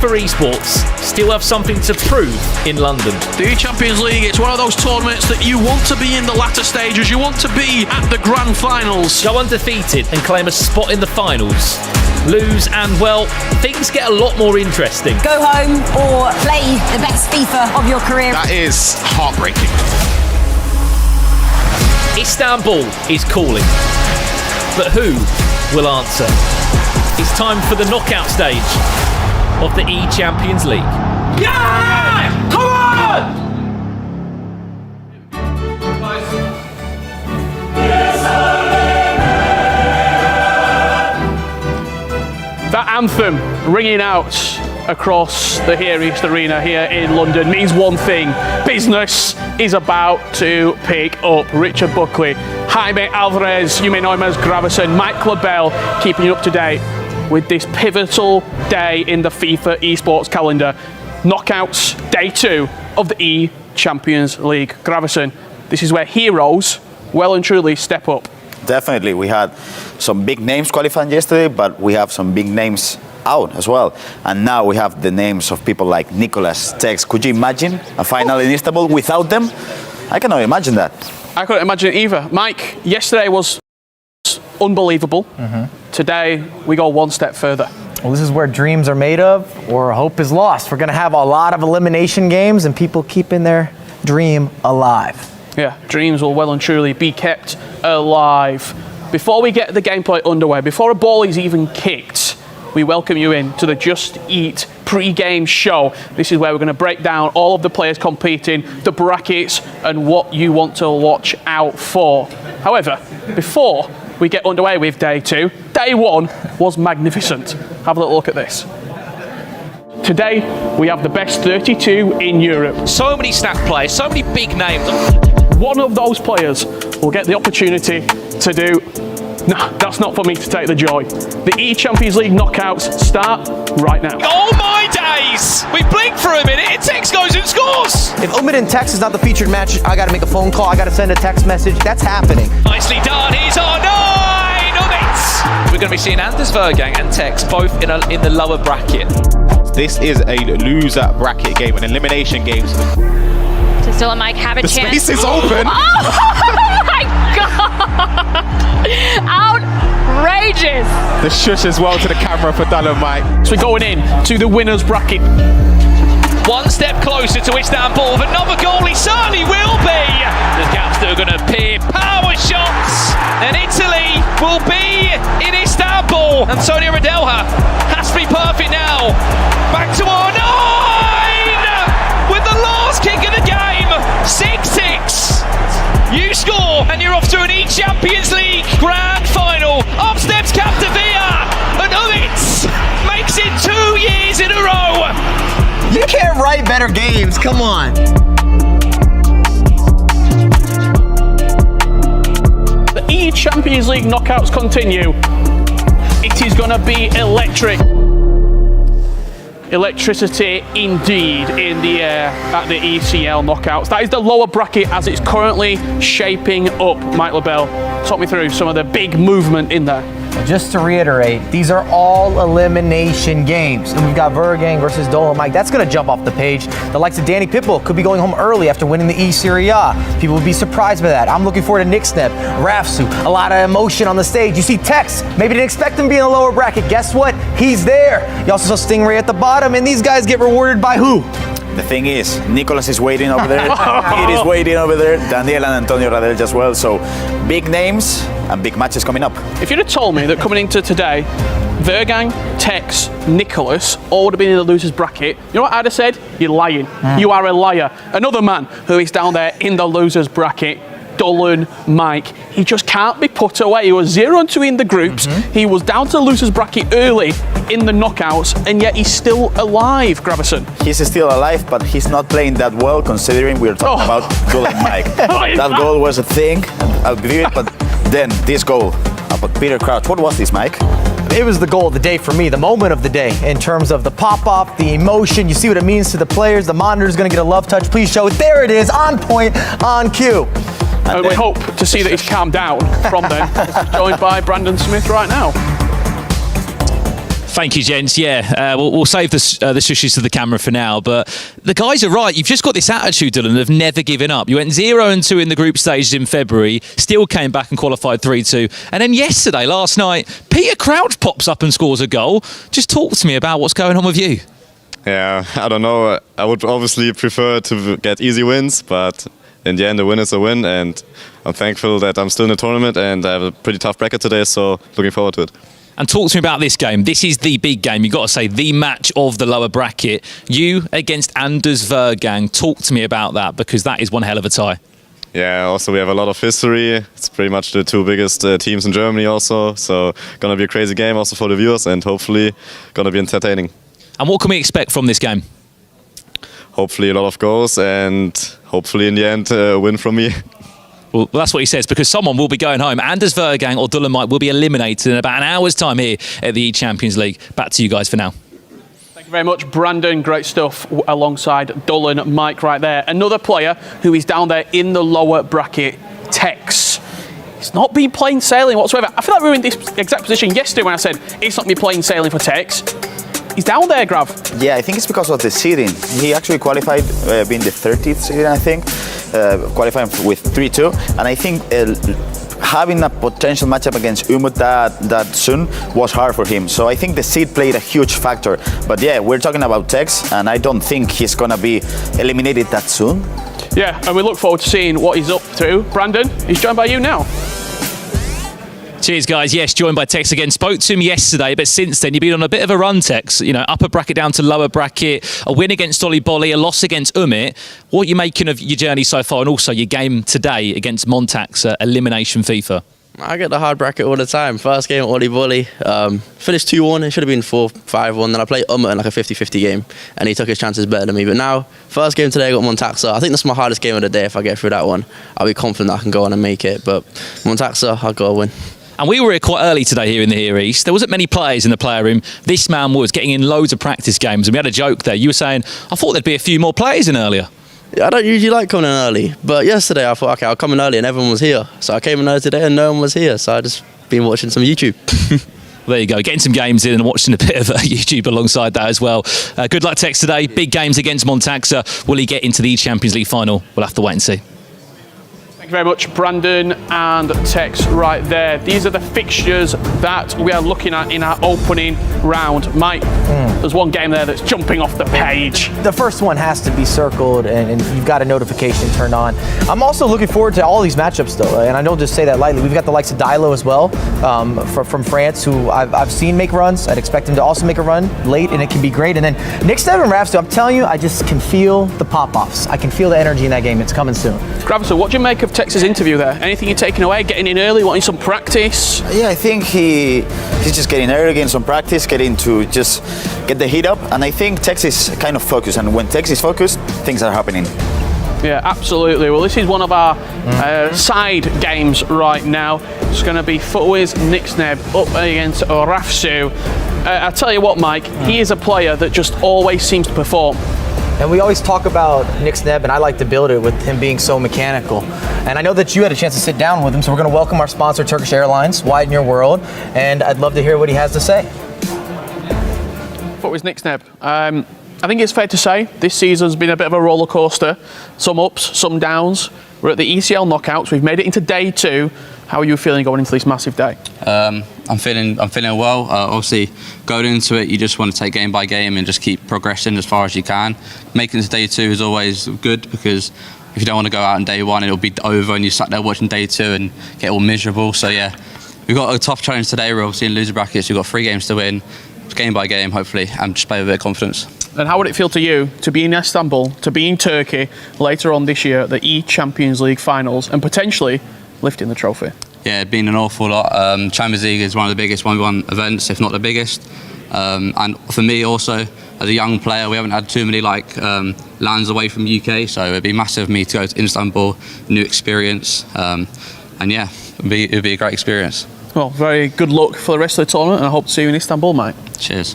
for esports still have something to prove in London. The eChampions League, it's one of those tournaments that you want to be in the latter stages, you want to be at the grand finals. Go undefeated and claim a spot in the finals. Lose and, well, things get a lot more interesting. Go home or play the best FIFA of your career. That is heartbreaking. Istanbul is calling. But who will answer? It's time for the knockout stage of the eChampions League. Yeah! Come on! That anthem ringing out across the Here East Arena here in London means one thing. Business is about to pick up. Richard Buckley, Jaime Alvarez, you may know him as Gravison, Mike Labelle, keeping you up to date with this pivotal day in the FIFA esports calendar. Knockouts, day 2 of the eChampions League. Gravison, this is where heroes well and truly step up. Definitely, we had some big names qualifying yesterday, but we have some big names out as well. And now we have the names of people like Nicolas, Tex. Could you imagine a final in Istanbul without them? I cannot imagine that. I couldn't imagine it either. Mike, yesterday was unbelievable. Today, we go one step further. Well, this is where dreams are made of or hope is lost. We're going to have a lot of elimination games and people keeping their dream alive. Yeah, dreams will well and truly be kept alive. Before we get the gameplay underway, before a ball is even kicked, we welcome you in to the Just Eat pre-game show. This is where we're going to break down all of the players competing, the brackets, and what you want to watch out for. However, before we get underway with day 2, day 1 was magnificent. Have a little look at this. Today, we have the best 32 in Europe. So many snap players, so many big names. One of those players will get the opportunity to do... No, that's not for me to take the joy. The eChampions League knockouts start right now. Oh my days! We blink for a minute and Tex goes and scores! If Umid and Tex is not the featured match, I got to make a phone call, I got to send a text message. That's happening. Nicely done, he's on 9 of it! We're going to be seeing Anders Vergang and Tex both in the lower bracket. This is a loser bracket game, an elimination game. To still Mike have a The chance. space is open. Oh my god! Outrageous! The shush as well to the camera for Dallin Mike. So we're going in to the winners bracket. One step closer to Istanbul, but another goal he certainly will be. The Caps still going to appear, power shots, and Italy will be in Istanbul. Antonio Radelha has to be perfect now. Back to R9 with the last kick of the game, 6-6. You score, and you're off to an eChampions League grand final. Up steps Capdevia, and Umit makes it 2 years in a row. You can't write better games, come on. The eChampions League knockouts continue. It is going to be electric. Electricity indeed in the air at the ECL knockouts. That is the lower bracket as it's currently shaping up. Mike Labelle, talk me through some of the big movement in there. Just to reiterate, these are all elimination games. And we've got Vergang versus Dolomite. That's going to jump off the page. The likes of Danny Pitbull could be going home early after winning the E-Serie A. People would be surprised by that. I'm looking forward to Nick Snep, Rafsu, a lot of emotion on the stage. You see Tex, maybe didn't expect him to be in the lower bracket. Guess what? He's there. You also saw Stingray at the bottom, and these guys get rewarded by who? The thing is, Nicolas is waiting over there. It is waiting over there. Daniel and Antonio Radel as well. So big names and big matches coming up. If you'd have told me that coming into today, Vergang, Tex, Nicolas all would have been in the losers bracket, you know what I'd have said? You're lying. You are a liar. Another man who is down there in the losers bracket, Dallin Mike. He just can't be put away. He was 0-2 in the groups. He was down to the losers bracket early in the knockouts, and yet he's still alive, Gravison. He's still alive, but he's not playing that well considering we're talking about Dallin Mike. That goal was a thing, I'll believe it, but then this goal about Peter Crouch. What was this, Mike? It was the goal of the day for me, the moment of the day in terms of the pop-off, the emotion. You see what it means to the players. The monitor's going to get a love touch. Please show it. There it is, on point, on cue. And we hope to see that he's calmed down from then. Joined by Brandon Smith right now. Thank you, gents. Yeah, we'll save the shushes to the camera for now. But the guys are right. You've just got this attitude, Dylan, of never giving up. You went 0-2 in the group stages in February, still came back and qualified 3-2. And then yesterday, last night, Peter Crouch pops up and scores a goal. Just talk to me about what's going on with you. Yeah, I don't know. I would obviously prefer to get easy wins, but in the end, a win is a win. And I'm thankful that I'm still in the tournament and I have a pretty tough bracket today, so looking forward to it. And talk to me about this game. This is the big game. You've got to say the match of the lower bracket. You against Anders Vergang. Talk to me about that, because that is one hell of a tie. Yeah, also we have a lot of history. It's pretty much the two biggest teams in Germany also. So gonna be a crazy game also for the viewers and hopefully gonna be entertaining. And what can we expect from this game? Hopefully a lot of goals and hopefully in the end a win from me. Well, that's what he says, because someone will be going home. Anders Vergang or Dylan Mike will be eliminated in about an hour's time here at the eChampions League. Back to you guys for now. Thank you very much, Brandon. Great stuff alongside Dylan Mike right there. Another player who is down there in the lower bracket, Tex. He's not been plain sailing whatsoever. I feel like we were in this exact position yesterday when I said it's not been plain sailing for Tex. He's down there, Grav. Yeah, I think it's because of the seeding. He actually qualified being the 30th seed, I think, qualifying with 3-2. And I think having a potential matchup against Umut that soon was hard for him. So I think the seed played a huge factor. But yeah, we're talking about Tex, and I don't think he's going to be eliminated that soon. Yeah, and we look forward to seeing what he's up to. Brandon, he's joined by you now. Cheers, guys. Yes, joined by Tex again. Spoke to him yesterday, but since then you've been on a bit of a run, Tex. You know, upper bracket down to lower bracket, a win against Ollie Bolly, a loss against Umit. What are you making of your journey so far, and also your game today against Montax, Elimination FIFA? I get the hard bracket all the time. First game, Ollie Bolly, finished 2-1. It should have been 4-5-1. Then I played Umit in like a 50-50 game, and he took his chances better than me. But now, first game today, I got Montaxa. I think that's my hardest game of the day. If I get through that one, I'll be confident that I can go on and make it. But Montaxa, I've got to win. And we were here quite early today here in the Here East. There wasn't many players in the player room. This man was getting in loads of practice games, and we had a joke there. You were saying, I thought there'd be a few more players in earlier. Yeah, I don't usually like coming in early, but yesterday I thought, okay, I'll come in early, and everyone was here. So I came in early today and no one was here, so I just been watching some YouTube. There you go, getting some games in and watching a bit of YouTube alongside that as well. Good luck, Tex, today. Big games against Montaxa. Will he get into the Champions League final? We'll have to wait and see. Thank you very much, Brandon and Tex right there. These are the fixtures that we are looking at in our opening round. Mike, there's one game there that's jumping off the page. The first one has to be circled, and you've got a notification turned on. I'm also looking forward to all these matchups, though, and I don't just say that lightly. We've got the likes of Dilo as well, from France, who I've seen make runs. I'd expect him to also make a run late, and it can be great. And then Nick Stev and Rafstu, I'm telling you, I just can feel the pop-offs. I can feel the energy in that game. It's coming soon. Graviso, what do you make of Tex's interview there? Anything you're taking away? Getting in early, wanting some practice? Yeah, I think he's just getting early, getting some practice, getting to just get the heat up. And I think Tex is kind of focused. And when Tex is focused, things are happening. Yeah, absolutely. Well, this is one of our side games right now. It's going to be Footwiz Nixneb up against Rafsu. I'll tell you what, Mike, he is a player that just always seems to perform. And we always talk about Nick Sneb, and I like to build it with him being so mechanical. And I know that you had a chance to sit down with him, so we're going to welcome our sponsor, Turkish Airlines, widen your world, and I'd love to hear what he has to say. Footwiz Nixneb. I think it's fair to say this season's been a bit of a roller coaster. Some ups, some downs. We're at the ECL knockouts. We've made it into day 2. How are you feeling going into this massive day? I'm feeling well. Obviously, going into it, you just want to take game by game and just keep progressing as far as you can. Making it to day 2 is always good, because if you don't want to go out on day 1, it'll be over and you sat there watching day 2 and get all miserable. So yeah, we've got a tough challenge today. We're obviously in loser brackets. We've got 3 games to win, game by game, hopefully, and just play with a bit of confidence. And how would it feel to you to be in Istanbul, to be in Turkey later on this year at the eChampions League finals and potentially lifting the trophy? Yeah, it's been an awful lot. Champions League is one of the biggest 1v1 events, if not the biggest. And for me also, as a young player, we haven't had too many lands away from UK, so it'd be massive for me to go to Istanbul, new experience, and yeah, it'd be a great experience. Well, very good luck for the rest of the tournament, and I hope to see you in Istanbul, mate. Cheers.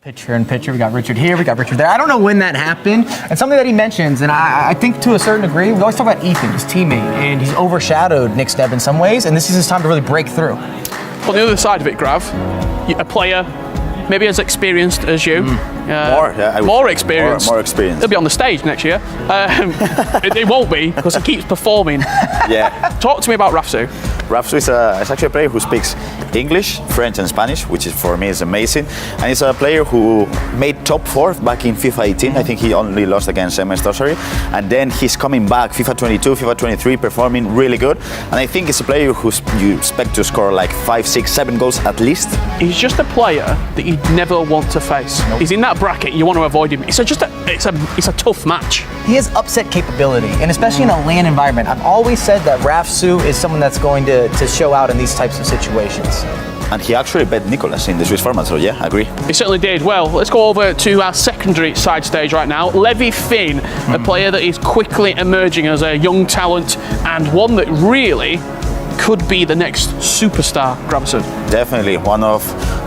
Picture in picture. We got Richard here, we got Richard there. I don't know when that happened, and something that he mentions, and I think to a certain degree, we always talk about Ethan, his teammate, and he's overshadowed Nick Sneb in some ways, and this is his time to really break through. On the other side of it, Grav, a player maybe as experienced as you. More experienced. More experienced. He'll be on the stage next year. It won't be because he keeps performing. Yeah. Talk to me about Rafsu. Rafsu is actually a player who speaks English, French and Spanish, which is for me is amazing. And he's a player who made top 4 back in FIFA 18. I think he only lost against MS Tossary. And then he's coming back, FIFA 22, FIFA 23, performing really good. And I think it's a player who you expect to score like 5, 6, 7 goals at least. He's just a player that you'd never want to face. Nope. He's in that bracket, you want to avoid him. It's a tough match. He has upset capability, and especially in a LAN environment. I've always said that Rafsu is someone that's going to show out in these types of situations. And he actually bet Nicolas in the Swiss format, so yeah, I agree. He certainly did. Well, let's go over to our secondary side stage right now. Levi Finn, a player that is quickly emerging as a young talent and one that really could be the next superstar, Gravison. Definitely one of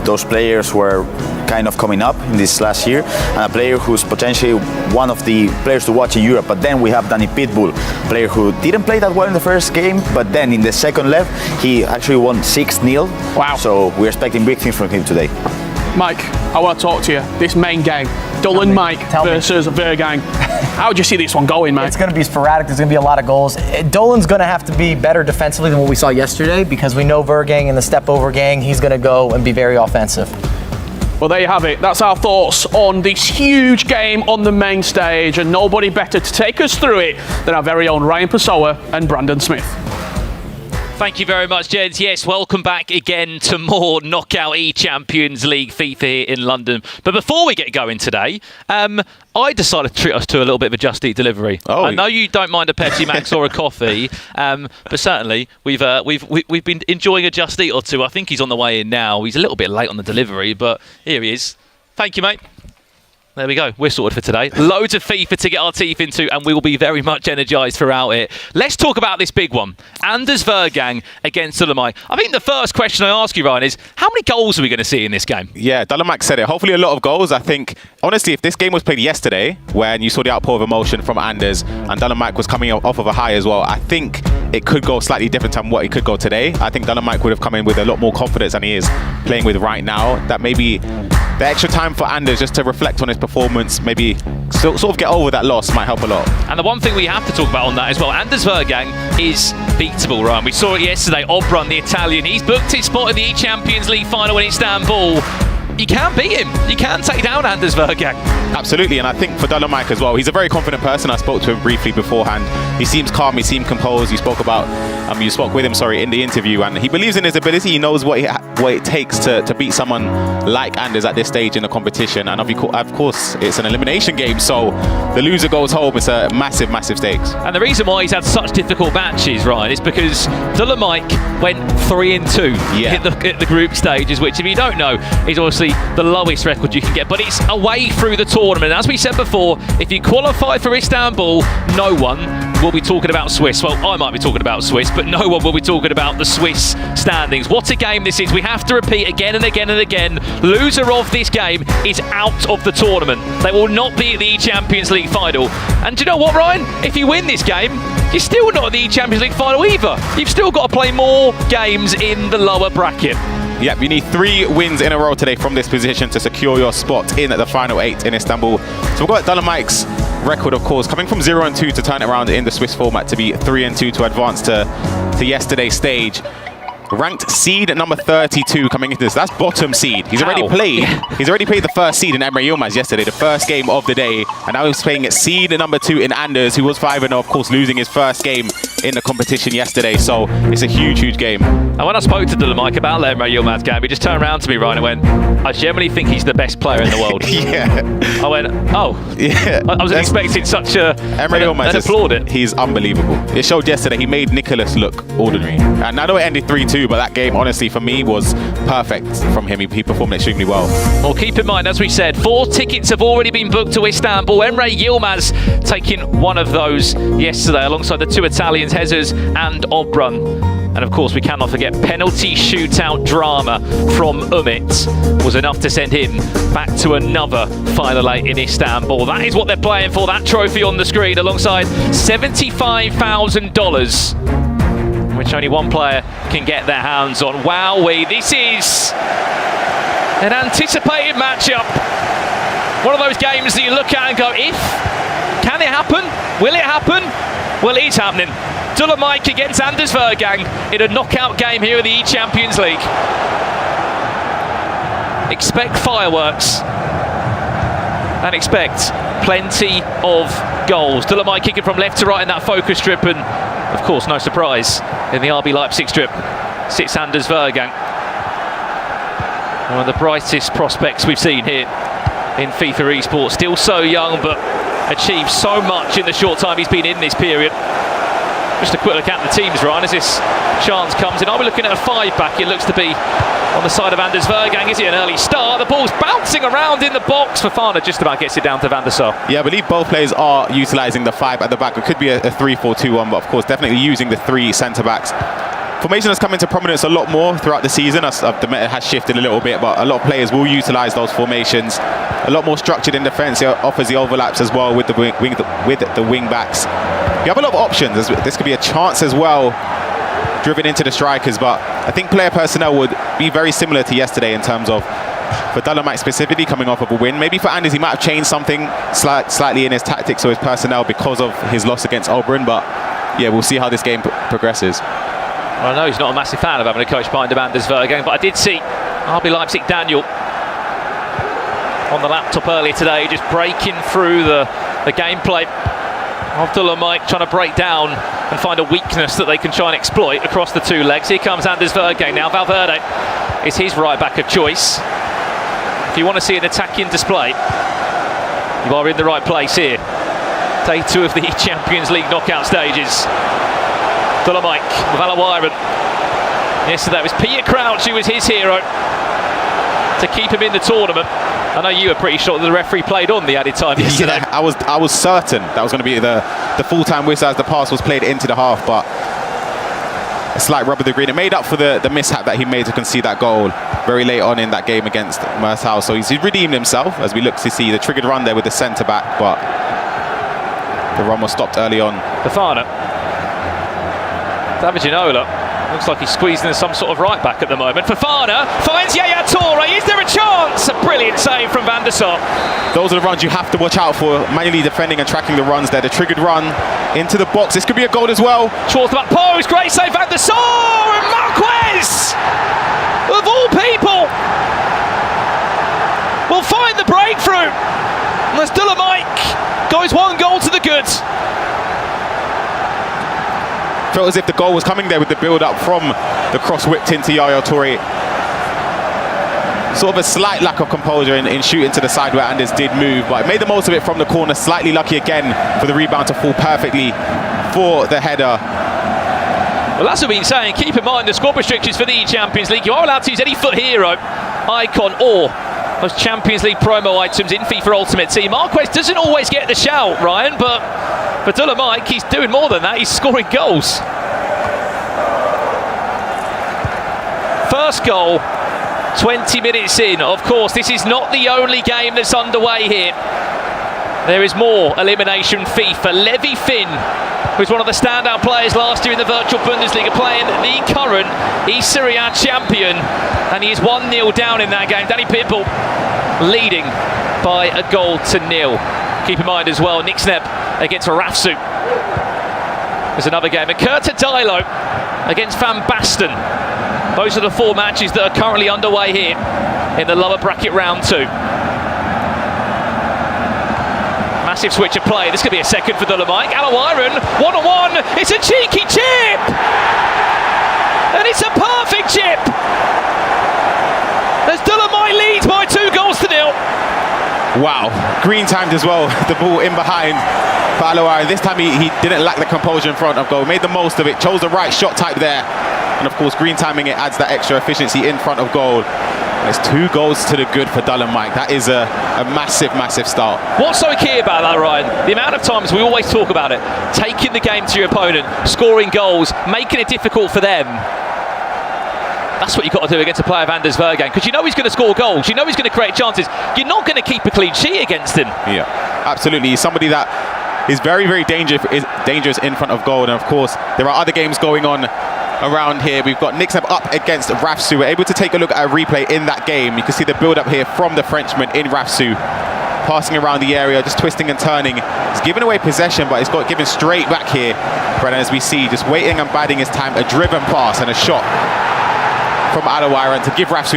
those players who are kind of coming up in this last year, and a player who's potentially one of the players to watch in Europe. But then we have Danny Pitbull, a player who didn't play that well in the first game, but then in the second leg he actually won 6-0. Wow. So we're expecting big things from him today. Mike, I want to talk to you. This main game, Dolan Mike versus Vergang. How would you see this one going, mate? It's going to be sporadic. There's going to be a lot of goals. Dolan's going to have to be better defensively than what we saw yesterday, because we know Vergang in the step-over gang, he's going to go and be very offensive. Well, there you have it. That's our thoughts on this huge game on the main stage, and nobody better to take us through it than our very own Ryan Pessoa and Brandon Smith. Thank you very much, gents. Yes, welcome back again to more Knockout eChampions League FIFA here in London. But before we get going today, I decided to treat us to a little bit of a Just Eat delivery. Oh. I know you don't mind a Pepsi Max or a coffee, but certainly we've been enjoying a Just Eat or two. I think he's on the way in now. He's a little bit late on the delivery, but here he is. Thank you, mate. There we go. We're sorted for today. Loads of FIFA to get our teeth into, and we will be very much energised throughout it. Let's talk about this big one. Anders Vergang against Dolomite. I think the first question I ask you, Ryan, is how many goals are we going to see in this game? Yeah, Dolomite said it. Hopefully a lot of goals. I think, honestly, if this game was played yesterday, when you saw the outpour of emotion from Anders, and Dolomite was coming off of a high as well, I think it could go slightly different than what it could go today. I think Dolomite would have come in with a lot more confidence than he is playing with right now. That maybe the extra time for Anders just to reflect on his performance, maybe sort of get over that loss might help a lot. And the one thing we have to talk about on that as well, Anders Vergang is beatable, Ryan. We saw it yesterday. Obrun, the Italian, he's booked his spot in the eChampions League final in Istanbul. You can beat him. You can take down Anders Vergang. Absolutely, and I think for Dolomite as well, he's a very confident person. I spoke to him briefly beforehand. He seems calm, he seems composed. You spoke with him, in the interview, and he believes in his ability. He knows what it takes to beat someone like Anders at this stage in the competition. And of course, it's an elimination game, so the loser goes home. It's a massive, massive stakes. And the reason why he's had such difficult matches, Ryan, is because Dolomite went 3-2 at the group stages, which, if you don't know, is obviously the lowest record you can get, but it's away through the tournament. As we said before, if you qualify for Istanbul, no one will be talking about Swiss. Well, I might be talking about Swiss, but no one will be talking about the Swiss standings. What a game this is. We have to repeat again and again and again. Loser of this game is out of the tournament. They will not be at the eChampions League final. And do you know what, Ryan? If you win this game, you're still not at the eChampions League final either. You've still got to play more games in the lower bracket. Yep, you need 3 wins in a row today from this position to secure your spot in the final 8 in Istanbul. So we've got Dolomite's record, of course, coming from 0-2 to turn it around in the Swiss format to be 3-2 to advance to yesterday's stage. Ranked seed at number 32 coming into this. That's bottom seed. He's already played. He's already played the first seed in Emre Yilmaz yesterday, the first game of the day, and now he's playing at seed at number 2 in Anders, who was 5-0, of course, losing his first game in the competition yesterday. So it's a huge, huge game. And when I spoke to Dolomite about the Emre Yilmaz game, he just turned around to me, Ryan, and went, "I generally think he's the best player in the world." Yeah. I went, "Oh." Yeah. I wasn't expecting such a Emre Yilmaz. Applaud it. He's unbelievable. It showed yesterday. He made Nicolas look ordinary, and I know it ended 3-2. But that game, honestly, for me, was perfect from him. He performed extremely well. Well, keep in mind, as we said, 4 tickets have already been booked to Istanbul. Emre Yilmaz taking one of those yesterday alongside the 2 Italians, Jesus and Obrun. And of course, we cannot forget penalty shootout drama from Umit was enough to send him back to another final 8 in Istanbul. That is what they're playing for, that trophy on the screen, alongside $75,000. which only one player can get their hands on. Wowee, this is an anticipated matchup. One of those games that you look at and go, can it happen? Will it happen? Well, it is happening. Dolomite against Anders Vergang in a knockout game here in the eChampions League. Expect fireworks and expect plenty of goals. Dolomite kicking from left to right in that focus strip, and of course, no surprise, in the RB Leipzig strip sits Anders Vergang. One of the brightest prospects we've seen here in FIFA esports. Still so young, but achieved so much in the short time he's been in this period. Just a quick look at the teams, Ryan, as this chance comes in. Are we looking at a 5-back? It looks to be on the side of Anders Vergang. Is it an early start? The ball's bouncing around in the box. Fofana just about gets it down to Van der Sar. Yeah, I believe both players are utilising the 5 at the back. It could be a 3-4-2-1, but of course, definitely using the 3 centre-backs. Formation has come into prominence a lot more throughout the season. The meta has shifted a little bit, but a lot of players will utilise those formations. A lot more structured in defence. It offers the overlaps as well with the wing backs. You have a lot of options. This could be a chance as well, driven into the strikers, but I think player personnel would be very similar to yesterday in terms of, for Dolomite specifically, coming off of a win. Maybe for Anders, he might have changed something slightly in his tactics or his personnel because of his loss against Oberon, but yeah, we'll see how this game progresses. Well, I know he's not a massive fan of having a coach behind him, Anders Vergang, but I did see RB Leipzig Daniel on the laptop earlier today, just breaking through the gameplay of Dolomite, trying to break down and find a weakness that they can try and exploit across the two legs. Here comes Anders Vergang now. Valverde is his right back of choice. If you want to see an attacking display, you are in the right place here. Day 2 of the Champions League knockout stages. Dolomite with Alawiron. Yesterday it was Peter Crouch who was his hero to keep him in the tournament. I know you were pretty sure that the referee played on the added time yesterday. Yeah, I was certain that was going to be the full-time whistle as the pass was played into the half, but a slight rub of the green. It made up for the mishap that he made to concede that goal very late on in that game against Mersal. So he's redeemed himself as we look to see the triggered run there with the centre-back, but the run was stopped early on. Fofana. David Ginola. Looks like he's squeezed in some sort of right back at the moment. Fofana finds Yaya Toure. Is there a chance? A brilliant save from Van der Sar. Those are the runs you have to watch out for, manually defending and tracking the runs there. The triggered run into the box. This could be a goal as well. Short back post. Great save, Van der Sar. And Marquez, of all people, will find the breakthrough. As Dolomite goes 1 goal to the good. Felt as if the goal was coming there with the build-up from the cross whipped into Yaya Toure. Sort of a slight lack of composure in shooting to the side where Anders did move, but made the most of it from the corner. Slightly lucky again for the rebound to fall perfectly for the header. Well, that's what we've been saying. Keep in mind the squad restrictions for the Champions League. You are allowed to use any FUT hero, icon, or those Champions League promo items in FIFA Ultimate Team. Marquez doesn't always get the shout, Ryan, but for Dolomite, he's doing more than that. He's scoring goals. First goal, 20 minutes in. Of course, this is not the only game that's underway here. There is more elimination FIFA. Levi Finn, who's one of the standout players last year in the virtual Bundesliga, playing the current Serie A champion, and he is 1-0 down in that game. Danny Pitbull leading by a goal to 0. Keep in mind as well, Nick Sneb against Rafsu. There's another game. And Kurta Dilo against Van Basten. Those are the 4 matches that are currently underway here in the lower bracket round 2. Massive switch of play. This could be a second for Dolomite. Alawiron, 1-on-1. It's a cheeky chip! And it's a perfect chip! As Dolomite leads by 2 goals to 0. Wow, green timed as well. The ball in behind for Alawiron. This time he didn't lack the composure in front of goal. Made the most of it, chose the right shot type there. And of course, green timing it adds that extra efficiency in front of goal. And it's 2 goals to the good for Dolomite. That is a massive, massive start. What's so key about that, Ryan? The amount of times we always talk about it. Taking the game to your opponent, scoring goals, making it difficult for them. That's what you've got to do against a player of Anders Vergang, because you know he's going to score goals, you know he's going to create chances. You're not going to keep a clean sheet against him. Yeah, absolutely. He's somebody that is very, very dangerous in front of goal. And of course, there are other games going on around here. We've got Nixneb up against Rafsu. We're able to take a look at a replay in that game. You can see the build-up here from the Frenchman in Rafsu. Passing around the area, just twisting and turning. He's giving away possession, but he's got given straight back here. Brennan, as we see, just waiting and biding his time. A driven pass and a shot from Alawaran to give Rafsu.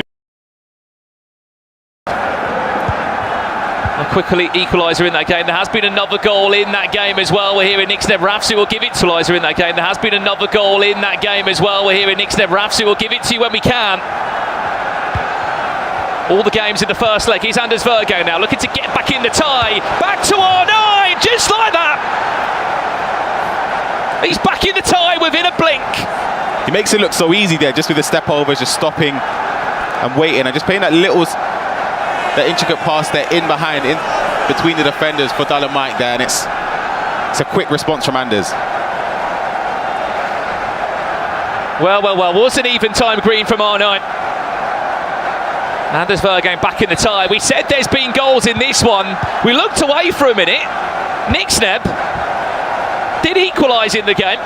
A quickly equaliser in that game. There has been another goal in that game as well. We're hearing Nixneb Rafsu will give it to equaliser in that game. There has been another goal in that game as well. We're hearing Nixneb Rafsu will give it to you when we can. All the games in the first leg. Here's Anders Virgo now looking to get back in the tie. Back to R9, just like that. He's back in the tie within a blink. He makes it look so easy there, just with the step overs, just stopping and waiting and just playing that intricate pass there in behind, in between the defenders for Dolomite there, and it's a quick response from Anders. Well, was an even time green from R9. Anders Virgo back in the tie. We said there's been goals in this one. We looked away for a minute. Nixneb did equalise in the game.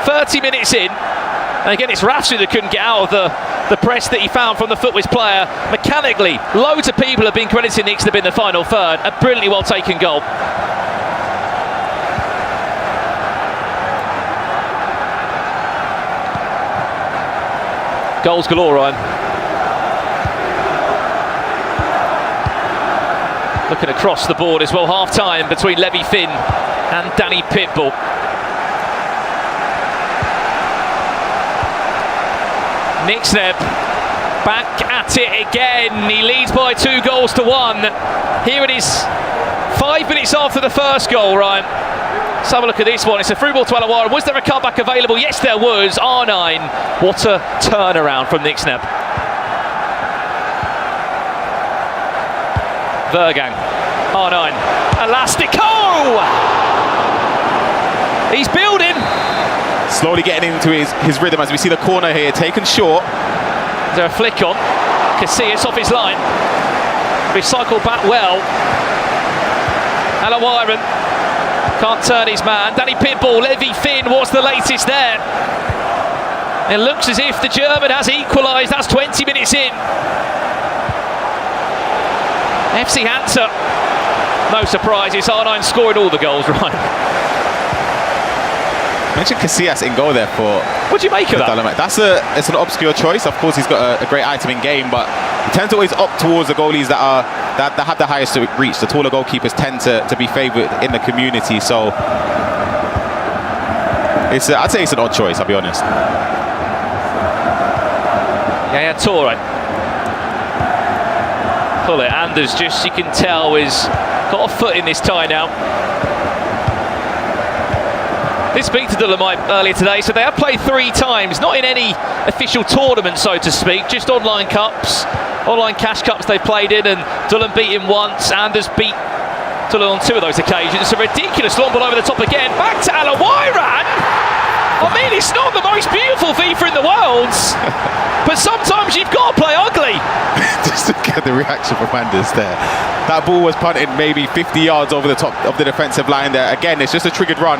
30 minutes in. And again, it's Rafsu that couldn't get out of the press that he found from the Footwiz player. Mechanically, loads of people have been crediting Nixneb in the final third. A brilliantly well taken goal. Goals galore, Ryan. Looking across the board as well, half-time between Levi Finn and Danny Pitbull. Nixneb back at it again. He leads by 2 goals to 1. Here it is, 5 minutes after the first goal, Ryan. Let's have a look at this one. It's a through ball to Alawaran. Was there a comeback available? Yes, there was. R9. What a turnaround from Nixneb. Vergang, R9, Elastico! He's building. Slowly getting into his rhythm as we see the corner here, taken short. Is there a flick on? Casillas off his line. Recycled back well. Alawaran can't turn his man. Danny Pitbull, Levi Finn was the latest there. It looks as if the German has equalised. That's 20 minutes in. FC Hansa, no surprise, it's R9 scoring all the goals, right? Mentioned Casillas in goal there for. What do you make of that? Dolomite. It's an obscure choice. Of course, he's got a great item in game, but he tends to always opt towards the goalies that have the highest reach. The taller goalkeepers tend to be favoured in the community, so I'd say it's an odd choice. I'll be honest. Yeah, Torre. Pull it. Anders, just you can tell, is got a foot in this tie now. Did speak to Dolomite earlier today, so they have played 3 times, not in any official tournament, so to speak, just online cups, online cash cups they've played in, and Dulham beat him once. Anders beat Dulham on 2 of those occasions. It's a ridiculous long ball over the top again. Back to Alawaran. I mean, it's not the most beautiful FIFA in the world, but sometimes you've got to play ugly. Just look at the reaction from Anders there. That ball was punted maybe 50 yards over the top of the defensive line there. Again, it's just a triggered run.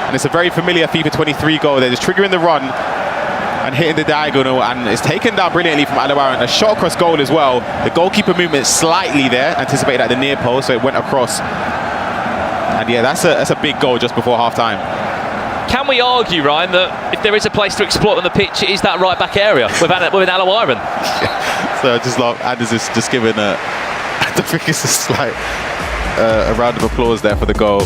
And it's a very familiar Fifa23 goal. They're just triggering the run and hitting the diagonal, and it's taken down brilliantly from Alawaran. A shot across goal as well. The goalkeeper movement slightly there, anticipated at the near post, so it went across. And yeah, that's a big goal just before half-time. Can we argue, Ryan, that if there is a place to exploit on the pitch, it is that right back area with Alawaran? So I just love Anders is just giving I think it's a slight a round of applause there for the goal.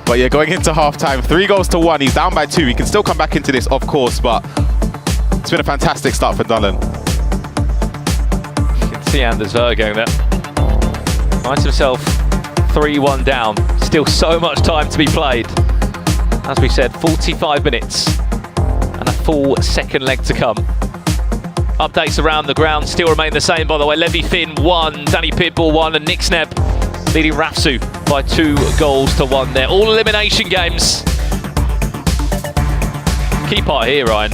But yeah, going into half-time, 3 goals to 1. He's down by 2. He can still come back into this, of course, but it's been a fantastic start for Dulham. You can see Anders Virgo there. Finds himself 3-1 down. Still so much time to be played. As we said, 45 minutes and a full second leg to come. Updates around the ground still remain the same, by the way. Levi Finn 1, Danny Pitbull 1, and Nixneb leading Rafsu by 2 goals to 1 there. All elimination games. Key part here, Ryan.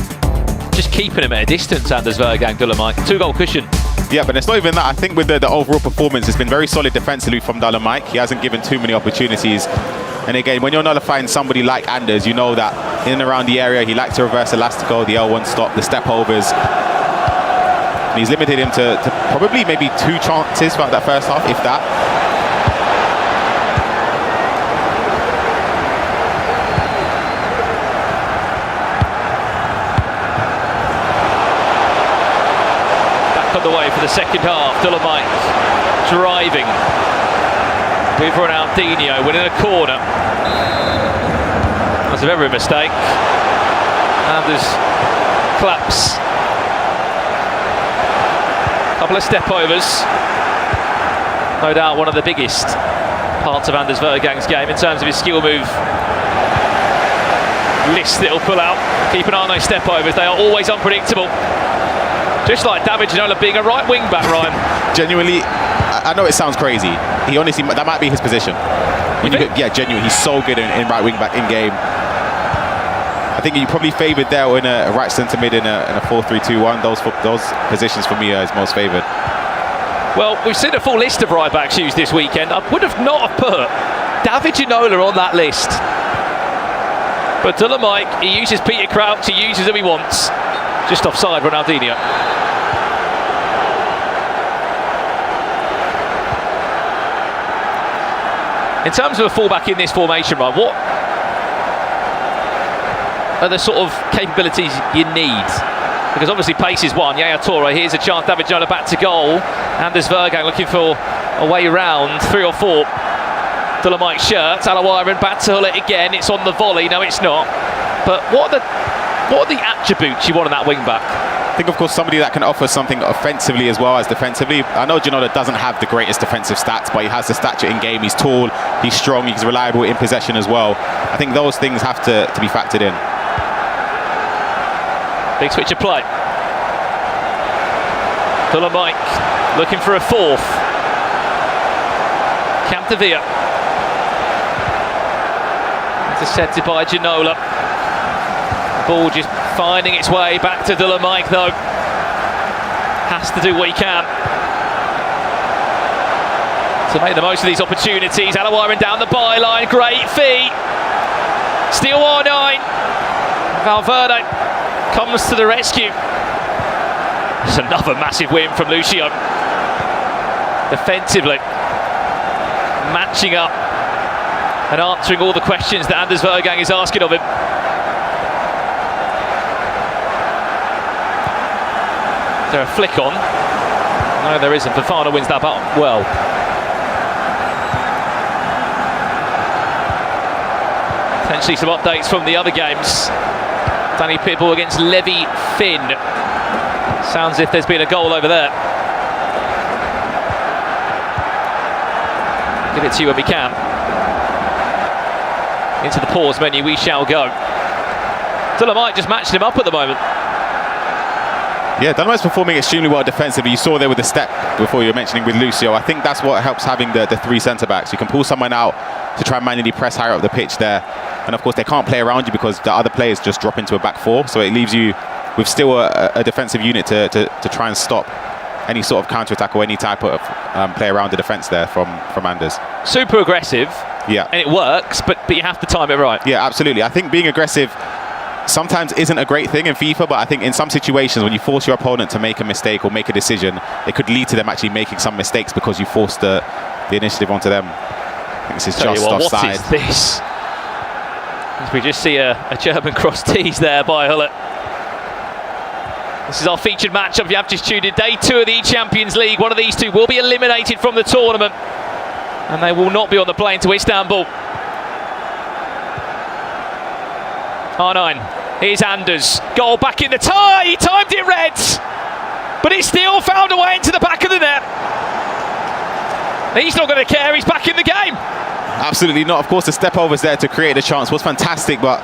Just keeping him at a distance, Anders Vergang, Dolomite. 2-goal cushion. Yeah, but it's not even that. I think with the overall performance, it's been very solid defensively from Mike. He hasn't given too many opportunities. And again, when you're nullifying somebody like Anders, you know that in and around the area, he likes to reverse elastico, the L1 stop, the step overs. And he's limited him to probably maybe 2 chances throughout that first half, if that. On the way for the second half. Mike driving with Ronaldinho, winning a corner. That's ever a mistake. Anders claps. Couple of step overs. No doubt one of the biggest parts of Anders Vergang's game in terms of his skill move list that he'll pull out. Keep an eye on those step overs. They are always unpredictable. Just like David Ginola being a right wing back, Ryan. Genuinely, I know it sounds crazy. He honestly, that might be his position. Yeah, genuinely, he's so good in right wing back in game. I think he probably favoured there in a right centre mid in a 4-3-2-1. Those positions for me are his most favoured. Well, we've seen a full list of right backs used this weekend. I would have not have put David Ginola on that list. But Mike, he uses Peter Crouch, he uses who he wants. Just offside, Ronaldinho. In terms of a fullback in this formation, Ryan, what are the sort of capabilities you need? Because obviously pace is one. Yaya Toure, here's a chance. David Ginola back to goal. Anders Vergang looking for a way round. 3 or 4. Mike's shirt. Alawaran back to Hullet again. It's on the volley. No, it's not. But what are the attributes you want in that wing back? I think, of course, somebody that can offer something offensively as well as defensively. I know Ginola doesn't have the greatest defensive stats, but he has the stature in game. He's tall, he's strong, he's reliable in possession as well. I think those things have to be factored in. Big switch of play. Mike looking for a fourth. Campdevere. Intercepted by Ginola. Ball just finding its way back to Mike though. Has to do what he can to make the most of these opportunities. Alawaran down the byline, great feet. Still R9. Valverde comes to the rescue. It's another massive win from Lucio. Defensively, matching up and answering all the questions that Anders Vergang is asking of him. Is there a flick on? No, there isn't. Fofana wins that battle well. Potentially some updates from the other games. Danny Pitbull against Levi Finn. Sounds as if there's been a goal over there. Give it to you when we can. Into the pause menu we shall go. Mike just matching him up at the moment. Yeah, Dolomites performing extremely well defensively. You saw there with the step before you were mentioning with Lucio. I think that's what helps having the 3 centre-backs. You can pull someone out to try and manually press higher up the pitch there. And of course, they can't play around you because the other players just drop into a back 4. So it leaves you with still a defensive unit to try and stop any sort of counter-attack or any type of play around the defence there from Anders. Super aggressive. Yeah. And it works, but you have to time it right. Yeah, absolutely. I think being aggressive sometimes isn't a great thing in FIFA, but I think in some situations when you force your opponent to make a mistake or make a decision, it could lead to them actually making some mistakes because you forced the initiative onto them. I think this is just offside. What is this? As we just see a German cross tease there by Hullet. This is our featured matchup. If you have just tuned in, day 2 of the eChampions League. One of these two will be eliminated from the tournament, and they will not be on the plane to Istanbul. R9. Here's Anders. Goal back in the tie. He timed it red, but he still found a way into the back of the net. He's not going to care. He's back in the game. Absolutely not. Of course, the step overs there to create a chance was fantastic, but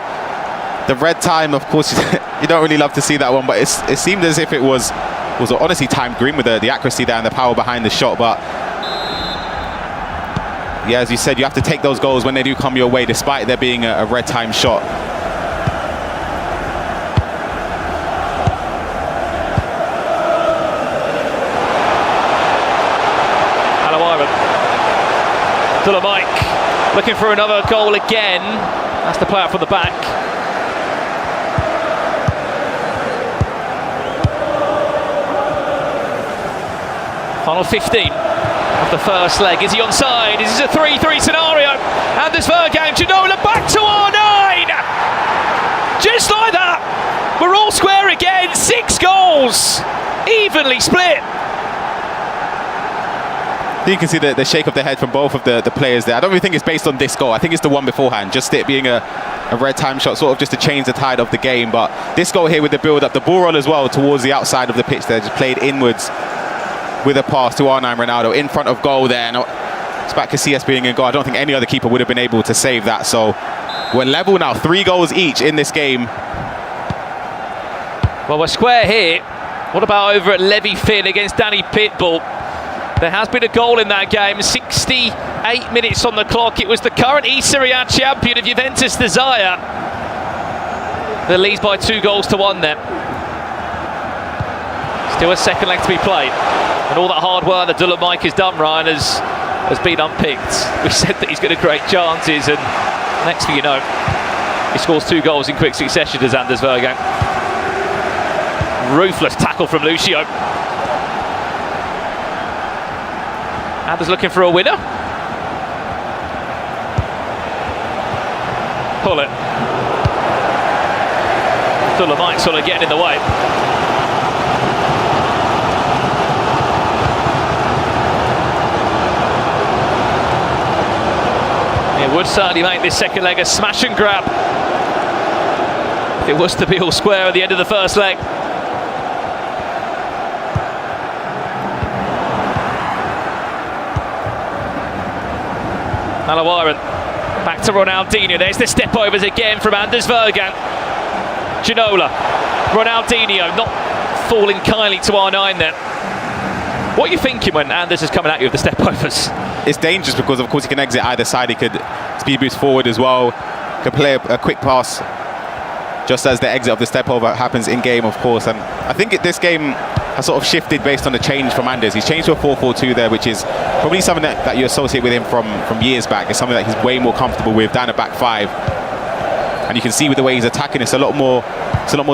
the red time, of course, you don't really love to see that one, but it seemed as if it was honestly timed green with the accuracy there and the power behind the shot. But yeah, as you said, you have to take those goals when they do come your way, despite there being a red time shot. Dolomite looking for another goal again. That's the player from the back. Final 15 of the first leg. Is he onside? Is this a 3-3 scenario? Anders Vergang, Ginola back to R9! Just like that, we're all square again. 6 goals, evenly split. You can see the shake of the head from both of the players there. I don't really think it's based on this goal. I think it's the one beforehand, just it being a red time shot, sort of just to change the tide of the game. But this goal here with the build-up, the ball roll as well towards the outside of the pitch there, just played inwards with a pass to R9 Ronaldo in front of goal there. Now, it's back Casillas being in goal. I don't think any other keeper would have been able to save that. So we're level now, 3 goals each in this game. Well, we're square here. What about over at Levy Finn against Danny Pitbull? There has been a goal in that game, 68 minutes on the clock. It was the current Serie A champion of Juventus, the Zaya, that leads by 2 goals to 1 there. Still a second leg to be played. And all that hard work that Dolomite has done, Ryan, has been unpicked. We said that he's going to create chances, and next thing you know, he scores 2 goals in quick succession as Anders Vergang. Ruthless tackle from Lucio. Anders looking for a winner. Pull it. Dolomite sort of getting in the way. It would certainly make this second leg a smash and grab. If it was to be all square at the end of the first leg. Malawaran back to Ronaldinho. There's the step overs again from Anders Vergang. Ginola, Ronaldinho not falling kindly to R9 there. What are you thinking when Anders is coming at you with the step overs? It's dangerous because of course he can exit either side. He could speed boost forward as well, could play a quick pass just as the exit of the step over happens in game, of course. And I think this game has sort of shifted based on the change from Anders. He's changed to a 4-4-2 there, which is probably something that you associate with him from years back. It's something that he's way more comfortable with down at back 5. And you can see with the way he's attacking, it's a lot more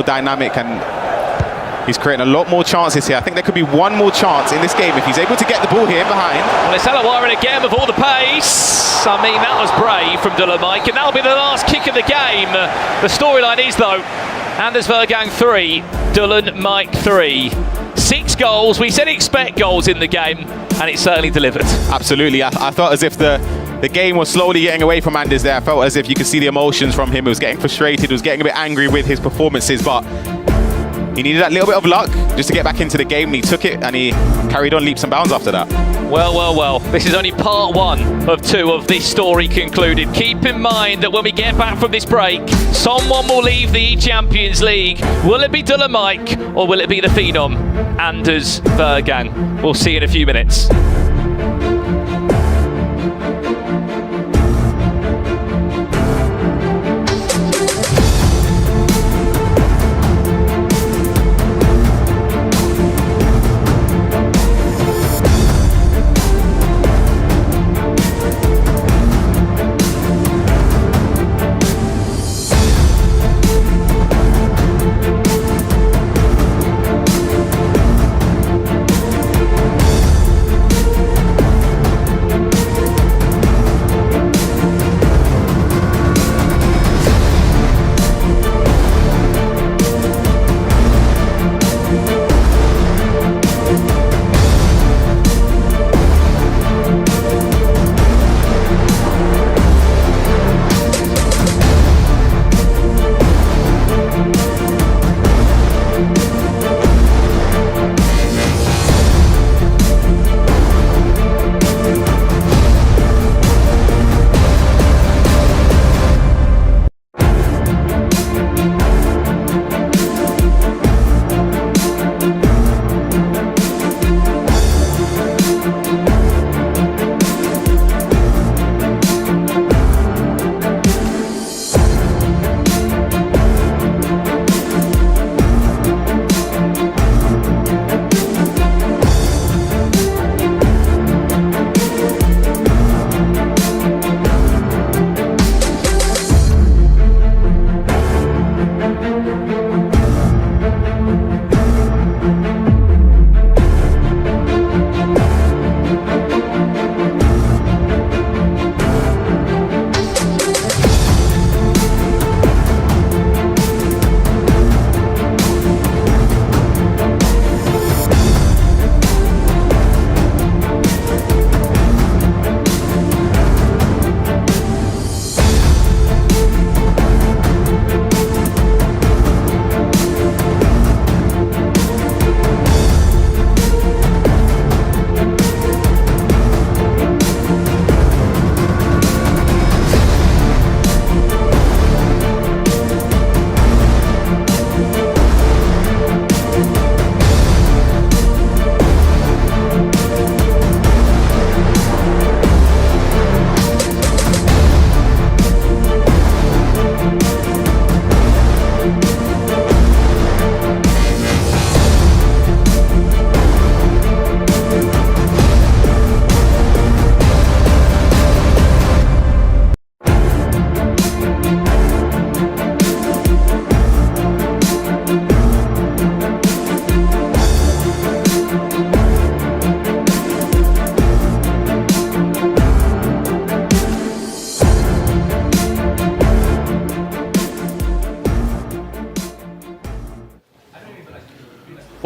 dynamic, and he's creating a lot more chances here. I think there could be one more chance in this game if he's able to get the ball here in behind. Well, it's Alawaran again with all the pace. I mean, that was brave from Dolomite, and that'll be the last kick of the game. The storyline is, though, Anders Vergang 3, Dolomite 3. 6 goals. We said expect goals in the game, and it certainly delivered. Absolutely. I felt as if the game was slowly getting away from Anders there. I felt as if you could see the emotions from him. He was getting frustrated, he was getting a bit angry with his performances, but he needed that little bit of luck just to get back into the game, and he took it, and he carried on leaps and bounds after that. Well. This is only part 1 of 2 of this story concluded. Keep in mind that when we get back from this break, someone will leave the eChampions League. Will it be Dolomite or will it be the phenom, Anders Vergang? We'll see in a few minutes.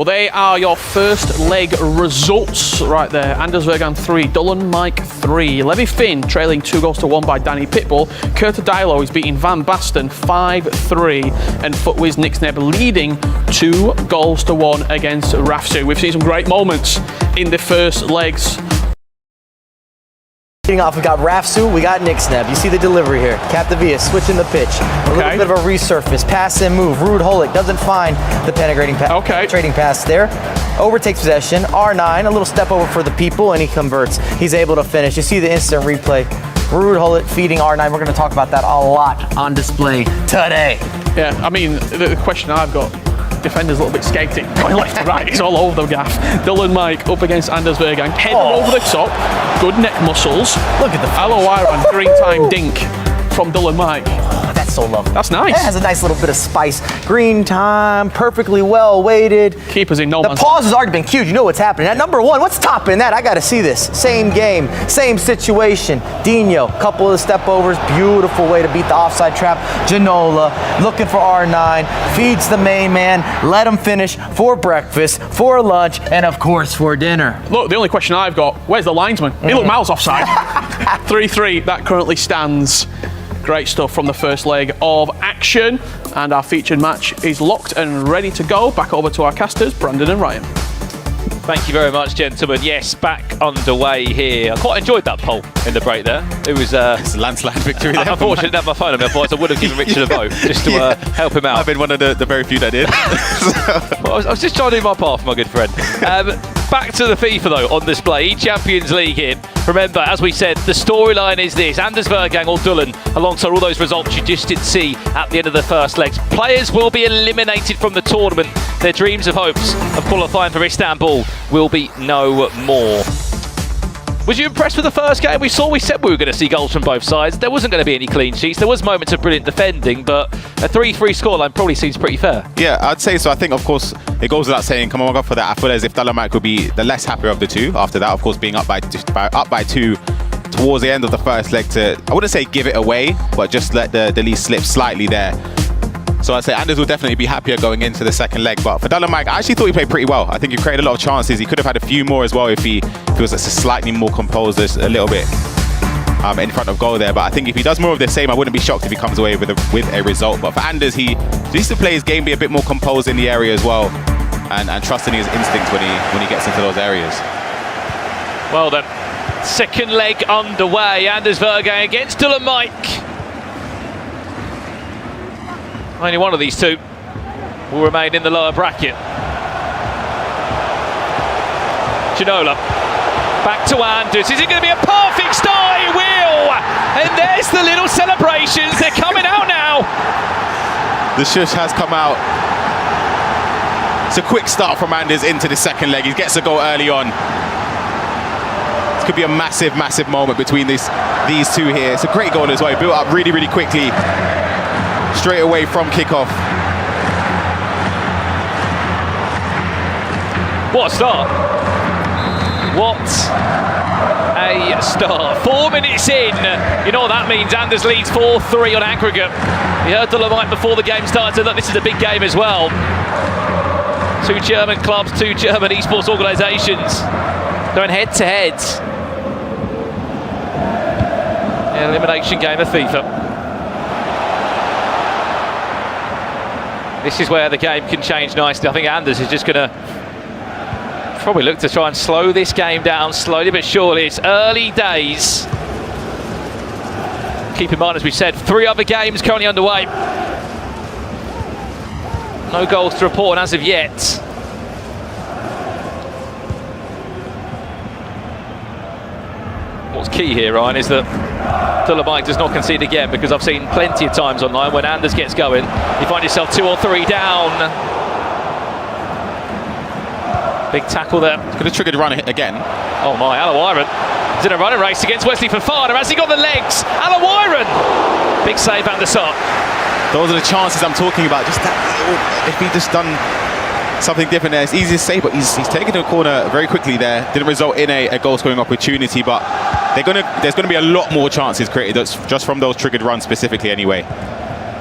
they are your first leg results right there. Anders Vergan 3, Dullen Mike 3. Levy Finn trailing 2-1 by Danny Pitbull. Kurt Dilo is beating Van Basten 5-3. And Footwiz Nixneb leading 2-1 against Rafsu. We've seen some great moments in the first legs. Leading off, we got Rafsu, we got Nixneb. You see the delivery here. Captavia switching the pitch. A little bit of a resurface. Pass and move. Rude Holick doesn't find the penetrating pass there. Overtakes possession. R9, a little step over for the people, and he converts. He's able to finish. You see the instant replay. Rude Holick feeding R9. We're going to talk about that a lot on display today. Yeah, I mean, the question I've got, defender's a little bit skating, going left to right, he's all over the gaff. Dylan Mike up against Anders Vergang, header over the top, good neck muscles. Look at the Aloe Iron, green time dink from Dylan Mike. That's so lovely. That's nice. It has a nice little bit of spice. Green time, perfectly well weighted. Keepers in no man's The pause has already been cued. You know what's happening. At number 1, what's topping that? I got to see this. Same game, same situation. Dino, couple of step overs. Beautiful way to beat the offside trap. Janola looking for R9. Feeds the main man. Let him finish for breakfast, for lunch, and of course for dinner. Look, the only question I've got, where's the linesman? He looked miles offside. 3-3, that currently stands. Great stuff from the first leg of action, and our featured match is locked and ready to go. Back over to our casters, Brandon and Ryan. Thank you very much, gentlemen. Yes, back underway here. I quite enjoyed that poll in the break there. It was it's a landslide victory there. Unfortunately, I didn't have my phone on me, otherwise I would have given Richard a vote just to help him out. I've been one of the very few that did. Well, I was just trying to do my part for my good friend. Back to the FIFA though, on display. eChampions League here. Remember, as we said, the storyline is this. Anders Vergang or Dullen, alongside all those results you just did see at the end of the first legs. Players will be eliminated from the tournament. Their dreams and hopes of qualifying for Istanbul will be no more. Was you impressed with the first game? We said we were going to see goals from both sides. There wasn't going to be any clean sheets. There was moments of brilliant defending, but a 3-3 scoreline probably seems pretty fair. Yeah, I'd say so. I think, of course, it goes without saying, come on, go for that. I feel as if Dalamak would be the less happier of the two. After that, of course, being up by 2 towards the end of the first leg to, I wouldn't say give it away, but just let the lead slip slightly there. So I'd say Anders will definitely be happier going into the second leg. But for Dallin Mike, I actually thought he played pretty well. I think he created a lot of chances. He could have had a few more as well if he was slightly more composed, a little bit in front of goal there. But I think if he does more of the same, I wouldn't be shocked if he comes away with a result. But for Anders, he needs to play his game, be a bit more composed in the area as well, and trusting his instincts when he gets into those areas. Well then, second leg underway. Anders Vergang against Dylan Mike. Only one of these two will remain in the lower bracket. Ginola, back to Anders. Is it going to be a perfect start? It will! And there's the little celebrations. They're coming out now. The shush has come out. It's a quick start from Anders into the second leg. He gets a goal early on. This could be a massive, massive moment between these two here. It's a great goal as well. He built up really, really quickly. Straight away from kickoff. What a start. What a start. 4 minutes in. You know what that means. Anders leads 4-3 on aggregate. We heard Dylan Mike before the game started. Look, this is a big game as well. Two German clubs, two German esports organisations going head to head. Elimination game of FIFA. This is where the game can change nicely. I think Anders is just going to probably look to try and slow this game down slowly but surely. It's early days. Keep in mind, as we said, 3 other games currently underway. No goals to report as of yet. What's key here, Ryan, is that Dylan Mike does not concede again, because I've seen plenty of times online when Anders gets going, you find yourself 2 or 3 down. Big tackle there. Could have triggered a run again. Oh my, Aloe is in a running race against Wesley Fofana. Has he got the legs? Aloe, big save at the start. Those are the chances I'm talking about. Just that, if he just done something different there, it's easy to say, but he's taken the corner very quickly there. Didn't result in a goal scoring opportunity, but there's going to be a lot more chances created just from those triggered runs specifically anyway.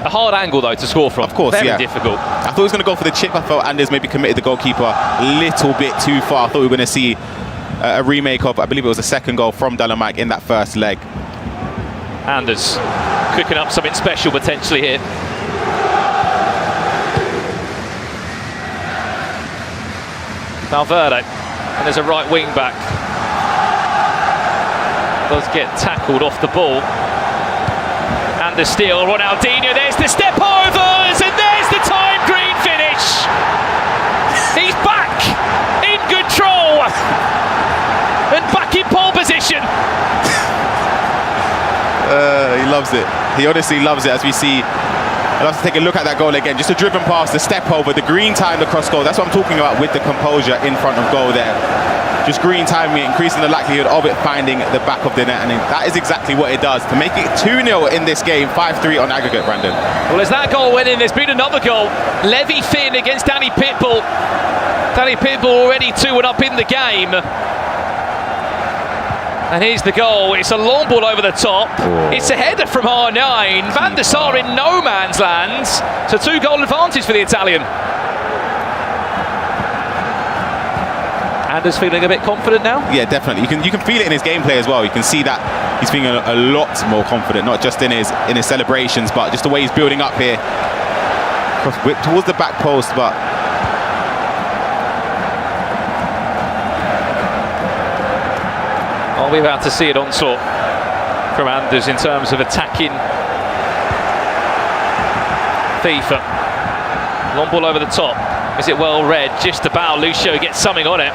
A hard angle though to score from. Of course, very yeah. difficult. I thought he was going to go for the chip. I felt Anders maybe committed the goalkeeper a little bit too far. I thought we were going to see a remake of, I believe it was the second goal from Dolomic in that first leg. Anders cooking up something special potentially here. Valverde, and there's a right wing back. Does get tackled off the ball. Anders steal, Ronaldinho, there's the step overs, and there's the time green finish. He's back in control and back in pole position. He loves it. He honestly loves it, as we see. I'll have to take a look at that goal again. Just a driven pass, the step over, the green time, the cross goal. That's what I'm talking about with the composure in front of goal there. Just green timing it, increasing the likelihood of it finding the back of the net. And that is exactly what it does to make it 2-0 in this game, 5-3 on aggregate, Brandon. Well, as that goal went in, there's been another goal. Levy Finn against Danny Pitbull. Danny Pitbull already 2-1 up in the game. And here's the goal. It's a long ball over the top. It's a header from R9. Van der Sar in no man's land. So 2-goal advantage for the Italian. Anders feeling a bit confident now? Yeah, definitely. You can feel it in his gameplay as well. You can see that he's feeling a lot more confident, not just in his celebrations, but just the way he's building up here. Whip towards the back post, but are we about to see an onslaught from Anders in terms of attacking FIFA? Long ball over the top. Is it well read? Just about. Lucio gets something on it.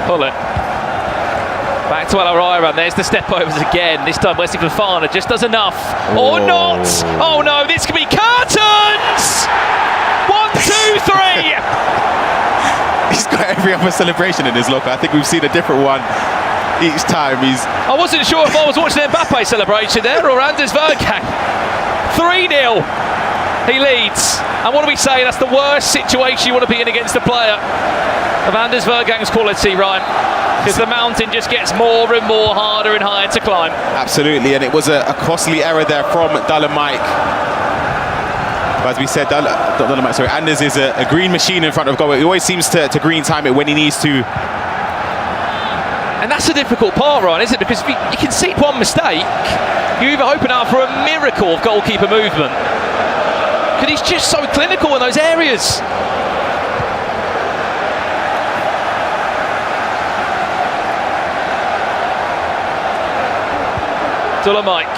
Pull it. Back to Alaira, there's the step overs again. This time Wesley Fofana just does enough. Or not! Oh no, this could be curtains! 1, 2, 3! he's got every other celebration in his locker. I think we've seen a different one each time. I wasn't sure if I was watching the Mbappe celebration there or Anders Vergang. 3-0. He leads. And what do we say? That's the worst situation you want to be in against a player of Anders Vergang's quality, Ryan. Because the mountain just gets more and more harder and higher to climb. Absolutely, and it was a costly error there from Dolomic. But as we said, Anders is a green machine in front of goal. He always seems to green time it when he needs to. And that's the difficult part, Ryan, isn't it? Because if you concede one mistake, you're either hoping out for a miracle of goalkeeper movement. Because he's just so clinical in those areas. Dolomic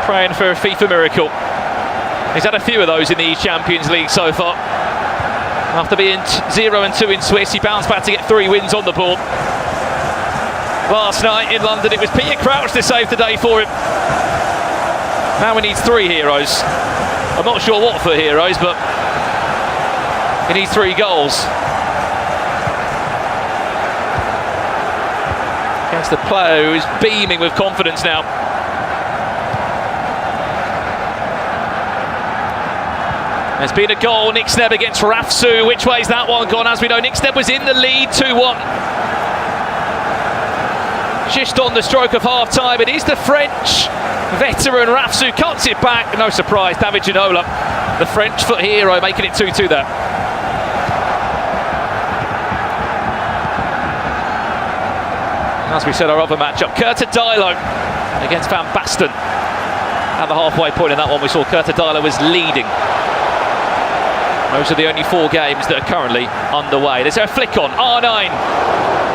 praying for a FIFA miracle. He's had a few of those in the eChampions League so far. After being 0-2 in Swiss, he bounced back to get 3 wins on the board. Last night in London, it was Peter Crouch to save the day for him. Now he needs 3 heroes. I'm not sure what for heroes, but he needs 3 goals. Against the player who is beaming with confidence now. There's been a goal, Nick Snebb against Rafsu. Which way's that one gone? As we know, Nick Snebb was in the lead, 2-1. Just on the stroke of half-time, it is the French veteran Rafsu cuts it back. No surprise, David Ginola, the French foot hero, making it 2-2 there. As we said, our other matchup, Kurtadilo against Van Basten. At the halfway point in that one, we saw Kurtadilo was leading. Those are the only 4 games that are currently underway. There's a flick on, R9.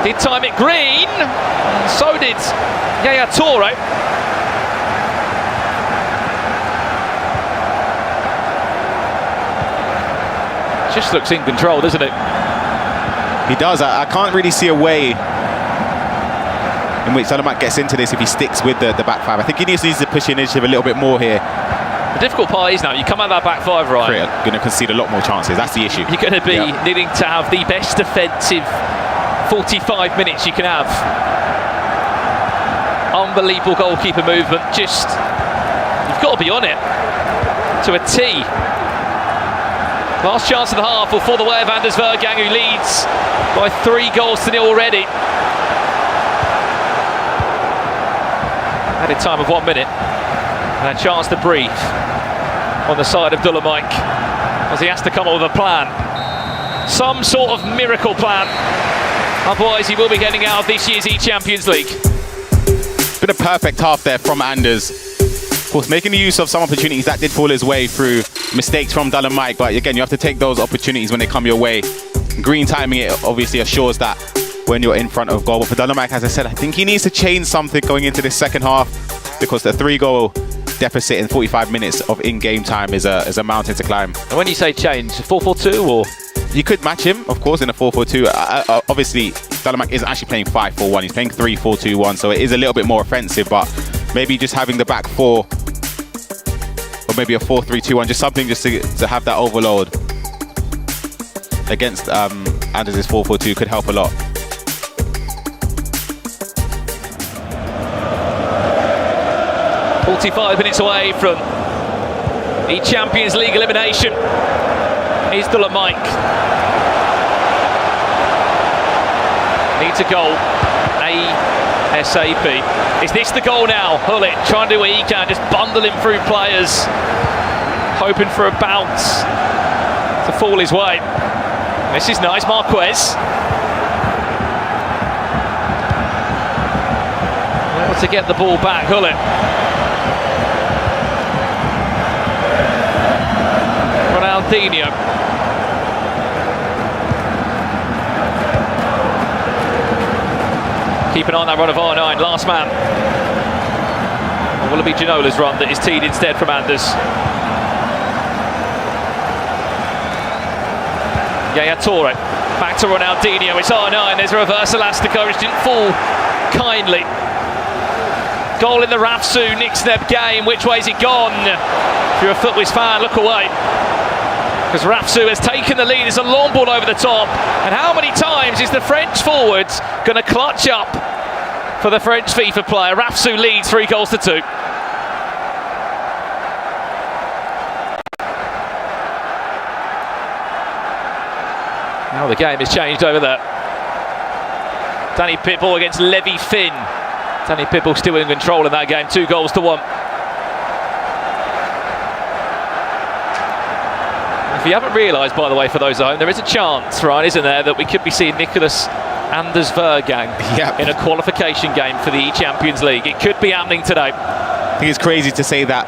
Did time it green, so did Yaya Toure. Just looks in control, doesn't it? He does. I can't really see a way in which Dolomic gets into this if he sticks with the back 5. I think he needs to push the initiative a little bit more here. The difficult part is now, you come out of that back 5, right? You're going to concede a lot more chances. That's the issue. You're going to be needing to have the best defensive 45 minutes you can have. Unbelievable goalkeeper movement. Just, you've got to be on it to a T. Last chance of the half will fall the way of Anders Vergang, who leads by 3-0 already. Added time of 1 minute. And a chance to breathe on the side of Dolomic as he has to come up with a plan. Some sort of miracle plan. Otherwise, he will be getting out of this year's eChampions League. Been a perfect half there from Anders. Of course, making use of some opportunities that did fall his way through mistakes from Dolomic. But again, you have to take those opportunities when they come your way. Green timing it obviously assures that when you're in front of goal. But for Dolomic, as I said, I think he needs to change something going into this second half, because the 3-goal deficit in 45 minutes of in-game time is a mountain to climb. And when you say change, 4-4-2 or? You could match him, of course, in a 4-4-2. Obviously, Dolomic isn't actually playing 5-4-1. He's playing 3-4-2-1, so it is a little bit more offensive. But maybe just having the back four, or maybe a 4-3-2-1, just something just to have that overload against Anders' 4-4-2 could help a lot. "45 minutes away from the Champions League elimination is Dolomic. Needs a goal ASAP. Is this the goal now? Hullet trying to do what he can, just bundle him through players, hoping for a bounce to fall his way. This is nice, Marquez. Able to get the ball back, Hullet. Ronaldinho. Keep an eye on that run of R9, last man. Or will it be Ginola's run that is teed instead from Anders? Yaya Toure, back to Ronaldinho, it's R9, there's a reverse elastico, which didn't fall kindly. Goal in the Rafsu Nixneb game, which way's it gone? If you're a Footwiz fan, look away. Because Rafsu has taken the lead, it's a long ball over the top. And how many times is the French forward going to clutch up for the French FIFA player? Rafsu leads 3-2. Now the game has changed over there. Danny Pitbull against Levy Finn. Danny Pitbull still in control in that game, 2-1. If you haven't realised, by the way, for those at home, there is a chance, right, isn't there, that we could be seeing Nicholas Anders Vergang in a qualification game for the eChampions League. It could be happening today. I think it's crazy to say that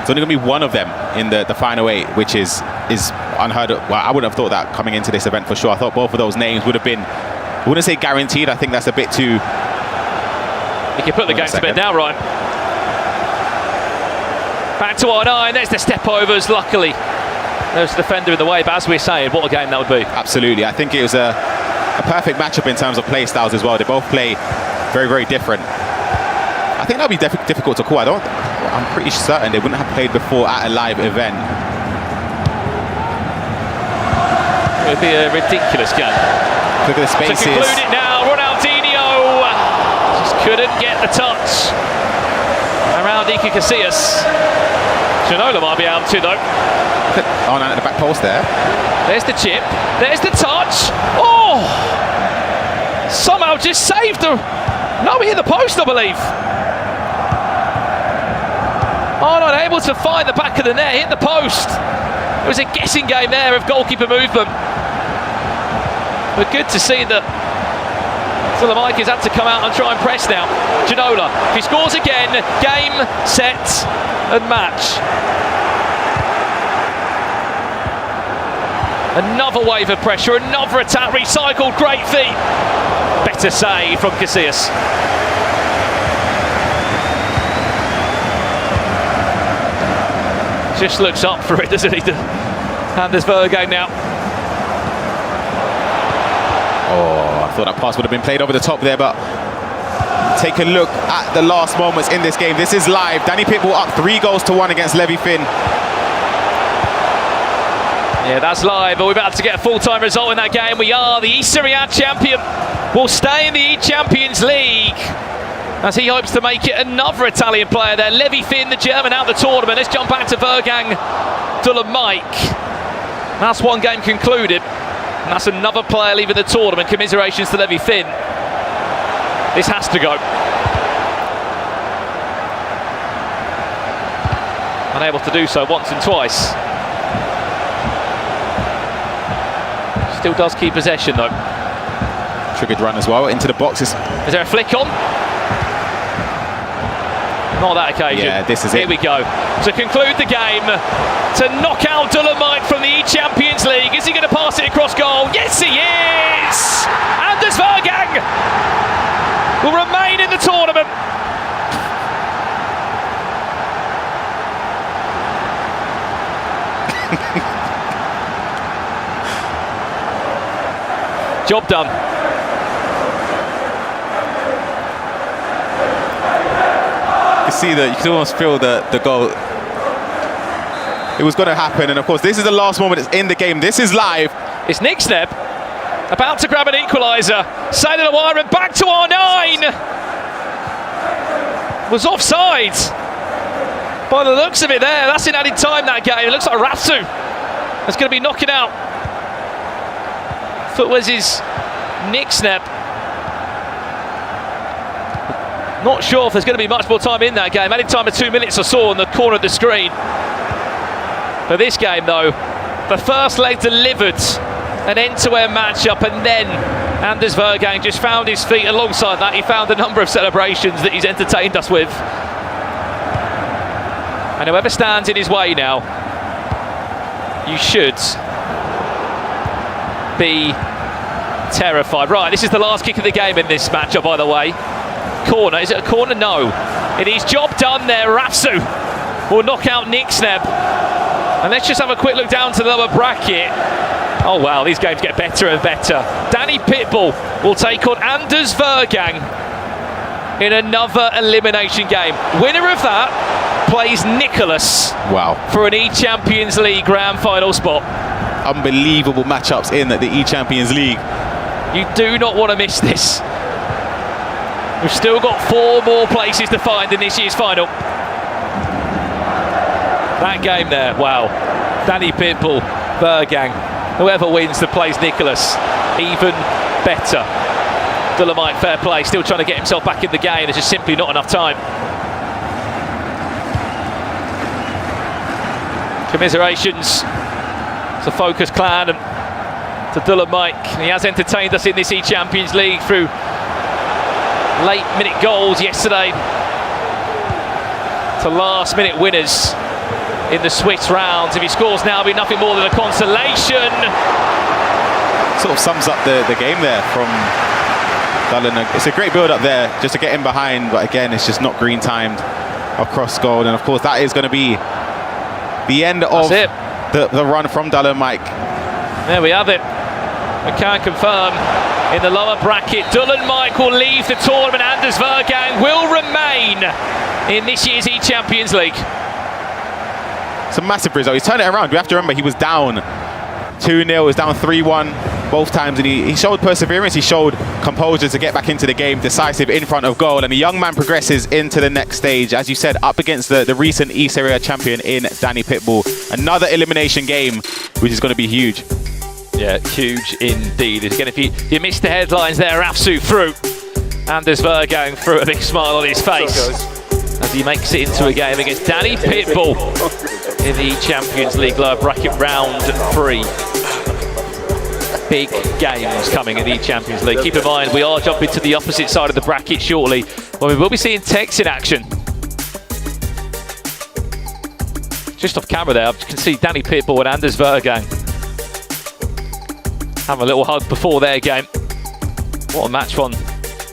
it's only going to be one of them in the final 8, which is unheard of. Well, I wouldn't have thought that coming into this event for sure. I thought both of those names would have been, I wouldn't say guaranteed, I think that's a bit too... You can put the game to bed now, Ryan. Back to R9, there's the step overs, luckily. There's the defender in the way, but as we're saying, what a game that would be. Absolutely, I think it was a perfect matchup in terms of play styles as well. They both play very, very different. I think that would be difficult to call. I'm pretty certain they wouldn't have played before at a live event. It would be a ridiculous game. Look at the spaces. To conclude it now, Ronaldinho just couldn't get the touch around Iker Casillas. Ginola might be able to, though. Oh, no, at the back post there. There's the chip. There's the touch. Oh! Somehow just saved her. No, he hit the post, I believe. Oh, not able to find the back of the net, hit the post. It was a guessing game there of goalkeeper movement. But good to see that Dolomic has had to come out and try and press now. Ginola, if he scores again, game, set, and match. Another wave of pressure, another attack, recycled, great feet. Better save from Casillas. Just looks up for it, doesn't he? Anders Vergang now. Oh, I thought that pass would have been played over the top there, but take a look at the last moments in this game. This is live. Danny Pitbull up 3-1 against Levy Finn. Yeah, that's live, but we're about to get a full-time result in that game. We are the Serie A champion. We'll stay in the eChampions League as he hopes to make it another Italian player there. Levy Finn, the German, out the tournament. Let's jump back to Vergang, Dolomic. That's one game concluded. And that's another player leaving the tournament. Commiserations to Levi Finn. This has to go. Unable to do so once and twice. Still does keep possession though. Triggered run as well into the boxes. Is there a flick on? Not that occasion. Yeah, this is it. Here we go. To conclude the game, to knock out Dolomite from the eChampions League. Is he going to pass it across goal? Yes, he is! Anders Vergang will remain in the tournament. Job done. You see that, you can almost feel the goal. It was going to happen, and of course, this is the last moment. It's in the game. This is live. It's Nick Sneb about to grab an equaliser. Sailing the wire and back to R9. Was offside. By the looks of it there, that's in added time that game. It looks like Ratsu is going to be knocking out. Footwears is Nick Sneb. Not sure if there's going to be much more time in that game. Added time of 2 minutes or so on the corner of the screen. For this game though, the first leg delivered an end-to-end matchup, and then Anders Vergang just found his feet. Alongside that, he found a number of celebrations that he's entertained us with. And whoever stands in his way now, you should be terrified. Right, this is the last kick of the game in this matchup, by the way. Corner, is it a corner? No. It is job done there. Rapsu will knock out Nick Sneb. And let's just have a quick look down to the lower bracket. Oh wow, these games get better and better. Danny Pitbull will take on Anders Vergang in another elimination game. Winner of that plays Nicholas. Wow. For an eChampions League grand final spot. Unbelievable matchups in the eChampions League. You do not want to miss this. We've still got 4 more places to find in this year's final. That game there, wow. Danny Pitbull, Vergang. Whoever wins that plays Nicholas, even better. Dolomite, fair play, still trying to get himself back in the game. There's just simply not enough time. Commiserations to Focus Clan and to Dolomite. He has entertained us in this eChampions League through late-minute goals yesterday to last-minute winners in the Swiss rounds. If he scores now, it'll be nothing more than a consolation. Sort of sums up the game there from Dallin. It's a great build-up there, just to get in behind, but again, it's just not green-timed across goal. And of course, that is going to be the end of the run from Dallin Mike. There we have it. We can confirm in the lower bracket, Dallin Mike will leave the tournament. Anders Vergang will remain in this year's eChampions League. It's a massive result. He's turned it around. We have to remember he was down 2-0, he was down 3-1 both times, and he showed perseverance, he showed composure to get back into the game, decisive in front of goal, and the young man progresses into the next stage, as you said, up against the recent Serie A champion in Danny Pitbull. Another elimination game, which is going to be huge. Yeah, huge indeed. Again, if you missed the headlines there, Afsu through. Anders Vergang through, a big smile on his face as he makes it into a game against Danny Pitbull in the Champions League lower bracket round 3. Big games coming in the Champions League. Keep in mind, we are jumping to the opposite side of the bracket shortly, where we will be seeing Tex in action. Just off camera there, you can see Danny Pitbull and Anders Vergang have a little hug before their game. What a match one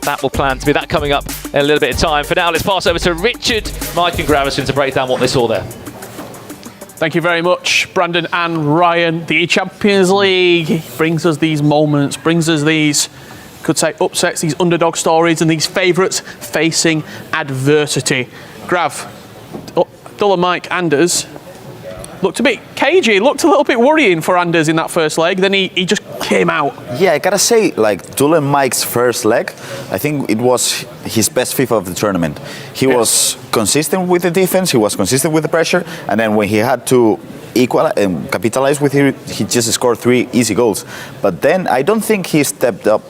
that will plan to be. That coming up in a little bit of time. For now, let's pass over to Richard, Mike and Gravison to break down what they saw there. Thank you very much, Brandon and Ryan. The Champions League brings us these moments, brings us these, could say, upsets, these underdog stories, and these favourites facing adversity. Grav, Dolomite, Anders looked a bit cagey, looked a little bit worrying for Anders in that first leg. Then he just came out. Yeah, I gotta say, like, Dallin Mike's first leg, I think it was his best FIFA of the tournament. He was consistent with the defense, he was consistent with the pressure, and then when he had to capitalized with it. He just scored 3 easy goals. But then I don't think he stepped up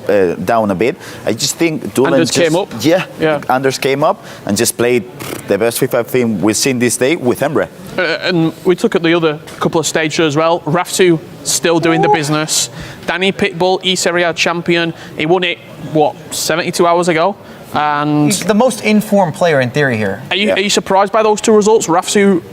down a bit. I just think Dulan Anders came up. Yeah, Anders came up and just played the best FIFA team we've seen this day with Emre. And we took at the other couple of stages as well. Rafsu still doing the business. Danny Pitbull, Serie A champion. He won it, 72 hours ago? And he's the most informed player in theory here. Are you surprised by those 2 results? Rafsu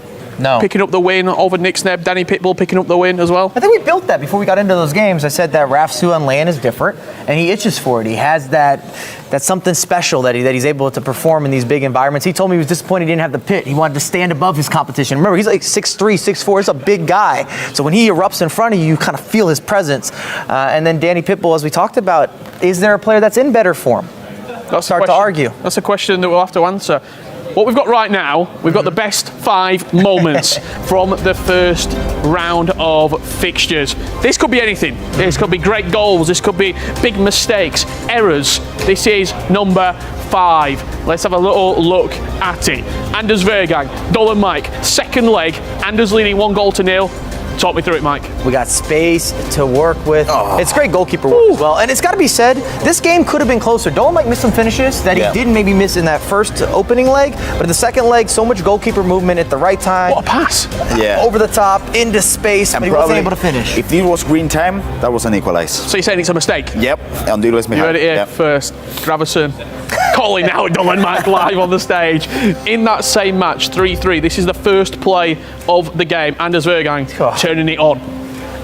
picking up the win over Nick Sneb, Danny Pitbull picking up the win as well? I think we built that before we got into those games. I said that Rafsu on land is different, and he itches for it. He has that's something special that he's able to perform in these big environments. He told me he was disappointed he didn't have the pit. He wanted to stand above his competition. Remember, he's like 6'3", 6'4". He's a big guy. So when he erupts in front of you, you kind of feel his presence. And then Danny Pitbull, as we talked about, is there a player that's in better form? That's hard to argue. That's a question that we'll have to answer. What we've got right now, we've got the best 5 moments from the first round of fixtures. This could be anything. This could be great goals. This could be big mistakes, errors. This is number 5. Let's have a little look at it. Anders Vergang, Dolan Mike, second leg. Anders leading 1-0. Talk me through it, Mike. We got space to work with. It's great goalkeeper work as well. And it's got to be said, this game could have been closer. Dolomite missed some finishes that he didn't maybe miss in that first opening leg, but in the second leg, so much goalkeeper movement at the right time. What a pass. Over the top, into space, but he wasn't able to finish. If this was green time, that was an equalize. So you're saying it's a mistake? Yep. And you heard it here first. Gravison calling out Dolan Mike live on the stage. In that same match, 3-3, this is the first play of the game. Anders Vergang turning it on.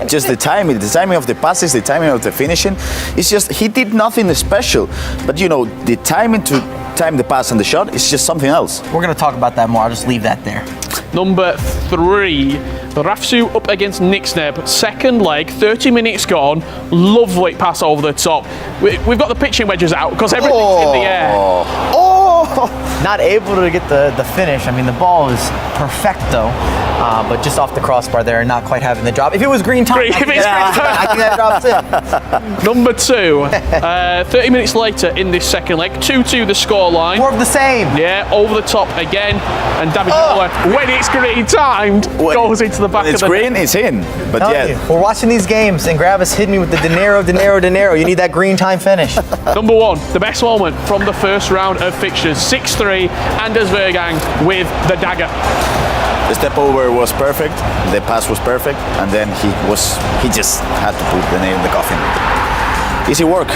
Just the timing of the passes, the timing of the finishing. It's just, he did nothing special. But the timing to time the pass and the shot is just something else. We're going to talk about that more. I'll just leave that there. Number 3, Rafsu up against Nick Sneb. Second leg, 30 minutes gone. Lovely pass over the top. We've got the pitching wedges out because everything's in the air. Not able to get the finish. I mean, the ball is perfecto, but just off the crossbar there, not quite having the drop. If it was green time, I think that drops in. Number 2, 30 minutes later in this second leg, 2-2 the scoreline. More of the same. Yeah, over the top again. And David Miller, when it's green timed, goes into the back of the green, it's in. But we're watching these games, and Gravis hit me with the dinero. You need that green time finish. Number 1, the best moment from the first round of fixtures. 6-3, Anders Vergang with the dagger. The step over was perfect, the pass was perfect, and then he just had to put the nail in the coffin. Easy work.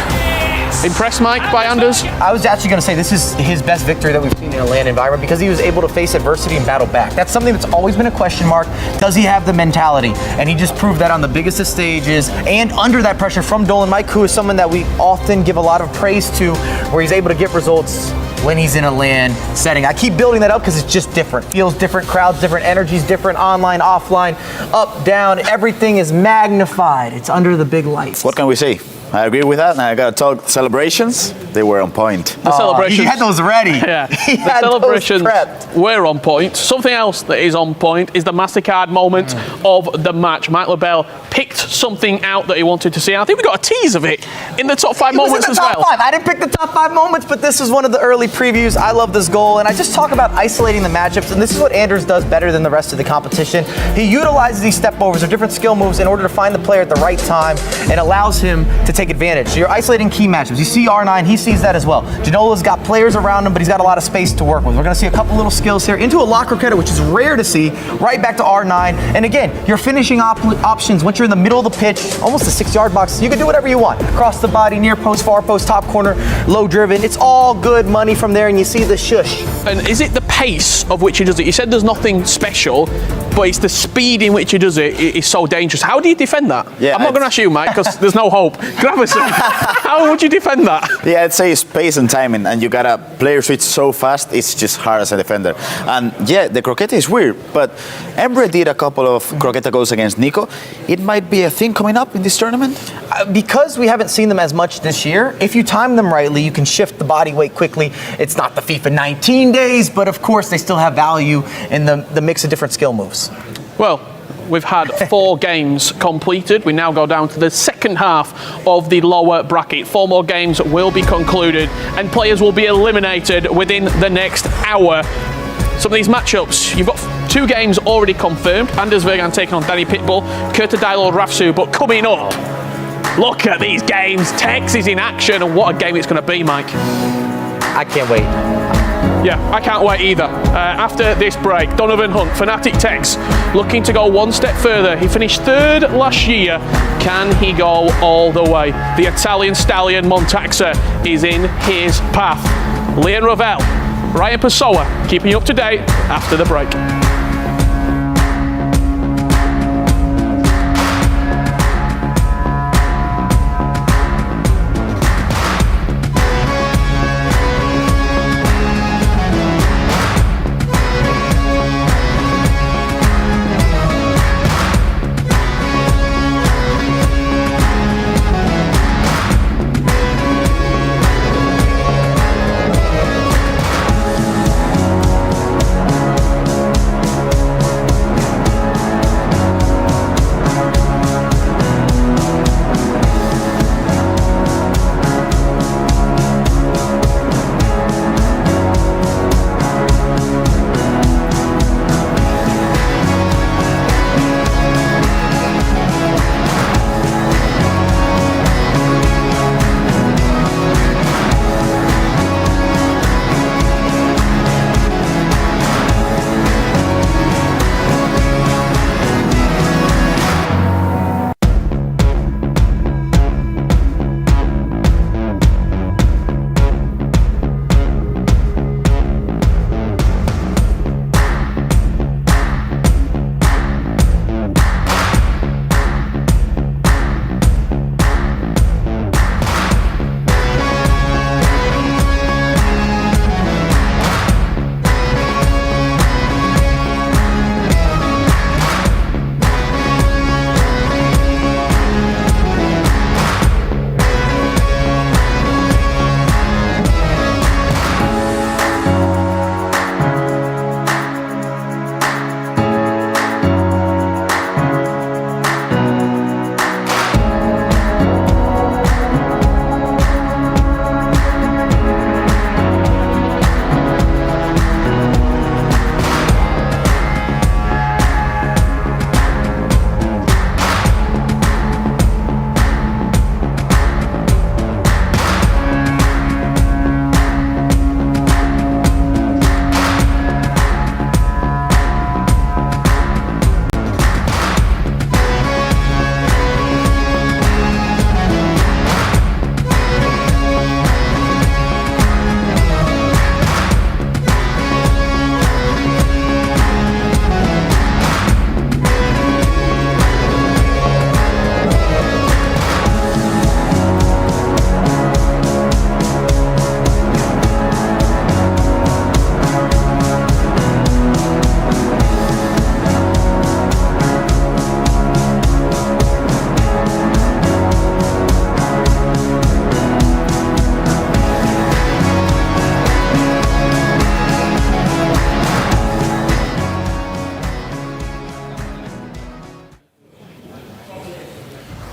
Impressed, Mike, by Anders? I was actually going to say this is his best victory that we've seen in a land environment because he was able to face adversity and battle back. That's something that's always been a question mark. Does he have the mentality? And he just proved that on the biggest of stages and under that pressure from Dolan Mike, who is someone that we often give a lot of praise to, where he's able to get results when he's in a land setting. I keep building that up because it's just different. Feels different, crowds different, energies different, online, offline, up, down, everything is magnified. It's under the big lights. What can we say? I agree with that, and I gotta talk celebrations. They were on point. The celebrations. He had those ready. Yeah, the celebrations were on point. Something else that is on point is the MasterCard moment of the match. Mike LaBelle picked something out that he wanted to see. I think we got a tease of it in the top 5 moments as well. I didn't pick the top 5 moments, but this is one of the early previews. I love this goal, and I just talk about isolating the matchups, and this is what Anders does better than the rest of the competition. He utilizes these step overs or different skill moves in order to find the player at the right time and allows him to take advantage. So you're isolating key matchups. You see R9, he sees that as well. Janola's got players around him, but he's got a lot of space to work with. We're going to see a couple little skills here into a lock croqueta, which is rare to see, right back to R9. And again, your finishing options, once you're in the middle of the pitch, almost the 6-yard box, you can do whatever you want. Across the body, near post, far post, top corner, low driven. It's all good money from there, and you see the shush. And is it the pace of which he does it? You said there's nothing special, but it's the speed in which he does it is so dangerous. How do you defend that? Yeah, I'm not going to ask you, Mike, because there's no hope. Gravison, how would you defend that? Yeah, I'd say space and timing, and you gotta player switch so fast, it's just hard as a defender. And yeah, the croqueta is weird, but Emre did a couple of croqueta goals against Nico. It might be a thing coming up in this tournament. Because we haven't seen them as much this year, if you time them rightly, you can shift the body weight quickly. It's not the FIFA 19 days, but of course they still have value in the mix of different skill moves. Well, we've had 4 games completed. We now go down to the second half of the lower bracket. 4 more games will be concluded and players will be eliminated within the next hour. Some of these matchups, you've got 2 games already confirmed. Anders Vergan taking on Danny Pitbull, Kurtadilo Rafsu, but coming up, look at these games. Tex is in action, and what a game it's going to be, Mike. I can't wait. Yeah, I can't wait either. After this break, Donovan Hunt, Fnatic Tex, looking to go one step further. He finished 3rd last year. Can he go all the way? The Italian stallion Montaxa is in his path. Leon Ravel, Ryan Pessoa, keeping you up to date after the break.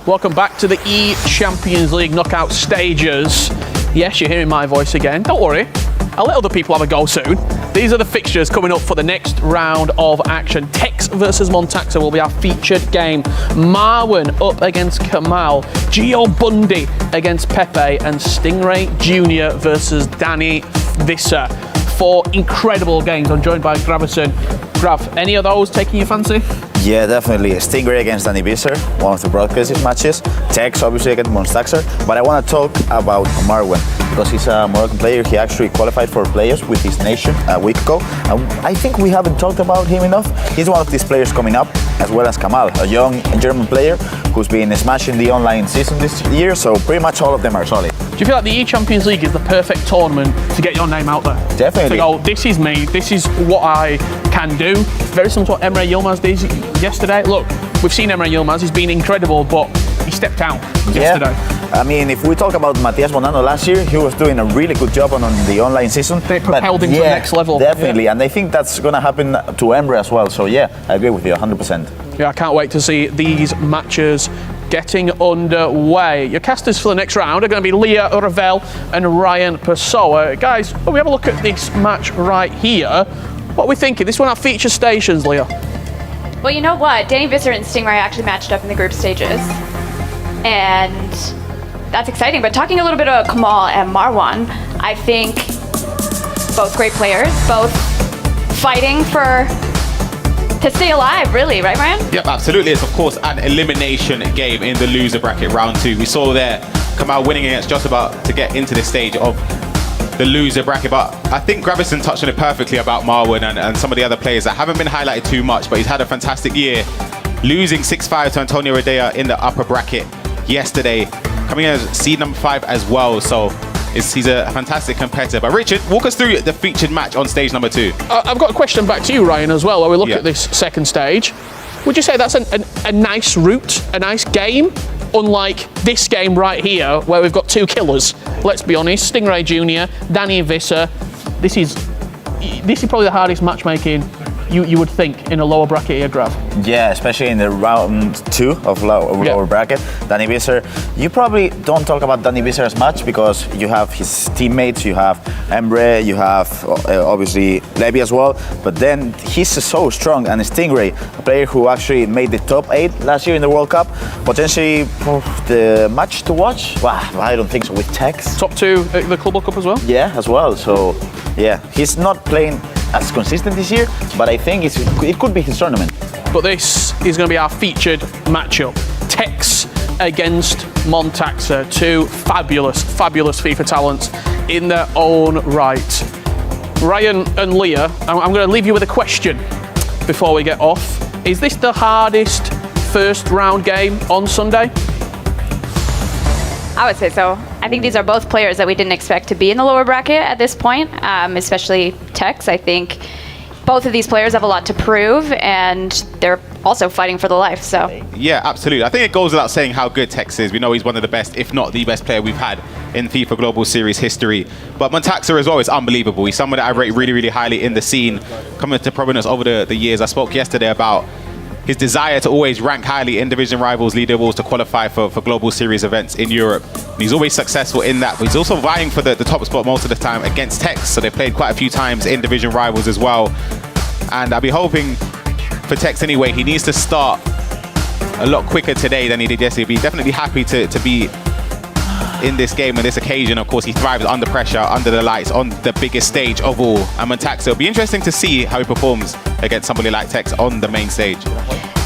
Welcome back to the eChampions League knockout stages. Yes, you're hearing my voice again. Don't worry, I'll let other people have a go soon. These are the fixtures coming up for the next round of action. Tex versus Montaxa will be our featured game. Marwan up against Kamal. Gio Bundy against Pepe. And Stingray Jr. versus Danny Visser. 4 incredible games. I'm joined by Gravison. Grav, any of those taking your fancy? Yeah, definitely. Stingray against Danny Visser, one of the broadcast matches. Tex, obviously, against Montaxa. But I want to talk about Marwan, because he's a Moroccan player. He actually qualified for players with his nation a week ago. I think we haven't talked about him enough. He's one of these players coming up, as well as Kamal, a young German player who's been smashing the online season this year. So pretty much all of them are solid. Do you feel like the eChampions League is the perfect tournament to get your name out there? Definitely. To go, this is me, this is what I can do. Very similar to what Emre Yilmaz did yesterday. Look, we've seen Emre Yilmaz, he's been incredible, but he stepped out yesterday. I mean, if we talk about Matias Bonanno last year, he was doing a really good job on the online season. They propelled him to the next level. Definitely, and I think that's going to happen to Emre as well. So yeah, I agree with you 100%. Yeah, I can't wait to see these matches getting underway. Your casters for the next round are going to be Leah Ravel and Ryan Pessoa. Guys, when we have a look at this match right here, what What are we thinking? This one our feature stations, Leah. Well, you know what? Danny Visser and Stingray actually matched up in the group stages. And that's exciting. But talking a little bit about Kamal and Marwan, I think both great players, both fighting to stay alive, really, right, Ryan? Yep, absolutely. It's, of course, an elimination game in the loser bracket round 2. We saw there Kamal winning against just about to get into the stage of the loser bracket. But I think Gravison touched on it perfectly about Marwan and some of the other players that haven't been highlighted too much, but he's had a fantastic year, losing 6-5 to Antonio Redea in the upper bracket yesterday, coming in as seed number 5 as well. So he's a fantastic competitor. But Richard, walk us through the featured match on stage number 2. I've got a question back to you, Ryan, as well, while we look at this second stage. Would you say that's a nice route, a nice game? Unlike this game right here, where we've got 2 killers. Let's be honest, Stingray Jr., Danny Visser. This is probably the hardest matchmaking you would think in a lower bracket here, Grav. Yeah, especially in the round 2 of lower bracket. Danny Visser, you probably don't talk about Danny Visser as much because you have his teammates, you have Emre, you have obviously Levy as well, but then he's so strong. And Stingray, a player who actually made the top 8 last year in the World Cup, potentially the match to watch? Well, I don't think so, with Tex. Top 2 at the Club World Cup as well? Yeah, as well. So yeah, he's not playing as consistent this year, but I think it could be his tournament. But this is going to be our featured matchup. Tex against Montaxa, 2 fabulous FIFA talents in their own right. Ryan and Leah, I'm going to leave you with a question before we get off. Is this the hardest first round game on Sunday? I would say so. I think these are both players that we didn't expect to be in the lower bracket at this point, especially Tex. I think both of these players have a lot to prove, and they're also fighting for the life. So yeah, absolutely. I think it goes without saying how good Tex is. We know he's one of the best, if not the best player we've had in FIFA Global Series history. But Montaxa as well is unbelievable. He's someone that I rate really, really highly in the scene, coming to prominence over the years. I spoke yesterday about his desire to always rank highly in division rivals, leaderboards to qualify for Global Series events in Europe. And he's always successful in that, but he's also vying for the top spot most of the time against Tex. So they played quite a few times in division rivals as well. And I'll be hoping for Tex anyway, he needs to start a lot quicker today than he did yesterday. He'll be definitely happy to be in this game and this occasion. Of course, he thrives under pressure, under the lights, on the biggest stage of all. And Montaxa, it'll be interesting to see how he performs against somebody like Tex on the main stage.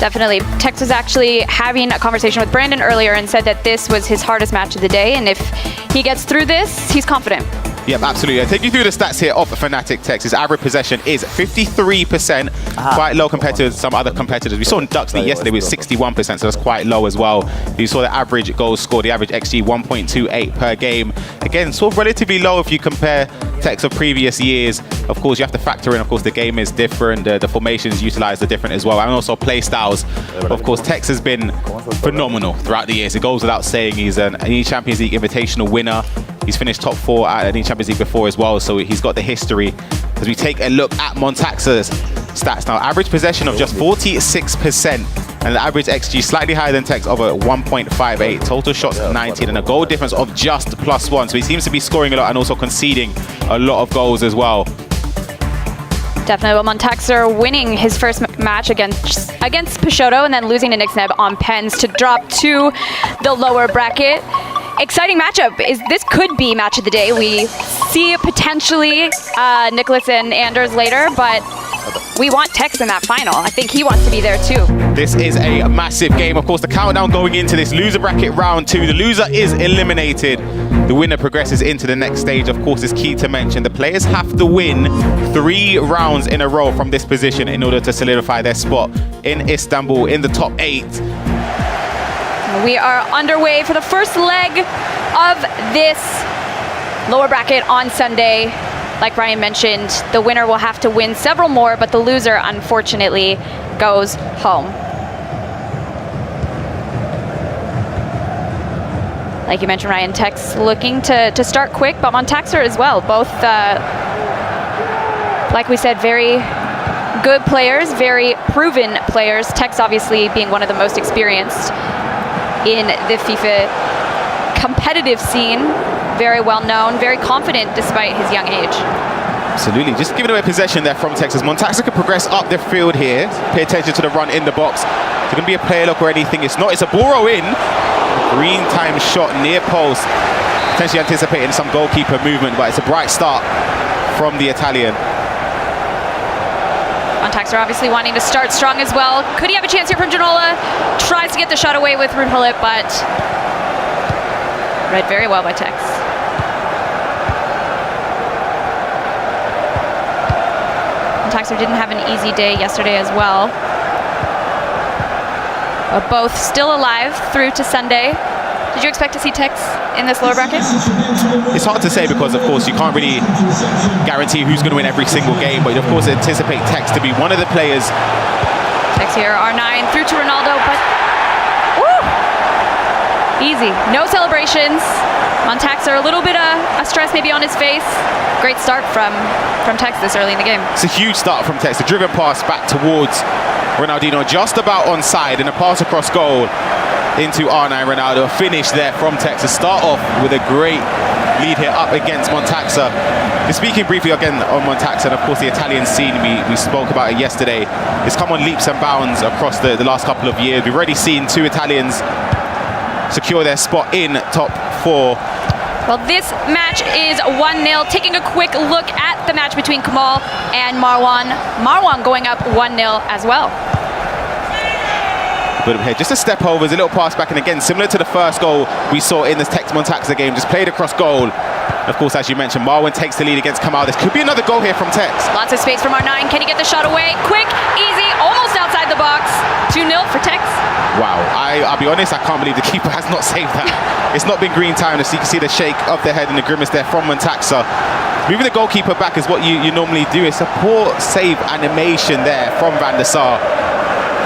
definitely. Tex was actually having a conversation with Brandon earlier and said that this was his hardest match of the day, and if he gets through this, he's confident. Yep, absolutely. I'll take you through the stats here of Fnatic Tex. His average possession is 53%, quite low compared to some other competitors. We saw in Duxley yesterday with 61%, so that's quite low as well. You saw the average goals scored, the average XG 1.28 per game. Again, sort of relatively low if you compare Tex of previous years. Of course, you have to factor in, of course, the game is different, the formations utilized are different as well, and also play styles. Of course, Tex has been phenomenal throughout the years. It goes without saying. He's an eChampions League Invitational winner. He's finished top 4 at an eChampions League before as well, so he's got the history. As we take a look at Montaxa's stats now, average possession of just 46%, and the average XG slightly higher than Tex of a 1.58, total shots 19, and a goal difference of just +1. So he seems to be scoring a lot and also conceding a lot of goals as well. Definitely. Well, Montaxa winning his first match against Peixoto and then losing to Nixneb on pens to drop to the lower bracket. Exciting matchup. This could be match of the day. We see potentially Nicholas and Anders later, but we want Tex in that final. I think he wants to be there too. This is a massive game. Of course, the countdown going into this loser bracket round 2. The loser is eliminated. The winner progresses into the next stage. Of course, it's key to mention the players have to win 3 rounds in a row from this position in order to solidify their spot in Istanbul in the top 8. We are underway for the first leg of this lower bracket on Sunday. Like Ryan mentioned, the winner will have to win several more, but the loser, unfortunately, goes home. Like you mentioned, Ryan, Tex looking to start quick, but Montaxa as well. Both, like we said, very good players, very proven players. Tex obviously being one of the most experienced in the FIFA competitive scene, very well known, very confident despite his young age. Absolutely, just giving away possession there from Texas. Montaxa could progress up the field here. Pay attention to the run in the box. It's going to be a player look or anything. It's not. It's a Boro in. Green time shot near post. Potentially anticipating some goalkeeper movement, but it's a bright start from the Italian. Montaxa obviously wanting to start strong as well. Could he have a chance here from Ginola? Tries to get the shot away with Rudhulit, but read very well by Tex. Montaxa didn't have an easy day yesterday as well. But both still alive through to Sunday. Did you expect to see Tex in this lower bracket? It's hard to say because, of course, you can't really guarantee who's going to win every single game, but of course anticipate Tex to be one of the players. Tex here, R9 through to Ronaldo, but woo! Easy, no celebrations. Montaxa a little bit of stress maybe on his face. Great start from Tex this early in the game. It's a huge start from Tex. The driven pass back towards Ronaldinho, just about onside, and a pass across goal into R9 Ronaldo. A finish there from Tex to start off with a great lead here up against Montaxa. Just speaking briefly again on Montaxa, and of course the Italian scene, we spoke about it yesterday. It's come on leaps and bounds across the last couple of years. We've already seen 2 Italians secure their spot in top 4. Well, this match is 1-0. Taking a quick look at the match between Kamal and Marwan. Marwan going up 1-0 as well. But here, just a step over, a little pass back, and again, similar to the first goal we saw in this Tex Montaxa game, just played across goal. Of course, as you mentioned, Marwan takes the lead against Kamal. This could be another goal here from Tex. Lots of space from R9. Can he get the shot away? Quick, easy, almost outside the box. 2-0 for Tex. Wow, I'll be honest, I can't believe the keeper has not saved that. It's not been green time, so you can see the shake of the head and the grimace there from Montaxa. Moving the goalkeeper back is what you normally do. It's a poor save animation there from Van der Sar.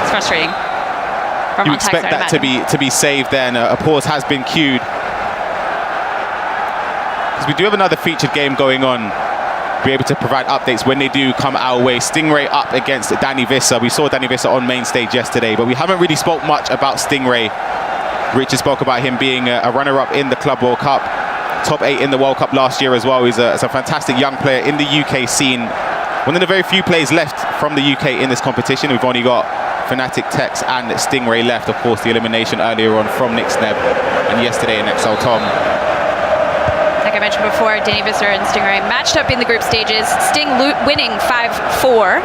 It's frustrating. You expect that to be saved then. A pause has been cued. Because we do have another featured game going on. Be able to provide updates when they do come our way. Stingray up against Danny Visser. We saw Danny Visser on main stage yesterday, but we haven't really spoke much about Stingray. Richard spoke about him being a runner-up in the Club World Cup. Top 8 in the World Cup last year as well. He's a fantastic young player in the UK scene. One of the very few players left from the UK in this competition. We've only got Fnatic, Tex and Stingray left. Of course, the elimination earlier on from Nixneb and yesterday in XL Tom. Like I mentioned before, Danny Visser and Stingray matched up in the group stages. Sting winning 5-4,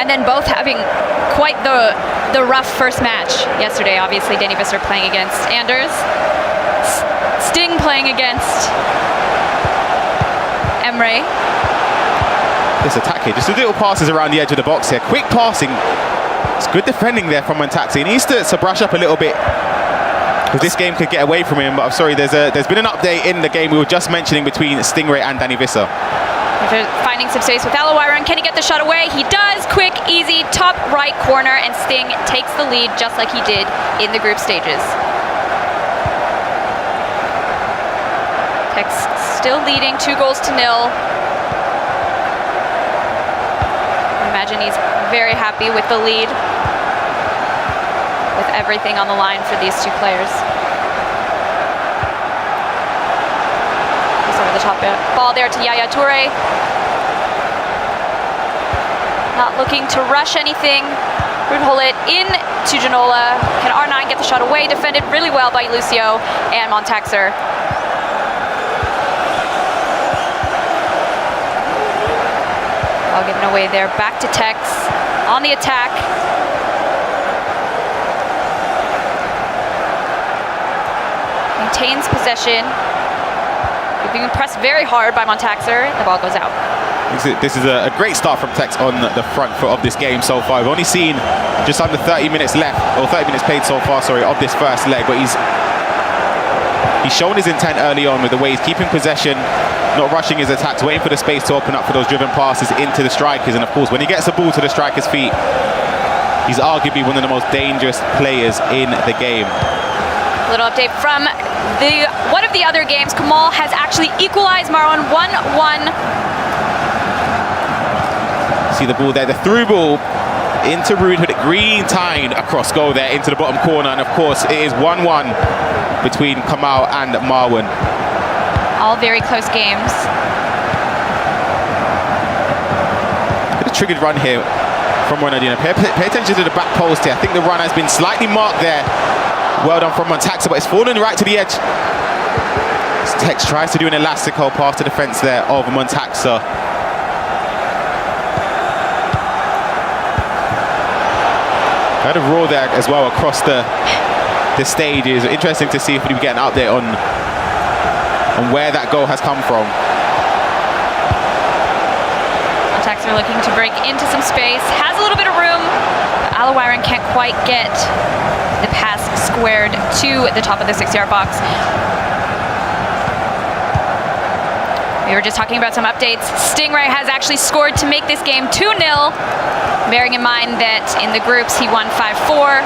and then both having quite the rough first match yesterday. Obviously, Danny Visser playing against Anders, Sting playing against Emre. This attack here, just a little passes around the edge of the box here. Quick passing. It's good defending there from Montaxa. He needs to brush up a little bit because this game could get away from him. But I'm sorry, there's been an update in the game we were just mentioning between Stingray and Danny Visser. Finding some space with Alawiron. Can he get the shot away? He does. Quick, easy, top right corner, and Sting takes the lead just like he did in the group stages. Tex still leading 2-0. I imagine he's very happy with the lead, with everything on the line for these 2 players. Over the top ball there to Yaya Toure. Not looking to rush anything. Rudhulit in to Ginola. Can R9 get the shot away? Defended really well by Lucio and Montaxa. All given away there. Back to Tex on the attack. Maintains possession. Being pressed very hard by Montaxa. The ball goes out. This is a great start from Tex on the front foot of this game so far. We've only seen just under 30 minutes left, or 30 minutes played so far, sorry, of this first leg. But he's shown his intent early on with the way he's keeping possession, not rushing his attacks, waiting for the space to open up for those driven passes into the strikers. And of course, when he gets the ball to the strikers' feet, he's arguably one of the most dangerous players in the game. A little update from one of the other games. Kamal has actually equalized Marwan 1-1. See the ball there, the through ball into Rudhulit, green tide across goal there into the bottom corner. And of course, it is 1-1 between Kamal and Marwan. All very close games. triggered run here from Ronaldinho. Pay attention to the back post here. I think the run has been slightly marked there. Well done from Montaxa, but it's fallen right to the edge. Tex tries to do an elastico past the defense there of Montaxa. Kind of roar there as well across the stage. Is interesting to see if we get an update on where that goal has come from. Montaxa looking to break into some space, has a little bit of room, but Alawiran can't quite get the pass squared to the top of the 6-yard box. We were just talking about some updates. Stingray has actually scored to make this game 2-0, bearing in mind that in the groups he won 5-4.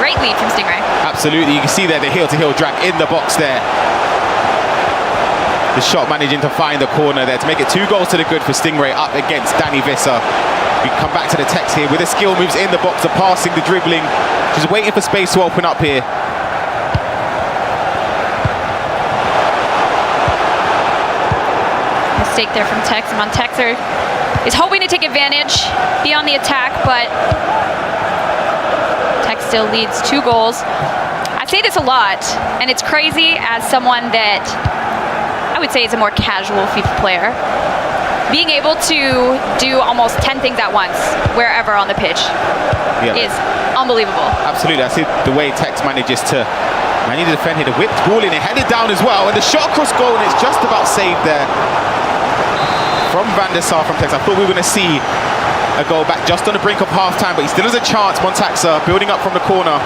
Great lead from Stingray. Absolutely, you can see there the heel-to-heel drag in the box there. The shot managing to find the corner there to make it 2 goals to the good for Stingray up against Danny Visser. We come back to the Tex here with the skill moves in the box, the passing, the dribbling. Just waiting for space to open up here. Mistake there from Tex. Montaxa is hoping to take advantage, be on the attack, but Tex still leads 2 goals. I say this a lot, and it's crazy as someone that I would say is a more casual FIFA player. Being able to do almost 10 things at once, wherever on the pitch, is unbelievable. Absolutely, I see the way Tex manages to defend here. The whipped ball in it, headed down as well, and the shot across goal, and it's just about saved there from Van der Sar from Tex. I thought we were going to see a goal back just on the brink of half-time, but he still has a chance. Montaxa building up from the corner.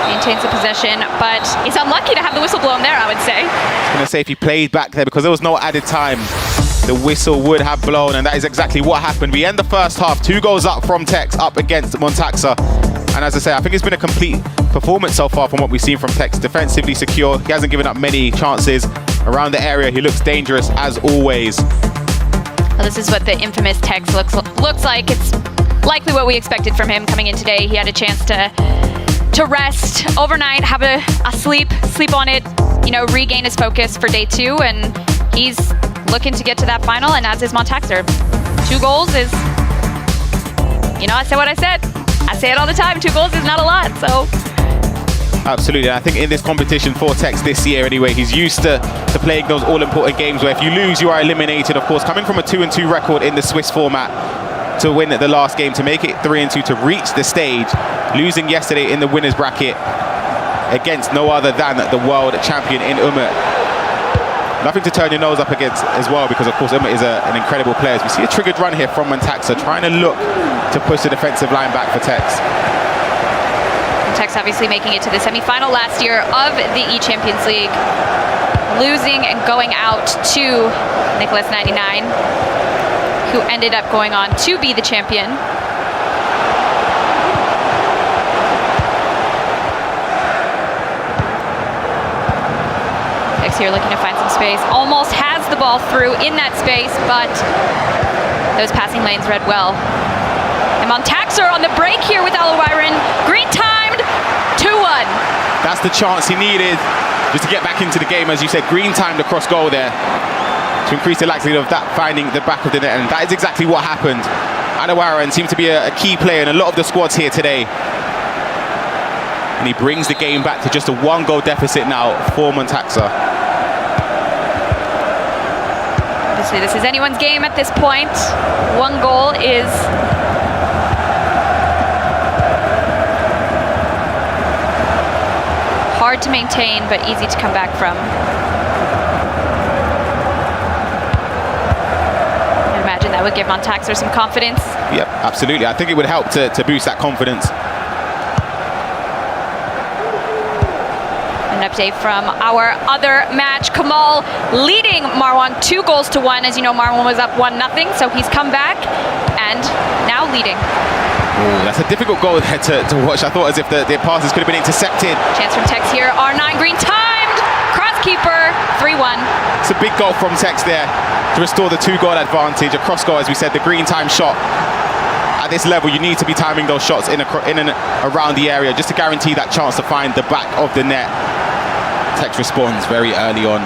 Maintains the possession, but he's unlucky to have the whistle blown there, I would say. I was going to say, if he played back there, because there was no added time, the whistle would have blown, and that is exactly what happened. We end the first half, 2 goals up from Tex, up against Montaxa. And as I say, I think it's been a complete performance so far from what we've seen from Tex. Defensively secure, he hasn't given up many chances around the area. He looks dangerous as always. Well, this is what the infamous Tex looks like. It's likely what we expected from him coming in today. He had a chance to rest overnight, have a sleep on it, regain his focus for day 2, and he's looking to get to that final, and as is Montaxa. 2 goals is, I said what I said. I say it all the time, 2 goals is not a lot, so. Absolutely, I think in this competition for Tex this year anyway, he's used to playing those all-important games where if you lose, you are eliminated. Of course, coming from a 2-2 record in the Swiss format, to win the last game, to make it 3-2, to reach the stage, losing yesterday in the winners bracket against no other than the world champion in Umut. Nothing to turn your nose up against as well, because of course Umut is an incredible player. As we see a triggered run here from Montaxa, trying to look to push the defensive line back for Tex. Tex obviously making it to the semi-final last year of the eChampions League, losing and going out to Nicholas 99, who ended up going on to be the champion. Tex here looking to find some space, almost has the ball through in that space, but those passing lanes read well. And Montaxa on the break here with Alawiran, green timed, 2-1. That's the chance he needed just to get back into the game. As you said, green timed across goal there to increase the likelihood of that finding the back of the net, and that is exactly what happened. Alawiran seems to be a key player in a lot of the squads here today, and he brings the game back to just a 1-goal deficit now for Montaxa. Obviously this is anyone's game at this point. 1 goal is hard to maintain, but easy to come back from. I imagine that would give Montaxa some confidence. Yep, absolutely. I think it would help to boost that confidence. An update from our other match. Kamal leading Marwan 2-1. As you know, Marwan was up 1-0, so he's come back and now leading. Ooh, that's a difficult goal there to watch. I thought as if the passes could have been intercepted. Chance from Tex here. R9 green timed. Cross keeper. 3-1. It's a big goal from Tex there to restore the 2-goal advantage. A cross goal, as we said, the green time shot. At this level, you need to be timing those shots in and around the area just to guarantee that chance to find the back of the net. Tex responds very early on.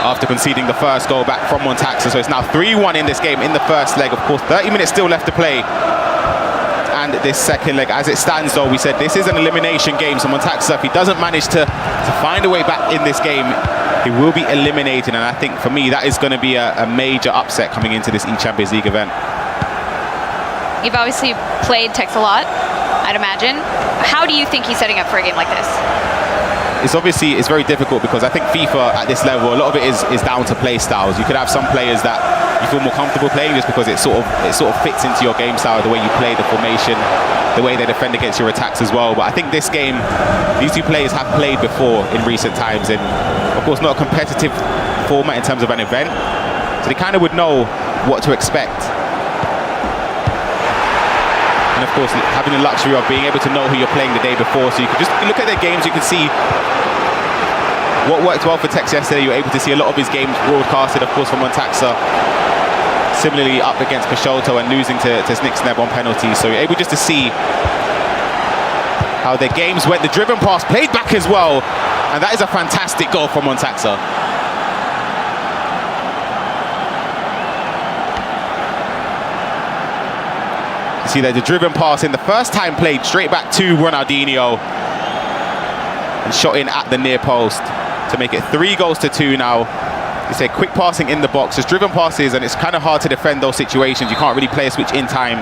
after conceding the first goal back from Montaxa. So it's now 3-1 in this game in the first leg. Of course, 30 minutes still left to play. And this second leg, as it stands though, we said this is an elimination game. So Montaxa, if he doesn't manage to find a way back in this game, he will be eliminated. And I think for me, that is going to be a major upset coming into this eChampions League event. You've obviously played Tex a lot, I'd imagine. How do you think he's setting up for a game like this? It's very difficult because I think FIFA at this level, a lot of it is down to play styles. You could have some players that you feel more comfortable playing just because it sort of fits into your game style, the way you play, the formation, the way they defend against your attacks as well. But I think this game, these two players have played before in recent times, and of course not a competitive format in terms of an event, so they kind of would know what to expect. And of course, having the luxury of being able to know who you're playing the day before, so you can just look at their games, you can see what worked well for Tex yesterday. You were able to see a lot of his games broadcasted, of course, from Montaxa. Similarly, up against Peixoto and losing to Snixneb on penalties. So you're able just to see how their games went. The driven pass played back as well, and that is a fantastic goal from Montaxa. You see there, the driven pass in the first time played straight back to Ronaldinho and shot in at the near post to make it 3-2 now. You say quick passing in the box. There's driven passes, and it's kind of hard to defend those situations. You can't really play a switch in time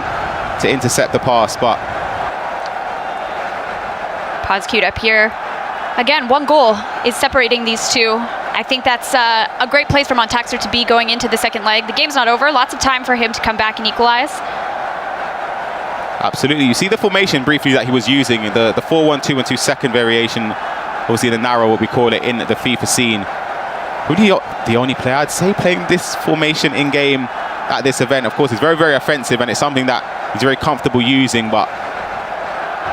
to intercept the pass, but Pod's queued up here. Again, 1 goal is separating these two. I think that's a great place for Montaxa to be going into the second leg. The game's not over. Lots of time for him to come back and equalize. absolutely. You see the formation briefly that he was using, the 4-1-2-1-2 second variation, obviously the narrow, what we call it, in the FIFA scene. Really the only player I'd say playing this formation in game at this event. Of course, it's very, very offensive, and it's something that he's very comfortable using, but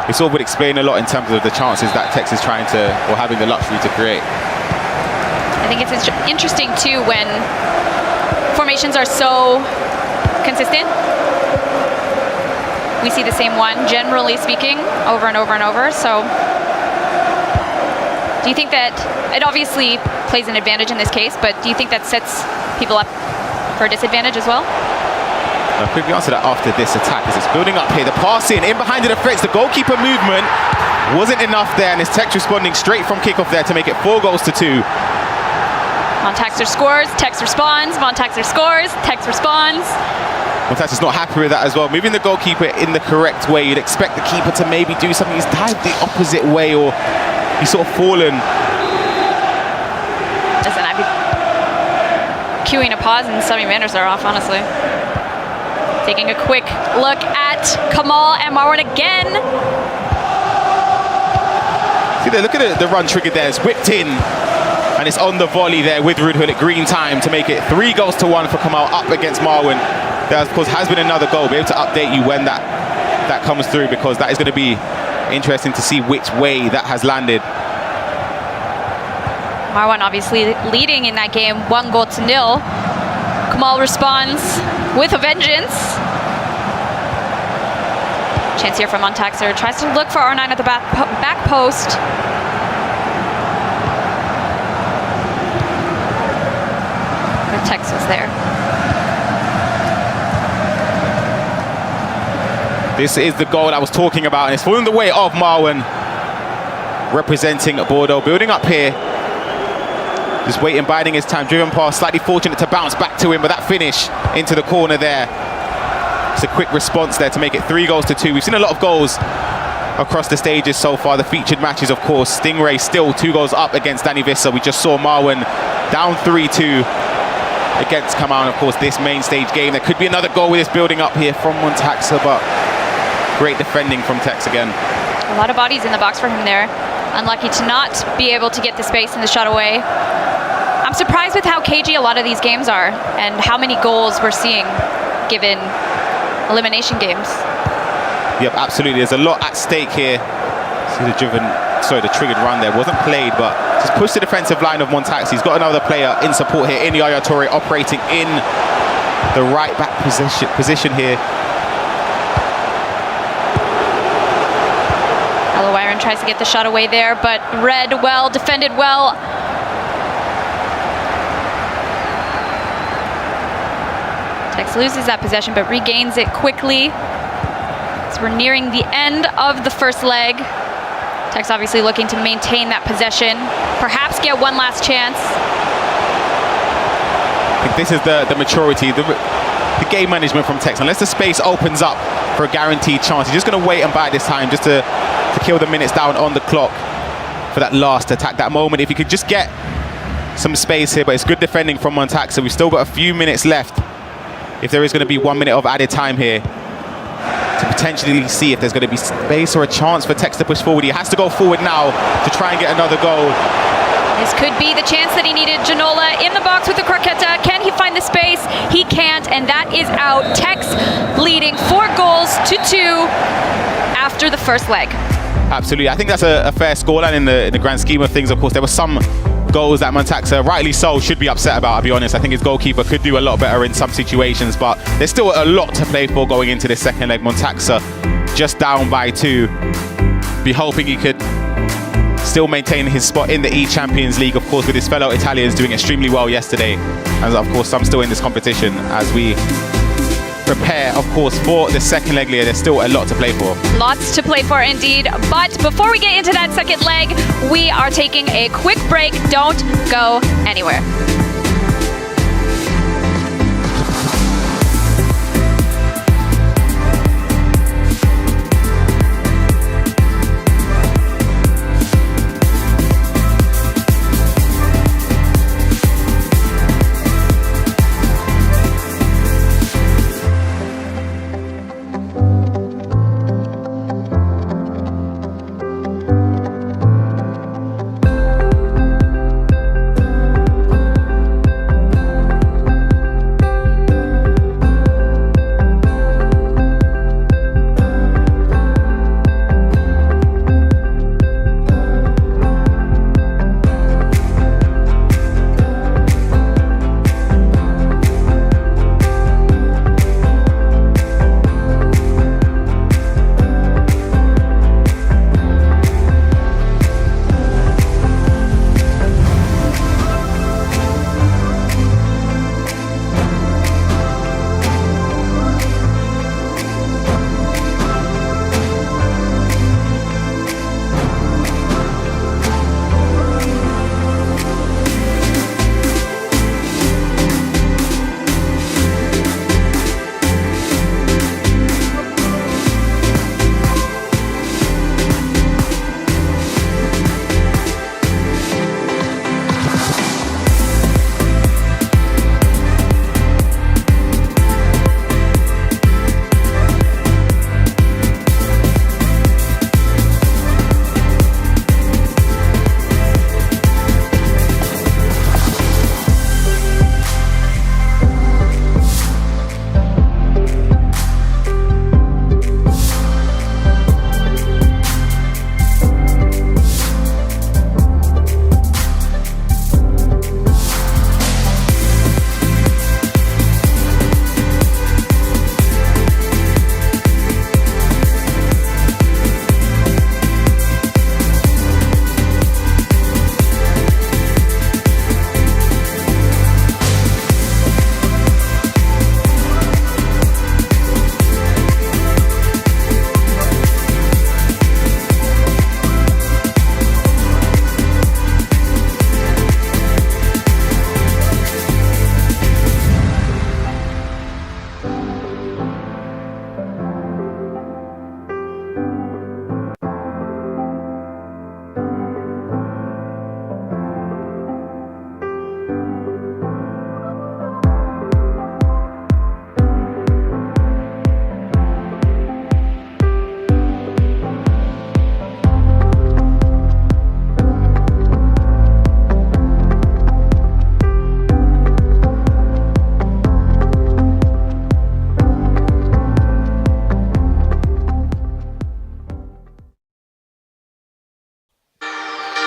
it sort of would explain a lot in terms of the chances that Tex is trying to, or having the luxury to create. I think it's interesting too when formations are so consistent. We see the same one, generally speaking, over and over and over. So do you think that it obviously plays an advantage in this case, but do you think that sets people up for a disadvantage as well? I'll quickly answer that after this attack, as it's building up here. The pass in behind the defense, the goalkeeper movement wasn't enough there, and it's Tex responding straight from kickoff there to make it 4-2. Montaxa scores, Tex responds, Montaxa scores, Tex responds. Montaxa's not happy with that as well. Moving the goalkeeper in the correct way, you'd expect the keeper to maybe do something. He's dived the opposite way, or he's sort of fallen. Listen, I'd be queuing a pause and 70 minutes are off, honestly. Taking a quick look at Kamal and Marwan again. See there, look at the run triggered there. It's whipped in, and it's on the volley there with Rudhul at green time to make it 3-1 for Kamal up against Marwan. There, of course, has been another goal. Be able to update you when that comes through, because that is going to be interesting to see which way that has landed. Marwan obviously leading in that game, 1-0. Kamal responds with a vengeance. Chance here from Montaxa. Tries to look for R9 at the back post. But Tex was there. This is the goal I was talking about, and it's falling the way of Marwan, representing Bordeaux. Building up here. Just waiting, biding his time. Driven pass, slightly fortunate to bounce back to him, but that finish into the corner there. It's a quick response there to make it 3-2. We've seen a lot of goals across the stages so far. The featured matches, of course. Stingray still 2 goals up against Danny Vissa. We just saw Marwan down 3-2 against Kamal. Of course, this main stage game. There could be another goal with this building up here from Montaxa, but great defending from Tex again. A lot of bodies in the box for him there. Unlucky to not be able to get the space in the shot away. I'm surprised with how cagey a lot of these games are and how many goals we're seeing given elimination games. Yep, absolutely. There's a lot at stake here. See the triggered run there. Wasn't played, but just pushed the defensive line of Montaxa. He's got another player in support here in Yaya Toure, operating in the right back position here. Iron tries to get the shot away there, but read well, defended well. Tex loses that possession but regains it quickly. So we're nearing the end of the first leg. Tex obviously looking to maintain that possession, perhaps get one last chance. I think this is the maturity, the game management from Tex. Unless the space opens up for a guaranteed chance, he's just going to wait and bide this time just to kill the minutes down on the clock for that last attack, that moment. If he could just get some space here, but it's good defending from Montaxa. We've still got a few minutes left. If there is going to be 1 minute of added time here, to potentially see if there's going to be space or a chance for Tex to push forward. He has to go forward now to try and get another goal. This could be the chance that he needed. Janola in the box with the croqueta. Can he find the space? He can't, and that is out. Tex leading 4 goals to 2 after the first leg. Absolutely. I think that's a fair scoreline in the grand scheme of things. Of course, there were some goals that Montaxa, rightly so, should be upset about, I'll be honest. I think his goalkeeper could do a lot better in some situations, but there's still a lot to play for going into this second leg. Montaxa just down by 2. Be hoping he could still maintain his spot in the eChampions League, of course, with his fellow Italians doing extremely well yesterday. And of course, some still in this competition as we prepare, of course, for the second leg. There's still a lot to play for. Lots to play for indeed. But before we get into that second leg, we are taking a quick break. Don't go anywhere.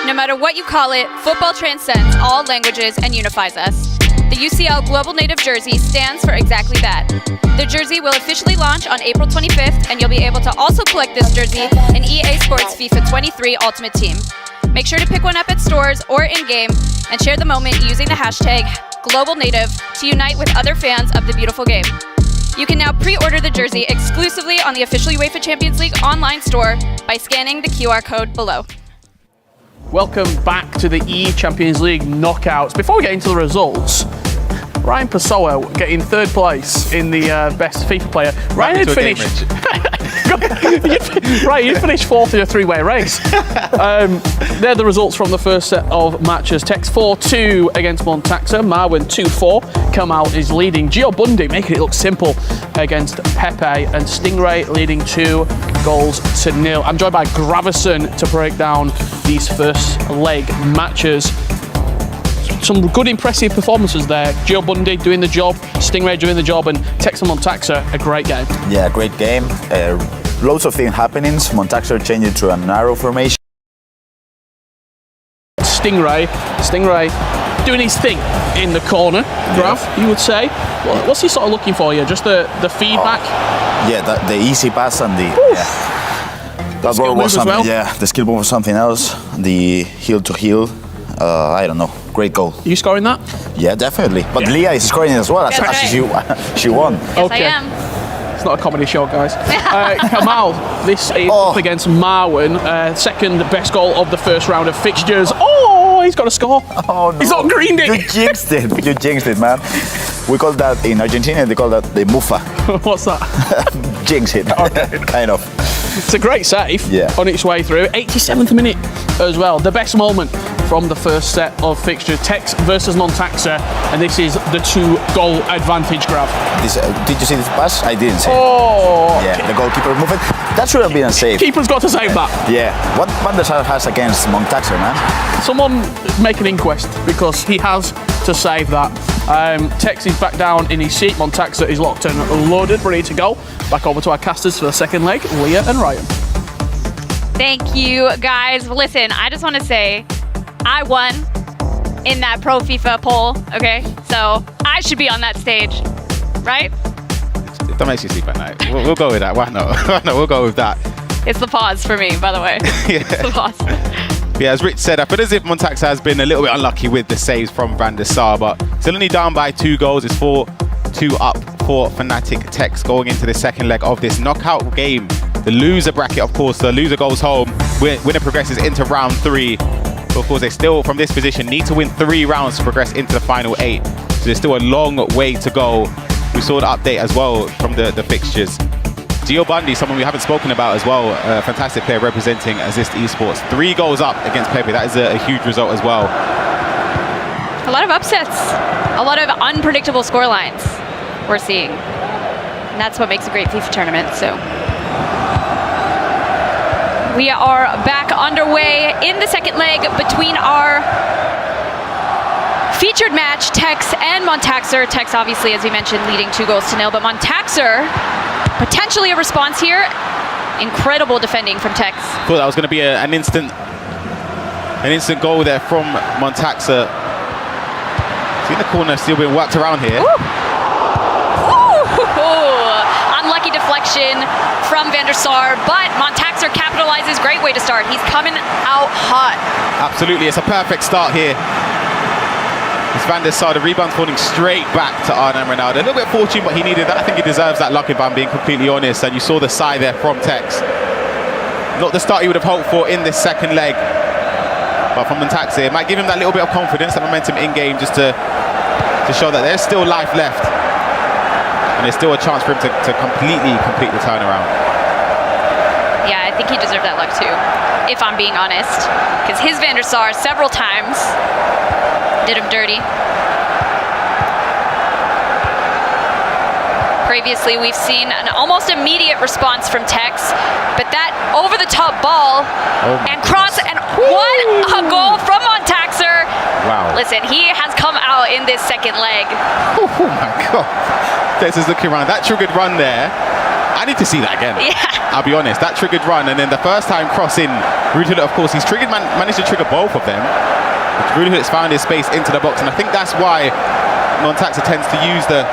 No matter what you call it, football transcends all languages and unifies us. The UCL Global Native Jersey stands for exactly that. The jersey will officially launch on April 25th, and you'll be able to also collect this jersey in EA Sports FIFA23 Ultimate Team. Make sure to pick one up at stores or in-game and share the moment using the hashtag global native to unite with other fans of the beautiful game. You can now pre-order the jersey exclusively on the official UEFA Champions League online store by scanning the QR code below. Welcome back to the eChampions League knockouts. Before we get into the results, Ryan Pessoa getting third place in the best FIFA player. Ryan had finished. Right, you finished fourth in a three-way race. They're the results from the first set of matches. Tex 4-2 against Montaxa. Marwin 2-4. Kamal is leading. Gio Bundy making it look simple against Pepe, and Stingray leading 2-0. I'm joined by Gravison to break down these first leg matches. Some good impressive performances there. Gio Bundy doing the job, Stingray doing the job, and Tex and Montaxa, a great game. Yeah, great game. Loads of things happening. Montaxa changing to a narrow formation. Stingray doing his thing in the corner, Grav, you would say. What's he sort of looking for here? Just the feedback? The easy pass and the... That ball was something, the skill move was something else. The heel to heel, I don't know. Great goal. Are you scoring that? Yeah, definitely. But Leah is scoring it as well. That's right. She won. Yes, Okay. I am. It's not a comedy show, guys. Kamal, this is up against Marwin. Second best goal of the first round of fixtures. Oh, he's got a score. Oh, no. He's not greened it. You jinxed it. You jinxed it, man. We call that, in Argentina, they call that the mufa. What's that? Jinx it. Okay. Kind of. It's a great save on its way through. 87th minute as well. The best moment from the first set of fixtures. Tex versus Montaxa, and this is the 2-goal advantage, Grav. Did you see this pass? I didn't see it. Oh! Yeah, the goalkeeper moved it. That should have been a save. Keeper's got to save that. Yeah. What Van der Sar has against Montaxa, man? Someone make an inquest, because he has to save that. Tex is back down in his seat. Montaxa is locked and loaded, ready to go. Back over to our casters for the second leg, Leah and Ryan. Thank you, guys. Listen, I just want to say I won in that Pro FIFA poll, okay? So I should be on that stage, right? That makes you sleep at night. We'll go with that. Why not? We'll go with that. It's the pause for me, by the way. It's the pause. Yeah, as Rich said, I feel as if Montaxa has been a little bit unlucky with the saves from Van der Sar, but still only down by 2 goals. It's 4-2 up for Fnatic Tex going into the second leg of this knockout game. The loser bracket, of course, the loser goes home. Winner progresses into round 3. But of course, they still, from this position, need to win 3 rounds to progress into the final 8. So there's still a long way to go. We saw the update as well from the fixtures. Gio Bundy, someone we haven't spoken about as well, a fantastic player representing Assist Esports. 3 goals up against Pepe. That is a huge result as well. A lot of upsets, a lot of unpredictable scorelines we're seeing. And that's what makes a great FIFA tournament, so. We are back underway in the second leg between our featured match, Tex and Montaxa. Tex, obviously, as we mentioned, leading 2-0, but Montaxa, potentially a response here. Incredible defending from Tex. Thought that was going to be an instant goal there from Montaxa. See the corner still being worked around here. Ooh. Unlucky deflection from Van der Sar, but Montaxa capitalizes. Great way to start. He's coming out hot. Absolutely, it's a perfect start here. It's Van der Sar, the rebound falling straight back to Arnhem Ronaldo. A little bit fortune, but he needed that. I think he deserves that luck, if I'm being completely honest. And you saw the sigh there from Tex. Not the start he would have hoped for in this second leg. But from Montaxa, it might give him that little bit of confidence, that momentum in-game, just to show that there's still life left. And there's still a chance for him to completely complete the turnaround. Yeah, I think he deserved that luck too, if I'm being honest. Because his Van der Sar several times did him dirty. Previously, we've seen an almost immediate response from Tex, but that over-the-top ball and cross, and what a goal from Montaxa. Wow. Listen, he has come out in this second leg. Oh my God. Tex is looking around. That triggered run there. I need to see that again. Yeah. I'll be honest. That triggered run, and then the first time crossing, Ruud, of course, he's managed to trigger both of them. Ruud has found his space into the box, and I think that's why Montaxa tends to use the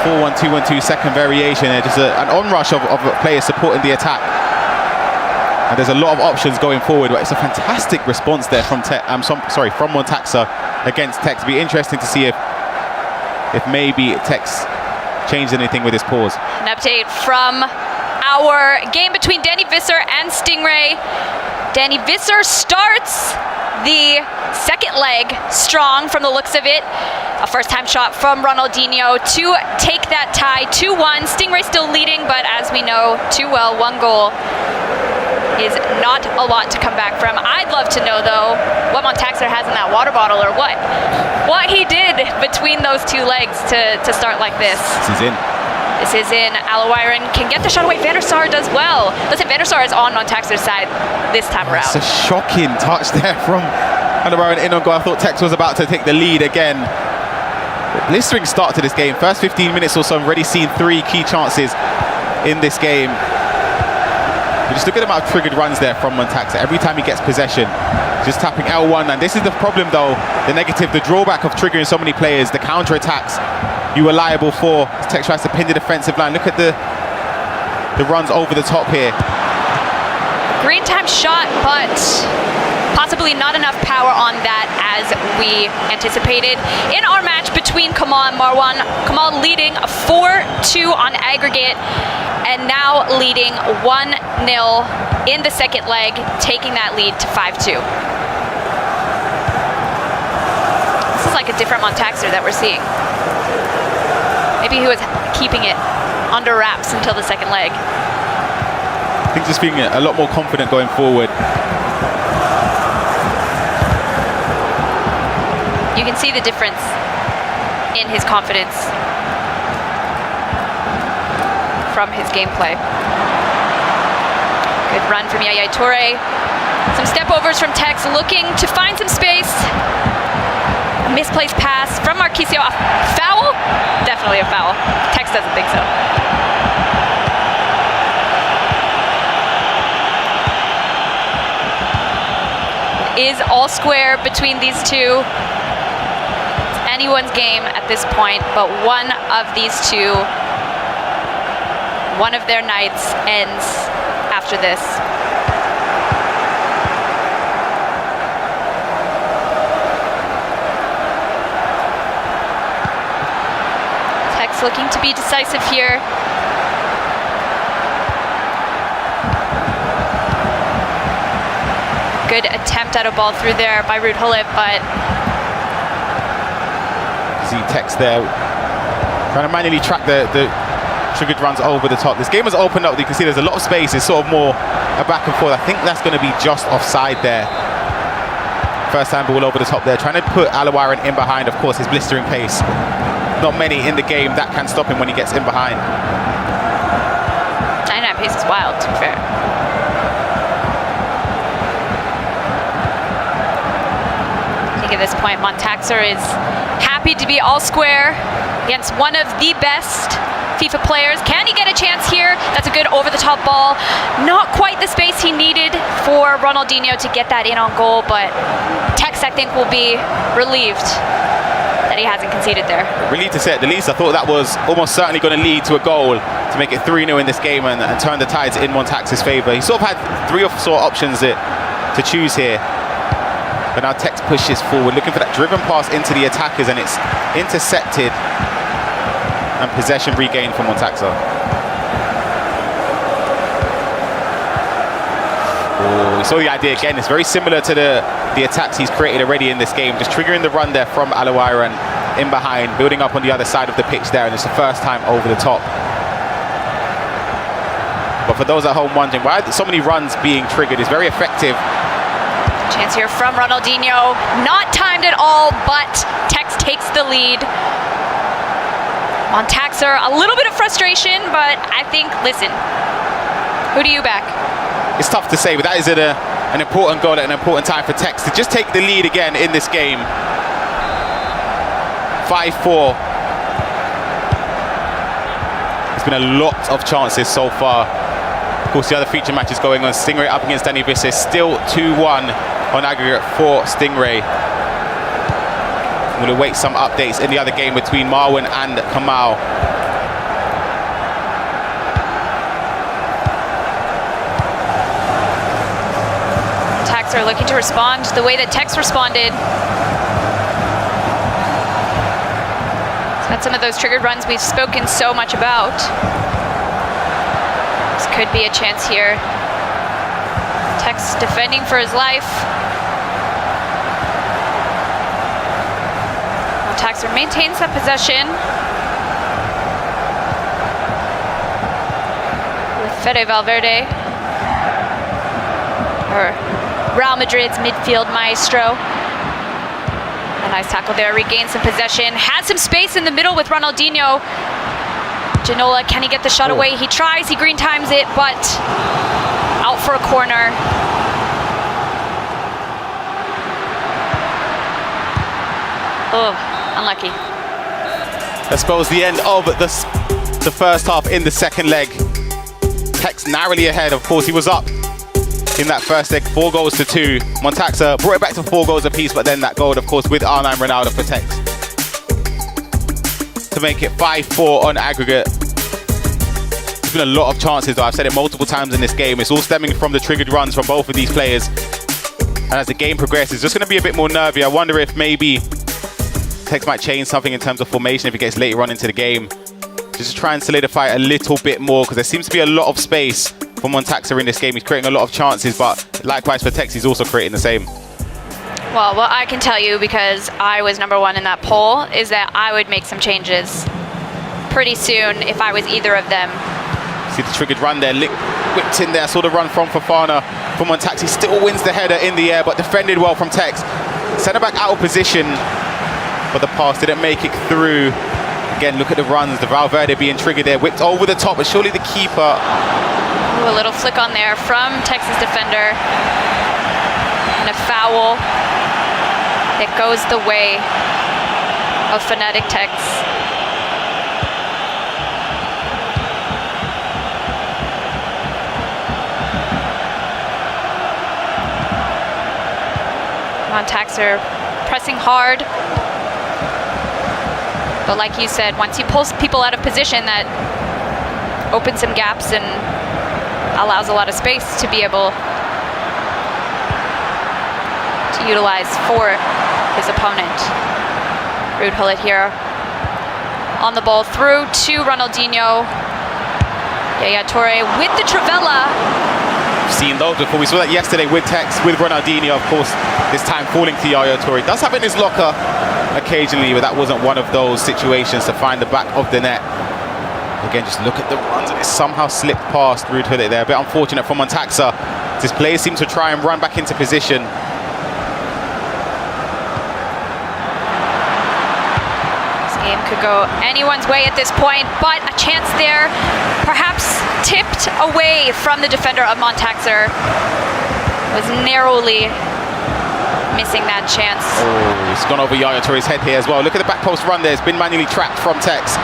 4-1-2-1-2 second variation. Just an onrush of players supporting the attack. And there's a lot of options going forward, but it's a fantastic response there from Montaxa against Tex. It'll be interesting to see if if maybe Tex changed anything with his pause. An update from our game between Danny Visser and Stingray. Danny Visser starts the second leg strong from the looks of it. A first-time shot from Ronaldinho to take that tie, 2-1. Stingray still leading, but as we know too well, 1 goal is not a lot to come back from. I'd love to know, though, what Montaxer has in that water bottle, or what he did between those 2 legs to start like this. This is in. This is in. Alawiren can get the shot away. Van der Sar does well. Listen, Van der Sar is on Montaxer's side this time around. It's a shocking touch there from Alawiren in on goal. I thought Tex was about to take the lead again. Blistering start to this game. First 15 minutes or so, I've already seen 3 key chances in this game. But just look at the amount of triggered runs there from Montaxer. Every time he gets possession, just tapping L1. And this is the problem, though, the negative, the drawback of triggering so many players, the counter-attacks you were liable for. Tex tries to pin the defensive line. Look at the runs over the top here. Green time shot, but possibly not enough power on that as we anticipated. In our match between Kamal and Marwan, Kamal leading 4-2 on aggregate, and now leading 1-0 in the second leg, taking that lead to 5-2. This is like a different Montaxer that we're seeing. Maybe he was keeping it under wraps until the second leg. I think just being a lot more confident going forward. You can see the difference in his confidence from his gameplay. Good run from Yaya Toure. Some step overs from Tex, looking to find some space. A misplaced pass from Marquisio. A foul? Definitely a foul. Tex doesn't think so. Is all square between these two. It's anyone's game at this point, but one of these two, one of their nights ends after this. Tex looking to be decisive here. Good attempt at a ball through there by Ruud Gullit, but See Tex there trying to manually track the triggered runs over the top. This game has opened up. You can see there's a lot of space. It's sort of more a back and forth. I think that's going to be just offside there. First time ball over the top there. Trying to put Alawiren in behind. Of course, his blistering pace. Not many in the game that can stop him when he gets in behind. 99 pace is wild, to be fair. At this point, Montaxer is happy to be all square against one of the best FIFA players. Can he get a chance here? That's a good over-the-top ball. Not quite the space he needed for Ronaldinho to get that in on goal, but Tex, I think, will be relieved that he hasn't conceded there. Relieved to say at the least. I thought that was almost certainly going to lead to a goal to make it 3-0 in this game and turn the tides in Montaxer's favour. He sort of had 3 or 4 options to choose here. But now Tex pushes forward, looking for that driven pass into the attackers, and it's intercepted and possession regained from Montaxer. Oh, we saw the idea again. It's very similar to the attacks he's created already in this game, just triggering the run there from Alawiren in behind, building up on the other side of the pitch there, and it's the first time over the top. But for those at home wondering why so many runs being triggered, is very effective. Chance here from Ronaldinho. Not timed at all, but Tex takes the lead. Montaxer, a little bit of frustration, but I think, listen, who do you back? It's tough to say, but that is an important goal at an important time for Tex to just take the lead again in this game. 5-4. There's been a lot of chances so far. Of course, the other feature match is going on. Stingray up against Danny Visser, still 2-1 on aggregate for Stingray. I'm going to await some updates in the other game between Marwan and Kamal. Montaxer looking to respond the way that Tex responded. He's That's some of those triggered runs we've spoken so much about. This could be a chance here. Tex defending for his life. Montaxer maintains that possession. With Fede Valverde. Real Madrid's midfield maestro. A nice tackle there, regains some possession. Has some space in the middle with Ronaldinho. Ginola, can he get the shot away? He tries, he green times it, but out for a corner. Oh, unlucky. That spells the end of the first half in the second leg. Tex narrowly ahead, of course, he was up in that first leg, 4-2. Montaxer brought it back to 4 goals apiece, but then that goal, of course, with R9 Ronaldo for Tex to make it 5-4 on aggregate. There's been a lot of chances, though. I've said it multiple times in this game. It's all stemming from the triggered runs from both of these players. And as the game progresses, it's just going to be a bit more nervy. I wonder if maybe Tex might change something in terms of formation if he gets later on into the game. Just to try and solidify it a little bit more, because there seems to be a lot of space for Montaxer in this game. He's creating a lot of chances, but likewise for Tex, he's also creating the same. Well, what I can tell you, because I was #1 in that poll, is that I would make some changes pretty soon if I was either of them. See the triggered run there, whipped in there. I saw the run from Fofana. From Montaxer, he still wins the header in the air, but defended well from Tex. Centre back out of position, but the pass didn't make it through. Again, look at the runs. The Valverde being triggered there, whipped over the top, but surely the keeper. Ooh, a little flick on there from Tex's defender. And a foul that goes the way of Fnatic Tex. Montaxer pressing hard. But like you said, once you pull people out of position, that opens some gaps and allows a lot of space to be able to utilize for his opponent. Rude Hullet here on the ball through to Ronaldinho. Yaya Toure with the Trivela. We've seen those before. We saw that yesterday with Tex, with Ronaldinho, of course, this time falling to Yaya Toure. He does have it in his locker occasionally, but that wasn't one of those situations to find the back of the net. Again, just look at the runs, and it somehow slipped past Ruud Hullet there. A bit unfortunate for Montaxer. This player seems to try and run back into position. This game could go anyone's way at this point, but a chance there, perhaps tipped away from the defender of Montaxer. Was narrowly missing that chance. Oh, it's gone over Yaya Toure's head here as well. Look at the back post run there. It's been manually trapped from Tex.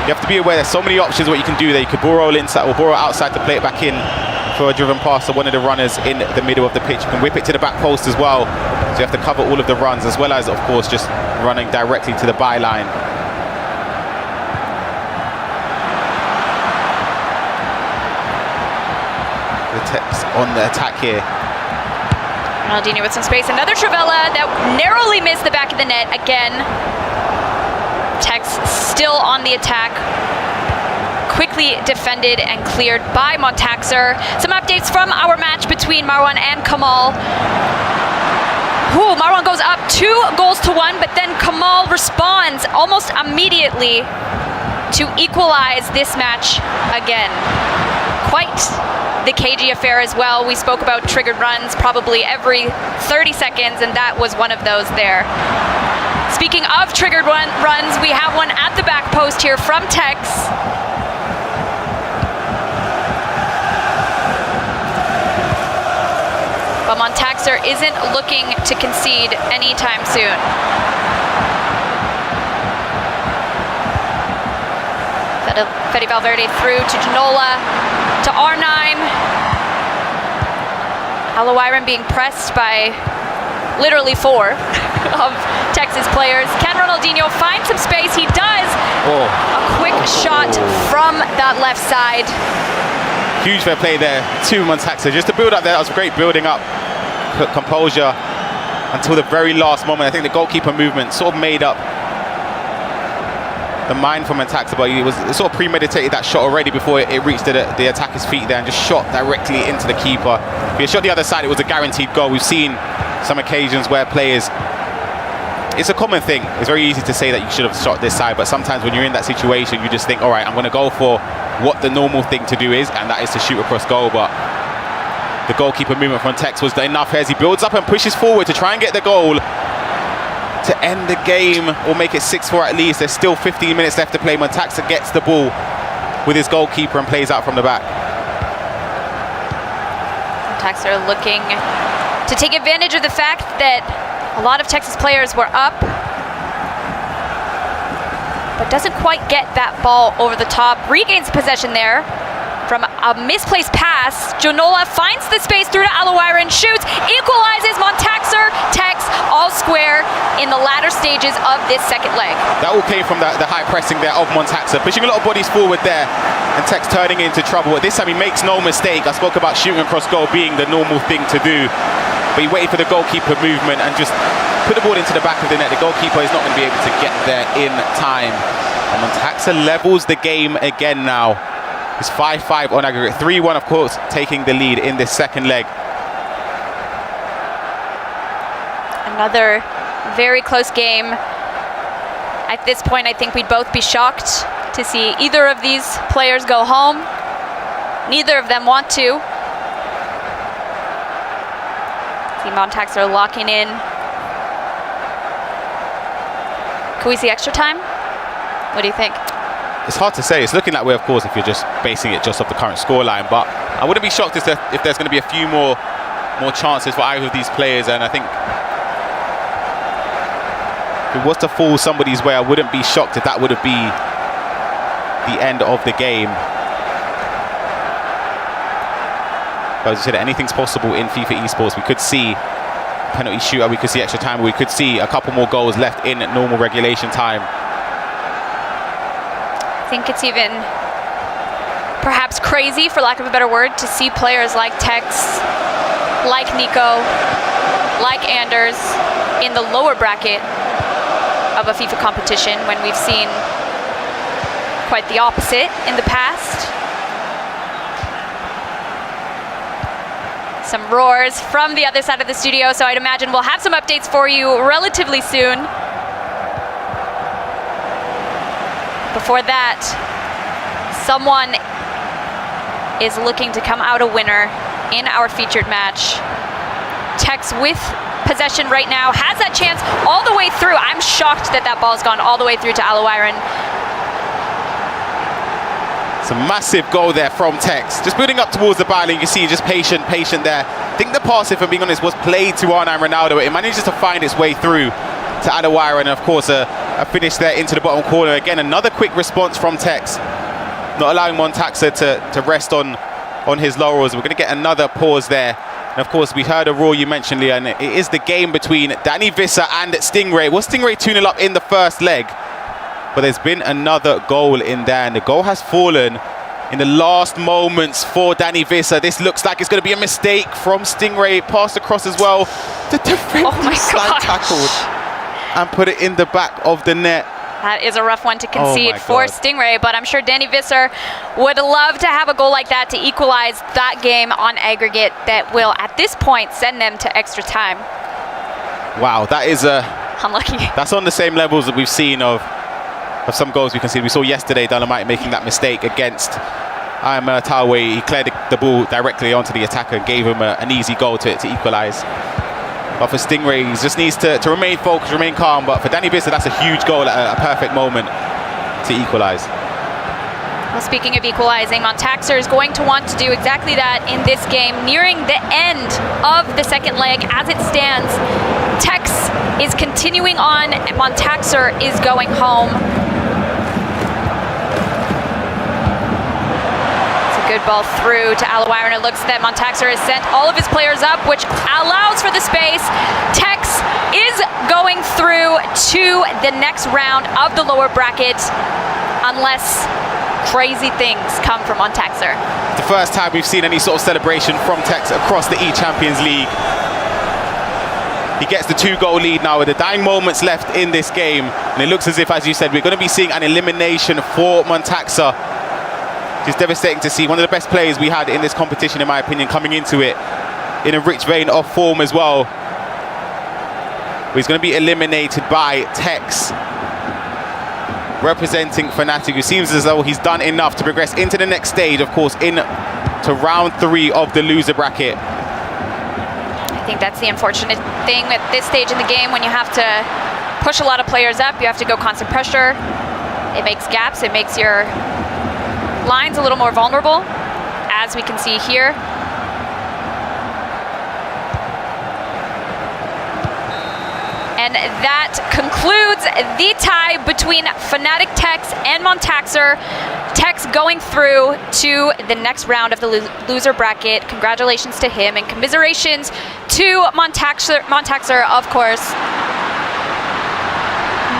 You have to be aware there's so many options what you can do there. You could ball roll inside or ball roll outside to play it back in for a driven pass to one of the runners in the middle of the pitch. You can whip it to the back post as well. So you have to cover all of the runs, as well as, of course, just running directly to the byline. The Tex on the attack here. Ronaldinho with some space. Another Trivela that narrowly missed the back of the net again. Tex still on the attack. Quickly defended and cleared by Montaxer. Some updates from our match between Marwan and Kamal. Ooh, Marwan goes up 2-1, but then Kamal responds almost immediately to equalize this match again. Quite the cagey affair as well. We spoke about triggered runs probably every 30 seconds, and that was one of those there. Speaking of triggered runs, we have one at the back post here from Tex. But Montaxer isn't looking to concede anytime soon. Fede Valverde through to Ginola, to R9. Aloiran being pressed by literally 4 of Texas players. Can Ronaldinho find some space? He does. Oh. A quick shot from that left side. Huge fair play there to Montaxer. Just to build up there, that was great building up composure until the very last moment. I think the goalkeeper movement sort of made up the mind from Montaxa, but he was sort of premeditated that shot already before it reached the attacker's feet there and just shot directly into the keeper. If he had shot the other side, it was a guaranteed goal. We've seen some occasions where players, it's a common thing. It's very easy to say that you should have shot this side, but sometimes when you're in that situation, you just think, all right, I'm going to go for what the normal thing to do is, and that is to shoot across goal. But the goalkeeper movement from Tex was enough as he builds up and pushes forward to try and get the goal to end the game or make it 6-4 at least. There's still 15 minutes left to play. Montaxa gets the ball with his goalkeeper and plays out from the back. Montaxa looking to take advantage of the fact that a lot of Texas players were up, but doesn't quite get that ball over the top. Regains possession there from a misplaced pass. Jonola finds the space through to Alawaira and shoots, equalizes. Montaxa, Tex, all square in the latter stages of this second leg. That all came from the high pressing there of Montaxa, pushing a lot of bodies forward there, and Tex turning into trouble. At this time, he makes no mistake. I spoke about shooting across goal being the normal thing to do, but he waited for the goalkeeper movement and just put the ball into the back of the net. The goalkeeper is not going to be able to get there in time. And Montaxa levels the game again now. It's 5-5 on aggregate. 3-1, of course, taking the lead in this second leg. Another very close game. At this point, I think we'd both be shocked to see either of these players go home. Neither of them want to. See Montaxa locking in. Can we see extra time? What do you think? It's hard to say. It's looking that way, of course, if you're just basing it just off the current scoreline. But I wouldn't be shocked if there's going to be a few more chances for either of these players. And I think if it was to fall somebody's way, I wouldn't be shocked if that would have been the end of the game. But as I said, anything's possible in FIFA esports. We could see penalty shootout, we could see extra time, we could see a couple more goals left in normal regulation time. I think it's even perhaps crazy, for lack of a better word, to see players like Tex, like Nico, like Anders in the lower bracket of a FIFA competition when we've seen quite the opposite in the past. Some roars from the other side of the studio, so I'd imagine we'll have some updates for you relatively soon. Before that, someone is looking to come out a winner in our featured match. Tex with possession right now, has that chance all the way through. I'm shocked that that ball's gone all the way through to Alawaira. It's a massive goal there from Tex. Just building up towards the byline, you can see just patient there. I think the pass, if I'm being honest, was played to Arnhem Ronaldo. It manages to find its way through to Alawaira, and of course a finish there into the bottom corner. Again, another quick response from Tex, not allowing Montaxa to rest on his laurels. We're going to get another pause there. And of course, we heard a roar you mentioned, Leah, and it is the game between Danny Visser and Stingray. Was Stingray 2-0 up in the first leg? But there's been another goal in there, and the goal has fallen in the last moments for Danny Visser. This looks like it's going to be a mistake from Stingray. Passed across as well. The defender tackled and put it in the back of the net. That is a rough one to concede for Stingray, but I'm sure Danny Visser would love to have a goal like that to equalize that game on aggregate that will, at this point, send them to extra time. Wow, that is unlucky. That's on the same levels that we've seen of some goals we can see. We saw yesterday Dynamite making that mistake against Tawe. He cleared the ball directly onto the attacker and gave him an easy goal to equalise. But for Stingray, he just needs to remain focused, remain calm. But for Danny Visser, that's a huge goal at a perfect moment to equalise. Well, speaking of equalizing, Montaxa is going to want to do exactly that in this game, nearing the end of the second leg as it stands. Tex is continuing on, Montaxa is going home. It's a good ball through to Alawaira, and it looks that Montaxa has sent all of his players up, which allows for the space. Tex is going through to the next round of the lower bracket, unless crazy things come from Montaxa. The first time we've seen any sort of celebration from Tex across the eChampions League. He gets the 2-goal lead now with the dying moments left in this game. And it looks as if, as you said, we're going to be seeing an elimination for Montaxa. It's devastating to see one of the best players we had in this competition, in my opinion, coming into it in a rich vein of form as well. He's going to be eliminated by Tex, representing Fnatic, who seems as though he's done enough to progress into the next stage, of course, into round 3 of the loser bracket. I think that's the unfortunate thing at this stage in the game, when you have to push a lot of players up, you have to go constant pressure. It makes gaps, it makes your lines a little more vulnerable, as we can see here. And that concludes the tie between Fnatic Tex and Montaxer. Tex going through to the next round of the loser bracket. Congratulations to him, and commiserations to Montaxer, of course.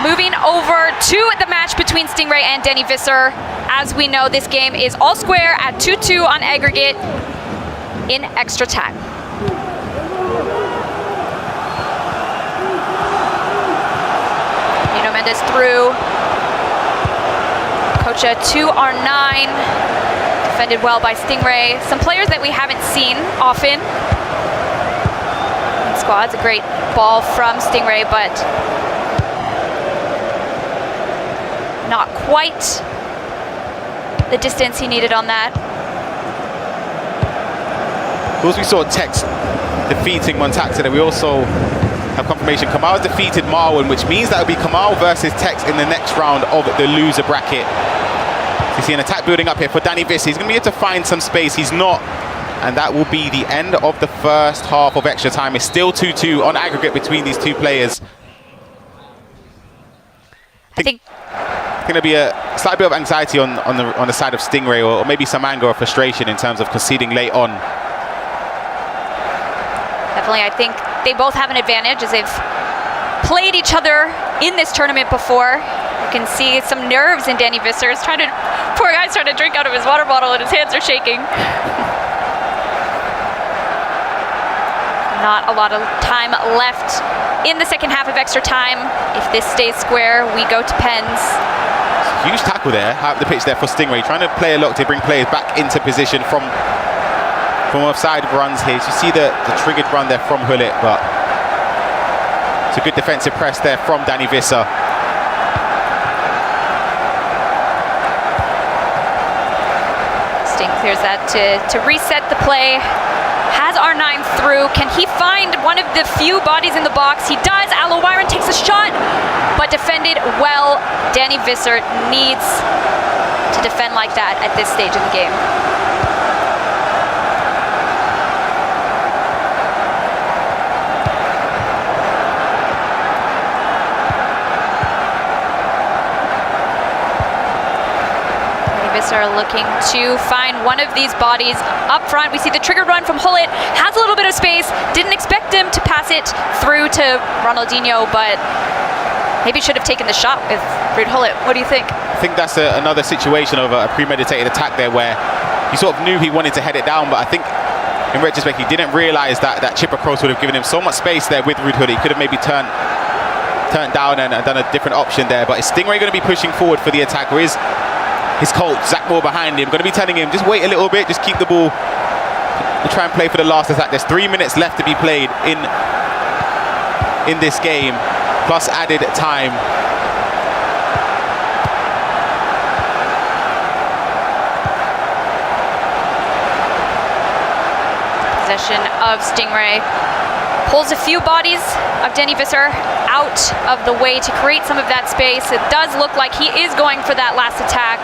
Moving over to the match between Stingray and Denny Visser. As we know, this game is all square at 2-2 on aggregate in extra time. Nino Mendes through. Kocha to R9. Defended well by Stingray. Some players that we haven't seen often. Squad's a great ball from Stingray, but not quite the distance he needed on that. Of course, we saw Tex defeating Montaxa, and we also have confirmation Kamal defeated Marwan, which means that would be Kamal versus Tex in the next round of the loser bracket. So you see an attack building up here for Danny Viss. He's going to be able to find some space. He's not. And that will be the end of the first half of extra time. It's still 2-2 on aggregate between these two players. I think there'll be a slight bit of anxiety on the side of Stingray, or maybe some anger or frustration in terms of conceding late on. Definitely, I think they both have an advantage, as they've played each other in this tournament before. You can see some nerves in Danny Visser. Poor guy's trying to drink out of his water bottle and his hands are shaking. Not a lot of time left in the second half of extra time. If this stays square, we go to pens. Huge tackle there, high up the pitch there for Stingray, trying to play a lock to bring players back into position from offside runs here. So you see the triggered run there from Hullet, but it's a good defensive press there from Danny Visser. Sting clears that to reset the play. Has R9 through. Can he find one of the few bodies in the box? He does. Alowyron takes a shot, but defended well. Danny Visser needs to defend like that at this stage of the game. Are looking to find one of these bodies up front. We see the trigger run from Hullet, has a little bit of space, didn't expect him to pass it through to Ronaldinho, but maybe should have taken the shot with Ruud Hullet. What do you think? I think that's another situation of a premeditated attack there, where he sort of knew he wanted to head it down, but I think in retrospect he didn't realize that chip across would have given him so much space there with Ruud Hullet. He could have maybe turned down and done a different option there, but is Stingray going to be pushing forward for the attack, or is his coach, Zach Moore, behind him, going to be telling him, just wait a little bit, just keep the ball, we'll try and play for the last attack. There's 3 minutes left to be played in this game, plus added time. Possession of Stingray. Pulls a few bodies of Denny Visser out of the way to create some of that space. It does look like he is going for that last attack.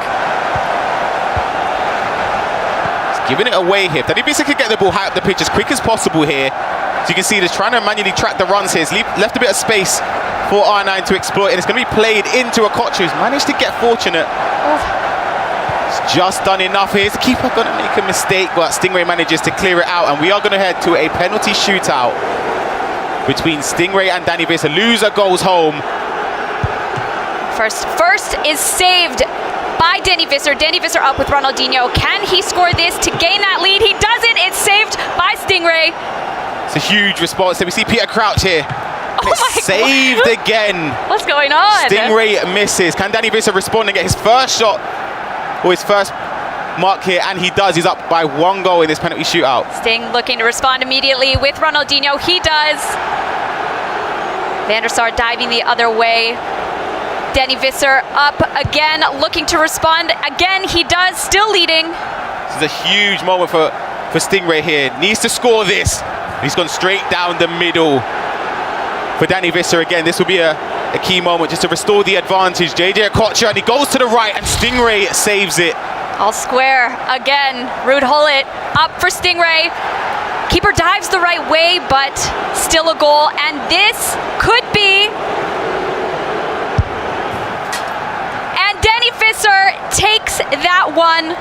He's giving it away here. Denny Visser could get the ball high up the pitch as quick as possible here. So you can see he's trying to manually track the runs here. He's left a bit of space for R9 to exploit, and it's going to be played into a Koch, who's managed to get fortunate. He's just done enough here. His keeper going to make a mistake, but Stingray manages to clear it out, and we are going to head to a penalty shootout between Stingray and Danny Visser. Loser goes home. First is saved by Denny Visser. Denny Visser up with Ronaldinho. Can he score this to gain that lead? He doesn't. It's saved by Stingray. It's a huge response. So we see Peter Crouch here Saved again. What's going on? Stingray misses. Can Danny Visser respond and get his first shot or his first mark here? And he does. He's up by 1 goal in this penalty shootout. Sting looking to respond immediately with Ronaldinho. He does. Van der Sar diving the other way. Danny Visser up again, looking to respond. Again, he does, still leading. This is a huge moment for Stingray here. Needs to score this. He's gone straight down the middle. For Danny Visser again, this will be a key moment just to restore the advantage. JJ Okocha, and he goes to the right, and Stingray saves it. All square again. Ruud Gullit up for Stingray. Keeper dives the right way, but still a goal, and this could be. And Danny Visser takes that one.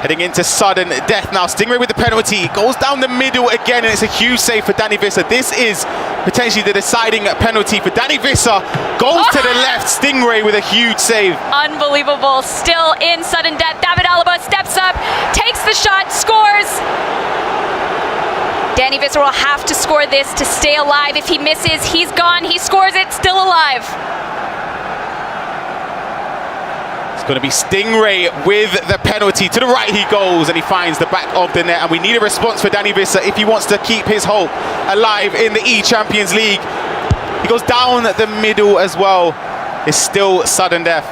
Heading into sudden death now. Stingray with the penalty. Goes down the middle again, and it's a huge save for Danny Visser. This is potentially the deciding penalty for Danny Visser. Goes to the left. Stingray with a huge save. Unbelievable. Still in sudden death. David Alaba steps up, takes the shot, scores. Danny Visser will have to score this to stay alive. If he misses, he's gone. He scores it, still alive. It's going to be Stingray with the penalty. To the right he goes, and he finds the back of the net. And we need a response for Danny Visser if he wants to keep his hope alive in the eChampions League. He goes down the middle as well. It's still sudden death.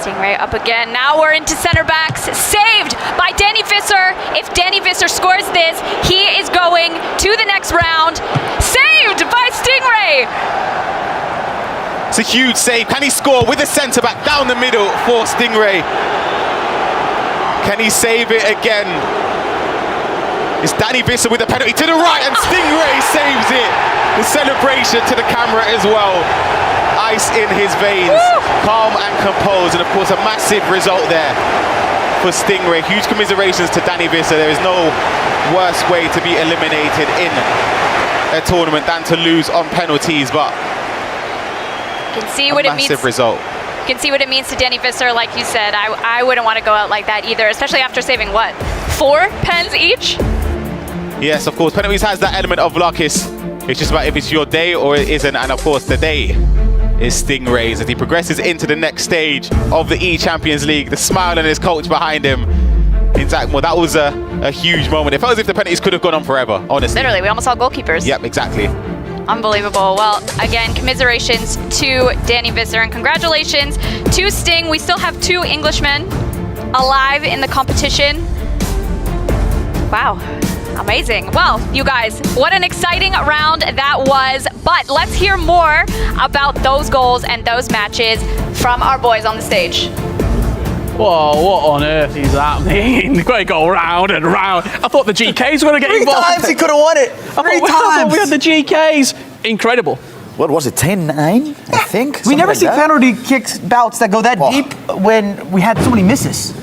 Stingray up again. Now we're into center backs. Saved by Danny Visser. If Danny Visser scores this, he is going to the next round. Saved by Stingray. It's a huge save. Can he score with the centre back down the middle for Stingray? Can he save it again? It's Danny Visser with the penalty to the right, and Stingray saves it. The celebration to the camera as well. Ice in his veins. Woo! Calm and composed, and of course a massive result there for Stingray. Huge commiserations to Danny Visser. There is no worse way to be eliminated in a tournament than to lose on penalties, but can see what it means. Massive result. You can see what it means to Danny Visser, like you said. I wouldn't want to go out like that either, especially after saving what? 4 pens each? Yes, of course. Penalties has that element of luck. It's just about if it's your day or it isn't. And of course, the day is Stingray's as he progresses into the next stage of the eChampions League. The smile on his coach behind him. In fact, well, that was a huge moment. It felt as if the penalties could have gone on forever, honestly. Literally, we almost saw goalkeepers. Yep, exactly. Unbelievable. Well, again, commiserations to Danny Visser and congratulations to Sting. We still have 2 Englishmen alive in the competition. Wow. Amazing. Well, you guys, what an exciting round that was. But let's hear more about those goals and those matches from our boys on the stage. Whoa, what on earth is happening? You've got to go round and round. I thought the GKs were going to get 3 involved. times he could have won it. 3 I thought we had the GKs. Incredible. What was it, 10-9, I think? We never like see that. penalty kicks bouts that go that deep when we had so many misses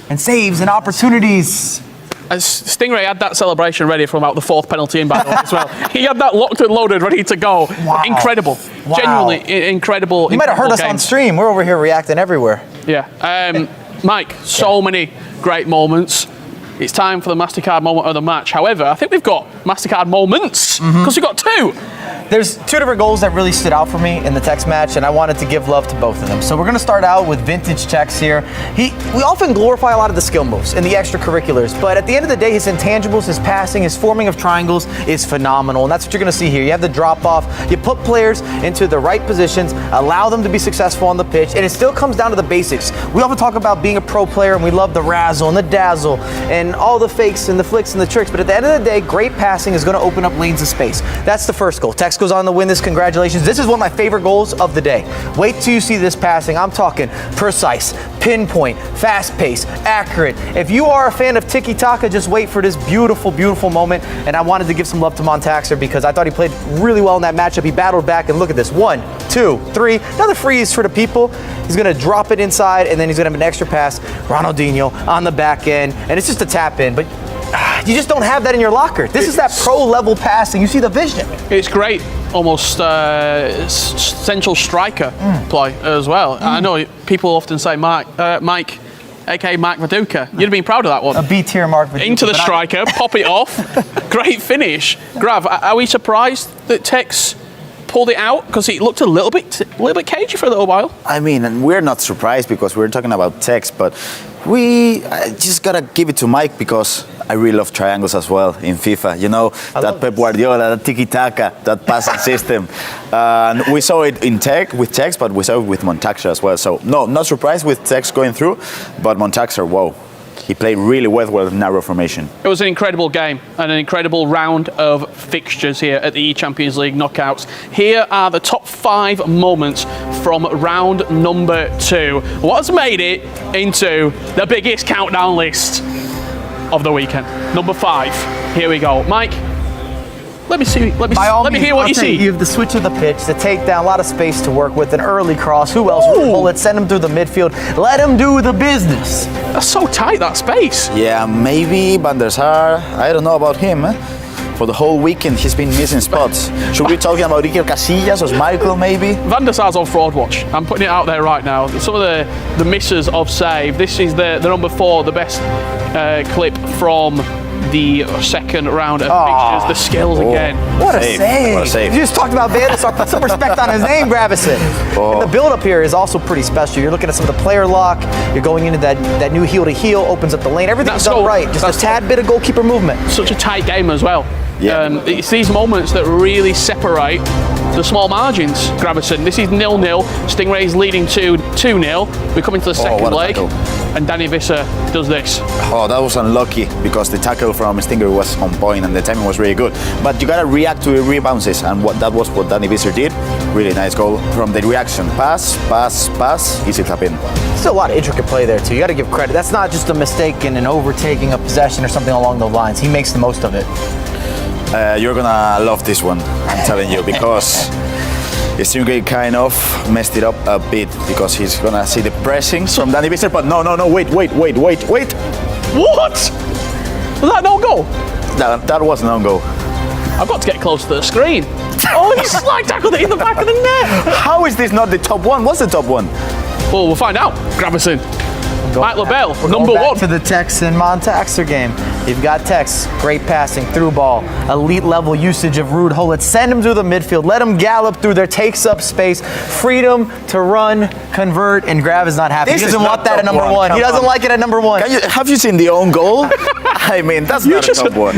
and saves and opportunities. As Stingray had that celebration ready from about the 4th penalty in by the way as well. He had that locked and loaded, ready to go. Wow. Incredible. Wow. Genuinely incredible. You might have heard us game. on stream. We're over here reacting everywhere. Yeah. Mike, so many great moments. It's time for the MasterCard moment of the match. However, I think we've got MasterCard moments because we've got 2. There's 2 different goals that really stood out for me in the text match, and I wanted to give love to both of them. So we're going to start out with Vintage Tex here. We often glorify a lot of the skill moves and the extracurriculars, but at the end of the day, his intangibles, his passing, his forming of triangles is phenomenal, and that's what you're going to see here. You have the drop-off, you put players into the right positions, allow them to be successful on the pitch, and it still comes down to the basics. We often talk about being a pro player, and we love the razzle and the dazzle and all the fakes and the flicks and the tricks, but at the end of the day, great passing is going to open up lanes of space. That's the first goal. Tex goes on to win this. Congratulations. This is one of my favorite goals of the day. Wait till you see this passing. I'm talking precise, pinpoint, fast pace, accurate. If you are a fan of tiki-taka, just wait for this beautiful, beautiful moment. And I wanted to give some love to Montaxer because I thought he played really well in that matchup. He battled back, and look at this. 1, 2, 3. Another freeze for the people. He's going to drop it inside, and then he's going to have an extra pass. Ronaldinho on the back end, and it's just a tap in. But you just don't have that in your locker. This is that pro-level passing. You see the vision. It's great. Almost central striker play as well. I know people often say, Mike, aka Mark Viduka. You'd have been proud of that one. A B tier Mark Viduka. Into the striker, pop it off. Great finish. Grav, are we surprised that Tex pulled it out? Because he looked a little bit cagey for a little while. I mean, and we're not surprised because we're talking about Tex, but I just gotta give it to Mike because I really love triangles as well in FIFA. You know, that Pep Guardiola, that tiki-taka, that passing system. And we saw it with Tex, but we saw it with Montaxer as well. So, no, not surprised with Tex going through, but Montaxer, whoa. He played really well with narrow formation. It was an incredible game and an incredible round of fixtures here at the eChampions League knockouts. Here are the top 5 moments from round number 2. What's made it into the biggest countdown list of the weekend? Number 5. Here we go. Mike, let me hear what you see. You have the switch of the pitch, the takedown, a lot of space to work with, an early cross. Who else? Bullet, send him through the midfield. Let him do the business. That's so tight, that space. Yeah, maybe Van der Sar. I don't know about him. For the whole weekend, he's been missing spots. Should we be talking about Iker Casillas or Michael, maybe? Van der Sar's on fraud watch. I'm putting it out there right now. Some of the misses of save. This is the number 4, the best clip from the second round of fixtures. The skills again. What a save. You just talked about Van der Sar. Put some respect on his name, Gravison. And the build-up here is also pretty special. You're looking at some of the player lock. You're going into that new heel-to-heel, opens up the lane. Everything's done right. Just a tad bit of goalkeeper movement. Such a tight game as well. Yeah. It's these moments that really separate the small margins, Gravison. This is 0-0. Stingrays leading 2-0. We come into the second leg, and Danny Visser does this. Oh, that was unlucky because the tackle from Stingray was on point and the timing was really good. But you gotta react to the rebounces, and that was what Danny Visser did. Really nice goal from the reaction. Pass, easy tap in. Still a lot of intricate play there too. You gotta give credit. That's not just a mistake in an overtaking a possession or something along those lines. He makes the most of it. You're gonna love this one, I'm telling you, because Stingray kind of messed it up a bit because he's gonna see the pressing from Danny Visser, but no, wait. What? Was that no goal? That was no goal. I've got to get close to the screen. Oh, he slide tackled it in the back of the net. How is this not the top one? What's the top one? Well, we'll find out. Gravison. Mike LaBelle, number 1. To the Tex and Montaxer game. You've got Tex, great passing, through ball, elite level usage of Ruud Gullit. Send him through the midfield, let him gallop through there, takes up space, freedom to run, convert, and Grav is not happy. He doesn't want that at number 1. He doesn't like it at number 1. Have you seen the own goal? I mean, that's not a top one.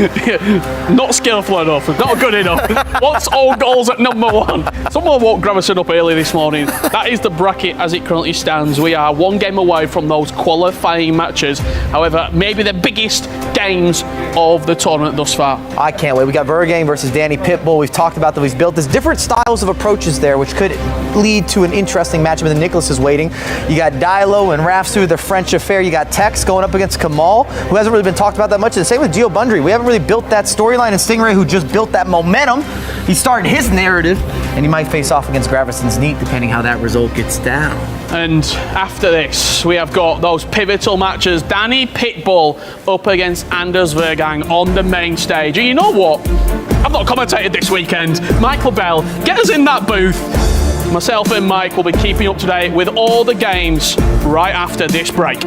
Not skillful enough, not good enough. What's all goals at number 1? Someone woke Gravison up early this morning. That is the bracket as it currently stands. We are 1 game away from those qualifying matches. However, maybe the biggest games of the tournament thus far. I can't wait. We got Vergang versus Danny Pitbull. We've talked about that. We've built this different styles of approaches there, which could lead to an interesting matchup. And Nicholas is waiting. You got Dilo and Rafsu, the French affair. You got Tex going up against Kamal, who hasn't really been talked about that much. And the same with Gio Bundry. We haven't really built that storyline. And Stingray, who just built that momentum, he started his narrative, and he might face off against Gravison's Neat, depending how that result gets down. And after this, we have got those pivotal matches. Danny Pitbull up against Anders Vergang on the main stage. And you know what? I've not commentated this weekend. Michael Bell, get us in that booth. Myself and Mike will be keeping up to date with all the games right after this break.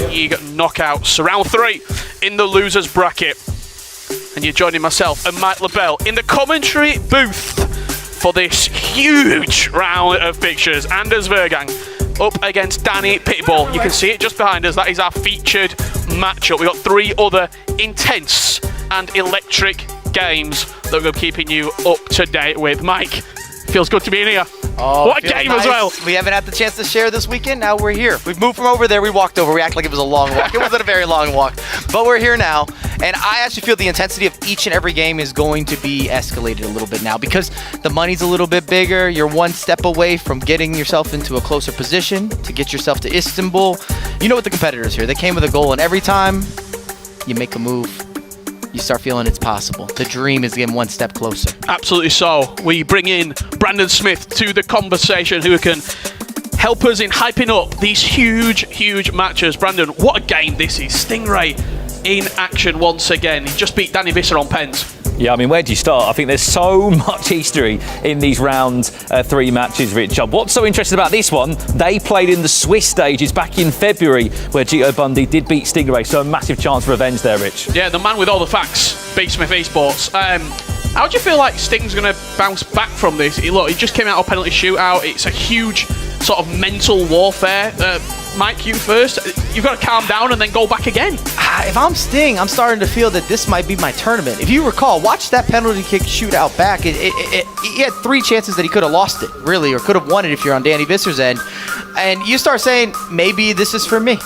League knockouts, round 3 in the losers bracket. And you're joining myself and Mike LaBelle in the commentary booth for this huge round of pictures. Anders Vergang up against Danny Pitbull. You can see it just behind us. That is our featured matchup. We've got 3 other intense and electric games that we're keeping you up to date with. Mike, feels good to be in here. Oh, what a game as well. We haven't had the chance to share this weekend. Now we're here. We've moved from over there. We walked over. We act like it was a long walk. It wasn't a very long walk, but we're here now. And I actually feel the intensity of each and every game is going to be escalated a little bit now because the money's a little bit bigger. You're one step away from getting yourself into a closer position to get yourself to Istanbul. You know what the competitors here. They came with a goal, and every time you make a move, you start feeling it's possible. The dream is getting one step closer. Absolutely so. We bring in Brandon Smith to the conversation, who can help us in hyping up these huge matches. Brandon, what a game this is. Stingray in action once again. He just beat Danny Visser on pens. Yeah, I mean, where do you start? I think there's so much history in these round 3 matches, Rich. What's so interesting about this one, they played in the Swiss stages back in February, where Gito Bundy did beat Stingray, so a massive chance for revenge there, Rich. Yeah, the man with all the facts, B. Smith Esports. How do you feel like Sting's going to bounce back from this? Look, he just came out of a penalty shootout. It's a huge sort of mental warfare. Mike, you first. You've got to calm down and then go back again. If I'm Sting, I'm starting to feel that this might be my tournament. If you recall, watch that penalty kick shootout back. He had 3 chances that he could have lost it, really, or could have won it if you're on Danny Visser's end. And you start saying, maybe this is for me.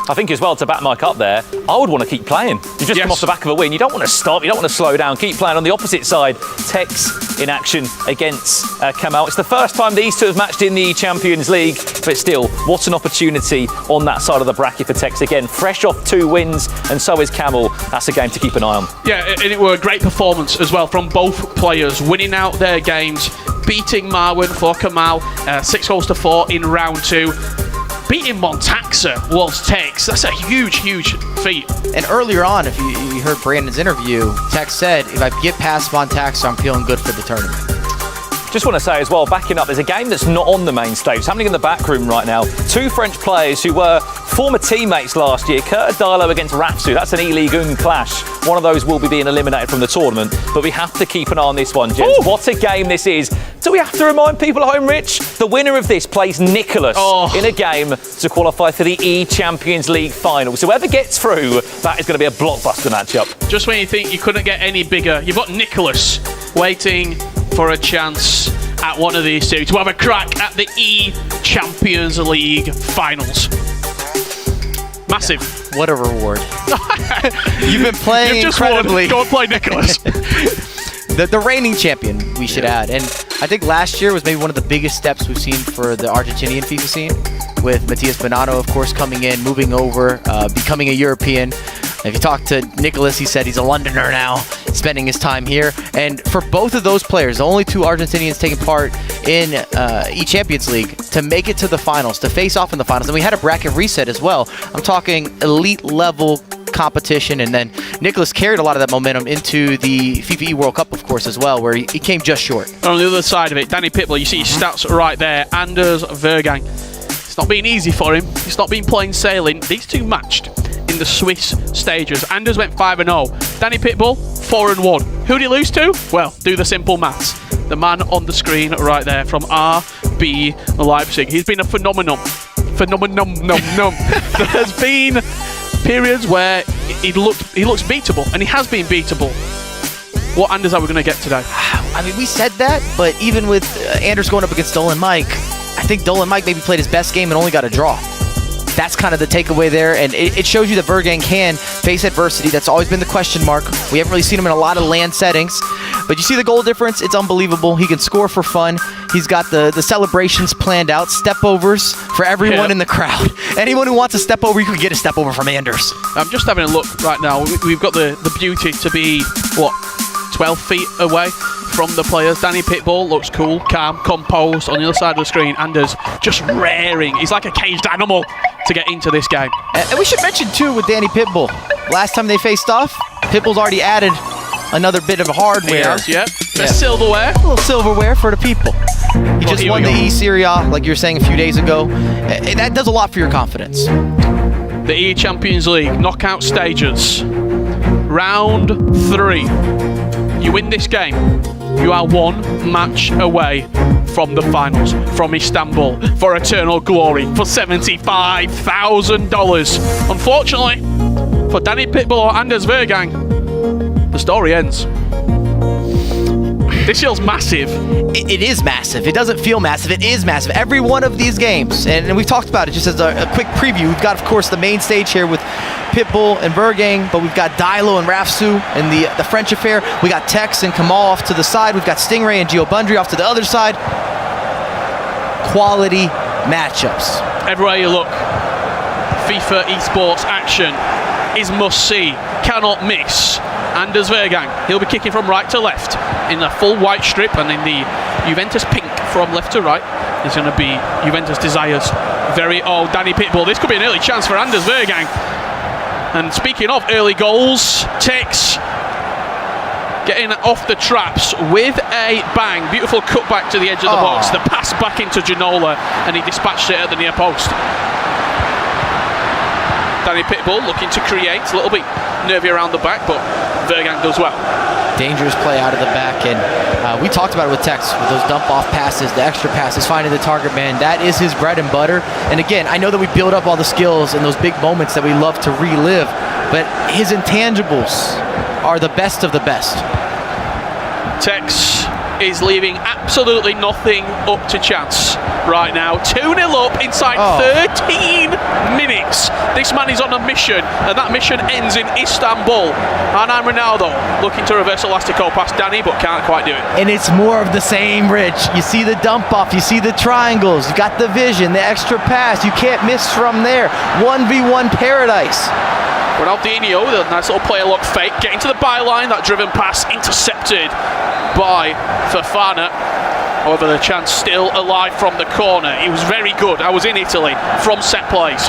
I think as well, to back Mike up there, I would want to keep playing. You just come off the back of a win. You don't want to stop. You don't want to slow down. Keep playing. On the opposite side, Tex in action against Kamal. It's the first time these two have matched in the Champions League, but still, what an opportunity on that side of the bracket for Tex again. Fresh off 2 wins, and so is Kamal. That's a game to keep an eye on. Yeah, and it were a great performance as well from both players, winning out their games, beating Marwan for Kamal, 6-4 in round 2. Beating Montaxa was Tex. That's a huge feat. And earlier on, if you heard Brandon's interview, Tex said, if I get past Montaxa, I'm feeling good for the tournament. Just want to say as well, backing up, there's a game that's not on the main stage. It's happening in the back room right now. 2 French players who were former teammates last year. Kurt Dilo against Rafsu. That's an E-League clash. One of those will be being eliminated from the tournament. But we have to keep an eye on this one, gents. Ooh. What a game this is. Do we have to remind people at home, Rich? The winner of this plays Nicholas in a game to qualify for the eChampions League final. So whoever gets through, that is going to be a blockbuster matchup. Just when you think you couldn't get any bigger, you've got Nicholas waiting for a chance at one of these two to have a crack at the eChampions League finals. Massive. What a reward. You've been playing You've just incredibly. Won. Go and play Nicholas. The reigning champion, we should add. And I think last year was maybe one of the biggest steps we've seen for the Argentinian FIFA scene, with Matias Bonanno, of course, coming in, moving over, becoming a European. If you talk to Nicholas, he said he's a Londoner now, spending his time here. And for both of those players, the only 2 Argentinians taking part in eChampions League, to make it to the finals, to face off in the finals. And we had a bracket reset as well. I'm talking elite level competition, and then Nicholas carried a lot of that momentum into the FIFA World Cup, of course, as well, where he came just short. On the other side of it, Danny Pitbull, you see his stats right there. Anders Vergang. It's not been easy for him. It's not been plain sailing. These 2 matched in the Swiss stages. Anders went 5-0. Danny Pitbull, 4-1. Who did he lose to? Well, do the simple maths. The man on the screen right there from RB Leipzig. He's been a phenomenon. There's been periods where he looks beatable, and he has been beatable. What Anders are we going to get today? I mean, we said that, but even with Anders going up against Dolan Mike, I think Dolan Mike maybe played his best game and only got a draw. That's kind of the takeaway there, and it shows you that Vergang can face adversity. That's always been the question mark. We haven't really seen him in a lot of land settings, but you see the goal difference. It's unbelievable. He can score for fun. He's got the celebrations planned out, step-overs for everyone in the crowd. Anyone who wants a step-over, you can get a step-over from Anders. I'm just having a look right now. We've got the beauty to be, 12 feet away from the players. Danny Pitbull looks cool, calm, composed on the other side of the screen. Anders just raring. He's like a caged animal to get into this game. And we should mention, too, with Danny Pitbull, last time they faced off, Pitbull's already added another bit of hardware. He has, yep. The silverware. A little silverware for the people. He just won the E-Serie A, like you were saying a few days ago. That does a lot for your confidence. The eChampions League knockout stages. Round 3. You win this game, you are 1 match away from the finals, from Istanbul, for eternal glory, for $75,000. Unfortunately, for Danny Pitbull or Anders Vergang, the story ends. This feels massive. It is massive. It doesn't feel massive. It is massive. Every one of these games, and we've talked about it just as a quick preview. We've got, of course, the main stage here with Pitbull and Vergang, but we've got Dilo and Rafsu in the French affair. We got Tex and Kamal off to the side. We've got Stingray and Gio Bundry off to the other side. Quality matchups. Everywhere you look, FIFA esports action is must see, cannot miss. Anders Vergang, he'll be kicking from right to left in the full white strip, and in the Juventus pink from left to right is going to be Juventus Desires. Very old Danny Pitbull. This could be an early chance for Anders Vergang. And speaking of early goals, Tex getting off the traps with a bang. Beautiful cutback to the edge of the box. The pass back into Ginola, and he dispatched it at the near post. Danny Pitbull looking to create, a little bit nervy around the back, but Vergang does well. Dangerous play out of the back, and we talked about it with Tex, with those dump-off passes, the extra passes, finding the target man. That is his bread and butter. And again, I know that we build up all the skills and those big moments that we love to relive, but his intangibles are the best of the best. Tex is leaving absolutely nothing up to chance right now. 2-0 up inside 13 minutes. This man is on a mission, and that mission ends in Istanbul. And I'm Ronaldo looking to reverse elastico past Danny, but can't quite do it. And it's more of the same, Rich. You see the dump off, you see the triangles, you got the vision, the extra pass. You can't miss from there. 1v1 paradise. Ronaldinho, the nice little player lock fake, getting to the byline. That driven pass intercepted by Fofana. However, the chance still alive from the corner. He was very good. I was in Italy from set plays,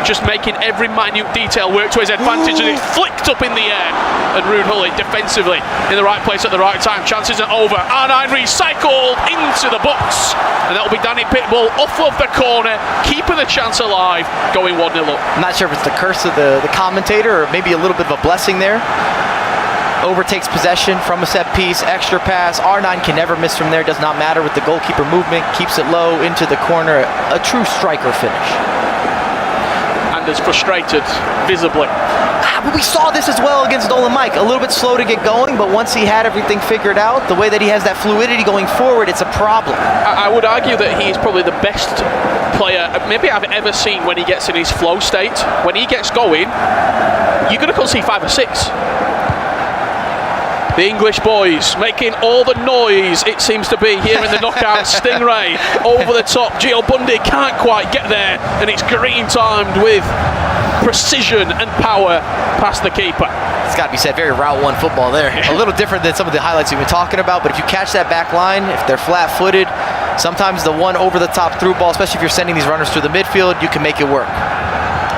just making every minute detail work to his advantage. And it's flicked up in the air, and Ruud Gullit defensively in the right place at the right time. Chance isn't over. R9 recycled into the box, and that'll be Danny Pitbull off of the corner, keeping the chance alive, going 1-0 up. I'm not sure if it's the curse of the commentator or maybe a little bit of a blessing there. Overtakes possession from a set piece, extra pass. R9 can never miss from there, does not matter with the goalkeeper movement, keeps it low into the corner. A true striker finish. Anders frustrated, visibly. But we saw this as well against Dolan Mike. A little bit slow to get going, but once he had everything figured out, the way that he has that fluidity going forward, it's a problem. I would argue that he is probably the best player maybe I've ever seen when he gets in his flow state. When he gets going, you're going to concede 5 or 6. The English boys making all the noise, it seems to be, here in the knockout. Stingray over the top. Gio Bundry can't quite get there, and it's green timed with precision and power past the keeper. It's got to be said, very Route 1 football there. A little different than some of the highlights we've been talking about, but if you catch that back line, if they're flat-footed, sometimes the one over-the-top through ball, especially if you're sending these runners through the midfield, you can make it work.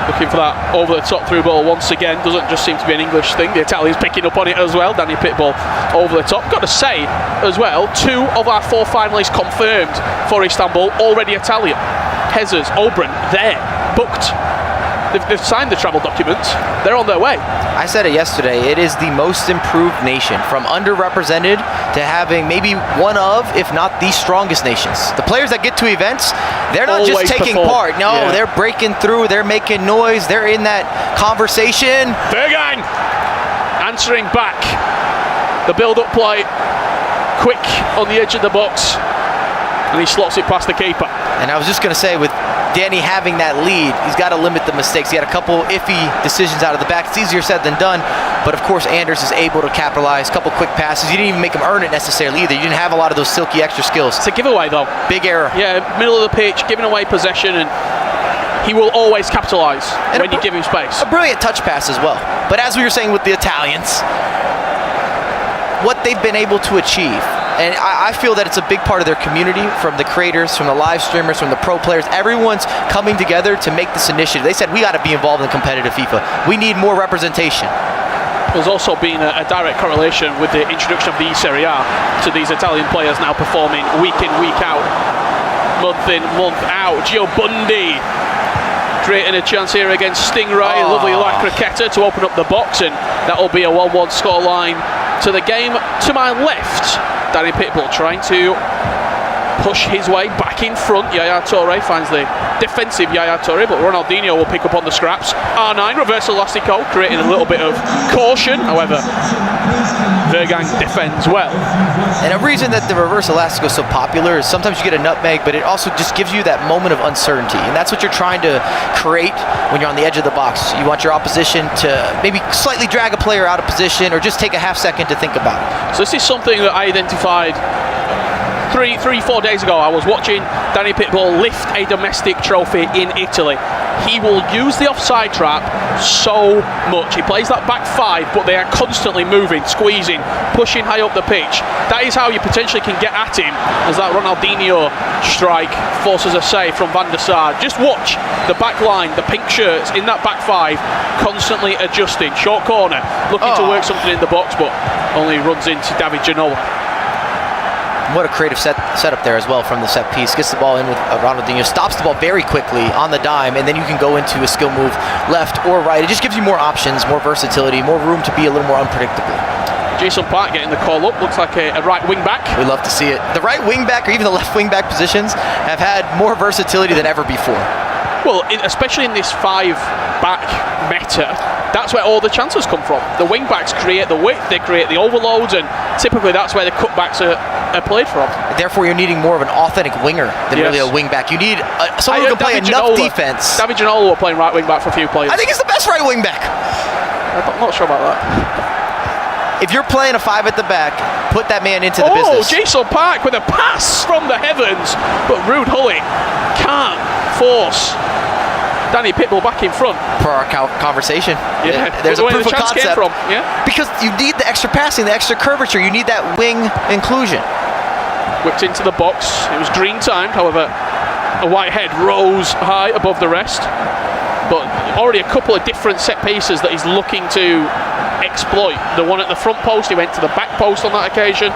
Looking for that over-the-top through ball once again. Doesn't just seem to be an English thing. The Italians picking up on it as well. Danny Pitbull over the top. Got to say as well, 2 of our 4 finalists confirmed for Istanbul already Italian. Hezers, Obrun, there, booked. They've signed the travel documents. They're on their way. I said it yesterday. It is the most improved nation, from underrepresented to having maybe one of, if not the strongest nations. The players that get to events, they're not just taking part. No, they're breaking through. They're making noise. They're in that conversation. Vergang answering back. The build-up play, quick on the edge of the box, and he slots it past the keeper. And I was just going to say, with Danny having that lead, he's got to limit the mistakes. He had a couple iffy decisions out of the back. It's easier said than done, but of course Anders is able to capitalize. A couple quick passes. You didn't even make him earn it necessarily either. You didn't have a lot of those silky extra skills. It's a giveaway though. Big error. Yeah, middle of the pitch, giving away possession, and he will always capitalise when you give him space. A brilliant touch pass as well. But as we were saying with the Italians, what they've been able to achieve, and I feel that it's a big part of their community, from the creators, from the live streamers, from the pro players. Everyone's coming together to make this initiative. They said, we got to be involved in competitive FIFA. We need more representation. There's also been a direct correlation with the introduction of the Serie A to these Italian players now performing week in, week out, month in, month out. Gio Bundi creating a chance here against Stingray. Lovely La Croqueta to open up the box, and that'll be a 1-1 scoreline to the game. To my left, Danny Pitbull trying to push his way back in front. Yaya Toure finds the defensive Yaya Toure, but Ronaldinho will pick up on the scraps. R9 reverse elastico, creating a little bit of caution. However, Vergang defends well. And a reason that the reverse elastico is so popular is sometimes you get a nutmeg, but it also just gives you that moment of uncertainty. And that's what you're trying to create when you're on the edge of the box. You want your opposition to maybe slightly drag a player out of position or just take a half second to think about it. So this is something that I identified 3-4 days ago. I was watching Danny Pitbull lift a domestic trophy in Italy. He will use the offside trap so much. He plays that back five, but they are constantly moving, squeezing, pushing high up the pitch. That is how you potentially can get at him, as that Ronaldinho strike forces a save from Van der Sar. Just watch the back line, the pink shirts in that back five, constantly adjusting. Short corner, looking to work something in the box, but only runs into David Ginola. What a creative setup there as well from the set piece. Gets the ball in with Ronaldinho, stops the ball very quickly on the dime, and then you can go into a skill move left or right. It just gives you more options, more versatility, more room to be a little more unpredictable. Jason Park getting the call up. Looks like a right wing back. We love to see it. The right wing back or even the left wing back positions have had more versatility than ever before. Well, especially in this five-back meta, that's where all the chances come from. The wing-backs create the width, they create the overloads, and typically that's where the cutbacks are played from. Therefore, you're needing more of an authentic winger than really a wing-back. You need someone who can play enough defense. David Ginola were playing right wing-back for a few players. I think he's the best right wing-back. I'm not sure about that. If you're playing a five at the back, put that man into the business. Jason Park with a pass from the heavens, but Ruud Gullit can't force Danny Pitbull back in front. For our conversation. Yeah. There's a proof of concept. Came from. Yeah. Because you need the extra passing, the extra curvature. You need that wing inclusion. Whipped into the box. It was green timed, however, a Whitehead rose high above the rest. But already a couple of different set pieces that he's looking to exploit. The one at the front post, he went to the back post on that occasion.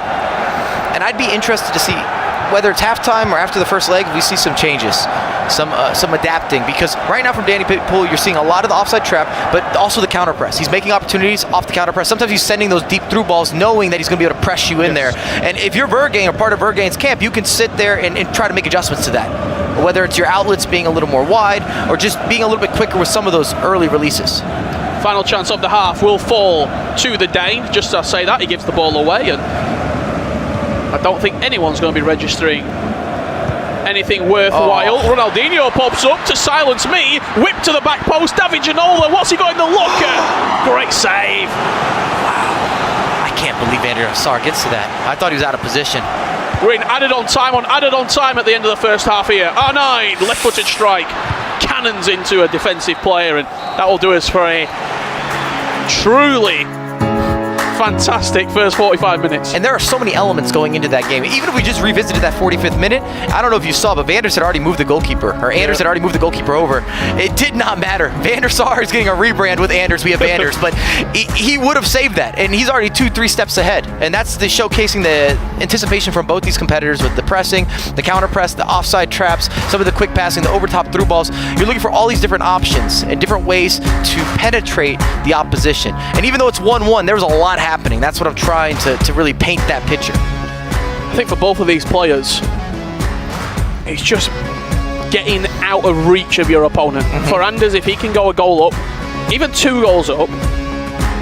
And I'd be interested to see whether it's halftime or after the first leg, we see some changes, some adapting. Because right now from Danny Pitbull, you're seeing a lot of the offside trap, but also the counter press. He's making opportunities off the counter press. Sometimes he's sending those deep through balls, knowing that he's going to be able to press you in there. And if you're Vergang or part of Vergang's camp, you can sit there and try to make adjustments to that. Whether it's your outlets being a little more wide or just being a little bit quicker with some of those early releases. Final chance of the half will fall to the Dane. Just to say that, he gives the ball away, and I don't think anyone's going to be registering anything worthwhile. Ronaldinho pops up to silence me. Whip to the back post. David Ginola, what's he got in the locker? Great save. Wow. I can't believe Van der Sar gets to that. I thought he was out of position. We're in added on time at the end of the first half here. R9, left-footed strike. Cannons into a defensive player, and that will do us for a truly fantastic first 45 minutes. And there are so many elements going into that game. Even if we just revisited that 45th minute, I don't know if you saw, but Vanders had already moved the goalkeeper, or Anders had already moved the goalkeeper over. It did not matter. Van der Sar is getting a rebrand with Anders. We have Anders, but he would have saved that, and he's already 2-3 steps ahead. And that's the showcasing the anticipation from both these competitors with the pressing, the counter press, the offside traps, some of the quick passing, the overtop through balls. You're looking for all these different options and different ways to penetrate the opposition. And even though it's 1-1, there was a lot happening. That's what I'm trying to really paint that picture. I think for both of these players, it's just getting out of reach of your opponent. For Anders, if he can go a goal up, even 2 goals up,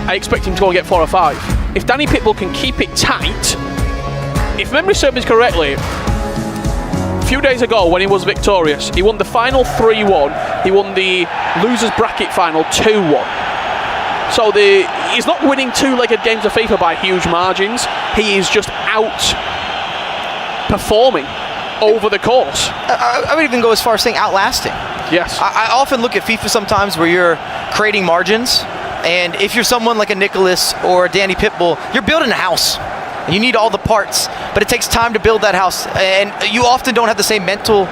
I expect him to go and get 4 or 5. If Danny Pitbull can keep it tight, if memory serves me correctly, a few days ago when he was victorious, he won the final 3-1, he won the losers bracket final 2-1. So he's not winning 2-legged games of FIFA by huge margins. He is just out-performing over the course. I would even go as far as saying outlasting. Yes. I often look at FIFA sometimes where you're creating margins, and if you're someone like a Nicholas or a Danny Pitbull, you're building a house. And you need all the parts, but it takes time to build that house, and you often don't have the same mental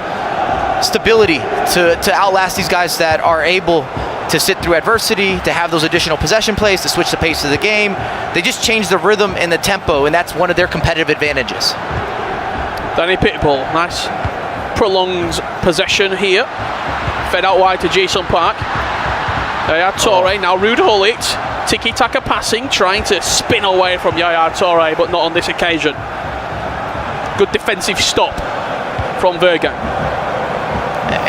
stability to outlast these guys that are able to sit through adversity, to have those additional possession plays, to switch the pace of the game. They just change the rhythm and the tempo, and that's one of their competitive advantages. Danny Pitbull, nice prolonged possession here. Fed out wide to Jason Park. Yaya Toure, now Ruud Gullit. Tiki-taka passing, trying to spin away from Yaya Toure, but not on this occasion. Good defensive stop from Verga.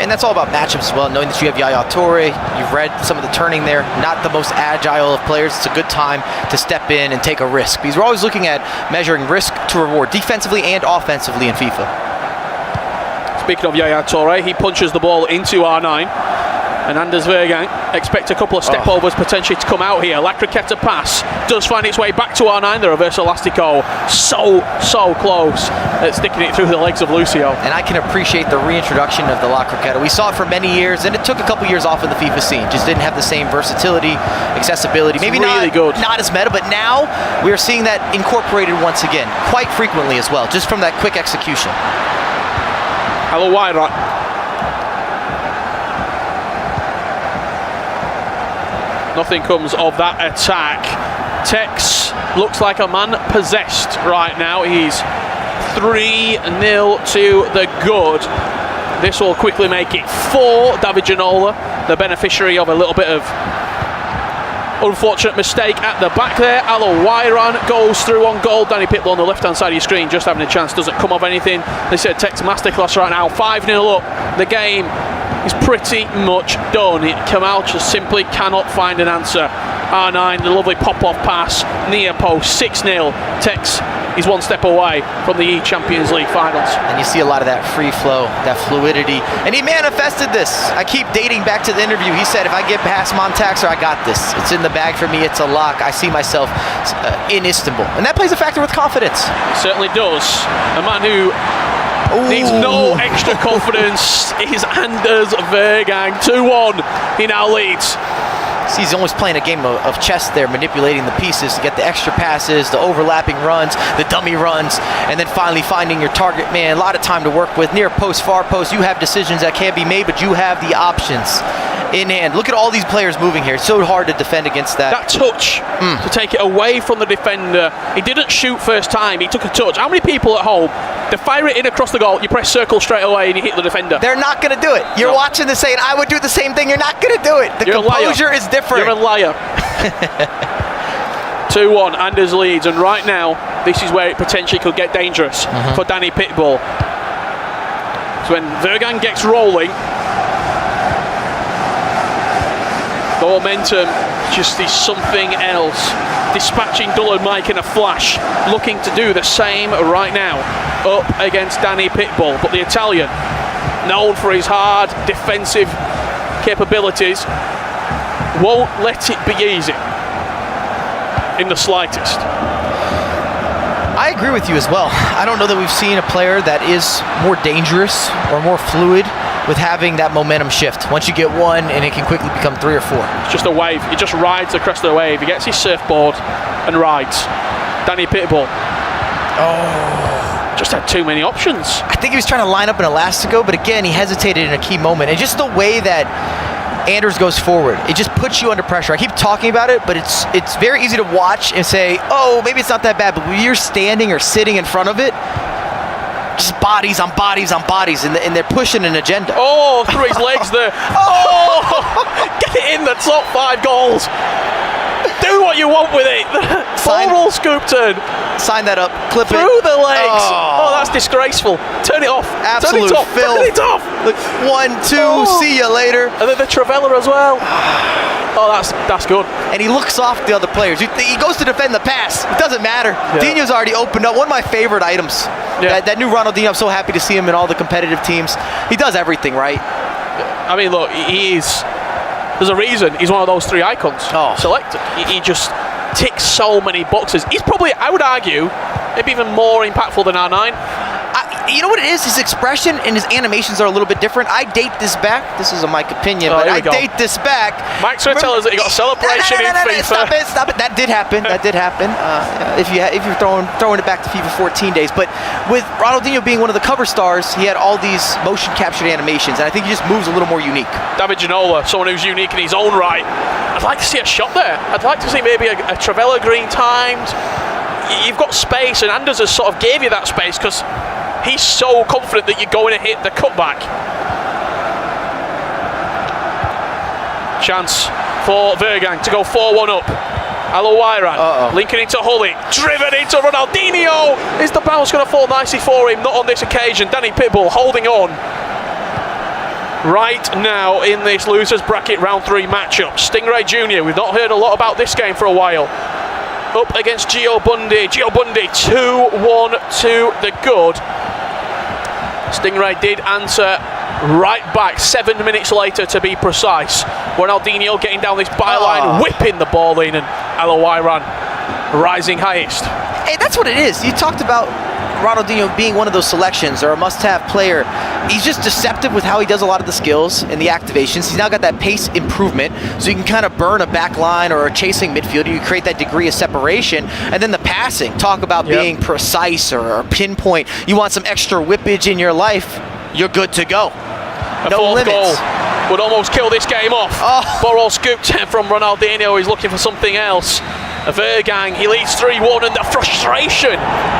And that's all about matchups as well, knowing that you have Yaya Toure, you've read some of the turning there, not the most agile of players. It's a good time to step in and take a risk, because we're always looking at measuring risk to reward, defensively and offensively in FIFA. Speaking of Yaya Toure, he punches the ball into R9. And Anders Vergang expect a couple of step overs potentially to come out here. La Croqueta pass does find its way back to R9. The reverse elastico, so close at sticking it through the legs of Lucio. And I can appreciate the reintroduction of the La Croqueta. We saw it for many years, and it took a couple years off of the FIFA scene. Just didn't have the same versatility, accessibility. Maybe really not as meta, but now we are seeing that incorporated once again, quite frequently as well, just from that quick execution. Hello, Wyra. Nothing comes of that attack. Tex looks like a man possessed right now. He's 3-0 to the good. This will quickly make it 4. David Ginola, the beneficiary of a little bit of unfortunate mistake at the back there. Alo Wyran goes through on goal. Danny Pitbull on the left hand side of your screen, just having a chance. Doesn't come of anything. They said Tex masterclass right now. 5-0 up. The game is pretty much done. Kamal just simply cannot find an answer. R9, the lovely pop-off pass, near post, 6-0. Tex is one step away from the eChampions League finals. And you see a lot of that free flow, that fluidity. And he manifested this. I keep dating back to the interview. He said, if I get past Montaxer, I got this. It's in the bag for me. It's a lock. I see myself in Istanbul. And that plays a factor with confidence. It certainly does. A man who needs no extra confidence is Anders Vergang. 2-1. He now leads. See, he's almost playing a game of chess there, manipulating the pieces to get the extra passes, the overlapping runs, the dummy runs, and then finally finding your target man. A lot of time to work with. Near post, far post, you have decisions that can be made, but you have the options in hand. Look at all these players moving here. It's so hard to defend against that. That touch to take it away from the defender. He didn't shoot first time. He took a touch. How many people at home, they fire it in across the goal, you press circle straight away and you hit the defender? They're not going to do it. You're watching this saying, I would do the same thing. You're not going to do it. The composure is different. You're a liar. 2-1, Anders leads, and right now, this is where it potentially could get dangerous for Danny Pitbull. So when Vergang gets rolling, the momentum just is something else. Dispatching Dullard Mike in a flash, looking to do the same right now, up against Danny Pitbull. But the Italian, known for his hard defensive capabilities, won't let it be easy in the slightest. I agree with you as well. I don't know that we've seen a player that is more dangerous or more fluid with having that momentum shift. Once you get one, and it can quickly become 3 or 4. It's just a wave. He just rides across the wave. He gets his surfboard and rides. Danny Pitbull. Just had too many options. I think he was trying to line up an elastico, but again, he hesitated in a key moment. And just the way that Anders goes forward, it just puts you under pressure. I keep talking about it, but it's very easy to watch and say, oh, maybe it's not that bad. But when you're standing or sitting in front of it, just bodies on bodies on bodies, and they're pushing an agenda. Oh, through his legs there. Get it in the top 5 goals. Do what you want with it. Full roll scoop turn. Sign that up. Clip it. Through the legs. Oh, that's disgraceful. Turn it off. Absolute Turn it off. filth. Turn it off. Look, 1, 2, see you later. And then the Travella as well. Oh, that's good. And he looks off the other players. He goes to defend the pass. It doesn't matter. Dino's already opened up. One of my favorite items. That new Ronaldinho, I'm so happy to see him in all the competitive teams. He does everything right. I mean, look, there's a reason he's one of those 3 icons selected. He just ticks so many boxes. He's probably, I would argue, maybe even more impactful than R9. You know what it is? His expression and his animations are a little bit different. I date this back. This is a Mike opinion, but I date this back. Mike's going to tell us that he got a celebration in FIFA. Stop it. That did happen. If you're throwing it back to FIFA 14 days. But with Ronaldinho being one of the cover stars, he had all these motion captured animations, and I think he just moves a little more unique. David Ginola, someone who's unique in his own right. I'd like to see a shot there. I'd like to see maybe a Travella green timed. You've got space, and Anders has sort of gave you that space because he's so confident that you're going to hit the cutback. Chance for Vergang to go 4-1 up. Alowairan linking into Hully, driven into Ronaldinho. Is the bounce going to fall nicely for him? Not on this occasion. Danny Pitbull holding on. Right now in this losers bracket round 3 matchup, Stingray Jr. We've not heard a lot about this game for a while. Up against Gio Bundy. Gio Bundy 2-1 to the good. Stingray did answer right back 7 minutes later to be precise. Ronaldinho getting down this byline, whipping the ball in, and Alowairan rising highest. Hey, that's what it is. You talked about Ronaldinho being one of those selections or a must-have player. He's just deceptive with how he does a lot of the skills and the activations. He's now got that pace improvement, so you can kind of burn a back line or a chasing midfielder. You create that degree of separation. And then the passing, talk about being precise or pinpoint. You want some extra whippage in your life, you're good to go. No limits. Goal would almost kill this game off. Borrell scooped from Ronaldinho. He's looking for something else. Vergang, he leads 3-1, and the frustration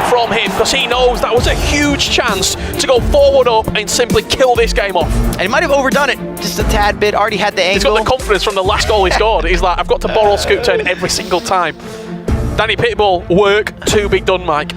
from him because he knows that was a huge chance to go forward up and simply kill this game off. And he might have overdone it just a tad bit, already had the angle. He's got the confidence from the last goal he scored. He's like, I've got to Borrell scoop turn every single time. Danny Pitbull, work to be done, Mike.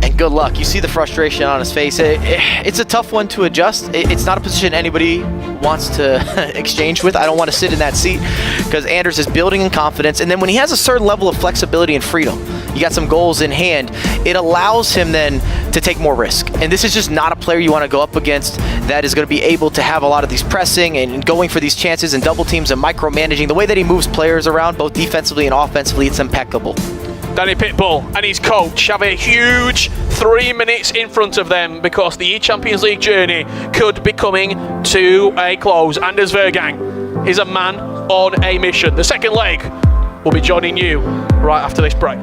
And good luck. You see the frustration on his face. It's a tough one to adjust. It's not a position anybody wants to exchange with. I don't want to sit in that seat because Anders is building in confidence. And then when he has a certain level of flexibility and freedom, you got some goals in hand, it allows him then to take more risk. And this is just not a player you want to go up against that is going to be able to have a lot of these pressing and going for these chances and double teams and micromanaging. The way that he moves players around, both defensively and offensively, it's impeccable. Danny Pitbull and his coach have a huge 3 minutes in front of them because the eChampions League journey could be coming to a close. Anders Vergang is a man on a mission. The second leg will be joining you right after this break.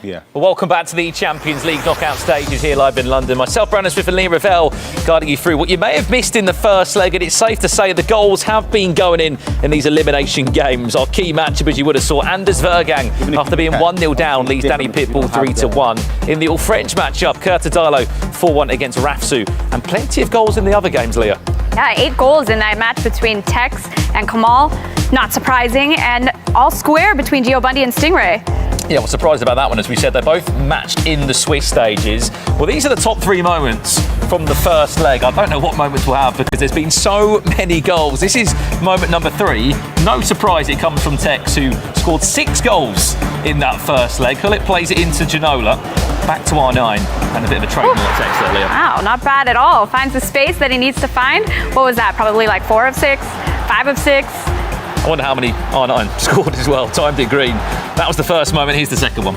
Yeah. Well, welcome back to the Champions League knockout stages here live in London. Myself, Brandon Smith and Lee Ravel guiding you through what you may have missed in the first leg, and it's safe to say the goals have been going in these elimination games. Our key matchup, as you would have saw, Anders Vergang, after being 1-0 down, leads Danny Pitbull 3-1. In the all-French matchup, Curtadalo 4-1 against Rafsu, and plenty of goals in the other games, Leah. Yeah, 8 goals in that match between Tex and Kamal. Not surprising, and all square between Gio Bundy and Stingray. Yeah, I was surprised about that one. As we said, they're both matched in the Swiss stages. Well, these are the top 3 moments from the first leg. I don't know what moments we'll have because there's been so many goals. This is moment number 3. No surprise it comes from Tex, who scored 6 goals in that first leg. Hullet plays it into Ginola. Back to R9, and a bit of a trade at Tex there, Leah. Wow, not bad at all. Finds the space that he needs to find. What was that? Probably like 4 of 6, 5 of 6. I wonder how many R9 scored as well. Timed it green. That was the first moment. Here's the second one.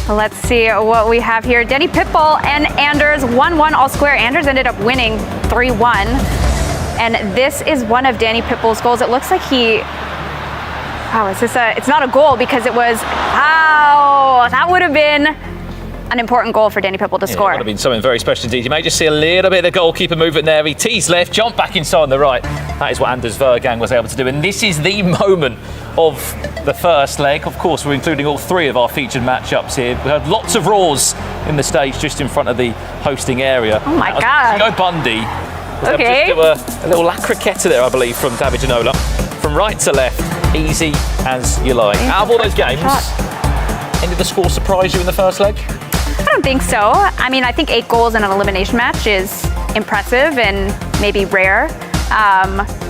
Let's see what we have here. Denny Pitbull and Anders 1-1 all square. Anders ended up winning 3-1. And this is one of Danny Pitbull's goals. It looks like he... Wow, it's not a goal because it was... Wow, that would have been an important goal for Danny Pitbull to score. It would have been something very special indeed. You may just see a little bit of the goalkeeper movement there. He teased left, jumped back inside on the right. That is what Anders Vergang was able to do. And this is the moment of the first leg. Of course, we're including all 3 of our featured matchups here. We had lots of roars in the stage just in front of the hosting area. Oh my God. Gio Bundy was Okay. able to do a little la croquette there, I believe, from David Ginola. From right to left, easy as you like. Out of all those games, any of the scores surprise you in the first leg? I don't think so. I mean, I think 8 goals in an elimination match is impressive and maybe rare.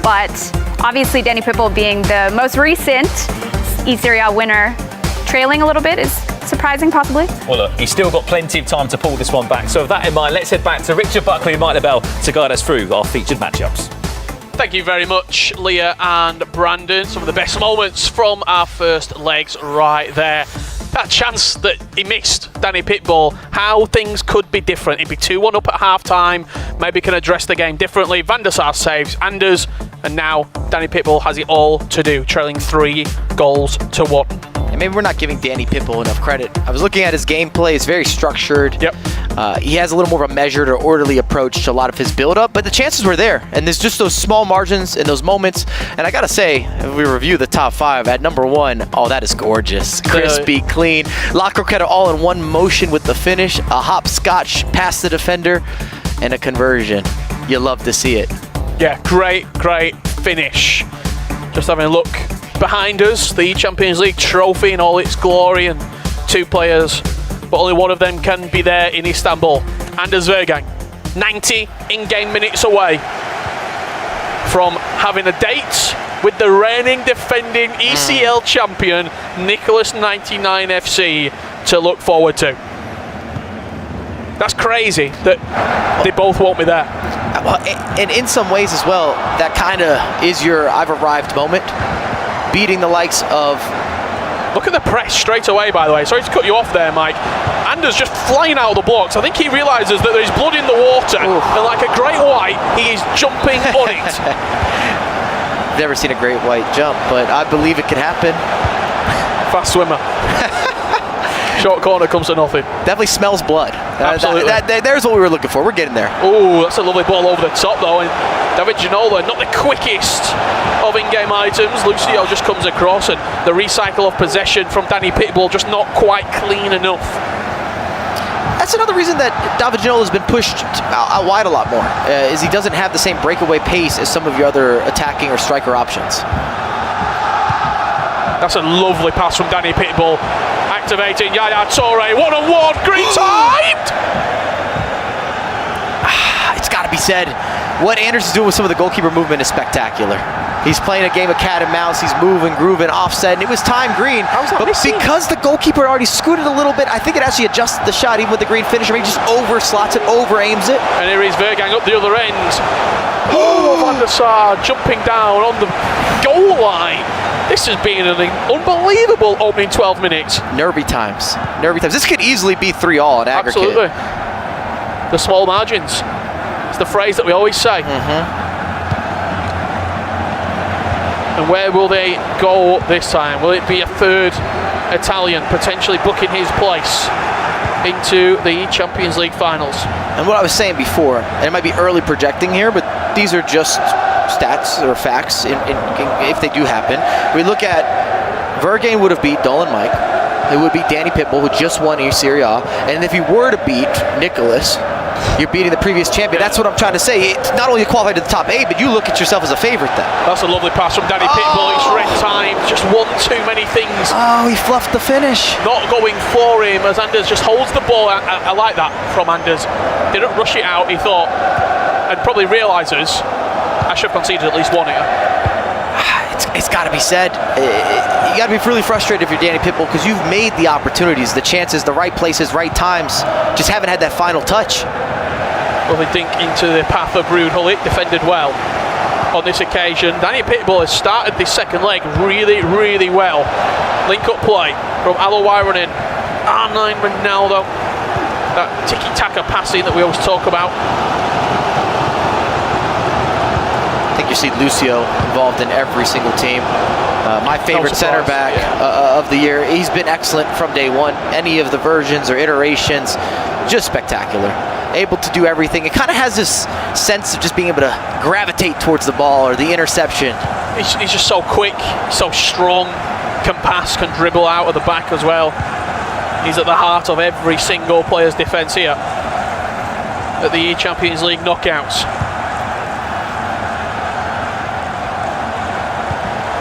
But obviously Danny Pitbull being the most recent Serie A winner, trailing a little bit is surprising possibly. Well, look, he's still got plenty of time to pull this one back. So with that in mind, let's head back to Richard Buckley and Mike LaBelle to guide us through our featured matchups. Thank you very much, Leah and Brandon. Some of the best moments from our first legs right there. That chance that he missed, Danny Pitbull, how things could be different. He'd be 2-1 up at half-time, maybe can address the game differently. Van der Sar saves Anders, and now Danny Pitbull has it all to do, trailing 3-1. And maybe we're not giving Danny Pitbull enough credit. I was looking at his gameplay. It's very structured. Yep. He has a little more of a measured or orderly approach to a lot of his build-up, but the chances were there. And there's just those small margins in those moments. And I got to say, if we review the top 5, at number 1, oh, that is gorgeous. Crispy, clean. La Croqueta all in one motion with the finish. A hopscotch past the defender and a conversion. You love to see it. Yeah, great finish. Just having a look behind us, the Champions League trophy in all its glory, and 2 players, but only one of them can be there in Istanbul. Anders Vergang, 90 in-game minutes away from having a date with the reigning defending ECL champion, Nicholas 99 FC, to look forward to. That's crazy that they both won't be there. And in some ways as well, that kind of is your I've arrived moment. Beating the likes of... Look at the press straight away, by the way. Sorry to cut you off there, Mike. Anders just flying out of the blocks. I think he realises that there's blood in the water. Oof. And like a great white, he is jumping on it. Never seen a great white jump, but I believe it can happen. Fast swimmer. Short corner comes to nothing. Definitely smells blood. Absolutely. There's what we were looking for. We're getting there. Oh, that's a lovely ball over the top, though. And David Ginola, not the quickest of in-game items. Lucio just comes across, and the recycle of possession from Danny Pitbull just not quite clean enough. That's another reason that David Ginola has been pushed out wide a lot more, is he doesn't have the same breakaway pace as some of your other attacking or striker options. That's a lovely pass from Danny Pitbull. Activating Yaya Toure, 1-on-1, green timed! It's got to be said, what Anders is doing with some of the goalkeeper movement is spectacular. He's playing a game of cat and mouse, he's moving, grooving, offset, and it was timed green. But because the goalkeeper had already scooted a little bit, I think it actually adjusted the shot, even with the green finisher. He just over slots it, over aims it. And here is Vergang up the other end. Oh, Van der Sar jumping down on the goal line. This has been an unbelievable opening 12 minutes. Nervy times. This could easily be 3-all in aggregate. Absolutely. The small margins. It's the phrase that we always say. And where will they go this time? Will it be a third Italian potentially booking his place into the Champions League finals. And what I was saying before, and it might be early projecting here, but these are just stats or facts if they do happen. We look at Vergain would have beat Dolan Mike. It would beat Danny Pitbull, who just won Serie A. And if he were to beat Nicholas, you're beating the previous champion. That's what I'm trying to say. It's not only qualified to the top 8, but you look at yourself as a favorite then. That's a lovely pass from Danny Pitbull. It's red time. Just one too many things. Oh, he fluffed the finish. Not going for him as Anders just holds the ball. I like that from Anders. Didn't rush it out, he thought, and probably realises I should have conceded at least one here. It's got to be said. You got to be really frustrated if you're Danny Pitbull because you've made the opportunities, the chances, the right places, right times. Just haven't had that final touch. Lovely dink into the path of Ruud Gullit, defended well on this occasion. Danny Pitbull has started this second leg really, really well. Link-up play from Alowairanen. R9 Ronaldo. That tiki-taka passing that we always talk about. I think you see Lucio involved in every single team. My favorite center back of the year. He's been excellent from day one. Any of the versions or iterations, just spectacular. Able to do everything. It kind of has this sense of just being able to gravitate towards the ball or the interception. He's just so quick, so strong, can pass, can dribble out of the back as well. He's at the heart of every single player's defence here at the Champions League knockouts.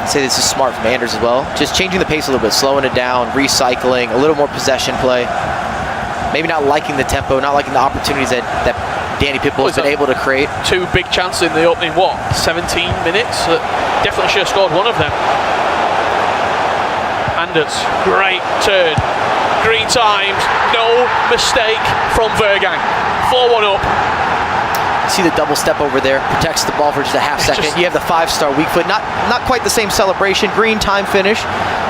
I'd say this is smart from Anders as well. Just changing the pace a little bit, slowing it down, recycling, a little more possession play. Maybe not liking the tempo, not liking the opportunities that Danny Pitbull has been able to create. 2 big chances in the opening, 17 minutes? Definitely should have scored one of them. Anders, great turn. Green times, no mistake from Vergain. 4-1 up. See the double step over there, protects the ball for just a half second. You have the 5-star weak foot, not quite the same celebration. Green time finish,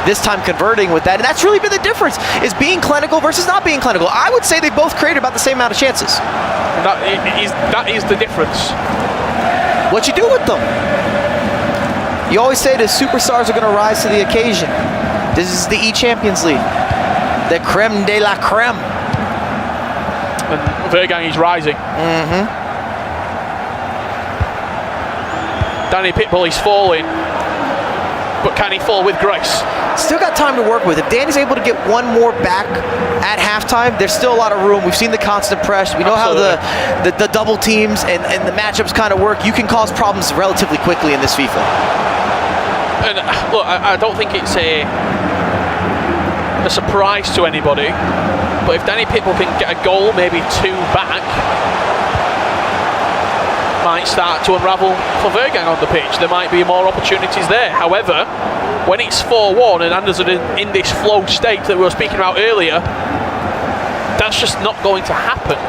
this time converting with that, and that's really been the difference, is being clinical versus not being clinical. I would say they both created about the same amount of chances. That is the difference. What you do with them? You always say the superstars are going to rise to the occasion. This is the eChampions League, the creme de la creme. And Vergain is rising. Danny Pitbull is falling, but can he fall with grace? Still got time to work with. If Danny's able to get one more back at halftime, there's still a lot of room. We've seen the constant press. We know Absolutely. how the double teams and the matchups kind of work. You can cause problems relatively quickly in this FIFA. And look, I don't think it's a surprise to anybody, but if Danny Pitbull can get a goal, maybe 2 back, might start to unravel for Vergain on the pitch. There might be more opportunities there. However, when it's 4-1 and Anders are in this flow state that we were speaking about earlier, that's just not going to happen.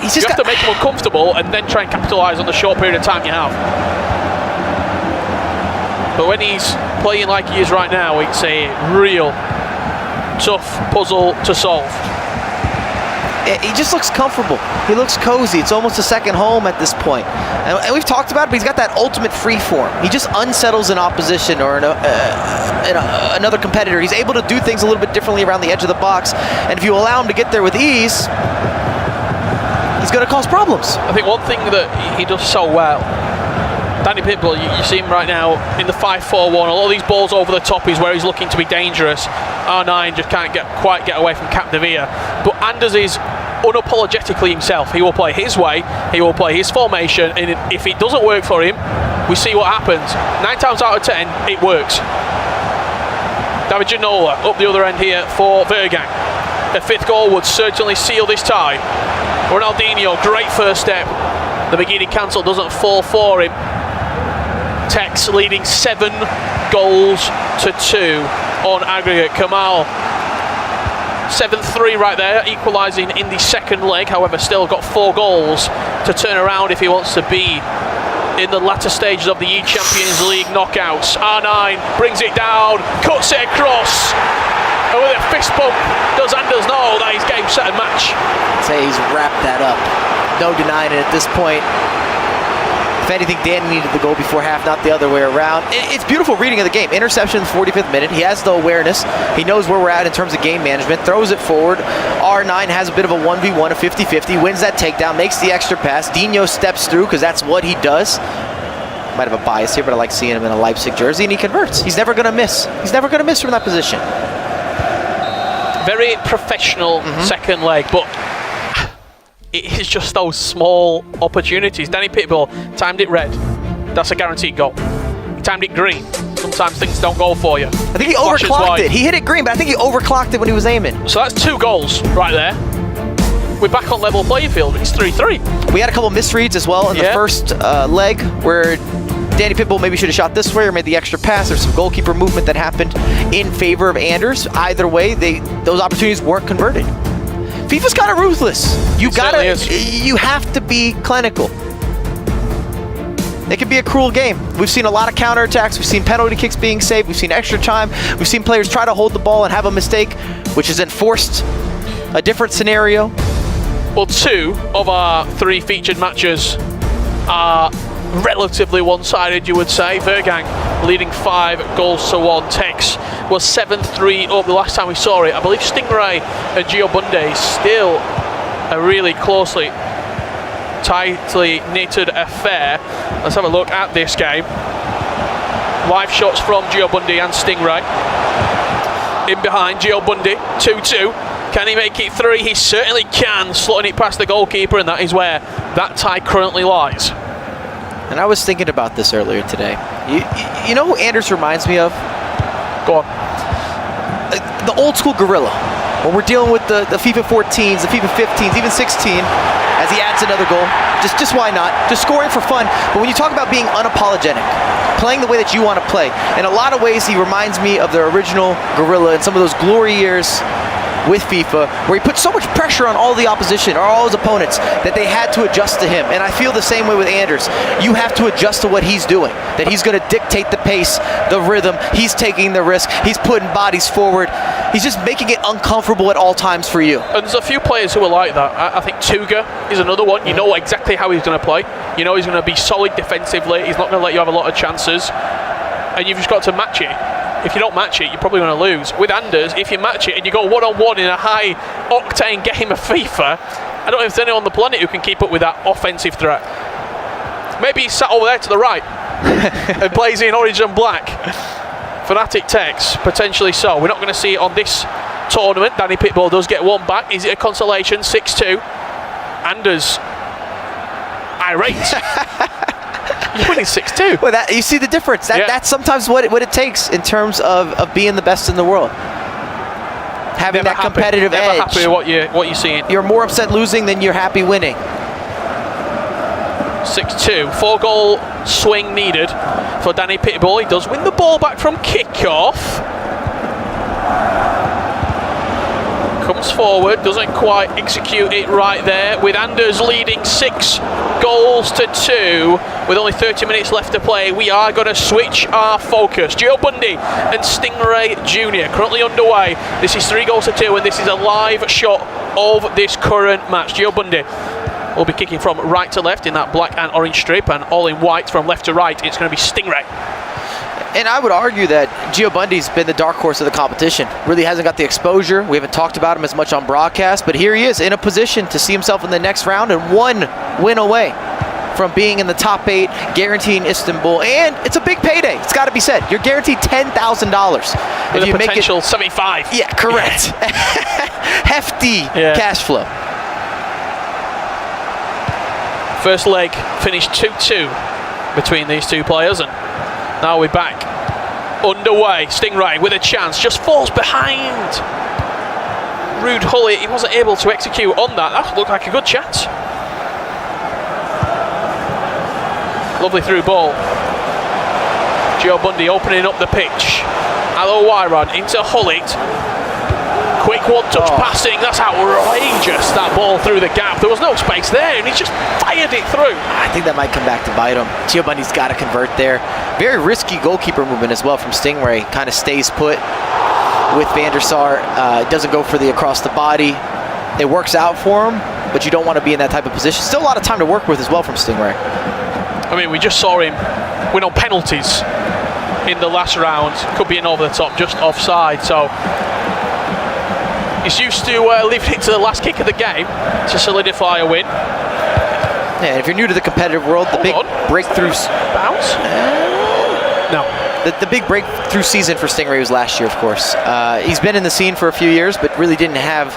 You have to make him uncomfortable and then try and capitalise on the short period of time you have. But when he's playing like he is right now, it's a real tough puzzle to solve. He just looks comfortable. He looks cozy. It's almost a second home at this point. And we've talked about it, but he's got that ultimate free form. He just unsettles an opposition or another competitor. He's able to do things a little bit differently around the edge of the box. And if you allow him to get there with ease, he's going to cause problems. I think one thing that he does so well, Danny Pitbull, you see him right now in the 5-4-1. A lot of these balls over the top is where he's looking to be dangerous. R9 just can't quite get away from Capdevila. But Anders is unapologetically himself. He will play his way, he will play his formation, and if it doesn't work for him, we see what happens. 9 times out of 10, it works. David Ginola up the other end here for Vergain. A 5th goal would certainly seal this tie. Ronaldinho, great first step. The Bikini cancel doesn't fall for him. Tex leading 7 goals to 2 on aggregate. Kamal 7-3 right there, equalising in the second leg. However, still got 4 goals to turn around if he wants to be in the latter stages of the eChampions League knockouts. R9 brings it down, cuts it across, and with a fist bump, does Anders know that he's game, set and match? I'd say he's wrapped that up. No denying it at this point. If anything, Danny needed the goal before half, not the other way around. It's beautiful reading of the game. Interception in the 45th minute. He has the awareness. He knows where we're at in terms of game management. Throws it forward. R9 has a bit of a 1v1, a 50-50. Wins that takedown. Makes the extra pass. Dino steps through because that's what he does. Might have a bias here, but I like seeing him in a Leipzig jersey, and he converts. He's never going to miss. He's never going to miss from that position. Very professional second leg, but it is just those small opportunities. Danny Pitbull timed it red. That's a guaranteed goal. He timed it green. Sometimes things don't go for you. I think he overclocked it. He hit it green, but I think he overclocked it when he was aiming. So that's 2 goals right there. We're back on level playing field. It's 3-3. We had a couple misreads as well in the first leg where Danny Pitbull maybe should have shot this way or made the extra pass. There's some goalkeeper movement that happened in favor of Anders. Either way, those opportunities weren't converted. FIFA's kind of ruthless. You have to be clinical. It can be a cruel game. We've seen a lot of counterattacks. We've seen penalty kicks being saved. We've seen extra time. We've seen players try to hold the ball and have a mistake, which has enforced a different scenario. Well, 2 of our 3 featured matches are relatively one-sided, you would say. Vergang leading 5-1. Tex was 7-3 up the last time we saw it. I believe Stingray and Giobunde still a really closely, tightly knitted affair. Let's have a look at this game. Live shots from Giobunde and Stingray. In behind, Giobunde, 2-2. Can he make it 3? He certainly can, slotting it past the goalkeeper, and that is where that tie currently lies. And I was thinking about this earlier today. You know who Anders reminds me of? Go on. The old school gorilla. When we're dealing with the FIFA 14s, the FIFA 15s, even 16, as he adds another goal. Just why not? Just scoring for fun. But when you talk about being unapologetic, playing the way that you want to play, in a lot of ways he reminds me of the original gorilla in some of those glory years with FIFA, where he put so much pressure on all the opposition or all his opponents that they had to adjust to him. And I feel the same way with Anders. You have to adjust to what he's doing, that he's going to dictate the pace, the rhythm, he's taking the risk, he's putting bodies forward, he's just making it uncomfortable at all times for you. And there's a few players who are like that. I think Tuga is another one. You know exactly how he's going to play. You know he's going to be solid defensively, he's not going to let you have a lot of chances, and you've just got to match it. If you don't match it, you're probably going to lose. With Anders, if you match it and you go one-on-one in a high-octane game of FIFA, I don't know if there's anyone on the planet who can keep up with that offensive threat. Maybe he's sat over there to the right and plays in orange and black. Fnatic Tex, potentially so. We're not going to see it on this tournament. Danny Pitbull does get one back. Is it a consolation? 6-2. Anders irate. You're winning 6-2. Well, you see the difference. That's sometimes what it takes in terms of being the best in the world. Having that competitive edge. Never happy with what you're seeing. You're more upset losing than you're happy winning. 6-2. 4-goal swing needed for Danny Pitbull. He does win the ball back from kickoff. Comes forward, doesn't quite execute it right there, with Anders leading 6-2 with only 30 minutes left to play. We are going to switch our focus. Gio Bundy and Stingray Jr. currently underway. This is 3-2, and this is a live shot of this current match. Gio Bundy will be kicking from right to left in that black and orange strip, and all in white from left to right. It's going to be Stingray. And I would argue that Gio Bundy's been the dark horse of the competition. Really hasn't got the exposure. We haven't talked about him as much on broadcast, but here he is in a position to see himself in the next round and 1 win away from being in the top 8, guaranteeing Istanbul. And it's a big payday. It's got to be said. You're guaranteed $10,000. With a potential 75. Yeah, correct. Hefty cash flow. First leg finished 2-2 between these two players, and now we're back underway. Stingray with a chance, just falls behind Rude Hully. He wasn't able to execute on that. That looked like a good chance. Lovely through ball. Gio Bundy opening up the pitch. Alo Wyron into Hullit. Quick one-touch passing. That's outrageous, that ball through the gap. There was no space there, and he just fired it through. I think that might come back to bite him. Gio Bundy's got to convert there. Very risky goalkeeper movement as well from Stingray. Kind of stays put with Van der Sar. Doesn't go for the across the body. It works out for him, but you don't want to be in that type of position. Still a lot of time to work with as well from Stingray. I mean, we just saw him win on penalties in the last round. Could be an over the top, just offside. So he's used to leaving it to the last kick of the game to solidify a win. Yeah, and if you're new to the competitive world, the big breakthroughs. Bounce? No. The big breakthrough season for Stingray was last year, of course. He's been in the scene for a few years, but really didn't have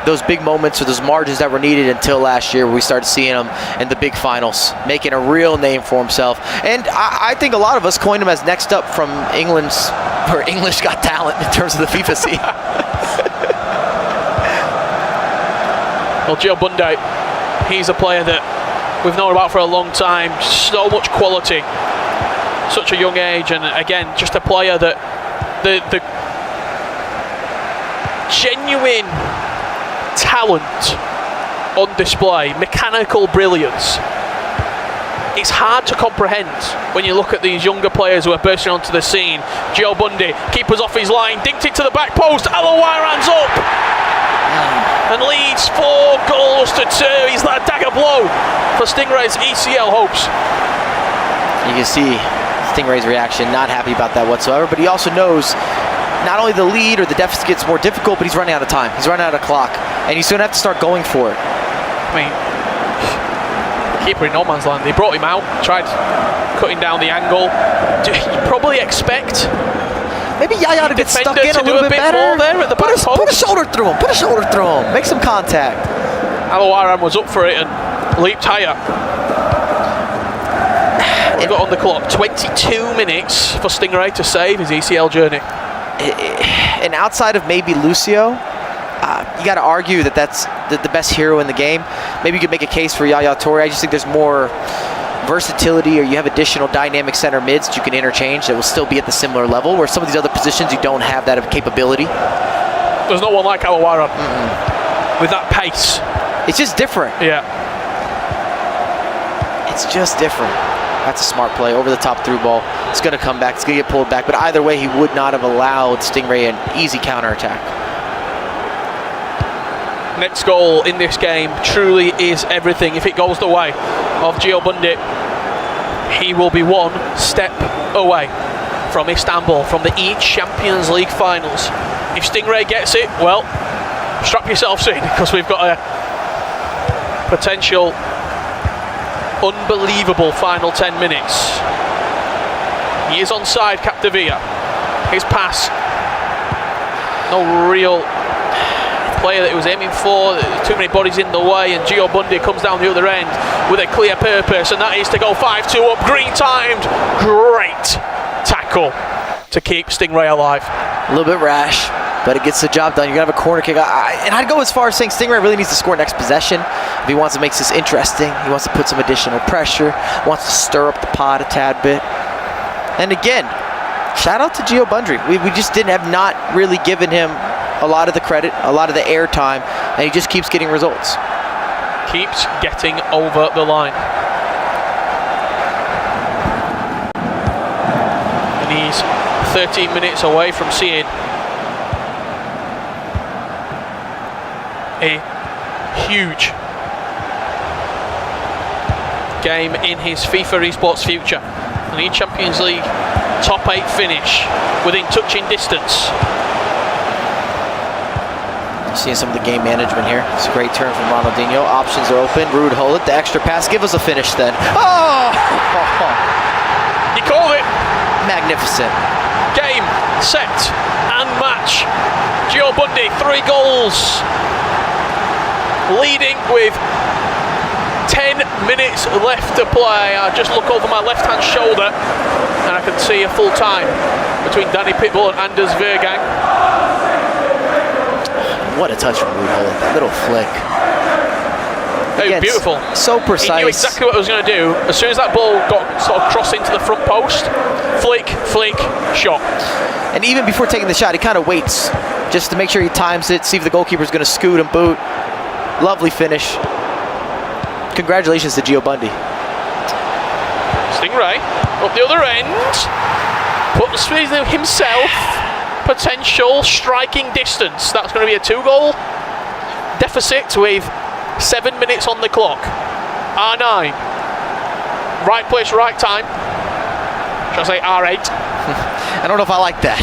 those big moments or those margins that were needed until last year, where we started seeing him in the big finals, making a real name for himself. And I think a lot of us coined him as next up from English Got Talent in terms of the FIFA scene. Well, Gio Bunde, he's a player that we've known about for a long time. So much quality, such a young age, and again, just a player that the genuine talent on display, mechanical brilliance. It's hard to comprehend when you look at these younger players who are bursting onto the scene. Gio Bunde, keeper's off his line, dinked it to the back post, Alawairan's up and leads 4-2. He's that dagger blow for Stingray's ECL hopes. You can see Stingray's reaction, not happy about that whatsoever, but he also knows not only the lead or the deficit gets more difficult, but he's running out of time. He's running out of clock, and he's going to have to start going for it. I mean, keeper in no man's land. They brought him out, tried cutting down the angle. You probably expect maybe Yaya to get stuck in a little bit better. More there at the back post. Put a shoulder through him. Put a shoulder through him. Make some contact. Alawairan was up for it and leaped higher. We've got on the clock 22 minutes for Stingray to save his ECL journey. And outside of maybe Lucio, you got to argue that that's the best hero in the game. Maybe you could make a case for Yaya Toure. I just think there's more versatility, or you have additional dynamic center mids that you can interchange that will still be at the similar level, where some of these other positions you don't have that capability. There's no one like Alawairan with that pace. It's just different. Yeah. It's just different. That's a smart play. Over the top through ball. It's going to come back. It's going to get pulled back. But either way, he would not have allowed Stingray an easy counterattack. Next goal in this game truly is everything. If it goes the way of Gio Bunde, he will be one step away from Istanbul, from the eChampions League finals. If Stingray gets it, well, strap yourselves in, because we've got a potential unbelievable final 10 minutes. He is onside, Capdevila. His pass, no real player that he was aiming for, too many bodies in the way, and Gio Bunde comes down the other end with a clear purpose, and that is to go 5-2 up, green timed. Great tackle to keep Stingray alive. A little bit rash, but it gets the job done. You're going to have a corner kick. And I'd go as far as saying Stingray really needs to score next possession. If he wants to make this interesting, he wants to put some additional pressure, wants to stir up the pot a tad bit. And again, shout out to Gio Bunde. We just have not really given him a lot of the credit, a lot of the airtime, and he just keeps getting results. Keeps getting over the line. And he's 13 minutes away from seeing a huge game in his FIFA esports future. An eChampions League top 8 finish within touching distance. Seeing some of the game management here. It's a great turn from Ronaldinho. Options are open. Ruud Gullit, the extra pass. Give us a finish then. Oh! He called it. Magnificent. Game, set, and match. Gio Bunde, 3 goals. Leading with 10 minutes left to play. I just look over my left-hand shoulder and I can see a full time between Danny Pitbull and Anders Vergang. What a touch from Ruud Gullit. That little flick. Again, beautiful. So precise. He knew exactly what I was going to do. As soon as that ball got sort of crossed into the front post, flick, shot. And even before taking the shot, he kind of waits just to make sure he times it, see if the goalkeeper's going to scoot and boot. Lovely finish. Congratulations to Gio Bunde. Stingray up the other end. Puts himself potential striking distance. That's going to be a 2-goal deficit with 7 minutes on the clock. R9 right place, right time. Should I say R8? I don't know if I like that.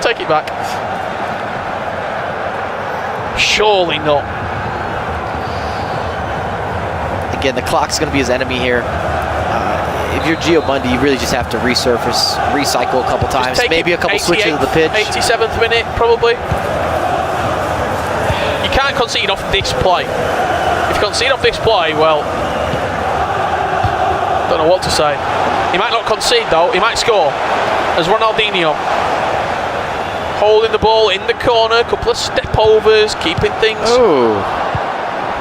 Take it back. Surely not. Again, the clock's going to be his enemy here. If you're Gio Bundy, you really just have to resurface, recycle a couple times, maybe a couple switches of the pitch. 87th minute, probably. You can't concede off this play. If you concede off this play, well, don't know what to say. He might not concede though, he might score. As Ronaldinho holding the ball in the corner, couple of step overs, keeping things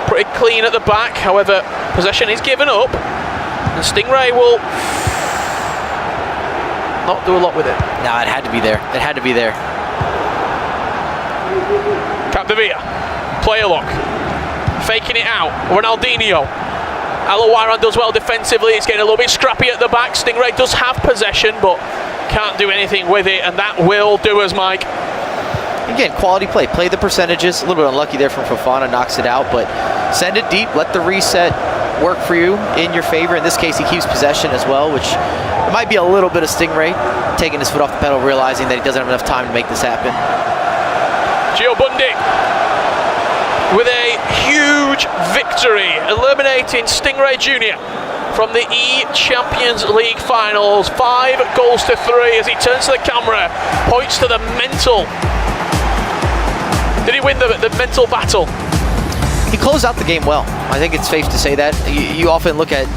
pretty clean at the back. However, possession is given up, and Stingray will not do a lot with it. No, it had to be there. It had to be there. Capdevila, player lock, faking it out. Ronaldinho. Alawaran does well defensively. It's getting a little bit scrappy at the back. Stingray does have possession, but can't do anything with it, and that will do us, Mike. Again, quality play. Play the percentages. A little bit unlucky there from Fofana, knocks it out, but send it deep. Let the reset work for you in your favor. In this case, he keeps possession as well, which it might be a little bit of Stingray taking his foot off the pedal, realizing that he doesn't have enough time to make this happen. Gio Bundy with a huge victory, eliminating Stingray Jr. from the eChampions League finals. 5 goals to 3 as he turns to the camera, points to the mental. Did he win the mental battle? He closed out the game well. I think it's safe to say that. You often look at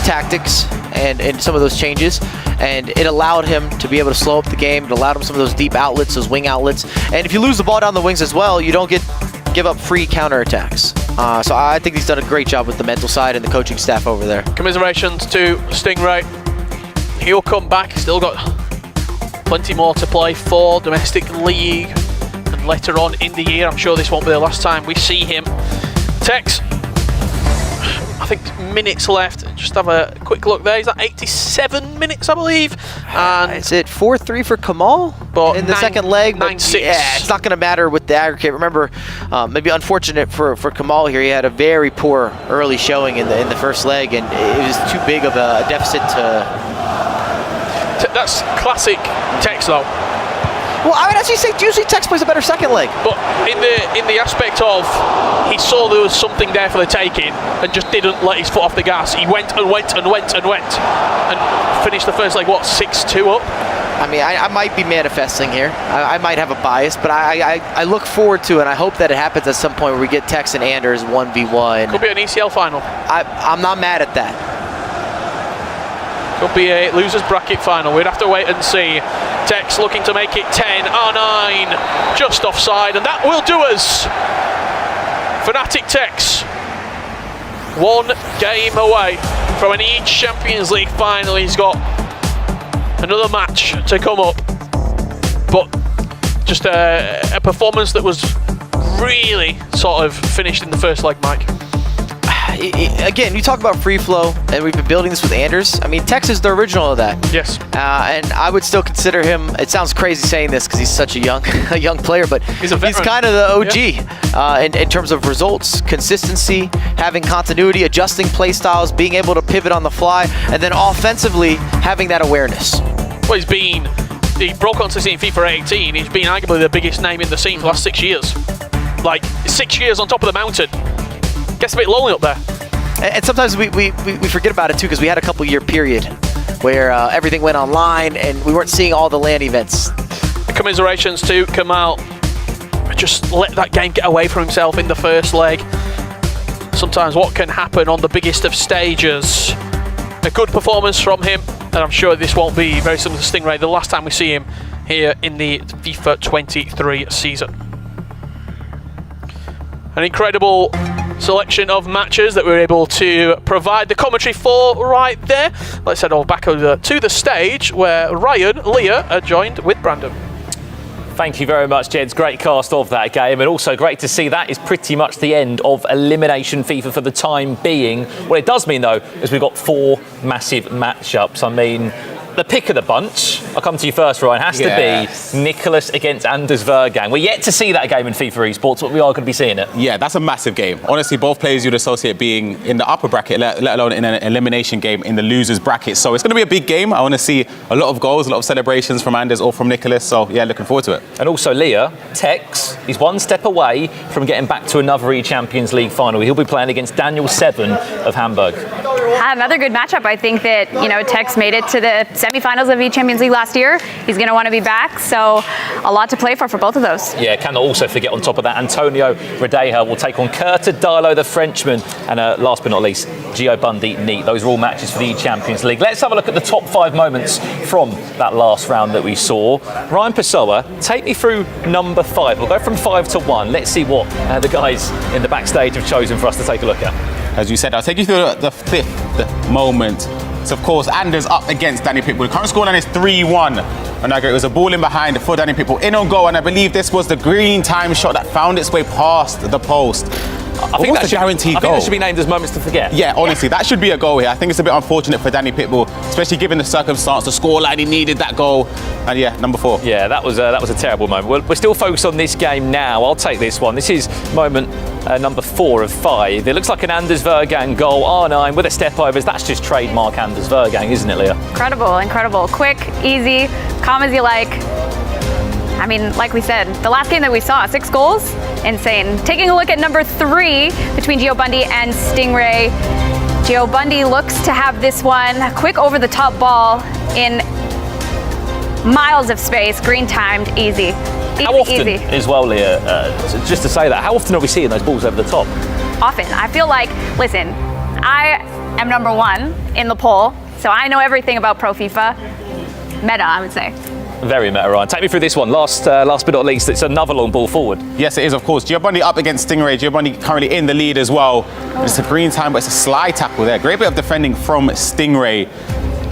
tactics and some of those changes, and it allowed him to be able to slow up the game. It allowed him some of those deep outlets, those wing outlets. And if you lose the ball down the wings as well, you don't give up free counterattacks. So I think he's done a great job with the mental side and the coaching staff over there. Commiserations to Stingray. He'll come back. He's still got plenty more to play for domestic league and later on in the year. I'm sure this won't be the last time we see him. Tex, I think minutes left. Just have a quick look there. He's at 87 minutes, I believe. And is it 4-3 for Kamal? But in the second leg, 9-6. Yeah, it's not going to matter with the aggregate. Remember, maybe unfortunate for Kamal here. He had a very poor early showing in the first leg, and it was too big of a deficit to. That's classic Tex, though. Well, I mean, as you say, usually Tex plays a better second leg. But in the aspect of he saw there was something there for the taking and just didn't let his foot off the gas. He went and went and went and went and finished the first leg, what, 6-2 up? I mean, I might be manifesting here. I might have a bias, but I look forward to it, and I hope that it happens at some point where we get Tex and Anders 1v1. Could be an ECL final. I'm not mad at that. Could be a loser's bracket final. We'd have to wait and see. Tex looking to make it 10, R9 just offside, and that will do us. Fnatic Tex, 1 game away from an eChampions League final. He's got another match to come up, but just a performance that was really sort of finished in the first leg, Mike. Again, you talk about free flow, and we've been building this with Anders. I mean, Tex is the original of that. Yes. And I would still consider him. It sounds crazy saying this because he's such a young player, but he's kind of the OG in terms of results, consistency, having continuity, adjusting play styles, being able to pivot on the fly, and then offensively having that awareness. Well, he broke onto the scene in FIFA 18. He's been arguably the biggest name in the scene for the last 6 years. Like 6 years on top of the mountain. Gets a bit lonely up there. And sometimes we forget about it too, because we had a couple-year period where everything went online and we weren't seeing all the LAN events. Commiserations to Kamal. Just let that game get away from himself in the first leg. Sometimes what can happen on the biggest of stages. A good performance from him, and I'm sure this won't be very similar to Stingray the last time we see him here in the FIFA 23 season. An incredible selection of matches that we were able to provide the commentary for right there. Let's head over back over to the stage where Ryan, Leah are joined with Brandon. Thank you very much, Jeds. Great cast of that game, and also great to see that is pretty much the end of Elimination FIFA for the time being. What it does mean, though, is we've got 4 massive matchups. I mean, the pick of the bunch, I'll come to you first, Ryan, has to be Nicholas against Anders Vergang. We're yet to see that game in FIFA eSports, but we are going to be seeing it. Yeah, that's a massive game. Honestly, both players you'd associate being in the upper bracket, let alone in an elimination game in the losers bracket. So it's going to be a big game. I want to see a lot of goals, a lot of celebrations from Anders or from Nicholas. So yeah, looking forward to it. And also Leah, Tex is one step away from getting back to another eChampions League final. He'll be playing against Daniel 7 of Hamburg. Another good matchup. I think that, Tex made it to the semifinals of eChampions League last year. He's going to want to be back, so a lot to play for both of those. Yeah, cannot also forget on top of that, Antonio Redeja will take on Curta Dilo, the Frenchman, and last but not least, Gio Bundy Neat. Those are all matches for the eChampions League. Let's have a look at the top 5 moments from that last round that we saw. Ryan Pessoa, take me through number 5. We'll go from 5 to 1. Let's see what the guys in the backstage have chosen for us to take a look at. As you said, I'll take you through the 5th moment. So, of course, Anders up against Danny Pitbull. The current scoreline is 3-1. And it was a ball in behind for Danny Pitbull. In on goal, and I believe this was the green time shot that found its way past the post. I think that should be named as moments to forget. Yeah, honestly, that should be a goal here. I think it's a bit unfortunate for Danny Pitbull, especially given the circumstance, the scoreline. He needed that goal. And yeah, number 4. Yeah, that was a terrible moment. We're still focused on this game now. I'll take this one. This is moment number 4 of 5. It looks like an Anders Vergang goal, R9 with a step overs. That's just trademark Anders Vergang, isn't it, Leah? Incredible. Quick, easy, calm as you like. I mean, like we said, the last game that we saw, 6 goals, insane. Taking a look at number 3 between Gio Bundy and Stingray. Gio Bundy looks to have this one. Quick over-the-top ball in miles of space, green timed, easy. How often, as well, Leah, just to say that, how often are we seeing those balls over the top? Often. I feel like, listen, I am number 1 in the poll, so I know everything about Pro FIFA. Meta, I would say. Very meta, Ryan. Take me through this one. Last but not least, it's another long ball forward. Yes, it is, of course. Gio Bundy up against Stingray. Gio Bundy currently in the lead as well. It's a green time, but it's a slide tackle there. Great bit of defending from Stingray.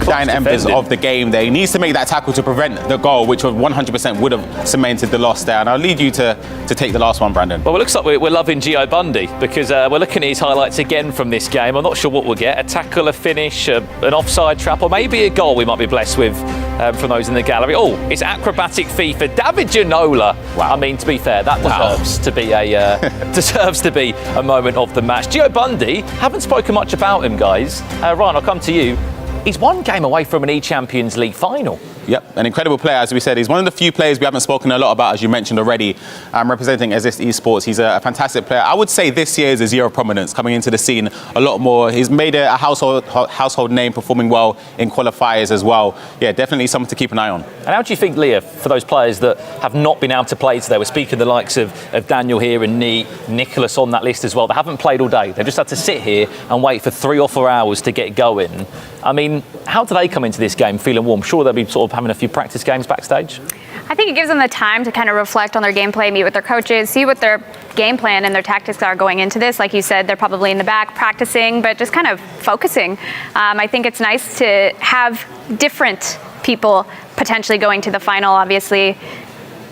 Dying embers of the game there. He needs to make that tackle to prevent the goal, which 100% would have cemented the loss there. And I'll lead you to take the last one, Brandon. Well, it looks like we're loving Gio Bundy because we're looking at his highlights again from this game. I'm not sure what we'll get. A tackle, a finish, an offside trap, or maybe a goal we might be blessed with from those in the gallery. Oh, it's acrobatic FIFA. David Ginola. Wow. I mean, to be fair, that deserves to be a moment of the match. Gio Bundy, haven't spoken much about him, guys. Ryan, I'll come to you. He's one game away from an eChampions League final. Yep, an incredible player, as we said. He's one of the few players we haven't spoken a lot about, as you mentioned already, representing Exist Esports. He's a fantastic player. I would say this year is his year of prominence, coming into the scene a lot more. He's made a household name, performing well in qualifiers as well. Yeah, definitely something to keep an eye on. And how do you think, Leah, for those players that have not been able to play today, we're speaking the likes of Daniel here and Nicholas on that list as well, they haven't played all day. They've just had to sit here and wait for 3 or 4 hours to get going. I mean, how do they come into this game feeling warm? Sure, they'll be sort of having a few practice games backstage. I think it gives them the time to kind of reflect on their gameplay, meet with their coaches, see what their game plan and their tactics are going into this. Like you said, they're probably in the back practicing, but just kind of focusing. I think it's nice to have different people potentially going to the final. Obviously,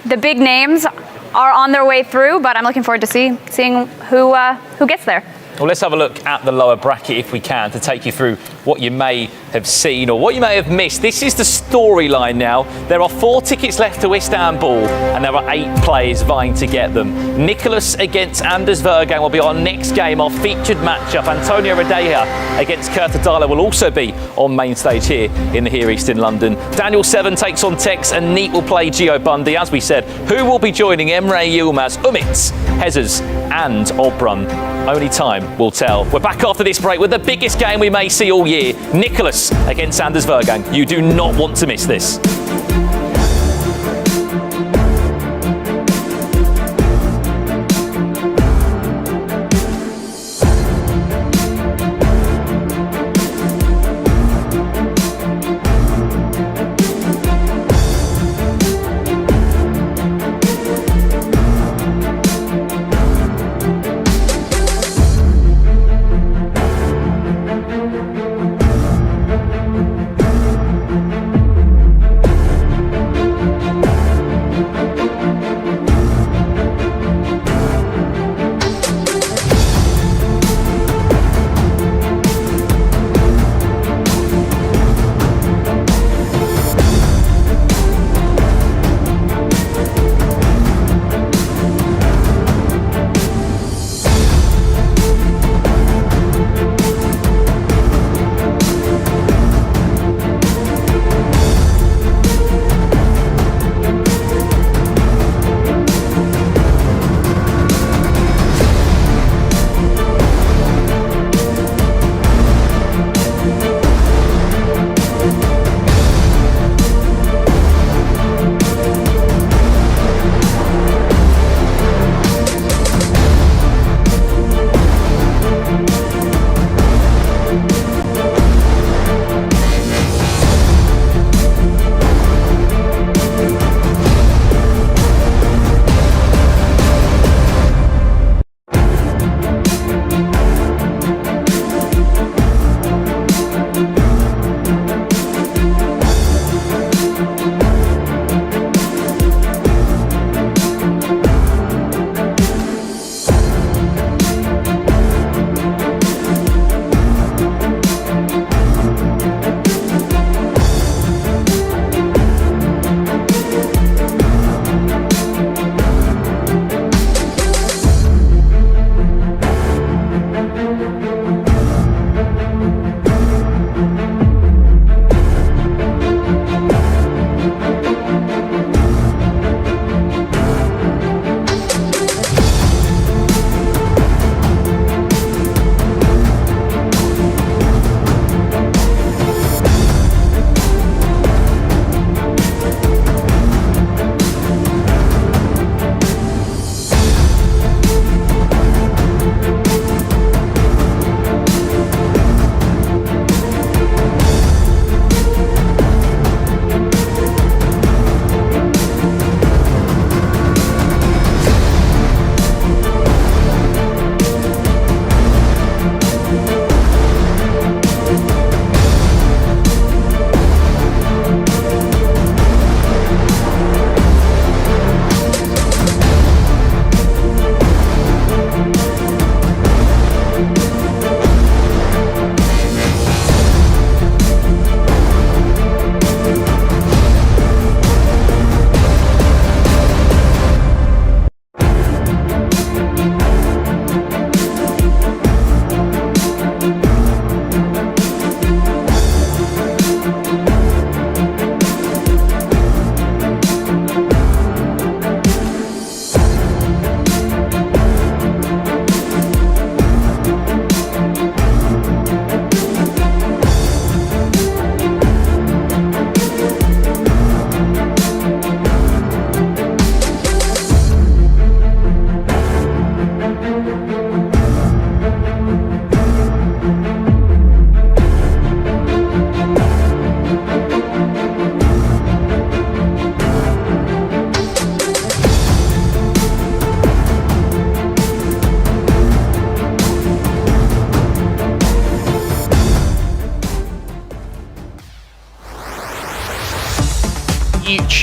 the big names are on their way through, but I'm looking forward to seeing who gets there. Well, let's have a look at the lower bracket if we can to take you through what you may have seen or what you may have missed. This is the storyline now. There are 4 tickets left to Istanbul and there are 8 players vying to get them. Nicholas against Anders Vergang will be our next game, our featured matchup. Antonio Redeja against Curta Dilo will also be on main stage here in the Here East in London. Daniel 7 takes on Tex and Neat will play Gio Bundy. As we said, who will be joining Emre Yilmaz, Umit, Hezes and Obrun? Only time will tell. We're back after this break with the biggest game we may see all year. Nicholas against Anders Vergang. You do not want to miss this.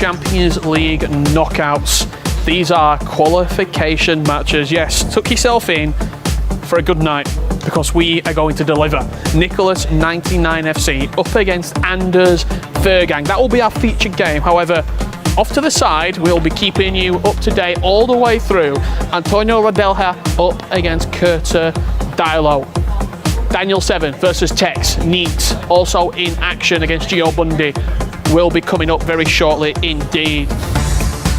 Champions League knockouts. These are qualification matches. Yes, tuck yourself in for a good night because we are going to deliver. Nicholas 99 FC up against Anders Vergang. That will be our featured game. However, off to the side, we'll be keeping you up to date all the way through. Antonio Radelha up against Curta Dilo. Daniel 7 versus Tex. Neat also in action against Gio Bundy will be coming up very shortly indeed.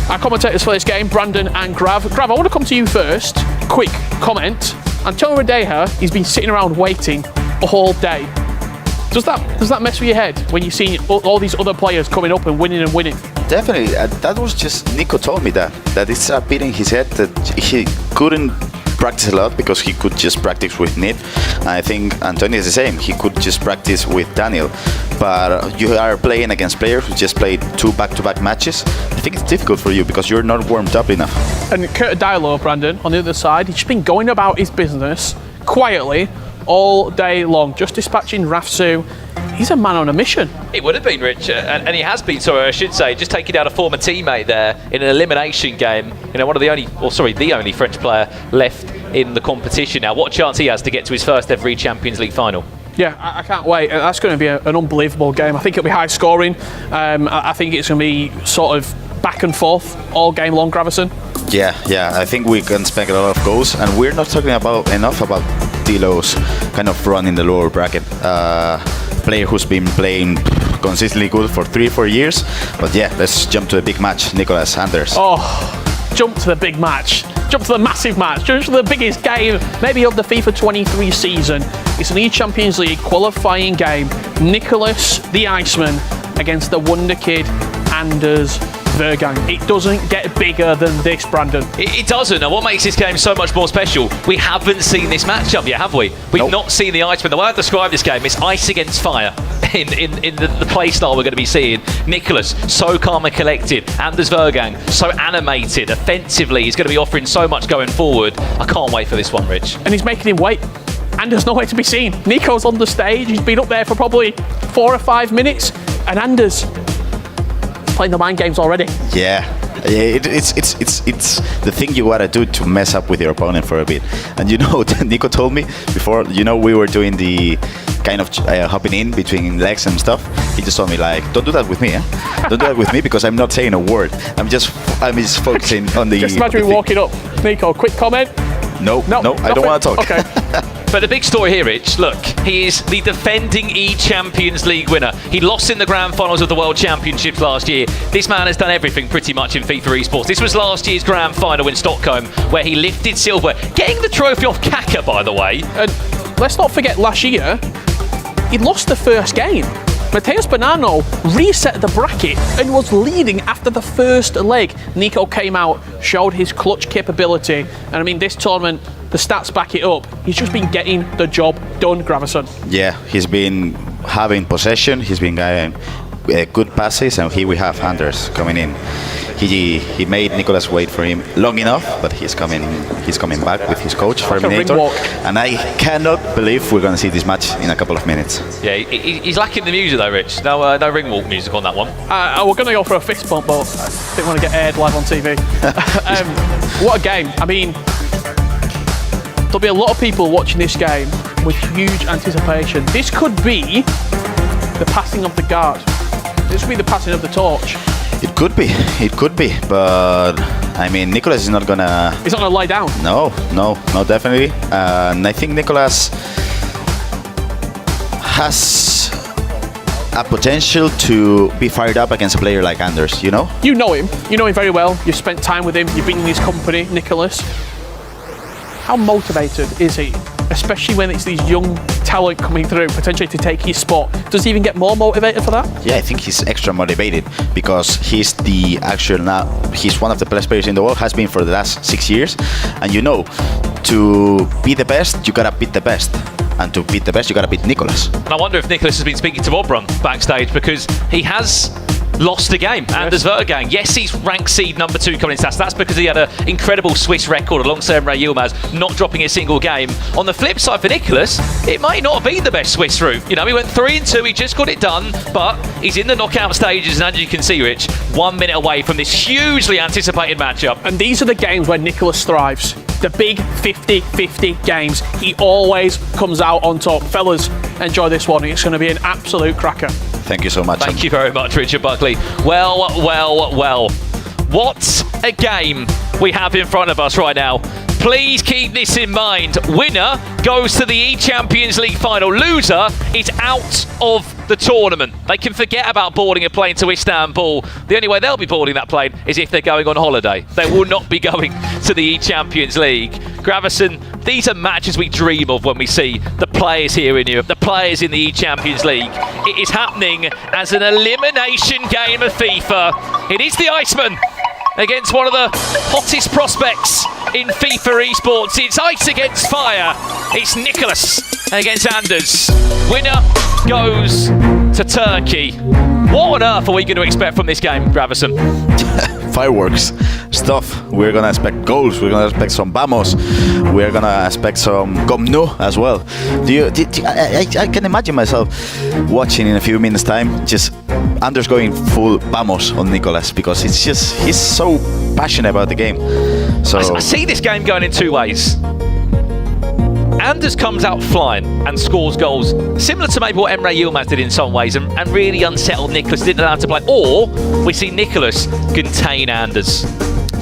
Our commentators for this game, Brandon and Grav. Grav, I want to come to you first. Quick comment. Antonio Radelha, he's been sitting around waiting all day. Does that mess with your head when you see all these other players coming up and winning? Definitely. That was just Nico told me that it's a bit in his head that he couldn't practice a lot because he could just practice with Nid. I think Antonio is the same. He could just practice with Daniel. But you are playing against players who just played 2 back-to-back matches. I think it's difficult for you because you're not warmed up enough. And Curta Dilo, Brandon, on the other side, he's just been going about his business quietly all day long, just dispatching Rafsu. He's a man on a mission. It would have been, Rich, and he has been, sorry, I should say, just taking out a former teammate there in an elimination game. You know, the only French player left in the competition now. What chance he has to get to his first ever Champions League final? Yeah, I can't wait. That's going to be an unbelievable game. I think it'll be high scoring. I think it's going to be sort of back and forth all game long, Gravison. Yeah, I think we can expect a lot of goals, and we're not talking enough about Dilo's kind of run in the lower bracket. Player who's been playing consistently good for 3-4 years. But yeah, let's jump to the big match, Nicholas Anders. Oh, jump to the big match. Jump to the massive match. Jump to the biggest game maybe of the FIFA23 season. It's an eChampions League qualifying game. Nicholas the Iceman against the Wonder Kid Anders Vergang. It doesn't get bigger than this, Brandon. It doesn't, and what makes this game so much more special, we haven't seen this matchup yet, have we? We've not seen the Iceman. The way I describe this game, it's ice against fire in the play style we're going to be seeing. Nicholas, so calm and collected. Anders Vergang, so animated. Offensively, he's going to be offering so much going forward. I can't wait for this one, Rich. And he's making him wait. Anders nowhere to be seen. Nico's on the stage. He's been up there for probably 4 or 5 minutes. And Anders playing the mind games already. Yeah, it's the thing you gotta do to mess up with your opponent for a bit. And you know, Nico told me before, you know, we were doing the kind of hopping in between legs and stuff. He just told me like, don't do that with me, don't do that with me because I'm not saying a word. I'm just focusing on the. Just imagine me walking up. Nico, quick comment. No, I don't want to talk. Okay. But the big story here, Rich, look, he is the defending eChampions League winner. He lost in the grand finals of the World Championships last year. This man has done everything pretty much in FIFA eSports. This was last year's grand final in Stockholm, where he lifted silver, getting the trophy off Kaka, by the way. And let's not forget last year, he lost the first game. Mateus Bonanno reset the bracket and was leading after the first leg. Nico came out, showed his clutch capability, and I mean, this tournament, the stats back it up. He's just been getting the job done, Gravison. Yeah, he's been having possession, he's been getting good passes, and here we have Anders coming in. He made Nicholas wait for him long enough, but he's coming back with his coach, Terminator. And I cannot believe we're going to see this match in a couple of minutes. Yeah, he's lacking the music though, Rich. No ring walk music on that one. We're going to go for a fist bump, but I didn't want to get aired live on TV. What a game. I mean, there'll be a lot of people watching this game with huge anticipation. This could be the passing of the guard. This would be the passing of the torch. It could be, but I mean, Nicholas is not gonna. He's not gonna lie down. No, definitely. And I think Nicholas has a potential to be fired up against a player like Anders. You know? You know him. You know him very well. You've spent time with him. You've been in his company, Nicholas. How motivated is he? Especially when it's these young talent coming through, potentially to take his spot. Does he even get more motivated for that? Yeah, I think he's extra motivated because he's he's one of the best players in the world, has been for the last 6 years. And you know, to be the best, you gotta beat the best. And to beat the best, you gotta beat Nicholas. And I wonder if Nicholas has been speaking to Obron backstage, because he has lost the game. Anders Vergang, yes, he's ranked seed number 2 coming in stats. That's because he had an incredible Swiss record alongside Emre Yilmaz, not dropping a single game. On the flip side for Nicholas, it might not have been the best Swiss route. You know, he went 3-2, he just got it done, but he's in the knockout stages, and as you can see, Rich, 1 minute away from this hugely anticipated matchup. And these are the games where Nicholas thrives. The big 50-50 games. He always comes out on top. Fellas, enjoy this one. It's going to be an absolute cracker. Thank you so much. Thank you very much, Richard Buckley. Well. What a game we have in front of us right now. Please keep this in mind. Winner goes to the eChampions League final. Loser is out of the tournament. They can forget about boarding a plane to Istanbul. The only way they'll be boarding that plane is if they're going on holiday. They will not be going to the eChampions League. Gravison, these are matches we dream of when we see the players here in Europe, the players in the eChampions League. It is happening as an elimination game of FIFA. It is the Iceman against one of the hottest prospects in FIFA esports. It's ice against fire. It's Nicholas against Anders. Winner goes to Turkey. What on earth are we going to expect from this game, Gravison? Fireworks stuff. We're gonna expect goals. We're gonna expect some vamos. We're gonna expect some gomnu as well. I can imagine myself watching in a few minutes time, just Anders going full vamos on Nicholas, because he's so passionate about the game. So I see this game going in 2 ways. Anders comes out flying and scores goals, similar to maybe what Emre Yilmaz did in some ways, and really unsettled Nicholas, didn't allow him to play. Or we see Nicholas contain Anders.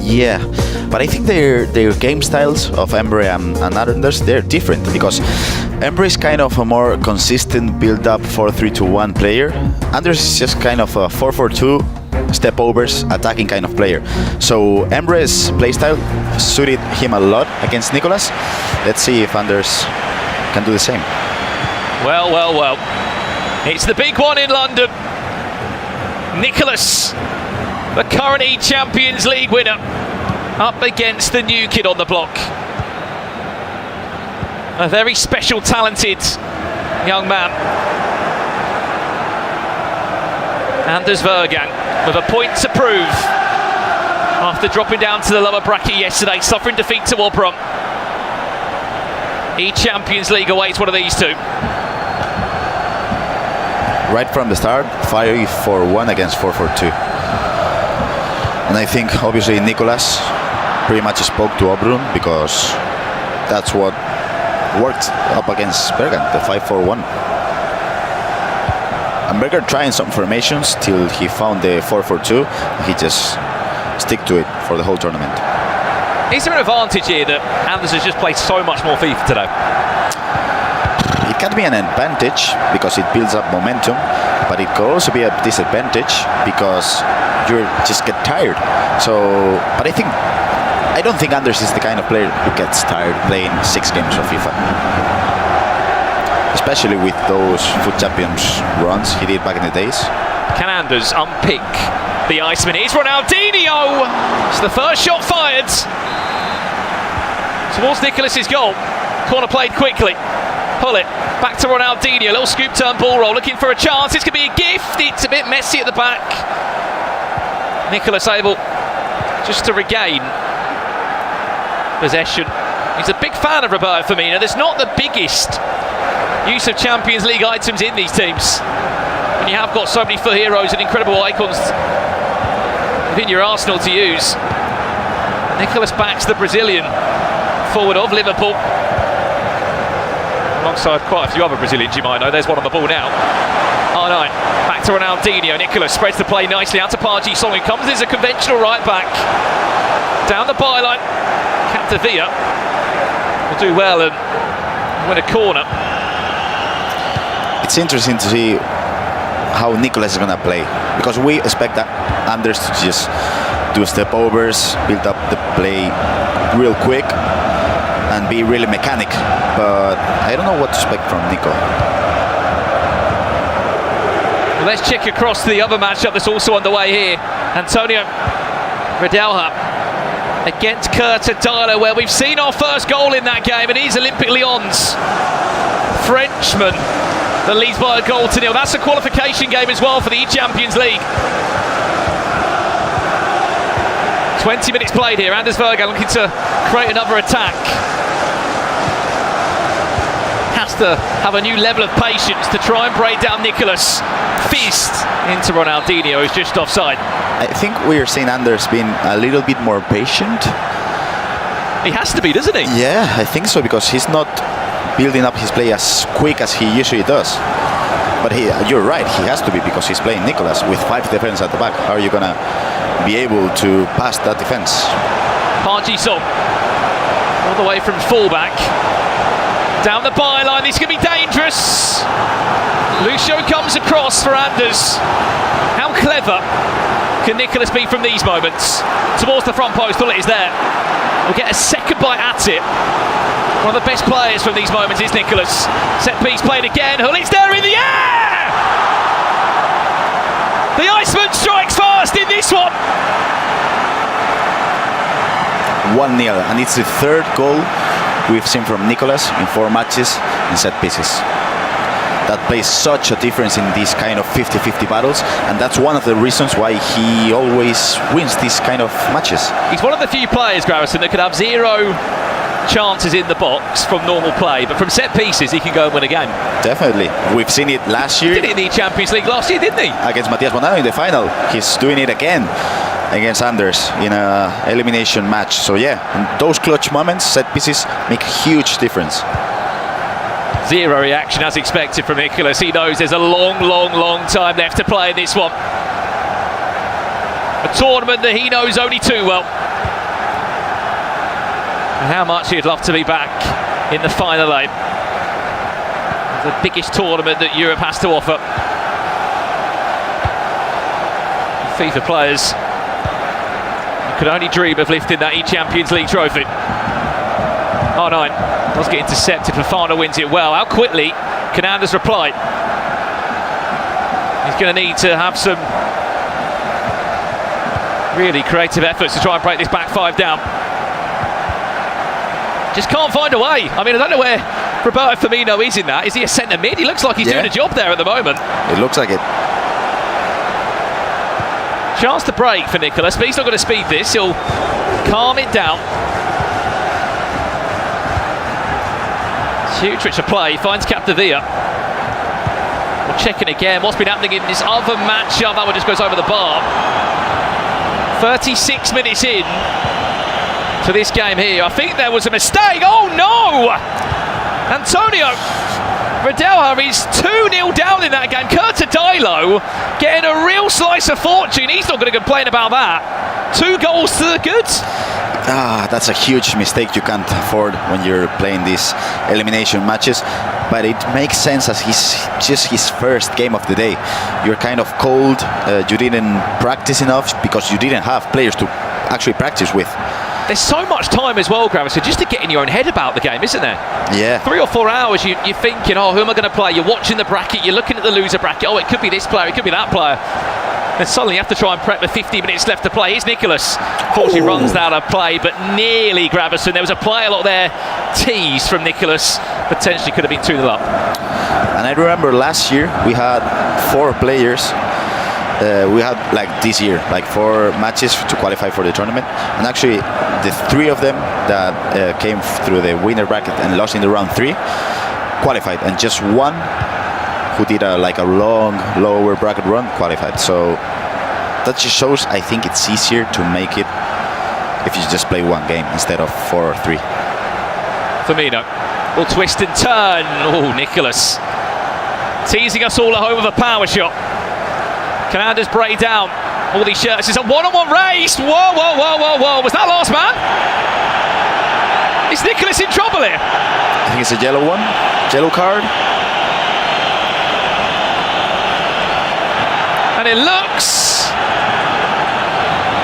Yeah, but I think their game styles of Emre and Anders, they're different, because Emre is kind of a more consistent build-up 4-3-2-1 player. Anders is just kind of a 4-4-2 step overs attacking kind of player. So Emre's playstyle suited him a lot against Nicholas. Let's see if Anders can do the same. Well. It's the big one in London. Nicholas, the current eChampions League winner, up against the new kid on the block. A very special, talented young man. Anders Vergang with a point to prove after dropping down to the lower bracket yesterday, suffering defeat to Oberon. eChampions League awaits one of these two. Right from the start, 5-4-1 against 4-4-2. And I think obviously Nicholas pretty much spoke to Obrun, because that's what worked up against Bergan, the 5-4-1. And Berger trying some formations till he found the 4-4-2. He just stick to it for the whole tournament. Is there an advantage here that Anders has just played so much more FIFA today? It can be an advantage because it builds up momentum, but it could also be a disadvantage because you just get tired. So, but I don't think Anders is the kind of player who gets tired playing 6 games of FIFA. Especially with those Foot Champions runs he did back in the days. Can Anders unpick the Iceman? Here's Ronaldinho! It's the first shot fired towards Nicholas's goal. Corner played quickly. Pull it back to Ronaldinho. Little scoop turn ball roll, looking for a chance. This could be a gift. It's a bit messy at the back. Nicholas able just to regain possession. He's a big fan of Roberto Firmino. There's not the biggest use of Champions League items in these teams when you have got so many foot heroes and incredible icons within your arsenal to use. Nicholas backs the Brazilian forward of Liverpool, alongside quite a few other Brazilians you might know. There's one on the ball now. R9 back to Ronaldinho. Nicholas spreads the play nicely out to Parji Song, who comes as a conventional right back down the byline. Capdevilla will do well and win a corner. It's interesting to see how Nicholas is going to play, because we expect that Anders to just do step overs, build up the play real quick and be really mechanic, but I don't know what to expect from Nico. Well, let's check across to the other matchup that's also underway here. Antonio Redelha against Curta Dilo, where we've seen our first goal in that game, and he's Olympic Lyon's Frenchman that leads by a goal to nil. That's a qualification game as well for the eChampions League. 20 minutes played here. Anders Verga looking to create another attack. Has to have a new level of patience to try and break down Nicholas. Fist into Ronaldinho, who's just offside. I think we are seeing Anders being a little bit more patient. He has to be, doesn't he? Yeah, I think so, because he's not building up his play as quick as he usually does. But you're right, he has to be, because he's playing Nicholas with 5 defenders at the back. How are you going to be able to pass that defense? Park-Ji-sung, all the way from fullback. Down the byline, this could be dangerous. Lucio comes across for Anders. How clever can Nicholas be from these moments? Towards the front post, Hullet is there. We'll get a second bite at it. One of the best players from these moments is Nicholas. Set piece played again, Hullet's there in the air! The Iceman strikes fast in this one. 1-0, and it's the 3rd goal we've seen from Nicholas in 4 matches in set pieces. That plays such a difference in these kind of 50-50 battles, and that's one of the reasons why he always wins these kind of matches. He's one of the few players, Gravison, that could have 0 chances in the box from normal play, but from set pieces he can go and win a game. Definitely. We've seen it last year. He did it in the Champions League last year, didn't he? Against Matias Bonano in the final. He's doing it again against Anders in a elimination match. So yeah, in those clutch moments, set pieces make a huge difference. 0 reaction as expected from Nicholas. He knows there's a long time left to play in this one. A tournament that he knows only too well. And how much he'd love to be back in the final 8. The biggest tournament that Europe has to offer. FIFA players could only dream of lifting that eChampions League trophy. R9 does get intercepted, Fofana wins it well. How quickly can Anders reply? He's going to need to have some really creative efforts to try and break this back 5 down. Just can't find a way. I mean, I don't know where Roberto Firmino is in that. Is he a centre mid? He looks like he's doing a job there at the moment. It looks like it. Chance to break for Nicholas, but he's not going to speed this. He'll calm it down. Huge switch of play, finds Capdevila. We'll check it again. What's been happening in this other matchup? That one just goes over the bar. 36 minutes in to this game here. I think there was a mistake. Oh no! Antonio Radelha is 2-0 down in that game. Curtadilo getting a real slice of fortune. He's not going to complain about that. 2 goals to the good. That's a huge mistake you can't afford when you're playing these elimination matches, but it makes sense as he's just his first game of the day. You're kind of cold, you didn't practice enough because you didn't have players to actually practice with. There's so much time as well, Gravison, just to get in your own head about the game, isn't there? Yeah. 3 or 4 hours, you're thinking, oh, who am I going to play? You're watching the bracket, you're looking at the loser bracket, oh, it could be this player, it could be that player. Then suddenly you have to try and prep with 50 minutes left to play. Here's Nicholas. Fortunately runs out of play, but nearly Gravison. There was a play a lot there. Tease from Nicholas. Potentially could have been 2-0 up. And I remember last year we had 4 players. We had like this year, like 4 matches to qualify for the tournament. And actually the 3 of them that came through the winner bracket and lost in the round 3 qualified. And just 1 who did a long lower bracket run qualified. So that just shows, I think it's easier to make it if you just play 1 game instead of 4 or 3. Firmino will twist and turn. Oh, Nicholas teasing us all at home with a power shot. Can Anders break down all these shirts? It's a one-on-one race. Whoa. Was that last man? Is Nicholas in trouble here? I think it's a yellow one. Yellow card. And it looks,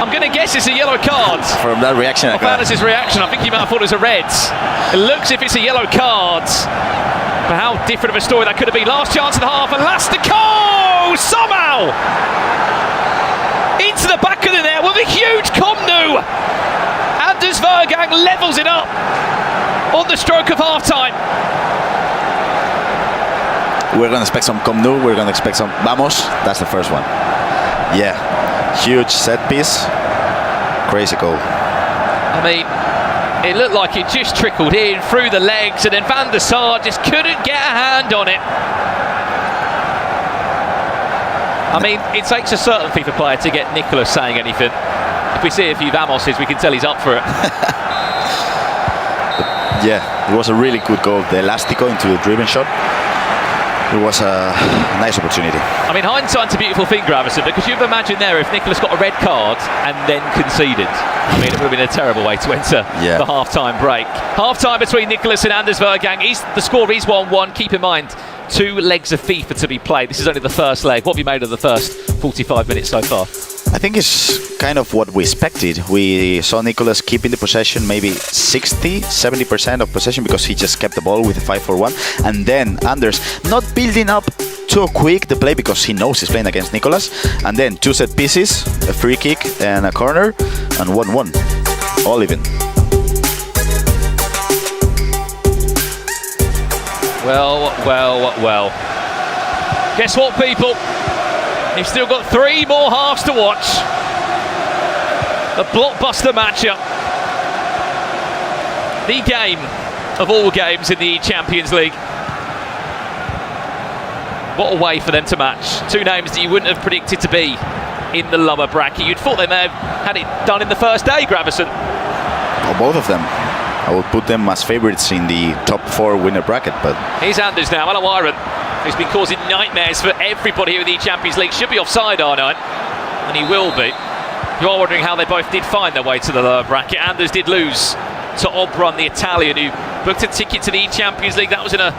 I'm going to guess it's a yellow card. From that reaction, Anders' reaction, I think he might have thought it was a red. It looks if it's a yellow card. But how different of a story that could have been. Last chance of the half, and Lastico somehow into the back of the net with a huge Komnu. Anders Vergang levels it up on the stroke of half-time. We're going to expect some Comme Nous. We're going to expect some Vamos. That's the first one. Yeah, huge set piece. Crazy goal. I mean, it looked like it just trickled in through the legs, and then Van der Sar just couldn't get a hand on it. I mean, it takes a certain FIFA player to get Nicolas saying anything. If we see a few Vamoses, we can tell he's up for it. Yeah, it was a really good goal. The elastico into the driven shot. It was a nice opportunity. I mean, hindsight's a beautiful thing, Gravison, because you've imagined there if Nicolas got a red card and then conceded. I mean, it would have been a terrible way to enter the half-time break. Half-time between Nicolas and Anders Vergang. The score is 1-1. Keep in mind, 2 legs of FIFA to be played. This is only the first leg. What have you made of the first 45 minutes so far? I think it's kind of what we expected. We saw Nicolas keeping the possession, maybe 60-70% of possession, because he just kept the ball with a 5-4-1. And then Anders not building up too quick the play, because he knows he's playing against Nicolas. And then 2 set pieces, a free kick and a corner, and 1-1. All even. Well. Guess what, people? You've still got 3 more halves to watch. The blockbuster matchup. The game of all games in the Champions League. What a way for them to match. 2 names that you wouldn't have predicted to be in the lower bracket. You'd thought they may have had it done in the first day, Gravison. Well, both of them. I would put them as favourites in the top 4 winner bracket, but... Here's Anders now, Alawiron, who's been causing nightmares for everybody here in the Champions League. Should be offside, R9, and he will be. You are wondering how they both did find their way to the lower bracket. Anders did lose to Obron, the Italian, who booked a ticket to the Champions League. That was in a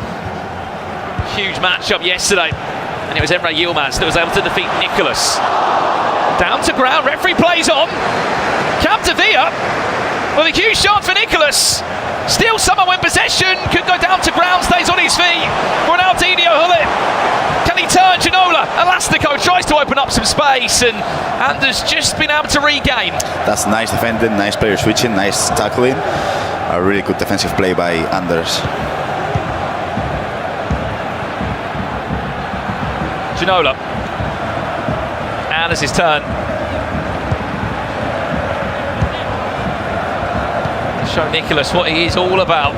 huge matchup yesterday, and it was Emre Yilmaz that was able to defeat Nicolas. Down to ground, referee plays on. Capdevila with a huge shot for Nicolas. Still someone when possession, could go down to ground, stays on his feet. Ronaldinho Hullet. Can he turn? Ginola, Elastico tries to open up some space, and Anders just been able to regain. That's nice defending, nice player switching, nice tackling. A really good defensive play by Anders. Ginola. And it's his turn. Show Nicolas what he is all about.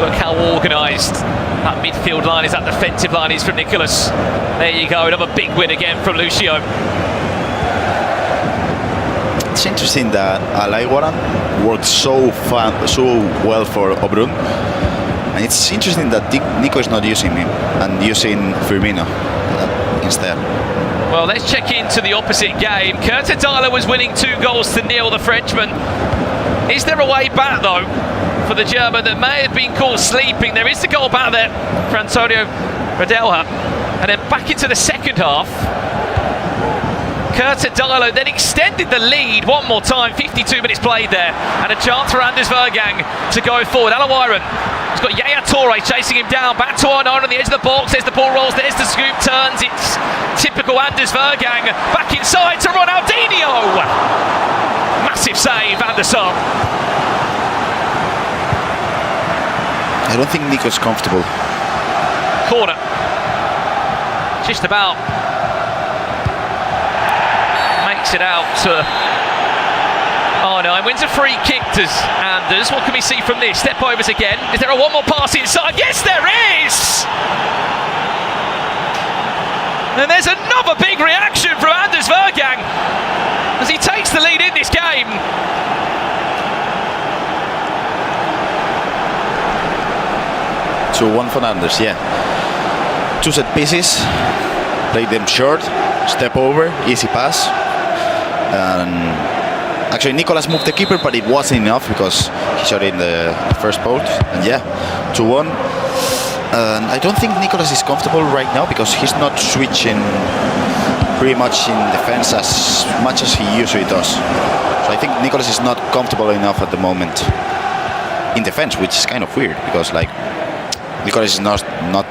Look how organised that midfield line is, that defensive line is from Nicolas. There you go, another big win again from Lucio. It's interesting that Alawiron worked so well for Obrun, and it's interesting that Nico is not using him and using Firmino instead. Well, let's check into the opposite game. Kurtadala was winning 2-0, the Frenchman. Is there a way back, though, for the German that may have been caught sleeping? There is the goal back there for Antonio Radelha. And then back into the second half. Kurtadala then extended the lead one more time. 52 minutes played there. And a chance for Anders Vergang to go forward. Alawiron has got Yaya Toure chasing him down. Back to Arnaud on the edge of the box. There's the ball rolls. There's the scoop. Turns. It's typical Anders Vergang. Back inside to Ronaldinho. Massive save, Van der Sar. I don't think Nico's comfortable. Corner. Just about makes it out to Arnaud. Wins a free kick to Anders. What can we see from this? Step overs again. Is there a one more pass inside? Yes, there is! And there's another big reaction from Anders Vergang as he takes the lead in this game. So 1 for Anders, yeah. 2 set pieces, played them short, step over, easy pass. Actually, Nicolas moved the keeper, but it wasn't enough because he shot in the first post. And yeah, 2-1. I don't think Nicolas is comfortable right now because he's not switching pretty much in defense as much as he usually does. So I think Nicolas is not comfortable enough at the moment in defense, which is kind of weird because like Nicolas is not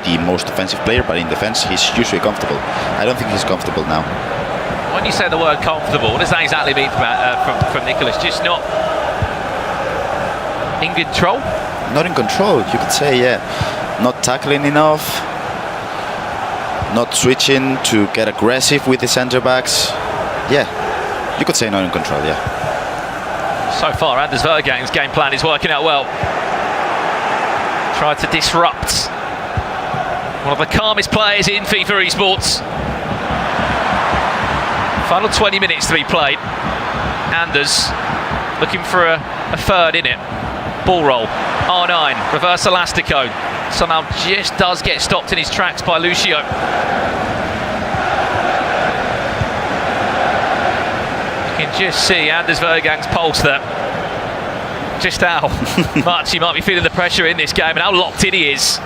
the most defensive player, but in defense he's usually comfortable. I don't think he's comfortable now. When you say the word comfortable, what does that exactly mean from Nicolas? Just not in control? not in control, you could say, yeah. Not tackling enough, not switching to get aggressive with the center backs. Yeah, you could say not in control, yeah. So far, Anders Vergang's game plan is working out well. Tried to disrupt one of the calmest players in FIFA esports. Final 20 minutes to be played. Anders looking for a third in it. Ball roll. R9, reverse elastico. Somehow just does get stopped in his tracks by Lucio. You can just see Anders Vergang's pulse there. Just how much he might be feeling the pressure in this game and how locked in he is.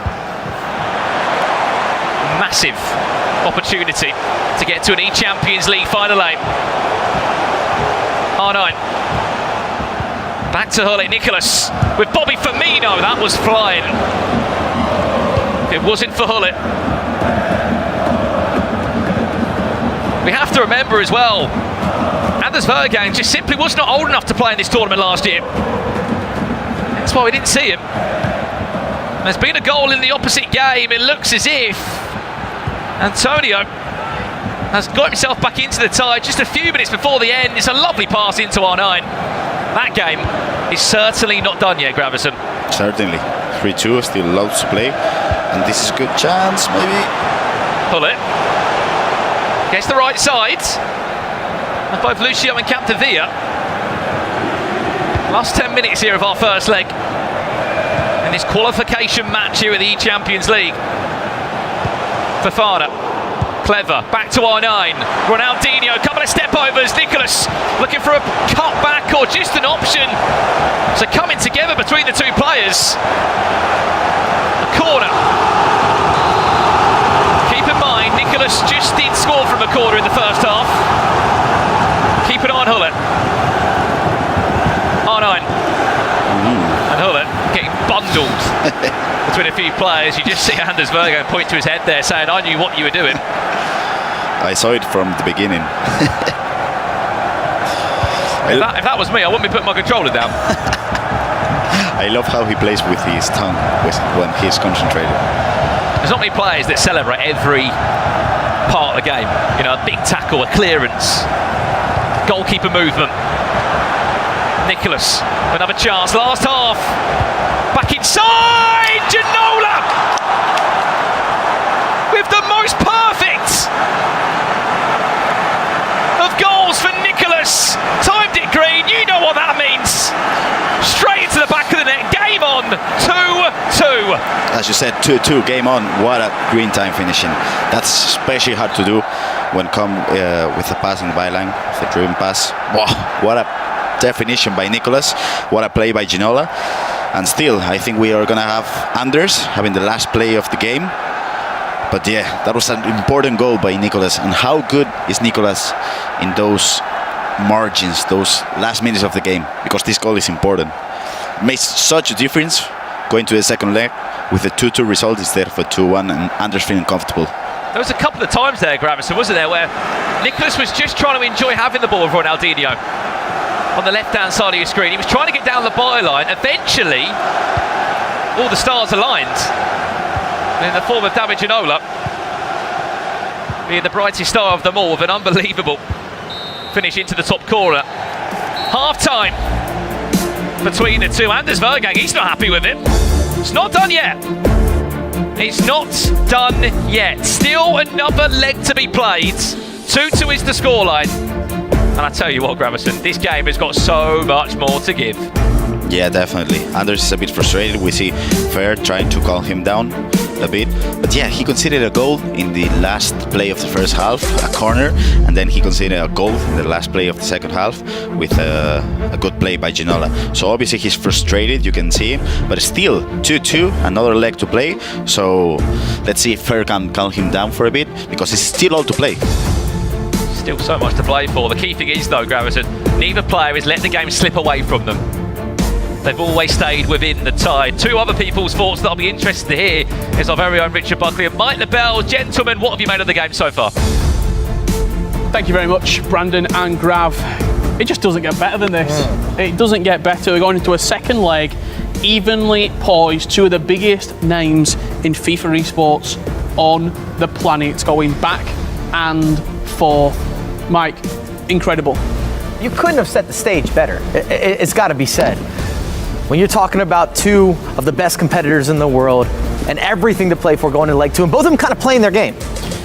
Massive opportunity to get to an eChampions League final 8. R9. Back to Hullet, Nicholas with Bobby Firmino. That was flying. If it wasn't for Hullet. We have to remember as well, Anders Vergang just simply was not old enough to play in this tournament last year. That's why we didn't see him. There's been a goal in the opposite game. It looks as if Antonio has got himself back into the tie just a few minutes before the end. It's a lovely pass into R9. That game is certainly not done yet, Gravison. Certainly. 3-2, still loads to play. And this is a good chance, maybe. Pull it. Gets the right side. And both Lucio and Capdevila. Last 10 minutes here of our first leg in this qualification match here at the eChampions League. Fofana, clever, back to R9. Ronaldinho, couple of step overs. Nicholas looking for a cut back or just an option. So coming together between the two players. A corner. Keep in mind, Nicholas just did score from a corner in the first half. Keep an eye on Hullet. R9. And Hullet getting bundled between a few players. You just see Anders Vergang point to his head there saying, I knew what you were doing. I saw it from the beginning. If that was me, I wouldn't be putting my controller down. I love how he plays with his tongue when he's concentrated. There's not many players that celebrate every part of the game. You know, a big tackle, a clearance, goalkeeper movement. Nicholas, another chance, last half. Back inside, Ginola! With the most perfect of goals for Nicholas. Timed it green, you know what that means. Straight into the back of the net, game on, 2-2. As you said, 2-2, game on. What a green time finishing. That's especially hard to do when come with the pass in the byline, the driven pass. Wow, what a definition by Nicholas. What a play by Ginola. And still, I think we are going to have Anders having the last play of the game. But yeah, that was an important goal by Nicholas. And how good is Nicholas in those margins, those last minutes of the game? Because this goal is important. It makes such a difference going to the second leg with the 2-2 result instead of a 2-1 and Anders feeling comfortable. There was a couple of times there, Gravison, wasn't there, where Nicholas was just trying to enjoy having the ball with Ronaldinho on the left-hand side of your screen. He was trying to get down the byline. Eventually, all the stars aligned in the form of David Ginola, being the brightest star of them all with an unbelievable finish into the top corner. Half-time between the two. Anders Vergang, he's not happy with it. It's not done yet. It's not done yet. Still another leg to be played. 2-2 is the scoreline. And I tell you what, Gravison, this game has got so much more to give. Yeah, definitely. Anders is a bit frustrated. We see Fer trying to calm him down a bit. But yeah, he conceded a goal in the last play of the first half, a corner, and then he conceded a goal in the last play of the second half with a good play by Ginola. So obviously he's frustrated, you can see him, but still 2-2, another leg to play. So let's see if Fer can calm him down for a bit, because it's still all to play. Still so much to play for. The key thing is, though, Gravison, neither player has let the game slip away from them. They've always stayed within the tie. Two other people's thoughts that I'll be interested to hear is our very own Richard Buckley and Mike LaBelle. Gentlemen, what have you made of the game so far? Thank you very much, Brandon and Grav. It just doesn't get better than this. It doesn't get better. We're going into a second leg evenly poised, two of the biggest names in FIFA esports on the planet, going back and forth. Mike, incredible. You couldn't have set the stage better. It's got to be said. When you're talking about two of the best competitors in the world and everything to play for going into leg two, and both of them kind of playing their game.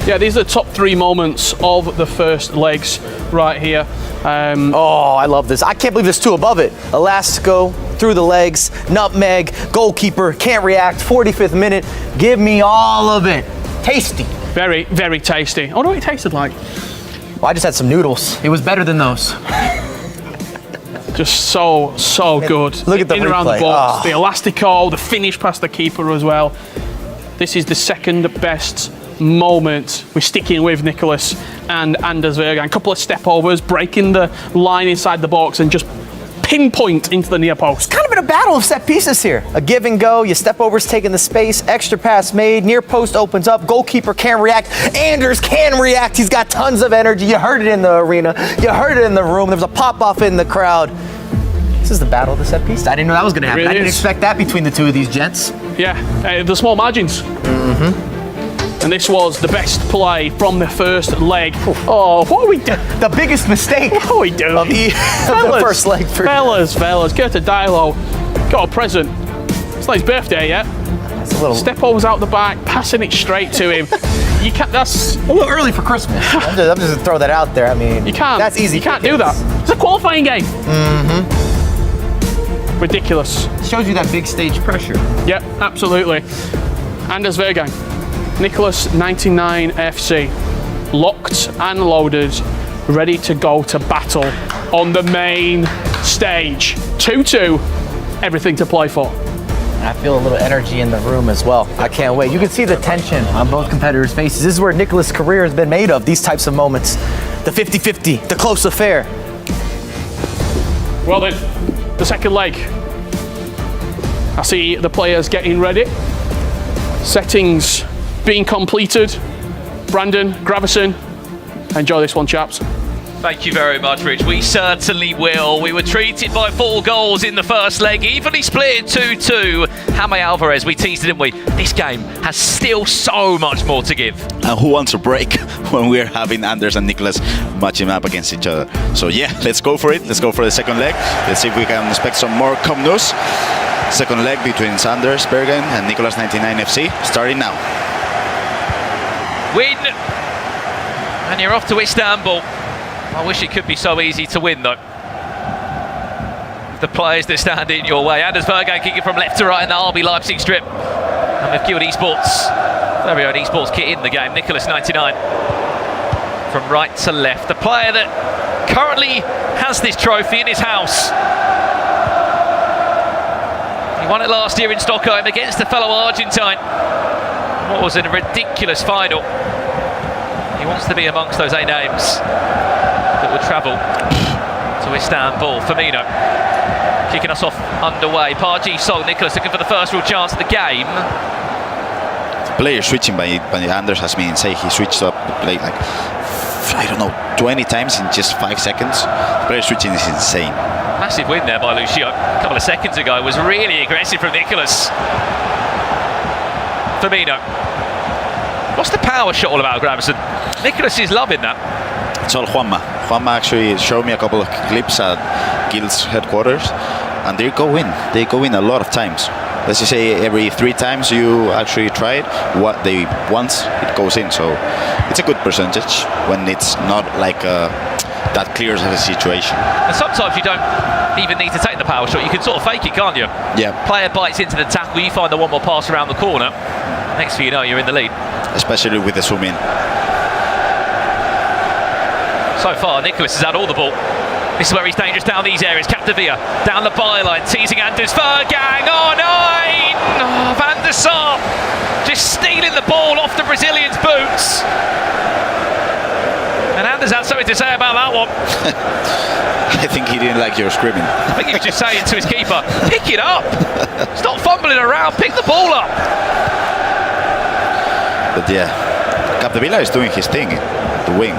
Yeah, these are the top three moments of the first legs right here. Oh, I love this. I can't believe there's two above it. Elastico, through the legs, nutmeg, goalkeeper, can't react, 45th minute. Give me all of it. Tasty. Very, very tasty. I wonder what it tasted like. Well, I just had some noodles. It was better than those. Just so good. Look at the in around the replay. box, Oh. the elastico, the finish past the keeper as well. This is the second best moment. We're sticking with Nicholas and Anders Vergan. A couple of step overs, breaking the line inside the box and just pinpoint into the near post. Kind of been a battle of set pieces here. A give and go, your step overs taking the space, extra pass made, near post opens up, goalkeeper can react, Anders can react, he's got tons of energy. You heard it in the arena, you heard it in the room, there was a pop off in the crowd. This is the battle of the set pieces. I didn't know that was going to happen. Really I didn't is. expect that between the two of these gents. Yeah, the small margins. And this was the best play from the first leg. Oh, what are we doing? The biggest mistake. What are we doing? Of the first leg. Fellas, Gerta Dilo got a present. It's not his birthday yet. It's a little Step overs out the back, passing it straight to him. You can't. That's a little early for Christmas. I'm just gonna throw that out there. I mean, you can't. That's easy. You can't do that. It's a qualifying game. Ridiculous. Shows you that big stage pressure. Yep, absolutely. Anders Vergan, Nicholas 99 FC, locked and loaded, ready to go to battle on the main stage. 2-2, everything to play for. I feel a little energy in the room as well. I can't wait. You can see the tension on both competitors' faces. This is where Nicholas' career has been made of, these types of moments. The 50-50, the close affair. Well then, the second leg. I see the players getting ready. Settings being completed. Brandon, Gravison, enjoy this one, chaps. Thank you very much, Rich. We certainly will. We were treated by 4 goals in the first leg, evenly split at 2-2. Jaime Alvarez, we teased it, didn't we? This game has still so much more to give. And who wants a break when we're having Anders and Nicholas matching up against each other? So yeah, let's go for it. Let's go for the second leg. Let's see if we can expect some more calm news. Second leg between Anders Bergen and Nicholas 99 FC, starting now. Win, and you're off to Istanbul. I wish it could be so easy to win, though. The players that stand in your way. Anders Bergen kicking from left to right in the RB Leipzig strip. And we've killed esports. Very own esports kit in the game. Nicholas 99 from right to left. The player that currently has this trophy in his house. He won it last year in Stockholm against a fellow Argentine. What was a ridiculous final. He wants to be amongst those 8 names that would travel to Istanbul. Firmino kicking us off underway. Parji Sol, Nicholas looking for the first real chance of the game. The player switching by Anders has been insane. He switched up the play like, I don't know, 20 times in just 5 seconds. The player switching is insane. Massive win there by Lucio a couple of seconds ago. Was really aggressive from Nicholas. Firmino. What's the power shot all about, Gravison? Nicholas is loving that. It's all Juanma. Juanma actually showed me a couple of clips at Guild's headquarters, and they go in. They go in a lot of times. Let's just say every 3 times you actually try it, once it goes in. So it's a good percentage when it's not like that clear of a situation. And sometimes you don't even need to take the power shot. You can sort of fake it, can't you? Yeah. Player bites into the tackle, you find the one more pass around the corner. Next thing you know, you're in the lead. Especially with the zoom in. So far, Nicholas has had all the ball. This is where he's dangerous down these areas. Capdevia down the byline, teasing Anders Vergang. Oh, 9! Oh, Van der Sar just stealing the ball off the Brazilian's boots. And Anders had something to say about that one. I think he didn't like your screaming. I think he was just saying to his keeper, pick it up. Stop fumbling around, pick the ball up. But yeah, Capdevila is doing his thing, the wing.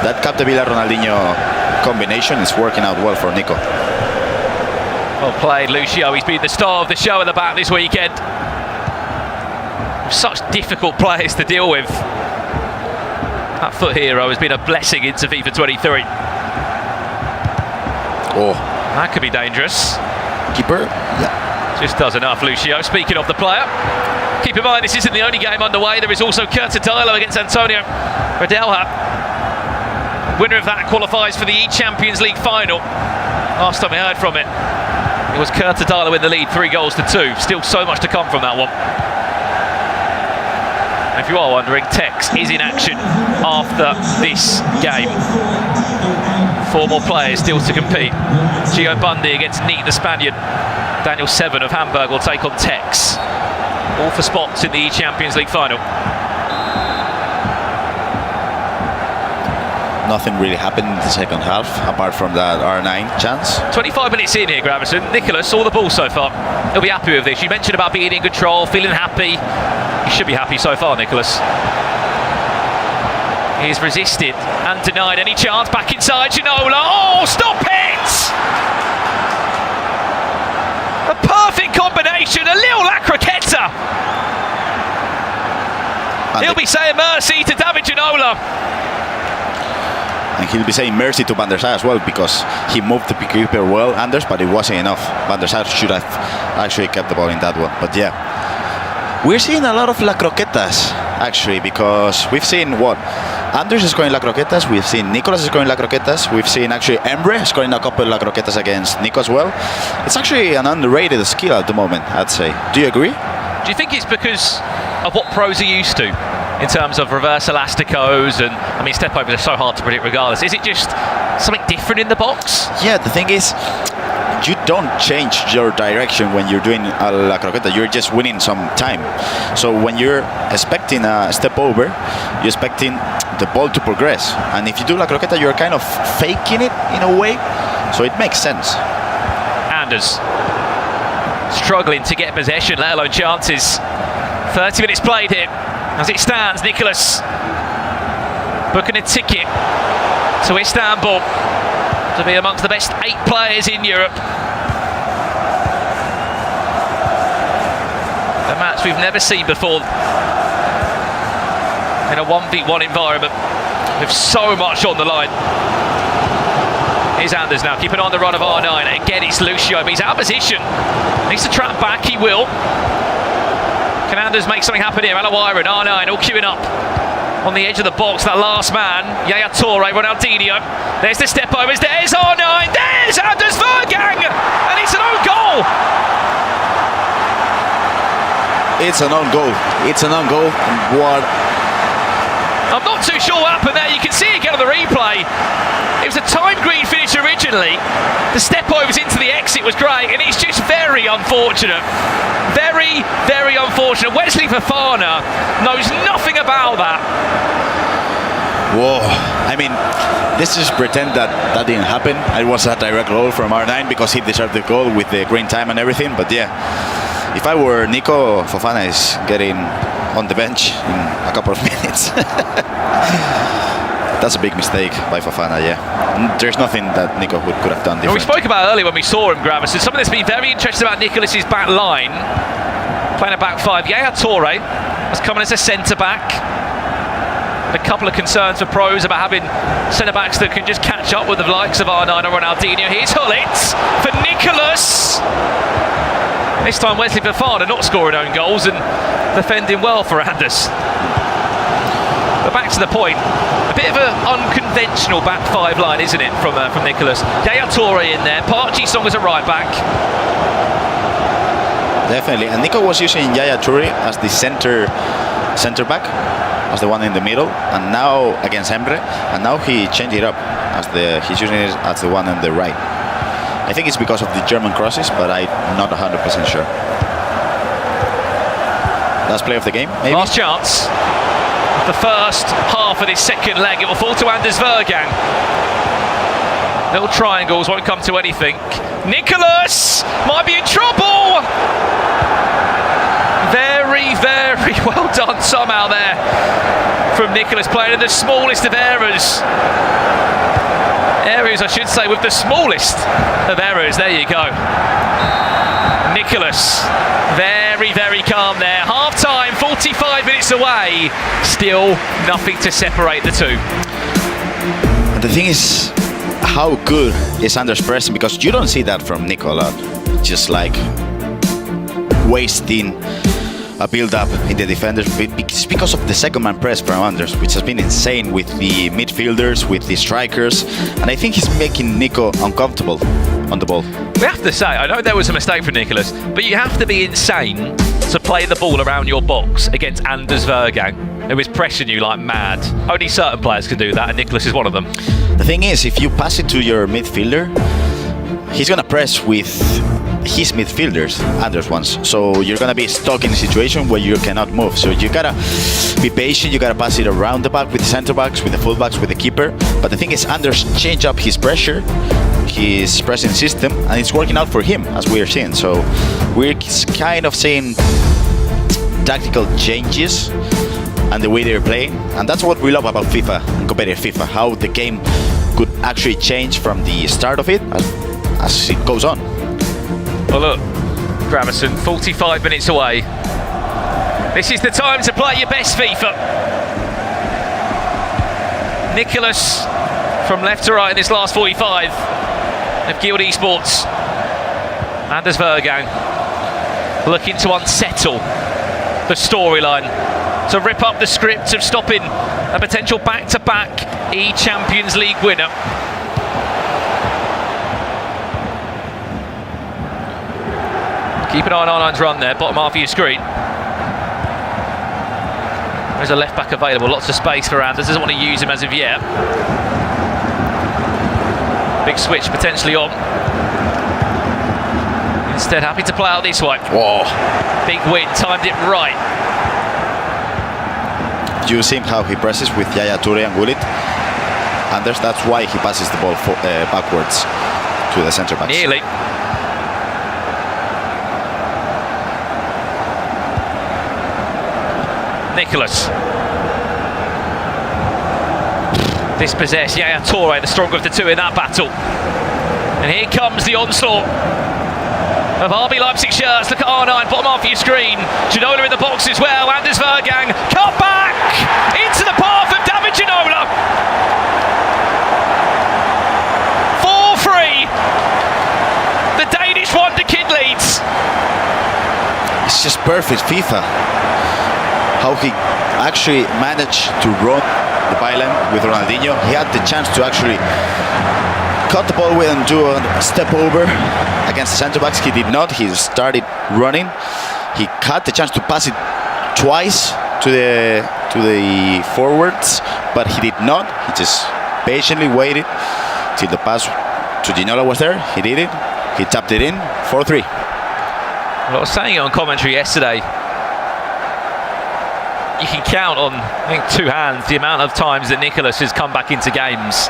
That Capdevila-Ronaldinho combination is working out well for Nico. Well played, Lucio. He's been the star of the show at the back this weekend. Such difficult players to deal with. That foot hero has been a blessing into FIFA23. Oh, that could be dangerous. Keeper, yeah. Just does enough, Lucio. Speaking of the player, keep in mind this isn't the only game underway. There is also Curtadilo against Antonio Radelha. Winner of that qualifies for the eChampions League final. Last time we heard from it, it was Curtadilo in the lead, 3-2. Still so much to come from that one. And if you are wondering, Tex is in action after this game. 4 more players still to compete. Gio Bundy against Neat the Spaniard. Daniel Seven of Hamburg will take on Tex. All for spots in the eChampions League final. Nothing really happened in the second half, apart from that R9 chance. 25 minutes in here, Gravison. Nicholas, all the ball so far. He'll be happy with this. You mentioned about being in control, feeling happy. You should be happy so far, Nicholas. He's resisted and denied any chance. Back inside, Ginola. Oh, stop it! A perfect combination. A little La Croqueta. He'll be saying mercy to David Ginola. And he'll be saying mercy to Van der Sar as well, because he moved the keeper well, Anders, but it wasn't enough. Van der Sar should have actually kept the ball in that one. But yeah, we're seeing a lot of La Croquetas, actually, because we've seen what? Anders is scoring La Croquetas, we've seen Nicolas is scoring La Croquetas, we've seen actually Emre scoring a couple La Croquetas against Nico as well. It's actually an underrated skill at the moment, I'd say. Do you agree? Do you think it's because of what pros are used to in terms of reverse elasticos? And I mean, step overs are so hard to predict regardless. Is it just something different in the box? Yeah, the thing is, you don't change your direction when you're doing a La Croqueta. You're just winning some time. So when you're expecting a step over, you're expecting the ball to progress. And if you do La Croqueta, you're kind of faking it in a way. So it makes sense. Anders struggling to get possession, let alone chances. 30 minutes played here. As it stands, Nicholas booking a ticket to Istanbul to be amongst the best 8 players in Europe. A match we've never seen before in a 1v1 environment with so much on the line. Here's Anders now, keeping on the run of R9. Again, it's Lucio, but he's out of position. Needs to trap back, he will. Can Anders make something happen here? Alawaira and R9 all queuing up on the edge of the box. That last man, Yaya Toure, Ronaldinho. There's the step overs. There's R9. There's Anders Vergang, and it's an own goal. It's an own goal. It's an own goal. And what? I'm not too sure what happened there. You can see it again on the replay. It was a time green finish originally. The step overs into the exit was great, and it's just very unfortunate. Very, very unfortunate. Wesley Fofana knows nothing about that. Whoa. I mean, let's just pretend that that didn't happen. It was a direct goal from R9 because he deserved the goal with the green time and everything. But yeah, if I were Nico, Fofana is getting on the bench in a couple of minutes. That's a big mistake by Fofana, yeah. There's nothing that Nico could have done different. Well, we spoke about earlier when we saw him, Gravison. Something that's been very interesting about Nicholas's back line, playing a back 5. Yaya Toure has come in as a centre-back. A couple of concerns for pros about having centre-backs that can just catch up with the likes of R9 or Ronaldinho. Here's Hullet for Nicholas. This time Wesley Fofana not scoring own goals and defending well for Anders. But back to the point, a bit of an unconventional back 5 line, isn't it, from Nicholas? Yaya Toure in there, Park Ji-sung as a right back. Definitely, and Nico was using Yaya Toure as the centre back, as the one in the middle, and now against Emre, and now he changed it up as he's using it as the one on the right. I think it's because of the German crosses, but I'm not 100% sure. Last play of the game, maybe? Last chance. The first half of this second leg, it will fall to Anders Vergang. Little triangles won't come to anything. Nicholas might be in trouble. Very, very well done somehow there from Nicholas, playing in the smallest of errors. Areas, I should say, with the smallest of errors. There you go. Nicholas, very, very calm there. Half time, 45 minutes away. Still nothing to separate the two. The thing is, how good is Anders pressing? Because you don't see that from Nico a lot. Just like wasting a build-up in the defenders. It's because of the second man press from Anders, which has been insane with the midfielders, with the strikers, and I think he's making Nico uncomfortable on the ball. We have to say, I know there was a mistake from Nicholas, but you have to be insane to play the ball around your box against Anders Vergang, who is pressing you like mad. Only certain players can do that, and Nicholas is one of them. The thing is, if you pass it to your midfielder, he's gonna press with his midfielders, Anders ones. So you're gonna be stuck in a situation where you cannot move. So you gotta be patient, you gotta pass it around the back with the center backs, with the full backs, with the keeper. But the thing is, Anders changed up his pressure, his pressing system, and it's working out for him, as we are seeing. So we're kind of seeing tactical changes and the way they're playing. And that's what we love about FIFA and competitive FIFA, how the game could actually change from the start of it as it goes on. Well, look, Gravison, 45 minutes away. This is the time to play your best FIFA. Nicholas from left to right in this last 45 of Guild Esports. Anders Vergang looking to unsettle the storyline, to rip up the script of stopping a potential back-to-back eChampions League winner. Keep an eye on Arnine's run there, bottom half of your screen. There's a left back available, lots of space for Anders, doesn't want to use him as of yet. Big switch potentially on. Instead, happy to play out this way. Whoa. Big win, timed it right. You see how he presses with Yaya Toure and Gullit. Anders, that's why he passes the ball backwards to the centre backs. Nearly. Nicholas. Dispossessed, Yaya Toure, the stronger of the two in that battle. And here comes the onslaught of RB Leipzig shirts. Look at R9, bottom half of your screen. Ginola in the box as well. Anders Vergang, cut back into the path of David Ginola. 4-3. The Danish wonder kid leads. It's just perfect FIFA. How he actually managed to run the byline with Ronaldinho. He had the chance to actually cut the ball with and do a step over against the centre backs. He did not. He started running. He had the chance to pass it twice to the forwards, but he did not. He just patiently waited till the pass to Ginola was there. He did it. He tapped it in. 4-3. Well, I was saying it on commentary yesterday. You can count on, I think, two hands the amount of times that Nicholas has come back into games.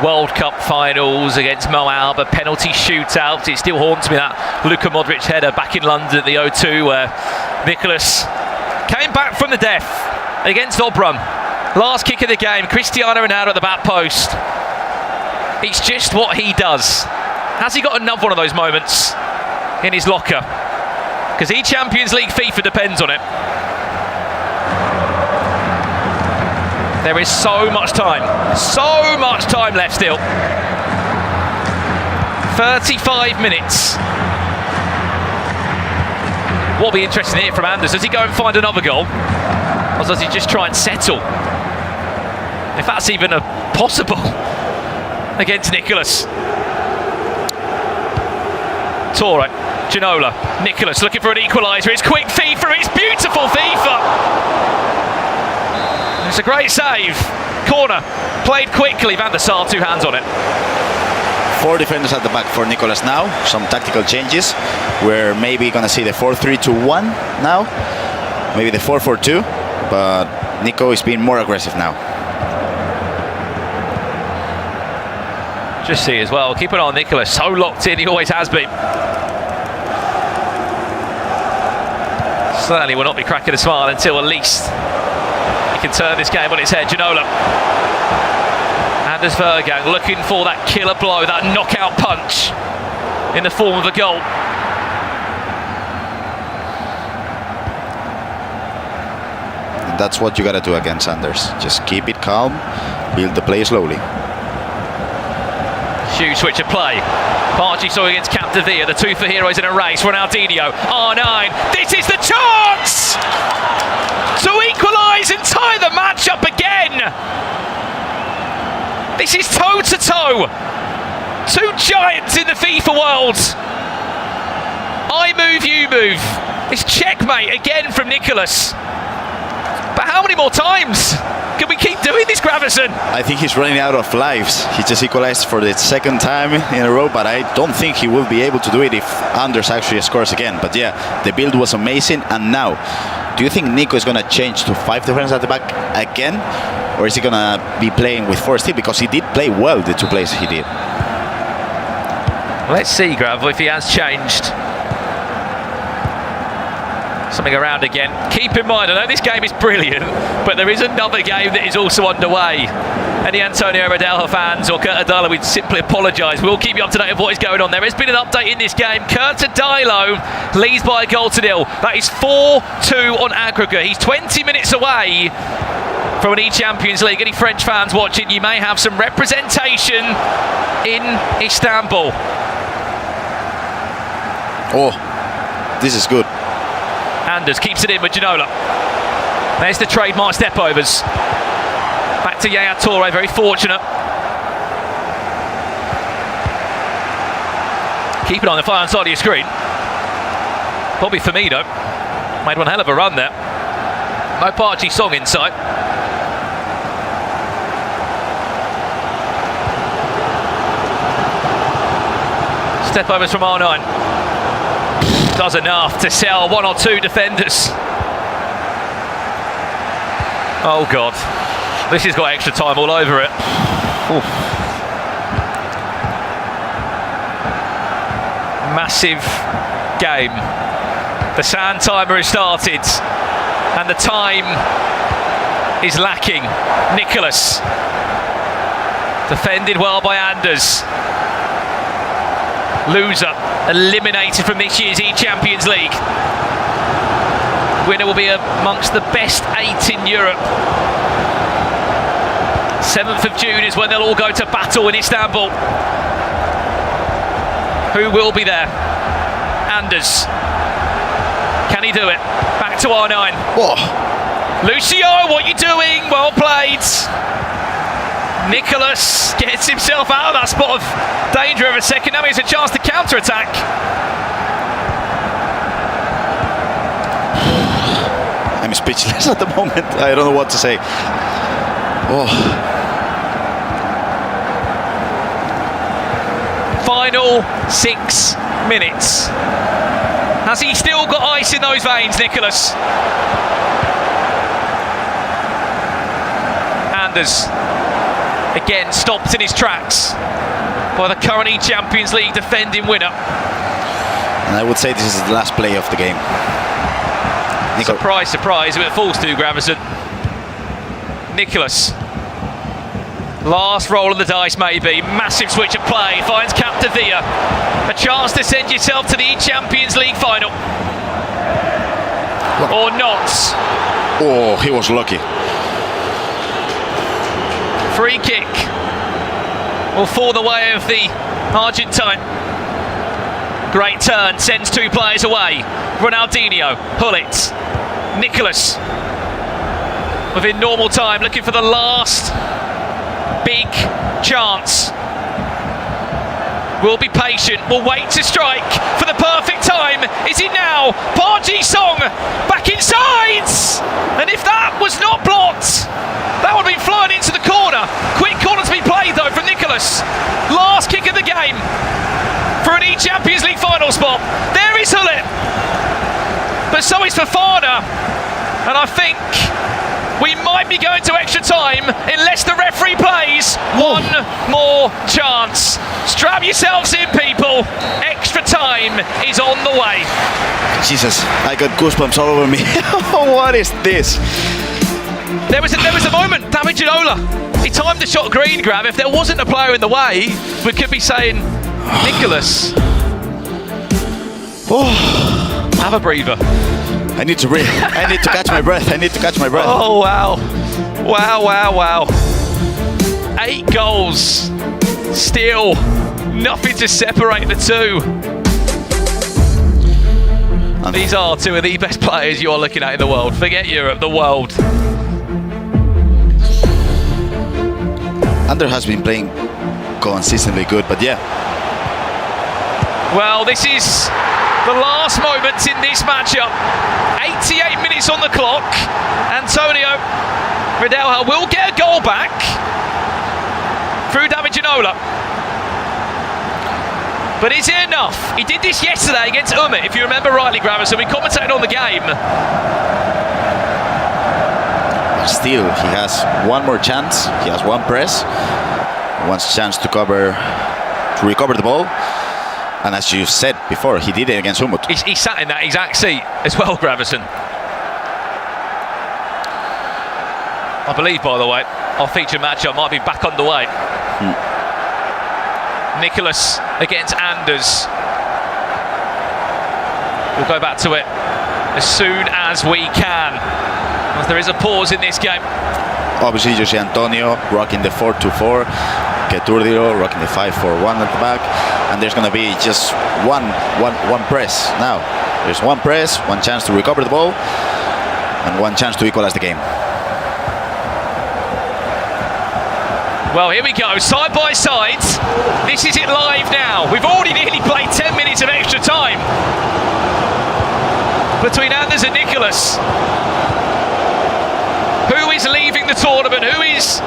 World Cup finals against Mo Alba, penalty shootouts. It still haunts me, that Luka Modric header back in London at the O2 where Nicholas came back from the death against Obrun. Last kick of the game, Cristiano Ronaldo at the back post. It's just what he does. Has he got another one of those moments in his locker? Because eChampions League FIFA depends on it. There is so much time left still. 35 minutes. What'll be interesting here from Anders, does he go and find another goal? Or does he just try and settle? If that's even possible against Nicholas. Toure, Ginola, Nicholas looking for an equaliser. It's quick FIFA, it's beautiful FIFA. It's a great save. Corner, played quickly. Van der Sar, two hands on it. 4 defenders at the back for Nicholas now. Some tactical changes. We're maybe going to see the 4-3-2-1 now. Maybe the 4-4-2. But Nico is being more aggressive now. Just see as well. Keep an eye on Nicholas. So locked in. He always has been. Certainly will not be cracking a smile until at least he can turn this game on its head. Ginola. Anders Vergang looking for that killer blow, that knockout punch in the form of a goal. And that's what you got to do against Anders. Just keep it calm, build the play slowly. Huge switch of play. Parchi saw against Capdevia, the two for heroes in a race. Ronaldinho, R9. This is the chance to equalise and tie the match up again. This is toe-to-toe. Two giants in the FIFA world. I move, you move. It's checkmate again from Nicholas. But how many more times can we keep doing this, Gravison? I think he's running out of lives. He just equalized for the second time in a row, but I don't think he will be able to do it if Anders actually scores again. But yeah, the build was amazing. And now, do you think Nico is going to change to 5 defenders at the back again? Or is he going to be playing with 4 still? Because he did play well the 2 plays he did. Let's see, Grav, if he has changed something around again. Keep in mind, I know this game is brilliant, but there is another game that is also underway. Any Antonio Radelha fans or Kurt Adilo, we'd simply apologise. We'll keep you up to date with what is going on. There has been an update in this game. Kurt Adilo leads by a goal to nil. That is 4-2 on aggregate. He's 20 minutes away from an eChampions League. Any French fans watching, you may have some representation in Istanbul. Oh, this is good. Anders keeps it in with Ginola. There's the trademark step-overs. Back to Yaya Toure, very fortunate. Keep it on the far side of your screen. Bobby Firmino made one hell of a run there. No Parchi Song inside. Step-overs from R9. Does enough to sell 1 or 2 defenders. Oh God, this has got extra time all over it. Oof. Massive game. The sand timer has started and the time is lacking. Nicholas defended well by Anders. Loser eliminated from this year's eChampions League. Winner will be amongst the best 8 in Europe. 7th of June is when they'll all go to battle in Istanbul. Who will be there? Anders. Can he do it? Back to R9. Oh. Lucio, what are you doing? Well played. Nicholas gets himself out of that spot of danger of a second. Now he has a chance to counter-attack. I'm speechless at the moment. I don't know what to say. Oh. Final 6 minutes. Has he still got ice in those veins, Nicholas? Anders again stopped in his tracks by the current eChampions League defending winner. And I would say this is the last play of the game. Nico. Surprise, surprise, it falls to Gravison. Nicholas. Last roll of the dice maybe. Massive switch of play. Finds Capdevia. A chance to send yourself to the eChampions League final. Or not. Oh, he was lucky. Free kick will fall the way of the Argentine. Great turn, sends 2 players away. Ronaldinho, Hullet, Nicholas. Within normal time, looking for the last big chance. We'll be patient, we'll wait to strike for the perfect time. Is it now? Parchi Song back inside! And if that was not blocked, that would have been flying into the corner. Quick corner to be played though from Nicholas. Last kick of the game for an eChampions League final spot. There is Hullet. But so is Fofana. And I think we might be going to extra time unless the referee plays one more chance. Strap yourselves in, people. Extra time is on the way. Jesus, I got goosebumps all over me. What is this? There was a moment, David Ginola. He timed the shot green, Grab. If there wasn't a player in the way, we could be saying, Nicholas. Oh, have a breather. I need to breathe. I need to catch my breath. Oh, wow. Wow. 8 goals. Still nothing to separate the two. These are two of the best players you are looking at in the world. Forget Europe, the world. Ander has been playing consistently good, but yeah. Well, this is the last moments in this matchup. 88 minutes on the clock. Antonio Redelha will get a goal back through David Ginola. But is it enough? He did this yesterday against Umit, if you remember rightly, Grammar, so we commentated on the game. But still, he has one more chance. He has one press. One chance to recover the ball. And as you said before, he did it against Umut. He sat in that exact seat as well, Gravison. I believe, by the way, our feature matchup might be back underway. Nicholas against Anders. We'll go back to it as soon as we can, as there is a pause in this game. Obviously, Jose Antonio rocking the 4-2-4. Keturdio rocking the 5-4-1 at the back. And there's going to be just one press now. There's one press, one chance to recover the ball, and one chance to equalize the game. Well, here we go, side by side. This is it live now. We've already nearly played 10 minutes of extra time between Anders and Nicholas. Who is leaving the tournament? Who is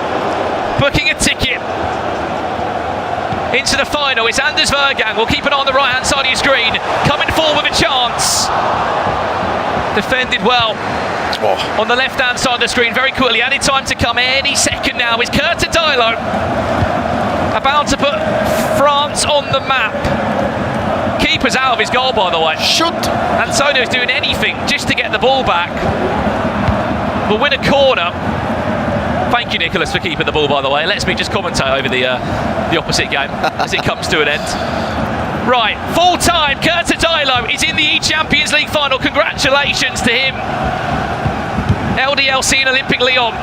booking a ticket into the final? It's Anders Vergang. We'll keep it on the right-hand side of your screen. Coming forward with a chance. Defended well. On the left-hand side of the screen, very quickly, added time to come any second now, is Curtadilo about to put France on the map. Keeper's out of his goal, by the way. Antonio's doing anything just to get the ball back. We'll win a corner. Thank you, Nicholas, for keeping the ball, by the way. Lets me just commentate over the opposite game as it comes to an end. Right, full time, Curtadilo is in the eChampions League final. Congratulations to him. LDLC and Olympic Lyon.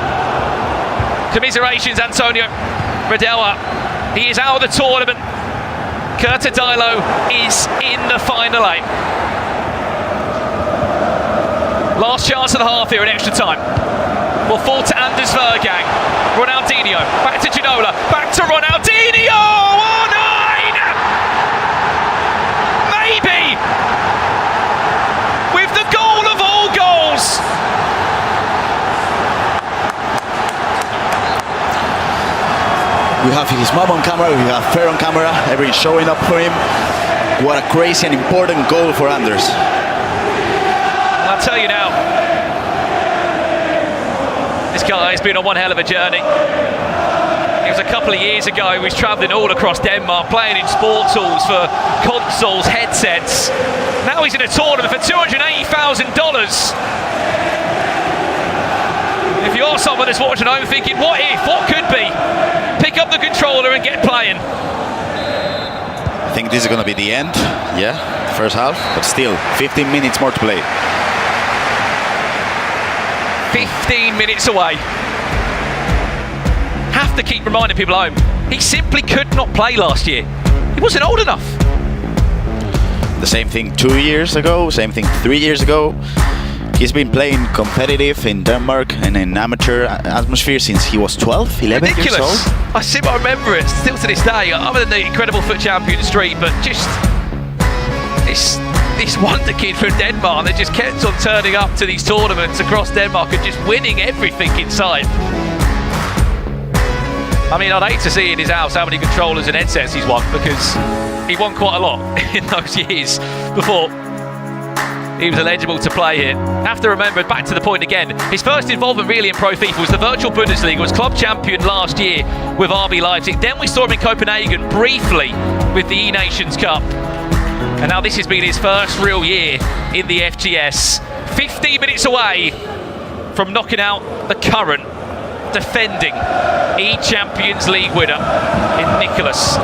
Commiserations, Antonio Redelha. He is out of the tournament. Curtadilo is in the final 8. Last chance of the half here in extra time. Will fall to Anders Vergang. Ronaldinho, back to Ginola, back to Ronaldinho! Oh, 9! Maybe! With the goal of all goals! We have his mom on camera, we have Fer on camera, everyone showing up for him. What a crazy and important goal for Anders. I'll tell you now, this guy has been on one hell of a journey. It was a couple of years ago, he was travelling all across Denmark, playing in sports halls for consoles, headsets. Now he's in a tournament for $280,000. If you're someone that's watching home thinking, what if, what could be? Pick up the controller and get playing. I think this is going to be the end, yeah, first half, but still, 15 minutes more to play. 15 minutes away. Have to keep reminding people at home, he simply could not play last year. He wasn't old enough. The same thing 2 years ago, same thing 3 years ago. He's been playing competitive in Denmark and in amateur atmosphere since he was 12, 11 Ridiculous. years old. I remember it still to this day, other than the incredible FUT Champion Street, but just this wonder kid from Denmark that just kept on turning up to these tournaments across Denmark and just winning everything in sight. I mean, I'd hate to see in his house how many controllers and headsets he's won, because he won quite a lot in those years before he was eligible to play here. Have to remember, back to the point again, his first involvement really in Pro FIFA was the Virtual Bundesliga, was club champion last year with RB Leipzig. Then we saw him in Copenhagen briefly with the E-Nations Cup. And now this has been his first real year in the FGS. 15 minutes away from knocking out the current defending eChampions League winner in Nicholas.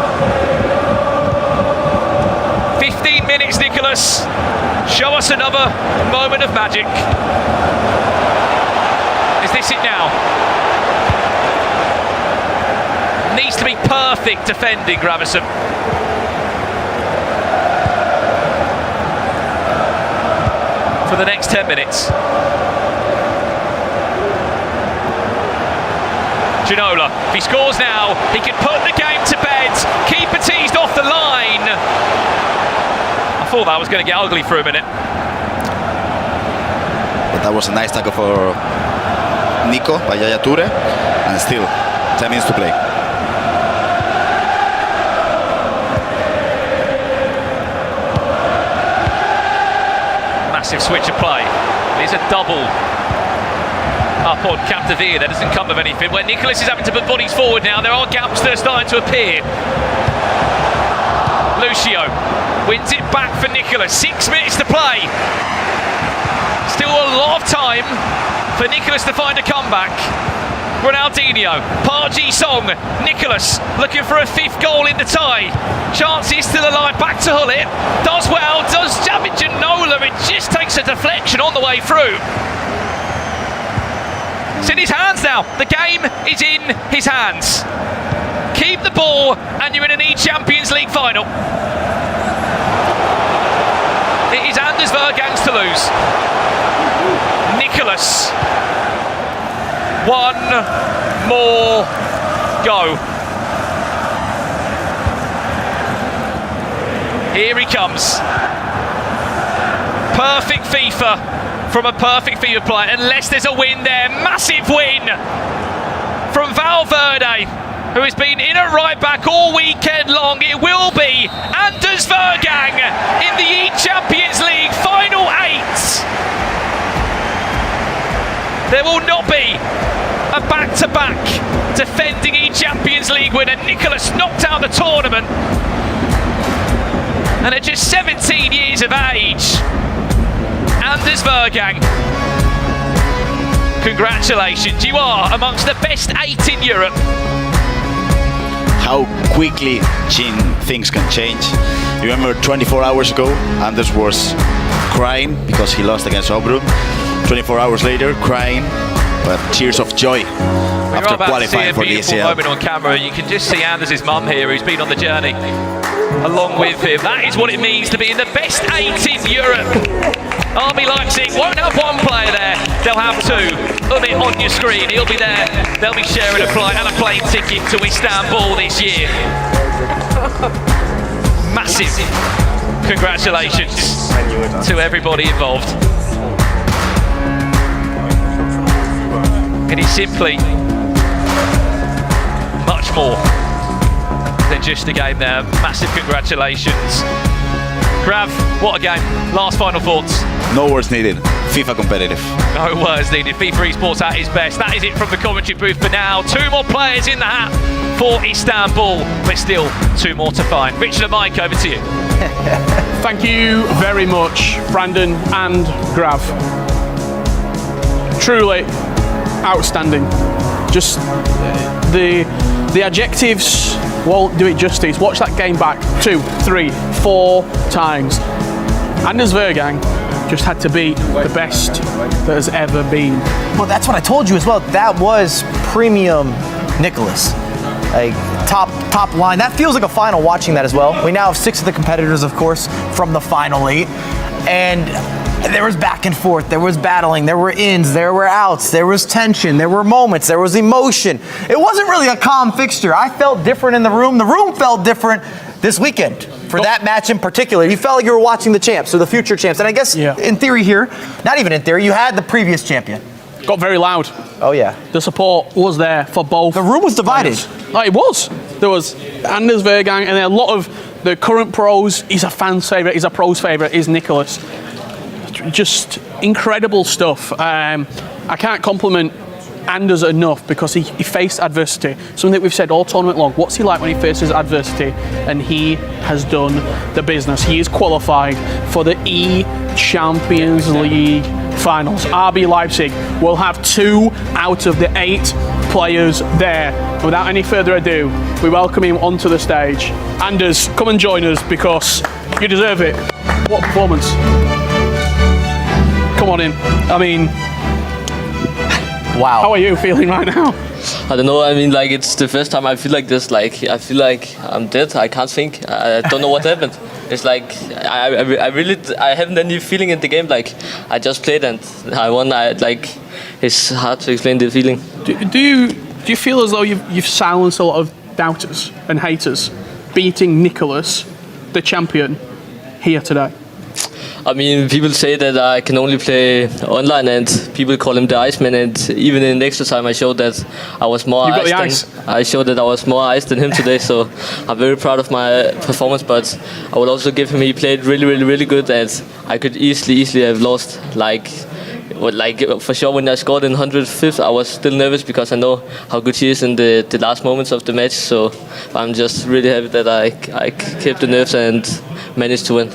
15 minutes, Nicholas. Show us another moment of magic. Is this it now? Needs to be perfect defending, Gravison. For the next 10 minutes. Ginola, if he scores now, he could put the game to bed. Keeper teased off the line. I thought that was going to get ugly for a minute. But that was a nice tackle for Nico by Yaya Toure, and still 10 minutes to play. Massive switch of play. There's a double up on Capdevila. That doesn't come of anything. Where Nicholas is having to put bodies forward now, there are gaps that are starting to appear. Lucio wins it back for Nicholas. 6 minutes to play. Still a lot of time for Nicholas to find a comeback. Ronaldinho, Park Ji-sung, Nicholas looking for a 5th goal in the tie. Chances still alive, back to Hullet. Does well, does jab it Ginola. It just takes a deflection on the way through. It's in his hands now. The game is in his hands. Keep the ball and you're in an eChampions League final. It is Anders Vergang's to lose. Nicholas. One more go. Here he comes. Perfect FIFA from a perfect FIFA player, unless there's a win there. Massive win from Valverde, who has been in at right back all weekend long. It will be Anders Vergang in the eChampions League Final 8. There will not be a back-to-back defending eChampions League winner. Nicholas knocked out the tournament. And at just 17 years of age, Anders Vergang, congratulations. You are amongst the best 8 in Europe. How quickly things can change. You remember 24 hours ago, Anders was crying because he lost against Obrun. 24 hours later, crying, but tears of joy after qualifying for the ACL. Moment on camera. You can just see Anders' mum here, who's been on the journey along with him. That is what it means to be in the best 8 in Europe. RB Leipzig won't have one player there, they'll have 2. Umit on your screen, he'll be there. They'll be sharing a flight and a plane ticket to Istanbul this year. Massive congratulations to everybody involved. It is simply much more than just a game there. Massive congratulations. Grav, what a game. Last final thoughts. No words needed. FIFA competitive. No words needed. FIFA eSports at its best. That is it from the commentary booth for now. 2 more players in the hat for Istanbul, but still 2 more to find. Richard and Mike, over to you. Thank you very much, Brandon and Grav. Truly outstanding. Just the adjectives won't do it justice. Watch that game back 2, 3, 4 times. Anders Vergang just had to beat the best that has ever been. Well, that's what I told you as well. That was premium Nicholas. Like top line. That feels like a final watching that as well. We now have 6 of the competitors, of course, from the final 8. And there was back and forth, there was battling, there were ins, there were outs, there was tension, there were moments, there was emotion. It wasn't really a calm fixture. I felt different in the room. The room felt different this weekend for that match in particular. You felt like you were watching the champs, or the future champs. And I guess in theory here, not even in theory, you had the previous champion. Got very loud. Oh yeah. The support was there for both. The room was divided. No, it was. There was Anders Vergang, and a lot of the current pros. He's a fan's favourite, he's a pro's favourite, is Nicholas. Just incredible stuff. I can't compliment Anders enough because he faced adversity. Something that we've said all tournament long. What's he like when he faces adversity? And he has done the business. He is qualified for the eChampions League finals. RB Leipzig will have 2 out of the 8 players there. Without any further ado, we welcome him onto the stage. Anders, come and join us because you deserve it. What performance. Come on in. I mean, wow. How are you feeling right now? I don't know. I mean, like, it's the first time I feel like this. Like, I feel like I'm dead. I can't think. I don't know what happened. It's like I haven't any feeling in the game. Like, I just played and I won. It's hard to explain the feeling. Do you feel as though you've silenced a lot of doubters and haters, beating Nicholas, the champion, here today? I mean, people say that I can only play online, and people call him the Iceman. And even in extra time, I showed that I was more I showed that I was more ice than him today. So I'm very proud of my performance. But I would also give him. He played really good, and I could easily have lost. Like for sure, when I scored in 105th, I was still nervous because I know how good he is in the last moments of the match. So I'm just really happy that I kept the nerves and managed to win.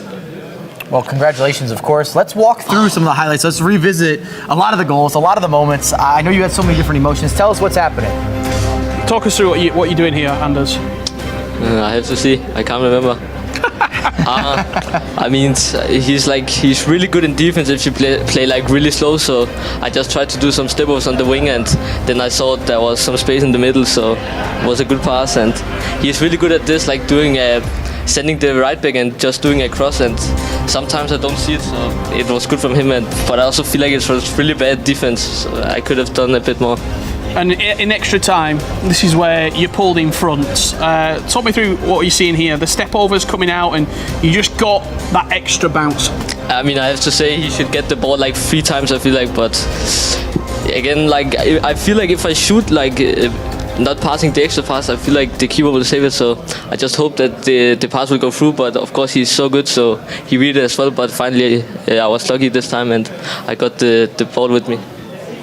Well, congratulations, of course. Let's walk through some of the highlights. Let's revisit a lot of the goals, a lot of the moments. I know you had so many different emotions. Tell us what's happening. Talk us through what you're doing here, Anders. I have to see. I can't remember. I mean, he's really good in defense if you play like really slow. So I just tried to do some step-overs on the wing, and then I saw there was some space in the middle. So it was a good pass, and he's really good at this, like doing sending the right back and just doing a cross, and sometimes I don't see it, so it was good from him. But I also feel like it was really bad defense, so I could have done a bit more. And in extra time, this is where you pulled in front. Talk me through what you're seeing here. The step overs coming out, and you just got that extra bounce. I mean, I have to say he should get the ball like 3 times, I feel like, but again, like I feel like if I shoot not passing the extra pass, I feel like the keeper will save it. So I just hope that the pass will go through. But of course he's so good, so he read it as well. But finally, I was lucky this time, and I got the ball with me.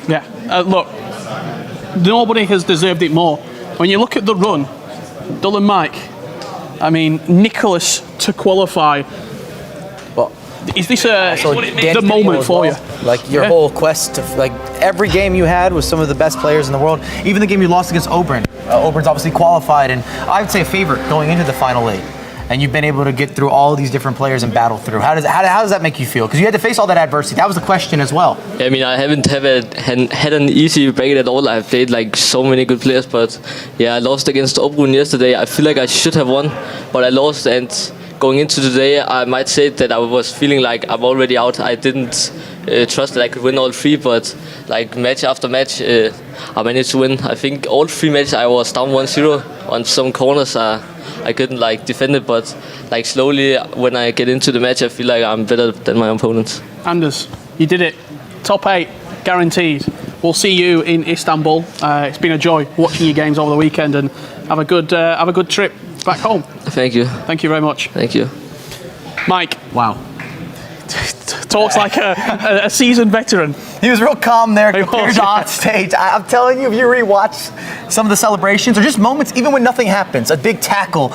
Yeah. Look, nobody has deserved it more. When you look at the run, Dull and Mike, I mean, Nicholas to qualify. Well, is this the moment for you? Like your whole quest to every game you had was some of the best players in the world. Even the game you lost against Oberon. Obern's obviously qualified, and I would say a favorite going into the final 8. And you've been able to get through all these different players and battle through. How does that make you feel? Because you had to face all that adversity. That was the question as well. I mean, I haven't had an easy bracket at all. I've played like so many good players, but yeah, I lost against Oberon yesterday. I feel like I should have won, but I lost. And going into today, I might say that I was feeling like I'm already out. I didn't trust that I could win all 3, but like match after match, I managed to win. I think all 3 matches I was down 1-0 on some corners. I couldn't defend it, but slowly when I get into the match, I feel like I'm better than my opponents. Anders, you did it. Top 8, guaranteed. We'll see you in Istanbul. It's been a joy watching your games over the weekend, and have a good trip back home. Thank you. Thank you very much. Thank you. Mike. Wow. Talks like a seasoned veteran. He was real calm there compared to on stage. I'm telling you, if you rewatch some of the celebrations or just moments, even when nothing happens, a big tackle,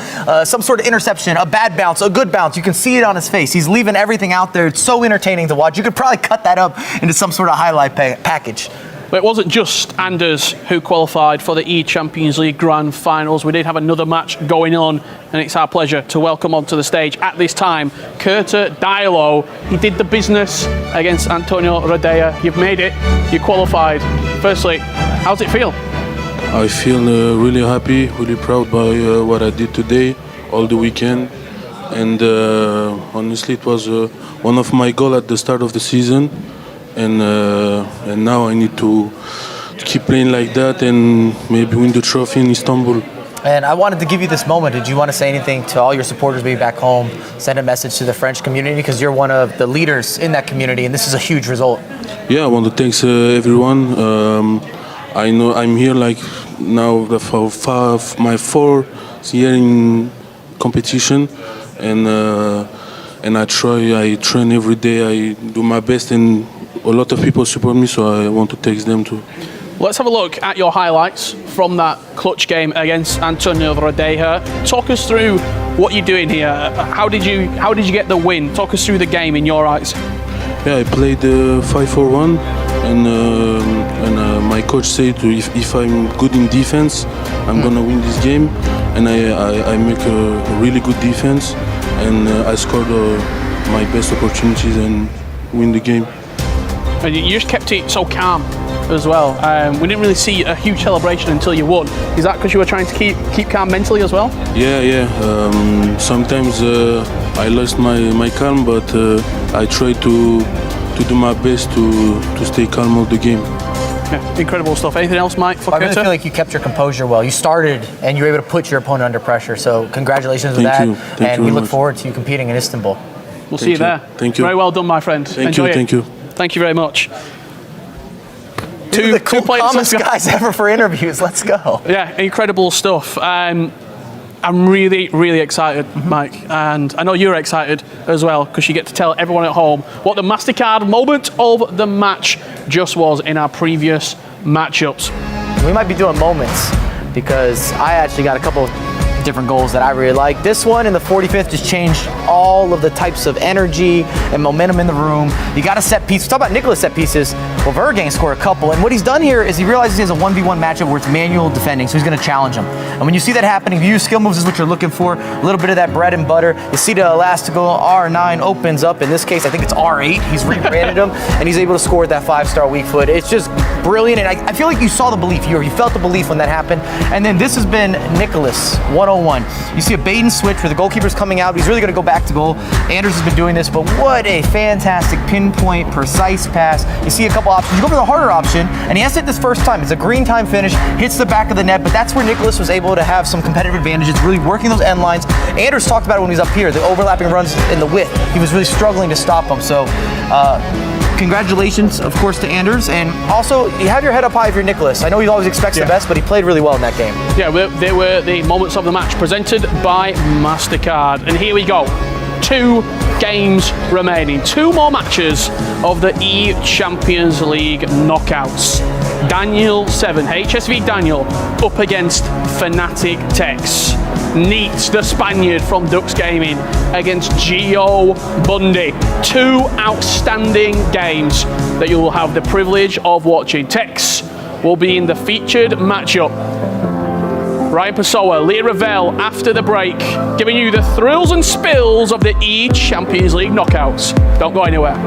some sort of interception, a bad bounce, a good bounce, you can see it on his face. He's leaving everything out there. It's so entertaining to watch. You could probably cut that up into some sort of highlight package. But it wasn't just Anders who qualified for the eChampions League Grand Finals. We did have another match going on, and it's our pleasure to welcome onto the stage at this time Curter Diallo. He did the business against Antonio Rodea. You've made it. You qualified. Firstly, how does it feel? I feel really happy, really proud by what I did today, all the weekend. And honestly, it was one of my goals at the start of the season. And now I need to keep playing like that and maybe win the trophy in Istanbul. And I wanted to give you this moment. Did you want to say anything to all your supporters maybe back home, send a message to the French community? Because you're one of the leaders in that community, and this is a huge result. Yeah, I want to thank everyone. I know I'm here now for my 4th year in competition, and I train every day. I do my best, and a lot of people support me, so I want to thank them too. Let's have a look at your highlights from that clutch game against Antonio Rodea. Talk us through what you're doing here. How did you get the win? Talk us through the game in your eyes. Yeah, I played 5-4-1, and my coach said if I'm good in defense, I'm gonna win this game, and I make a really good defense, and I scored my best opportunities and win the game. And you just kept it so calm as well. We didn't really see a huge celebration until you won. Is that because you were trying to keep calm mentally as well? Yeah. Sometimes I lost my calm, but I try to do my best to stay calm all the game. Yeah, incredible stuff. Anything else, Mike? I really feel like you kept your composure well. You started and you were able to put your opponent under pressure. So congratulations with that. And we look forward to you competing in Istanbul. We'll see you there. Thank you. Very well done, my friend. Enjoy it. Thank you. Thank you very much. Two calmest guys ever for interviews. Let's go. Yeah, incredible stuff. I'm really, really excited, Mike, and I know you're excited as well because you get to tell everyone at home what the MasterCard moment of the match just was in our previous matchups. We might be doing moments because I actually got a couple different goals that I really like. This one in the 45th just changed all of the types of energy and momentum in the room. You got a set piece. Talk about Nicholas set pieces. Well, Vergang scored a couple, and what he's done here is he realizes he has a 1v1 matchup where it's manual defending, so he's going to challenge him. And when you see that happening, if you use skill moves is what you're looking for, a little bit of that bread and butter. You see the elastical R9 opens up. In this case, I think it's R8. He's rebranded him, and he's able to score with that 5-star weak foot. It's just brilliant, and I feel like you saw the belief here. You felt the belief when that happened. And then this has been Nicholas 101. You see a bait and switch where the goalkeeper's coming out. He's really going to go back to goal. Anders has been doing this, but what a fantastic pinpoint, precise pass. You see a couple options. You go for the harder option, and he has to hit this first time. It's a green time finish, hits the back of the net, but that's where Nicholas was able to have some competitive advantages, really working those end lines. Anders talked about it when he was up here, the overlapping runs in the width. He was really struggling to stop them. So, congratulations, of course, to Anders, and also you have your head up high if you're Nicholas. I know he always expects the best, but he played really well in that game. Yeah, they were the moments of the match presented by MasterCard, and here we go. 2 games remaining. 2 more matches of the eChampions League knockouts. Daniel 7, HSV Daniel, up against Fnatic Tex. Neat, the Spaniard from Dux Gaming, against Gio Bundy. 2 outstanding games that you will have the privilege of watching. Tex will be in the featured matchup. Ryan Pessoa, Leah Ravel after the break, giving you the thrills and spills of the eChampions League knockouts. Don't go anywhere.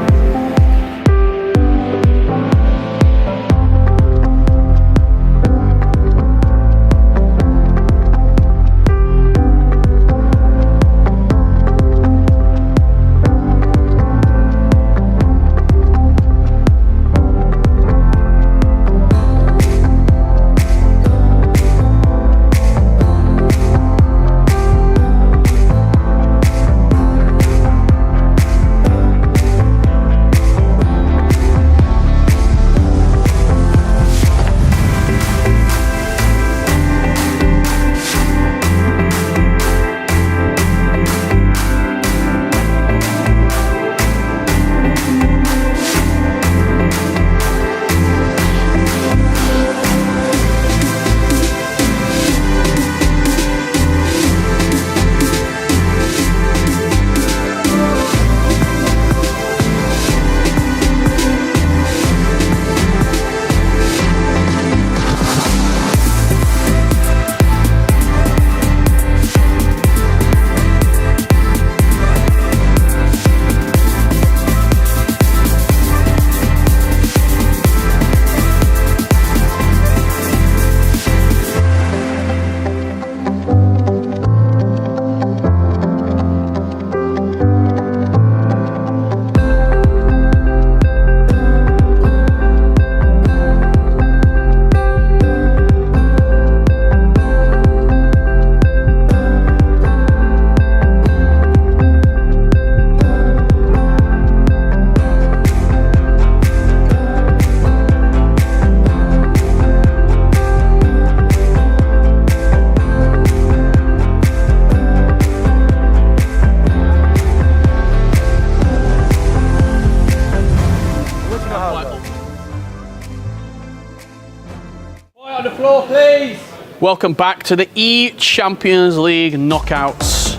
Welcome back to the eChampions League knockouts.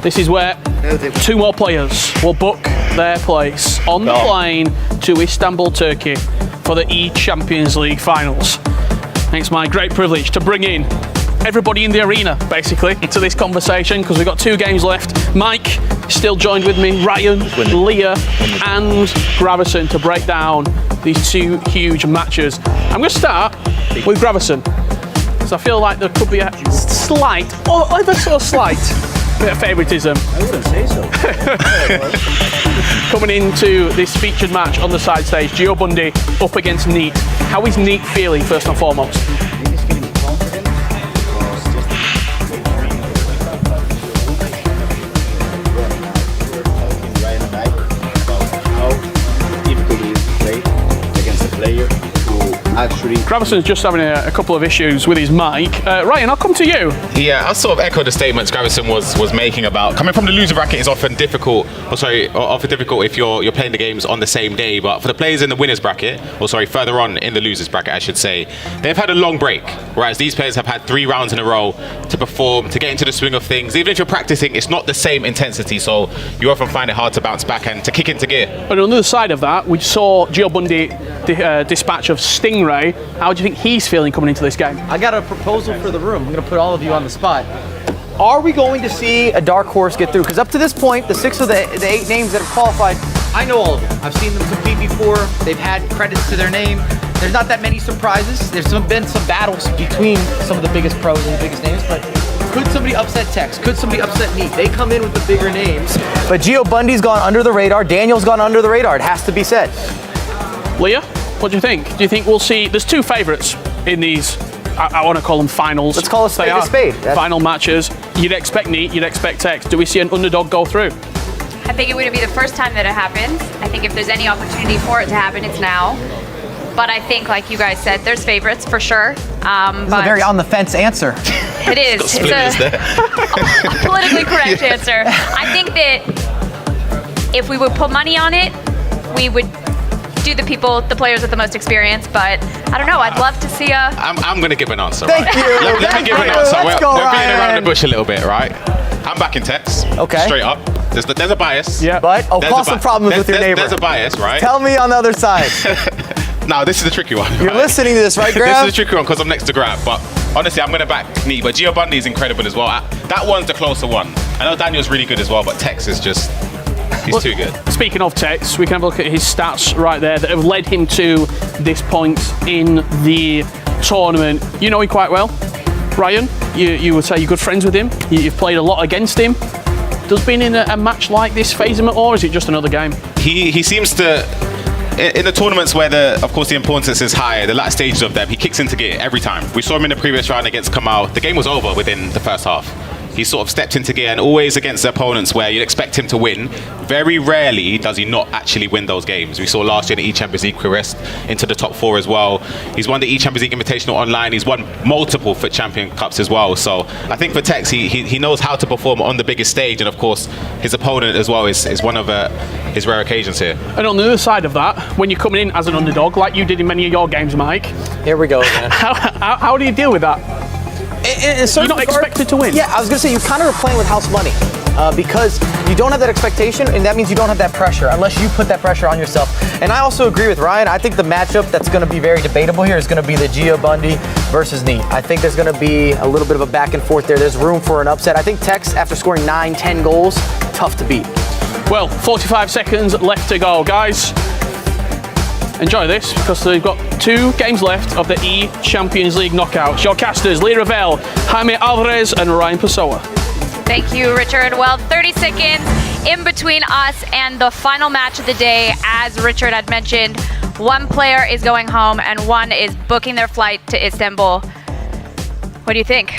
This is where 2 more players will book their place on the plane to Istanbul, Turkey for the eChampions League finals. It's my great privilege to bring in everybody in the arena, basically, to this conversation, because we've got 2 games left. Mike still joined with me, Ryan, Leah, and Gravison to break down these 2 huge matches. I'm going to start with Gravison, because I feel like there could be a slight, or ever so slight, bit of favouritism. I wouldn't say so. Coming into this featured match on the side stage, Gio Bundy up against Neat. How is Neat feeling, first and foremost? He's feeling confident. Ryan and I about how difficult it is to play against a player who actually... Gravison's just having a couple of issues with his mic. Ryan, I'll come to you. Yeah, I'll sort of echo the statements Gravison was making about coming from the loser bracket is often difficult. Often difficult if you're playing the games on the same day. But for the players in the winners bracket, further on in the losers bracket, I should say, they've had a long break. Whereas these players have had 3 rounds in a row to perform, to get into the swing of things. Even if you're practicing, it's not the same intensity, so you often find it hard to bounce back and to kick into gear. But on the other side of that, we saw Gio Bundy dispatch of Stingray. How do you think he's feeling coming into this game? I got a proposal for the room. I'm going to put all of you on the spot. Are we going to see a dark horse get through? Because up to this point, the 6 of the 8 names that have qualified, I know all of them. I've seen them compete before. They've had credits to their name. There's not that many surprises. There's been some battles between some of the biggest pros and the biggest names, but could somebody upset Tex? Could somebody upset Neat? They come in with the bigger names. But Gio Bundy's gone under the radar. Daniel's gone under the radar. It has to be said. Leah, what do you think? Do you think we'll see... There's 2 favourites in these, I want to call them finals. Let's call a spade a spade. Final matches. You'd expect Neat, you'd expect Tex. Do we see an underdog go through? I think it wouldn't be the first time that it happens. I think if there's any opportunity for it to happen, it's now. But I think, like you guys said, there's favorites for sure. This is a very on-the-fence answer. It is. It's a politically correct answer. I think that if we would put money on it, we would do the players with the most experience, but I don't know. I'd love to see a... I'm going to give an answer. Thank right? you. Let me give an answer. We're beating around the bush a little bit, right? I'm back in Tex. Okay. Straight up. There's a bias. Yeah. But cause some problems with your neighbor. There's a bias, right? Tell me on the other side. Now, this is the tricky one. You're listening to this, right, Graham? This is the tricky one because I'm next to Grab, but honestly, I'm going to back Neat. But Gio Bundy is incredible as well. That one's the closer one. I know Daniel's really good as well, but Tex is just... He's too good. Speaking of Tex, we can have a look at his stats right there that have led him to this point in the tournament. You know him quite well, Ryan. You would say you're good friends with him. You've played a lot against him. Does being in a match like this faze him at all, or is it just another game? He seems to... In the tournaments where, of course, the importance is higher, the last stages of them, he kicks into gear every time. We saw him in the previous round against Kamal. The game was over within the first half. He sort of stepped into gear, and always against the opponents where you'd expect him to win. Very rarely does he not actually win those games. We saw last year in the eChampions League progressed into the top 4 as well. He's won the eChampions League Invitational online. He's won multiple FUT Champion Cups as well. So I think for Tex, he knows how to perform on the biggest stage, and of course his opponent as well is one of his rare occasions here. And on the other side of that, when you're coming in as an underdog, like you did in many of your games, Mike. Here we go again. How do you deal with that? You're not expected to win. Yeah, I was going to say, you kind of are playing with house money because you don't have that expectation, and that means you don't have that pressure unless you put that pressure on yourself. And I also agree with Ryan. I think the matchup that's going to be very debatable here is going to be the Gio Bundy versus Neat. I think there's going to be a little bit of a back and forth there. There's room for an upset. I think Tex, after scoring 9-10 goals, tough to beat. Well, 45 seconds left to go, guys. Enjoy this because they've got 2 games left of the eChampions League knockouts. Your casters, Lee Ravel, Jaime Alvarez, and Ryan Pessoa. Thank you, Richard. Well, 30 seconds in between us and the final match of the day. As Richard had mentioned, 1 player is going home and 1 is booking their flight to Istanbul. What do you think?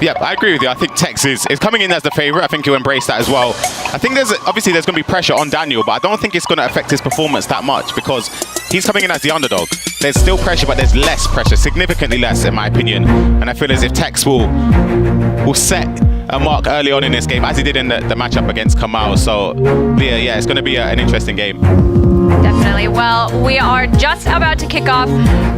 Yeah, I agree with you. I think Tex is coming in as the favourite. I think he'll embrace that as well. I think there's going to be pressure on Daniel, but I don't think it's going to affect his performance that much because he's coming in as the underdog. There's still pressure, but there's less pressure, significantly less in my opinion. And I feel as if Tex will set a mark early on in this game, as he did in the matchup against Kamal. So, yeah, it's going to be an interesting game. Definitely. Well, we are just about to kick off.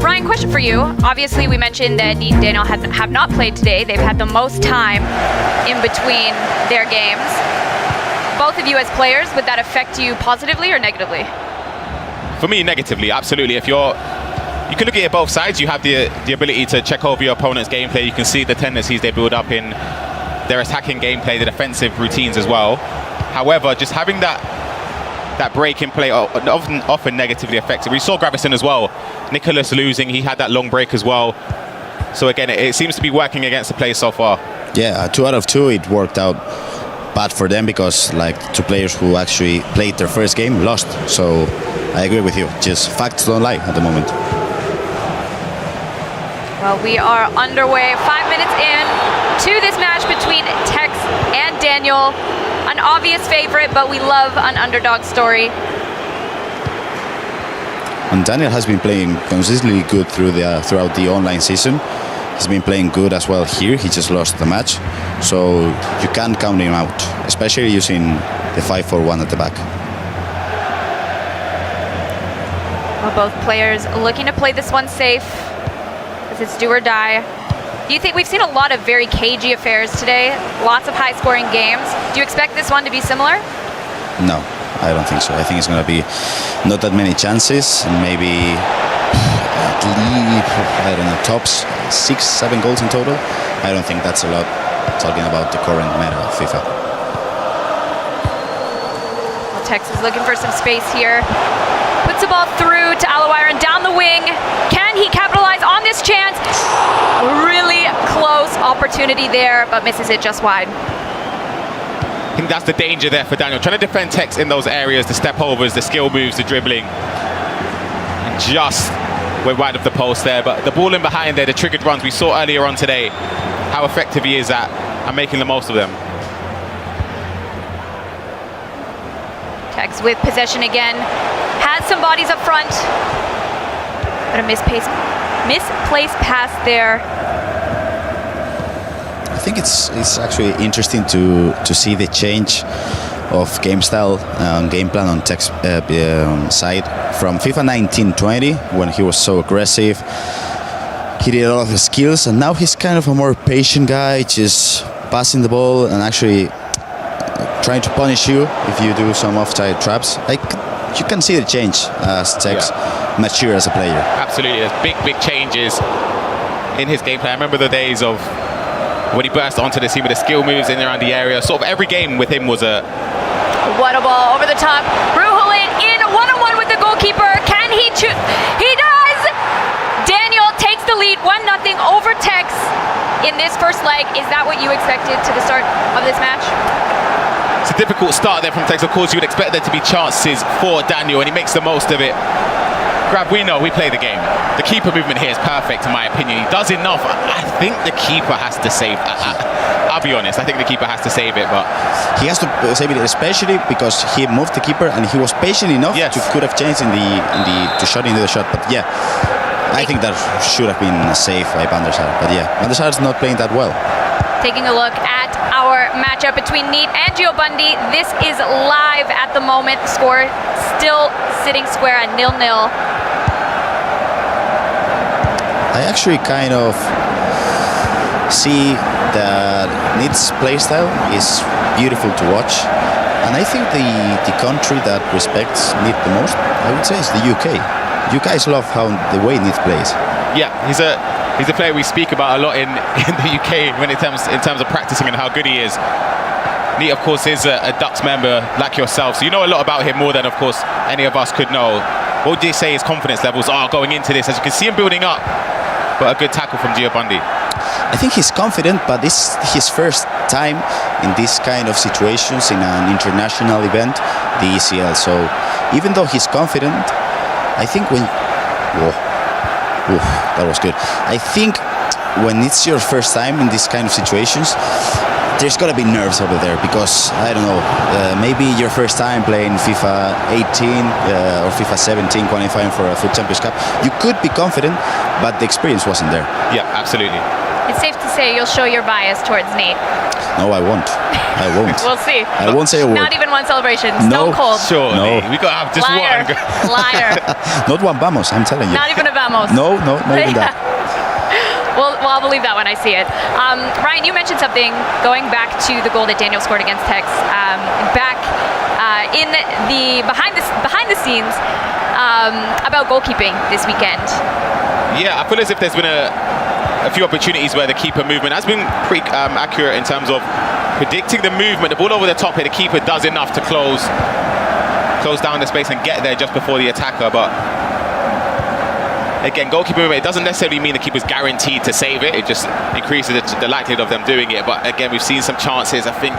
Ryan, question for you. Obviously, we mentioned that Neat and Daniel have not played today. They've had the most time in between their games. Both of you as players, would that affect you positively or negatively? For me, negatively, absolutely. You can look at it both sides. You have the ability to check over your opponent's gameplay. You can see the tendencies they build up in their attacking gameplay, the defensive routines as well. However, just having that break in play often negatively affects it. We saw Gravison as well. Nicholas losing, he had that long break as well. So again, it seems to be working against the players so far. Yeah, 2 out of 2, it worked out bad for them because like 2 players who actually played their first game lost. So I agree with you. Just facts don't lie at the moment. Well, we are underway, 5 minutes in to this match between Tex and Daniel. An obvious favorite, but we love an underdog story. And Daniel has been playing consistently good throughout the online season. He's been playing good as well here. He just lost the match. So you can't count him out, especially using the 5-4-1 at the back. Well, both players looking to play this one safe, as it's do or die. Do you think we've seen a lot of very cagey affairs today? Lots of high-scoring games. Do you expect this one to be similar? No, I don't think so. I think it's going to be not that many chances, maybe at least, I don't know, tops 6-7 goals in total. I don't think that's a lot, talking about the current meta of FIFA. Well, Tex is looking for some space here. Puts the ball through to Alawire and down the wing. Can he capitalize on this chance? A really close opportunity there, but misses it just wide. I think that's the danger there for Daniel. Trying to defend Tex in those areas, the step overs, the skill moves, the dribbling. And just went wide of the post there. But the ball in behind there, the triggered runs we saw earlier on today, how effective he is at making the most of them. Tex with possession again. Has some bodies up front. But a misplaced pass there. I think it's actually interesting to see the change of game style and game plan on Tech's side from FIFA 19-20 when he was so aggressive. He did a lot of skills, and now he's kind of a more patient guy, just passing the ball and actually trying to punish you if you do some offside traps. Like, you can see the change as Tex mature as a player. Absolutely, there's big changes in his gameplay. I remember the days of when he burst onto the scene with the skill moves in and around the area. Sort of every game with him was a... What a ball over the top. Ruhulin in one-on-one with the goalkeeper. Can he shoot? He does! Daniel takes the lead 1-0 over Tex in this first leg. Is that what you expected to the start of this match? It's a difficult start there from Tex. Of course, you would expect there to be chances for Daniel, and he makes the most of it. Grab, we know, we play the game. The keeper movement here is perfect, in my opinion. He does enough. I think the keeper has to save. I'll be honest, I think the keeper has to save it, but... He has to save it, especially because he moved the keeper and he was patient enough to could have changed to shot into the shot. But yeah, I think that should have been safe by Van der Sar. But yeah, Van der Sar is not playing that well. Taking a look at our matchup between Neat and Giobundi. This is live at the moment. The score still sitting square at 0-0. I actually kind of see that Neat's playstyle is beautiful to watch. And I think the country that respects Neat the most, I would say, is the UK. You guys love the way Neat plays. Yeah, he's a player we speak about a lot in the UK in terms of practicing and how good he is. Neat, of course, is a Ducks member like yourself, so you know a lot about him more than, of course, any of us could know. What would you say his confidence levels are going into this? As you can see him building up, but a good tackle from Giobundi. I think he's confident, but this is his first time in this kind of situations in an international event, the ECL. So even though he's confident, I think when... Whoa, that was good. I think when it's your first time in this kind of situations, there's got to be nerves over there because, I don't know, maybe your first time playing FIFA 18 or FIFA 17 qualifying for a FUT Champions Cup, you could be confident, but the experience wasn't there. Yeah, absolutely. It's safe to say you'll show your bias towards Nate. No, I won't. I won't. We'll see. I won't say a word. Not even one celebration. No. Stone cold. Surely. No. We got to have just Liar. one. Liar. Not one vamos, I'm telling you. Not even a vamos. No, not even that. Well, I'll believe that when I see it. Ryan, you mentioned something going back to the goal that Daniel scored against Tex. Back in the behind the scenes about goalkeeping this weekend. Yeah, I feel as if there's been a few opportunities where the keeper movement has been pretty accurate in terms of predicting the movement. The ball over the top here, the keeper does enough to close down the space and get there just before the attacker. But again, goalkeeper movement, it doesn't necessarily mean the keeper's guaranteed to save it. It just increases the likelihood of them doing it. But again, we've seen some chances. I think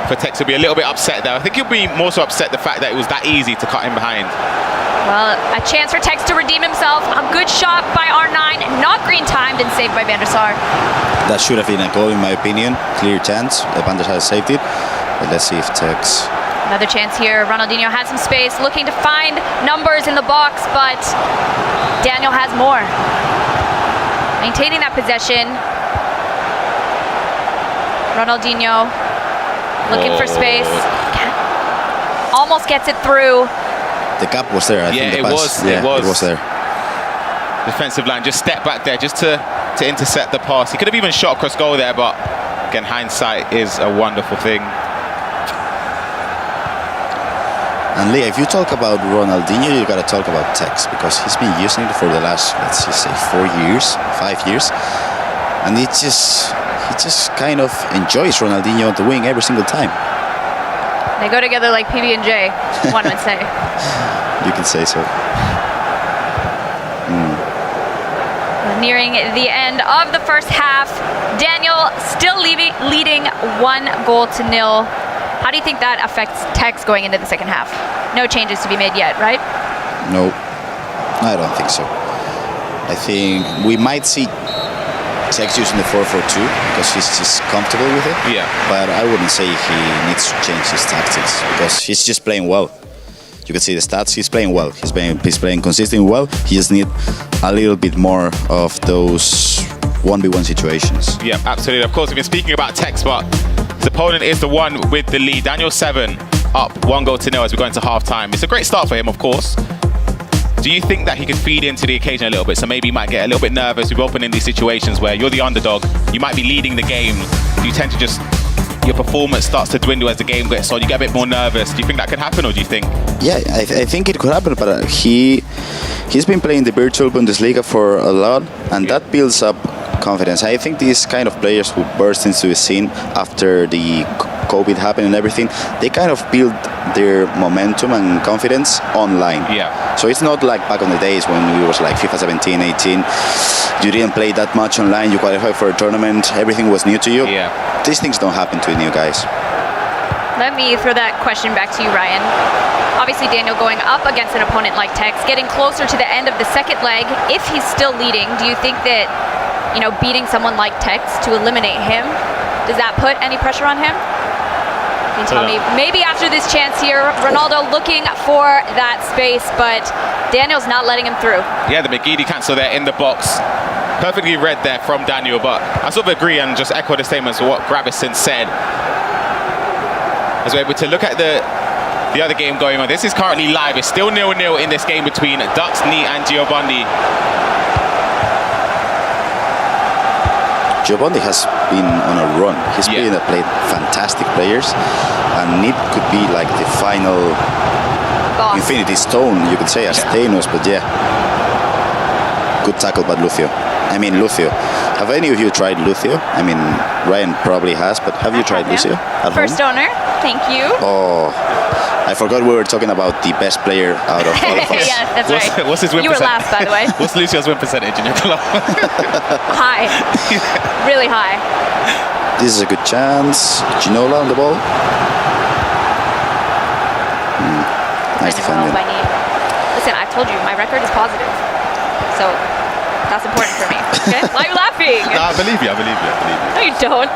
for Tex to be a little bit upset there. I think he'll be more so upset the fact that it was that easy to cut him behind. Well, a chance for Tex to redeem himself. A good shot by R9, not green timed and saved by Van der Sar. That should have been a goal in my opinion. Clear chance. Van der Sar saved it. But let's see if Tex... Another chance here. Ronaldinho has some space, looking to find numbers in the box, but Daniel has more. Maintaining that possession. Ronaldinho looking for space. Almost gets it through. The gap was there. I think the pass, it was there. Defensive line just stepped back there just to intercept the pass. He could have even shot across goal there, but again, hindsight is a wonderful thing. And Leah, if you talk about Ronaldinho, you got to talk about Tex, because he's been using it for the last, let's just say, 5 years, and he just kind of enjoys Ronaldinho on the wing every single time. They go together like PB&J, one would say. You can say so. Nearing the end of the first half, Daniel still leading 1-0. How do you think that affects Tex going into the second half? No changes to be made yet, right? No, I don't think so. I think we might see Tex using the 4-4-2 because he's just comfortable with it. Yeah. But I wouldn't say he needs to change his tactics because he's just playing well. You can see the stats. He's playing well. He's playing consistently well. He just needs a little bit more of those 1v1 situations. Yeah, absolutely. Of course, we've been speaking about Tex, but his opponent is the one with the lead. Daniel 7 up 1-0 as we go into half-time. It's a great start for him, of course. Do you think that he could feed into the occasion a little bit? So maybe he might get a little bit nervous. We've opened in these situations where you're the underdog. You might be leading the game. You tend to just... your performance starts to dwindle as the game gets on. You get a bit more nervous. Do you think that could happen, or do you think? Yeah, I think it could happen, but he's been playing the virtual Bundesliga for a lot, and that builds up confidence. I think these kind of players who burst into the scene after the COVID happened and everything, they kind of build their momentum and confidence online. Yeah. So it's not like back on the days when it was like FIFA 17, 18. You didn't play that much online, you qualified for a tournament, everything was new to you. Yeah. These things don't happen to new guys. Let me throw that question back to you, Ryan. Obviously, Daniel going up against an opponent like Tex, getting closer to the end of the second leg. If he's still leading, do you think that, beating someone like Tex to eliminate him, does that put any pressure on him? Can you tell me, maybe after this chance here, Ronaldo looking for that space, but Daniel's not letting him through. Yeah, the McGeady cancel there in the box. Perfectly read there from Daniel, but I sort of agree and just echo the statements of what Gravison said. As we're able to look at the other game going on. This is currently live. It's still 0-0 in this game between Duxney and Giovanni. Giovanni has been on a run. He's played fantastic players, and Nip could be like the final Infinity Stone, you could say, as Thanos, but yeah. Good tackle by Lucio. Have any of you tried Lucio? Ryan probably has, but have you tried Lucio at First home? owner, thank you. Oh, I forgot we were talking about the best player out of all of us. Yeah, that's right. What's his win You were percentage? last, by the way. What's Lucio's win percentage in your club? High. Really high. This is a good chance. Ginola on the ball. Nice defending. Listen, I told you, my record is positive. So, that's important for me. Okay? Why are you laughing? No, I believe you. No, you don't.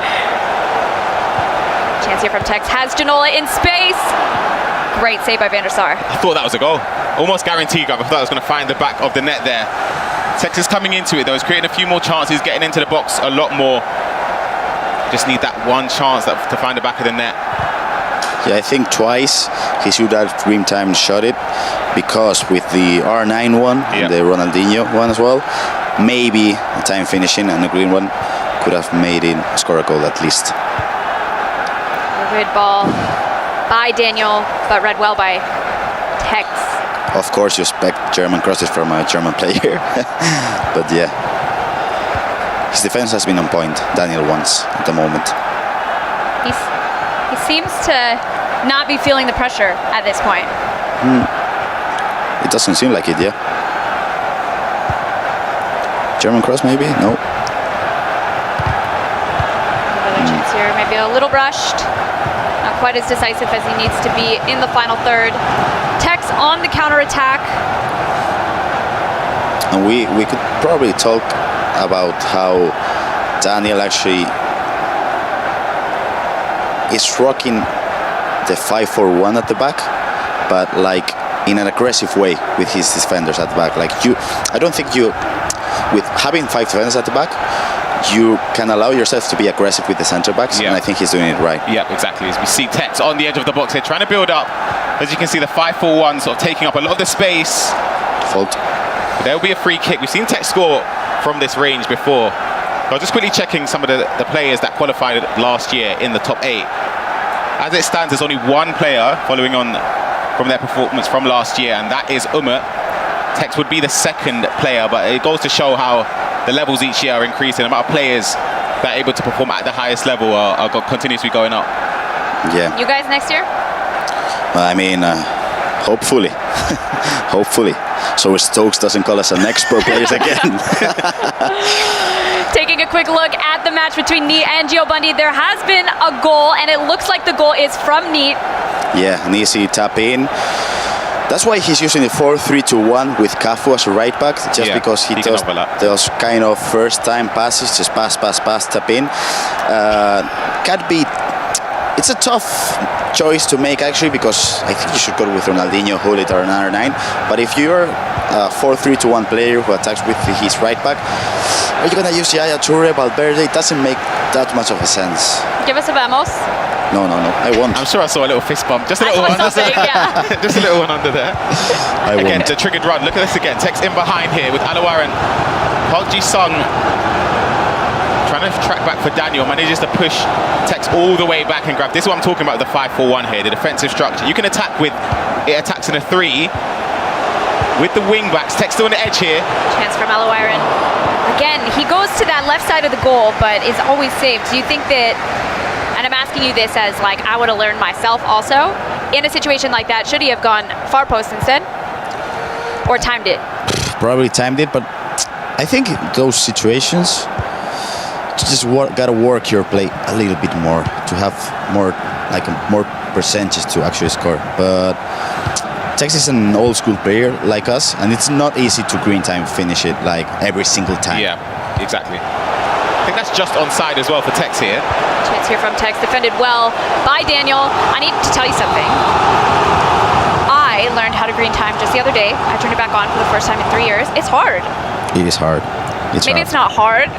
Chance here from Tex. Has Ginola in space. Great save by Van der Sar. I thought that was a goal. Almost guaranteed, Gav. I thought I was going to find the back of the net there Tex is coming into it though. He's creating a few more chances, getting into the box a lot more. Just need that one chance to find the back of the net. Yeah, I think twice he should have dream time shot it, because with the R9 one and the Ronaldinho one as well, maybe a time finishing and the green one could have made it score a goal at least. Good ball by Daniel, but read well by Tex. Of course, you expect German crosses from a German player, but yeah, his defense has been on point. Daniel once at the moment. He seems to not be feeling the pressure at this point. It doesn't seem like it, yeah. German cross maybe? No. Another chance here, maybe a little rushed. Not quite as decisive as he needs to be in the final third. Tex on the counter-attack. And we could probably talk about how Daniel actually is rocking the 5-4-1 at the back, but like in an aggressive way with his defenders at the back. Like I don't think with having 5 defenders at the back, you can allow yourself to be aggressive with the center backs, and I think he's doing it right. Yeah, exactly. As we see Tex on the edge of the box here, trying to build up. As you can see, the 5-4-1 sort of taking up a lot of the space. Fault. There will be a free kick. We've seen Tex score from this range before. I was just quickly checking some of the players that qualified last year in the top 8. As it stands, there's only one player following on from their performance from last year, and that is Umut. Tex would be the second player, but it goes to show how the levels each year are increasing. The amount of players that are able to perform at the highest level are continuously going up. Yeah. You guys next year? I mean, hopefully. Hopefully. So Stokes doesn't call us an ex-pro players again. Taking a quick look at the match between Neat and Gio Bundy, there has been a goal, and it looks like the goal is from Neat. Yeah, an easy tap in. That's why he's using the 4-3-2-1 with Cafu as a right back, just because he does those kind of first-time passes, just pass, tap in. Can be. It's a tough choice to make actually, because I think you should go with Ronaldinho, Hullit, or an R9. But if you're a 4-3-2-1 player who attacks with his right back, are you gonna use Yaya Toure, Valverde? It doesn't make that much of a sense. Give us a vamos. No, I won't. I'm sure I saw a little fist bump. Just a little one. Just a little one under there. Again, the triggered run. Look at this again. Tex in behind here with Alawaran. Park Ji-sung trying to track back for Daniel. Manages to push Tex all the way back and grab. This is what I'm talking about, the 5-4-1 here, the defensive structure. You can attack with, it attacks in a 3. With the wing backs, Tex still on the edge here. Chance from Alawaran. Again, he goes to that left side of the goal, but is always saved. Do you think that, and I'm asking you this as like I would have learned myself also, in a situation like that, should he have gone far post instead? Or timed it? Probably timed it, but I think those situations, you just gotta work your play a little bit more to have more percentages to actually score. But Tex is an old school player like us, and it's not easy to green time finish it like every single time. Yeah, exactly. I think that's just onside as well for Tex here. Chance here from Tex, defended well by Daniel. I need to tell you something. I learned how to green time just the other day. I turned it back on for the first time in 3 years. It's hard. It is hard. Maybe it's not hard.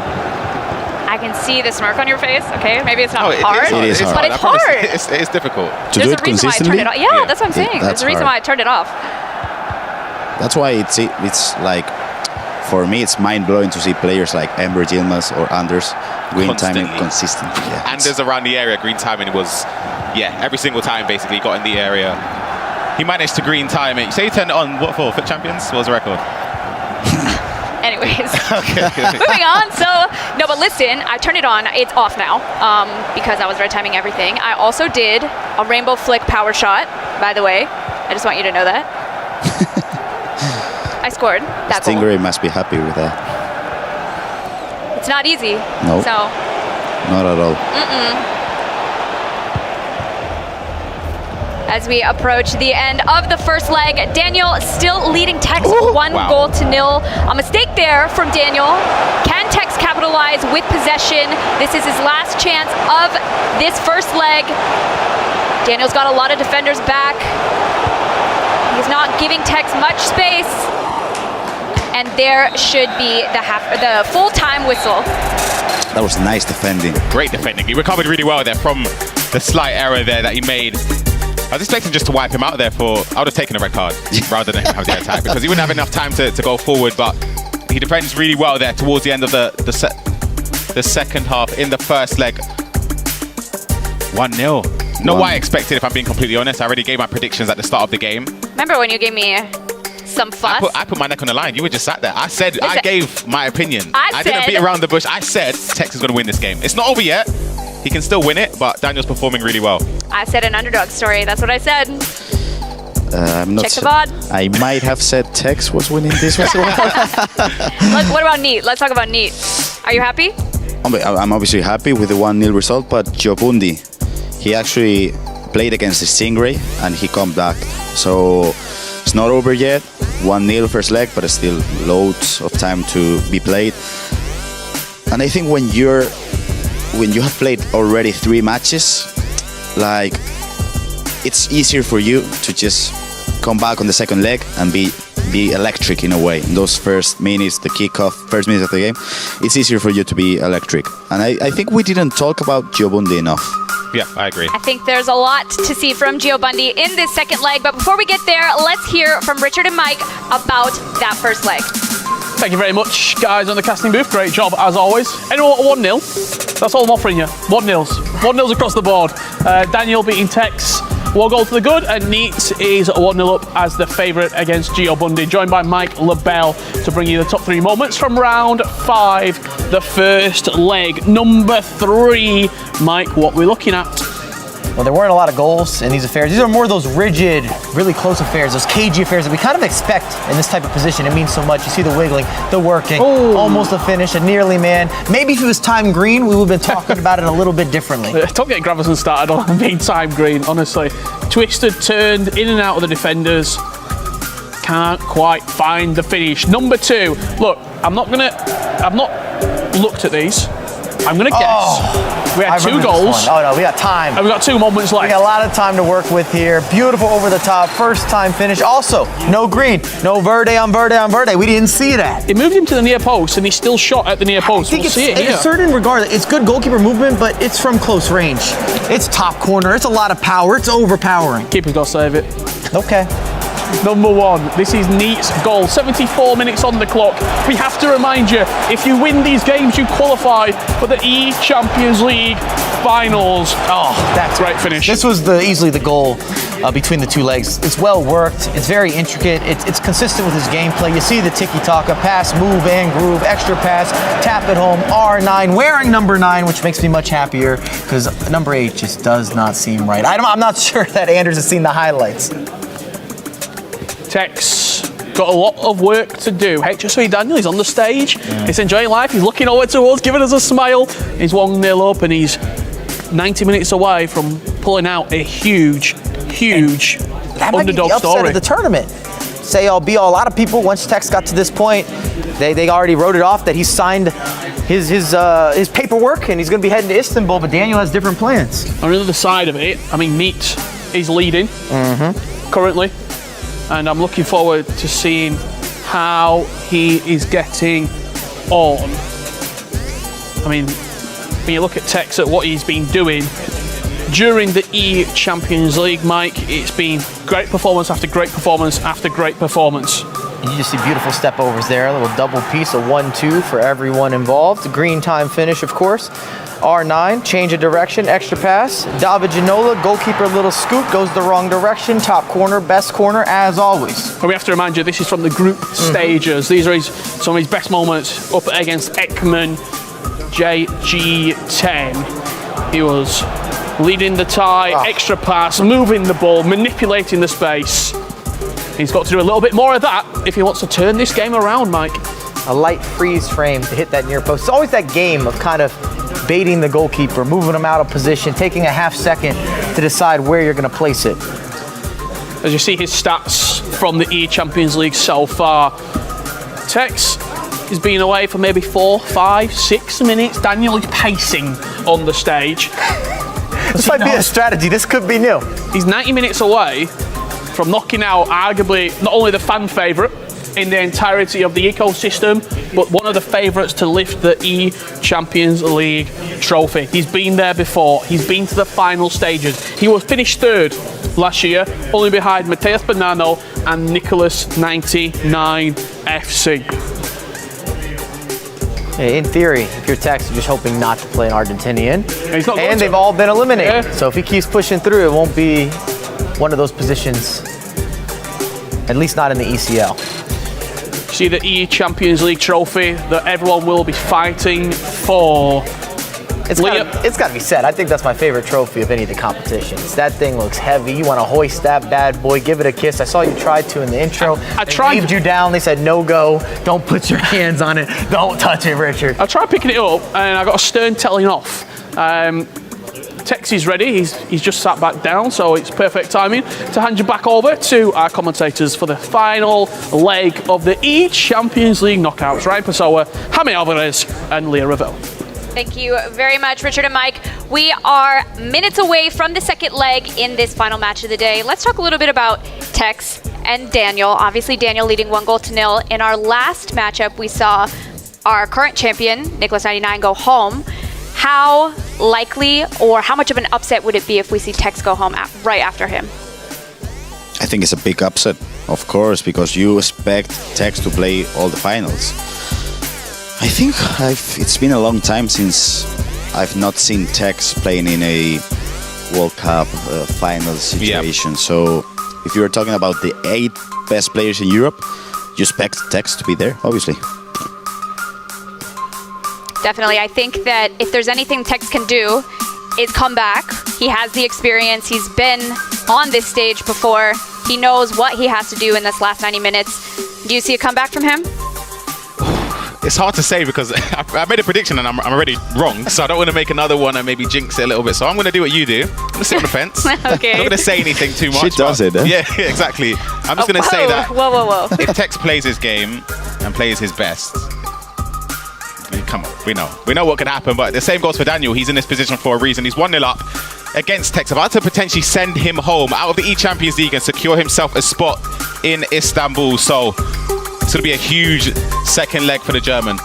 I can see the smirk on your face, okay? Maybe it's not hard, it is hard. but it's hard. It's difficult. To do it consistently? Yeah, that's what I'm saying. There's a reason why I turned it off. That's why it's like, for me, it's mind-blowing to see players like Emre Yilmaz or Anders green timing consistently. Yeah, Anders around the area, green timing was, every single time basically he got in the area. He managed to green time it. You say he turned it on, what for? FIFAchampions? What was the record? Anyways, moving on. So, no, but listen, I turned it on. It's off now because I was red timing everything. I also did a rainbow flick power shot, by the way. I just want you to know that. I scored that goal. Stingray must be happy with that. It's not easy. No. So. Not at all. As we approach the end of the first leg, Daniel still leading Tex 1-0. A mistake there from Daniel. Can Tex capitalize with possession? This is his last chance of this first leg. Daniel's got a lot of defenders back. He's not giving Tex much space. and there should be the full-time whistle. That was nice defending. Great defending. He recovered really well there from the slight error there that he made. I was expecting just to wipe him out there I would have taken a red card rather than have the attack because he wouldn't have enough time to go forward, but he defends really well there towards the end of the second half in the first leg. 1-0. Not what I expected, if I'm being completely honest. I already gave my predictions at the start of the game. Remember when you gave me some fuss? I put my neck on the line. You were just sat there. I gave my opinion. I didn't beat around the bush. I said Tex is going to win this game. It's not over yet. He can still win it, but Daniel's performing really well. I said an underdog story. That's what I said. I'm not Check the VOD. I might have said Tex was winning this one. What about Neat? Let's talk about Neat. Are you happy? I'm obviously happy with the 1-0 result, but Giobundi, he actually played against the Stingray and he come back. So it's not over yet. 1-0 first leg, but it's still loads of time to be played. And I think when you have played already 3 matches, like, it's easier for you to just come back on the second leg and be electric in a way. In those first minutes, the kickoff, first minutes of the game, it's easier for you to be electric. And I think we didn't talk about Giobundi enough. Yeah, I agree. I think there's a lot to see from Giobundi in this second leg, but before we get there, let's hear from Richard and Mike about that first leg. Thank you very much, guys, on the casting booth. Great job, as always. Anyone want 1-0? That's all I'm offering you. 1-0s. 1-0s across the board. Daniel beating Tex. 1 goal to the good, and Neat is 1-0 up as the favourite against Giobundi, joined by Mike LaBelle to bring you the top 3 moments from round 5, the first leg. Number 3, Mike, what we're looking at? Well, there weren't a lot of goals in these affairs. These are more of those rigid, really close affairs, those cagey affairs that we kind of expect in this type of position. It means so much. You see the wiggling, the working, almost a finish, a nearly man. Maybe if it was time green, we would have been talking about it a little bit differently. Don't get Gravison started on being time green, honestly. Twisted, turned, in and out of the defenders. Can't quite find the finish. Number 2. Look, I've not looked at these. I'm going to guess. We had 2 goals. Oh, no, we got time. And we got 2 moments left. We got a lot of time to work with here. Beautiful over the top, first time finish. Also, no green, no verde on verde on verde. We didn't see that. It moved him to the near post, and he still shot at the near post. I think in a certain regard, it's good goalkeeper movement, but it's from close range. It's top corner. It's a lot of power. It's overpowering. Keeper's got to save it. Okay. Number 1, this is Neat's goal. 74 minutes on the clock. We have to remind you, if you win these games, you qualify for the eChampions League finals. Oh, that's a great finish. This was easily the goal between the 2 legs. It's well worked. It's very intricate. It's consistent with his gameplay. You see the tiki-taka, pass, move, and groove, extra pass, tap it home, R9, wearing number 9, which makes me much happier because number 8 just does not seem right. I'm not sure that Anders has seen the highlights. Tex got a lot of work to do. HSV Daniel, he's on the stage. He's enjoying life. He's looking over to us, giving us a smile. He's 1-0 up, and he's 90 minutes away from pulling out a huge that might be the underdog upset story of the tournament. Say all be all. A lot of people, once Tex got to this point, they already wrote it off that he signed his paperwork and he's going to be heading to Istanbul. But Daniel has different plans. On the other side of it, I mean, Neat is leading currently. And I'm looking forward to seeing how he is getting on. I mean, when you look at Tex at what he's been doing during the eChampions League, Mike, it's been great performance after great performance after great performance. You just see beautiful step overs there, a little double piece, a 1-2 for everyone involved. Green time finish, of course. R9, change of direction, extra pass. David Ginola, goalkeeper, little scoop, goes the wrong direction. Top corner, best corner, as always. But we have to remind you, this is from the group stages. These are some of his best moments up against Ekman JG10. He was leading the tie, extra pass, moving the ball, manipulating the space. He's got to do a little bit more of that if he wants to turn this game around, Mike. A light freeze frame to hit that near post. It's always that game of kind of baiting the goalkeeper, moving him out of position, taking a half second to decide where you're going to place it. As you see his stats from the eChampions League so far, Tex has been away for maybe 4, 5, 6 minutes. Daniel is pacing on the stage. This might be a strategy. This could be new. He's 90 minutes away from knocking out arguably not only the fan favourite, in the entirety of the ecosystem, but one of the favourites to lift the eChampions League trophy. He's been there before. He's been to the final stages. He was finished third last year, only behind Mateus Bonanno and Nicholas 99 FC. In theory, if you're Tex, you're just hoping not to play an Argentinian. And they've all been eliminated. Yeah. So if he keeps pushing through, it won't be one of those positions, at least not in the ECL. See the eChampions League trophy that everyone will be fighting for. It's got to be said. I think that's my favorite trophy of any of the competitions. That thing looks heavy. You want to hoist that bad boy, give it a kiss. I saw you try to in the intro. They waved you down. They said, no go. Don't put your hands on it. Don't touch it, Richard. I tried picking it up and I got a stern telling off. Tex is ready. He's just sat back down, so it's perfect timing to hand you back over to our commentators for the final leg of the eChampions League knockouts. Ryan Pessoa, Jaime Alvarez, and Leah Ravel. Thank you very much, Richard and Mike. We are minutes away from the second leg in this final match of the day. Let's talk a little bit about Tex and Daniel. Obviously, Daniel leading 1-0. In our last matchup, we saw our current champion, Nicholas 99, go home. How likely or how much of an upset would it be if we see Tex go home right after him? I think it's a big upset, of course, because you expect Tex to play all the finals. I think it's been a long time since I've not seen Tex playing in a World Cup final situation. So if you're talking about the 8 best players in Europe, you expect Tex to be there, obviously. Definitely. I think that if there's anything Tex can do is come back. He has the experience. He's been on this stage before. He knows what he has to do in this last 90 minutes. Do you see a comeback from him? It's hard to say because I made a prediction and I'm already wrong, so I don't want to make another one and maybe jinx it a little bit. So I'm going to do what you do. I'm going to sit on the fence. Okay. I'm not going to say anything too much. She does it, eh? Yeah, exactly. I'm just going to say that Whoa. if Tex plays his game and plays his best, I mean, come on, we know what could happen. But the same goes for Daniel. He's in this position for a reason. He's 1-0 up against Tex, about to potentially send him home out of the eChampions League and secure himself a spot in Istanbul. So it's going to be a huge second leg for the German.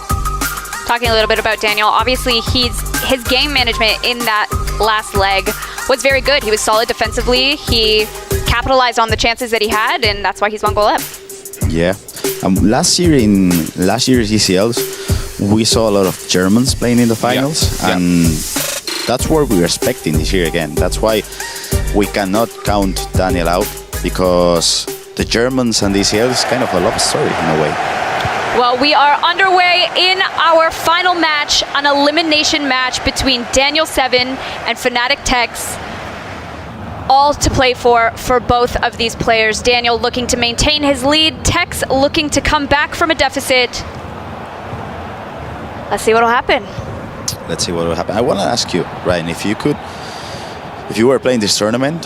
Talking a little bit about Daniel, obviously his game management in that last leg was very good. He was solid defensively. He capitalized on the chances that he had, and that's why he's 1 goal up. Yeah. Last year's ECLs, we saw a lot of Germans playing in the finals, and that's what we were expecting this year again. That's why we cannot count Daniel out, because the Germans and the ECL is kind of a love story in a way. Well, we are underway in our final match, an elimination match between Daniel 7 and Fnatic Tex. All to play for both of these players. Daniel looking to maintain his lead, Tex looking to come back from a deficit. Let's see what will happen. Let's see what will happen. I want to ask you, Ryan, if you were playing this tournament,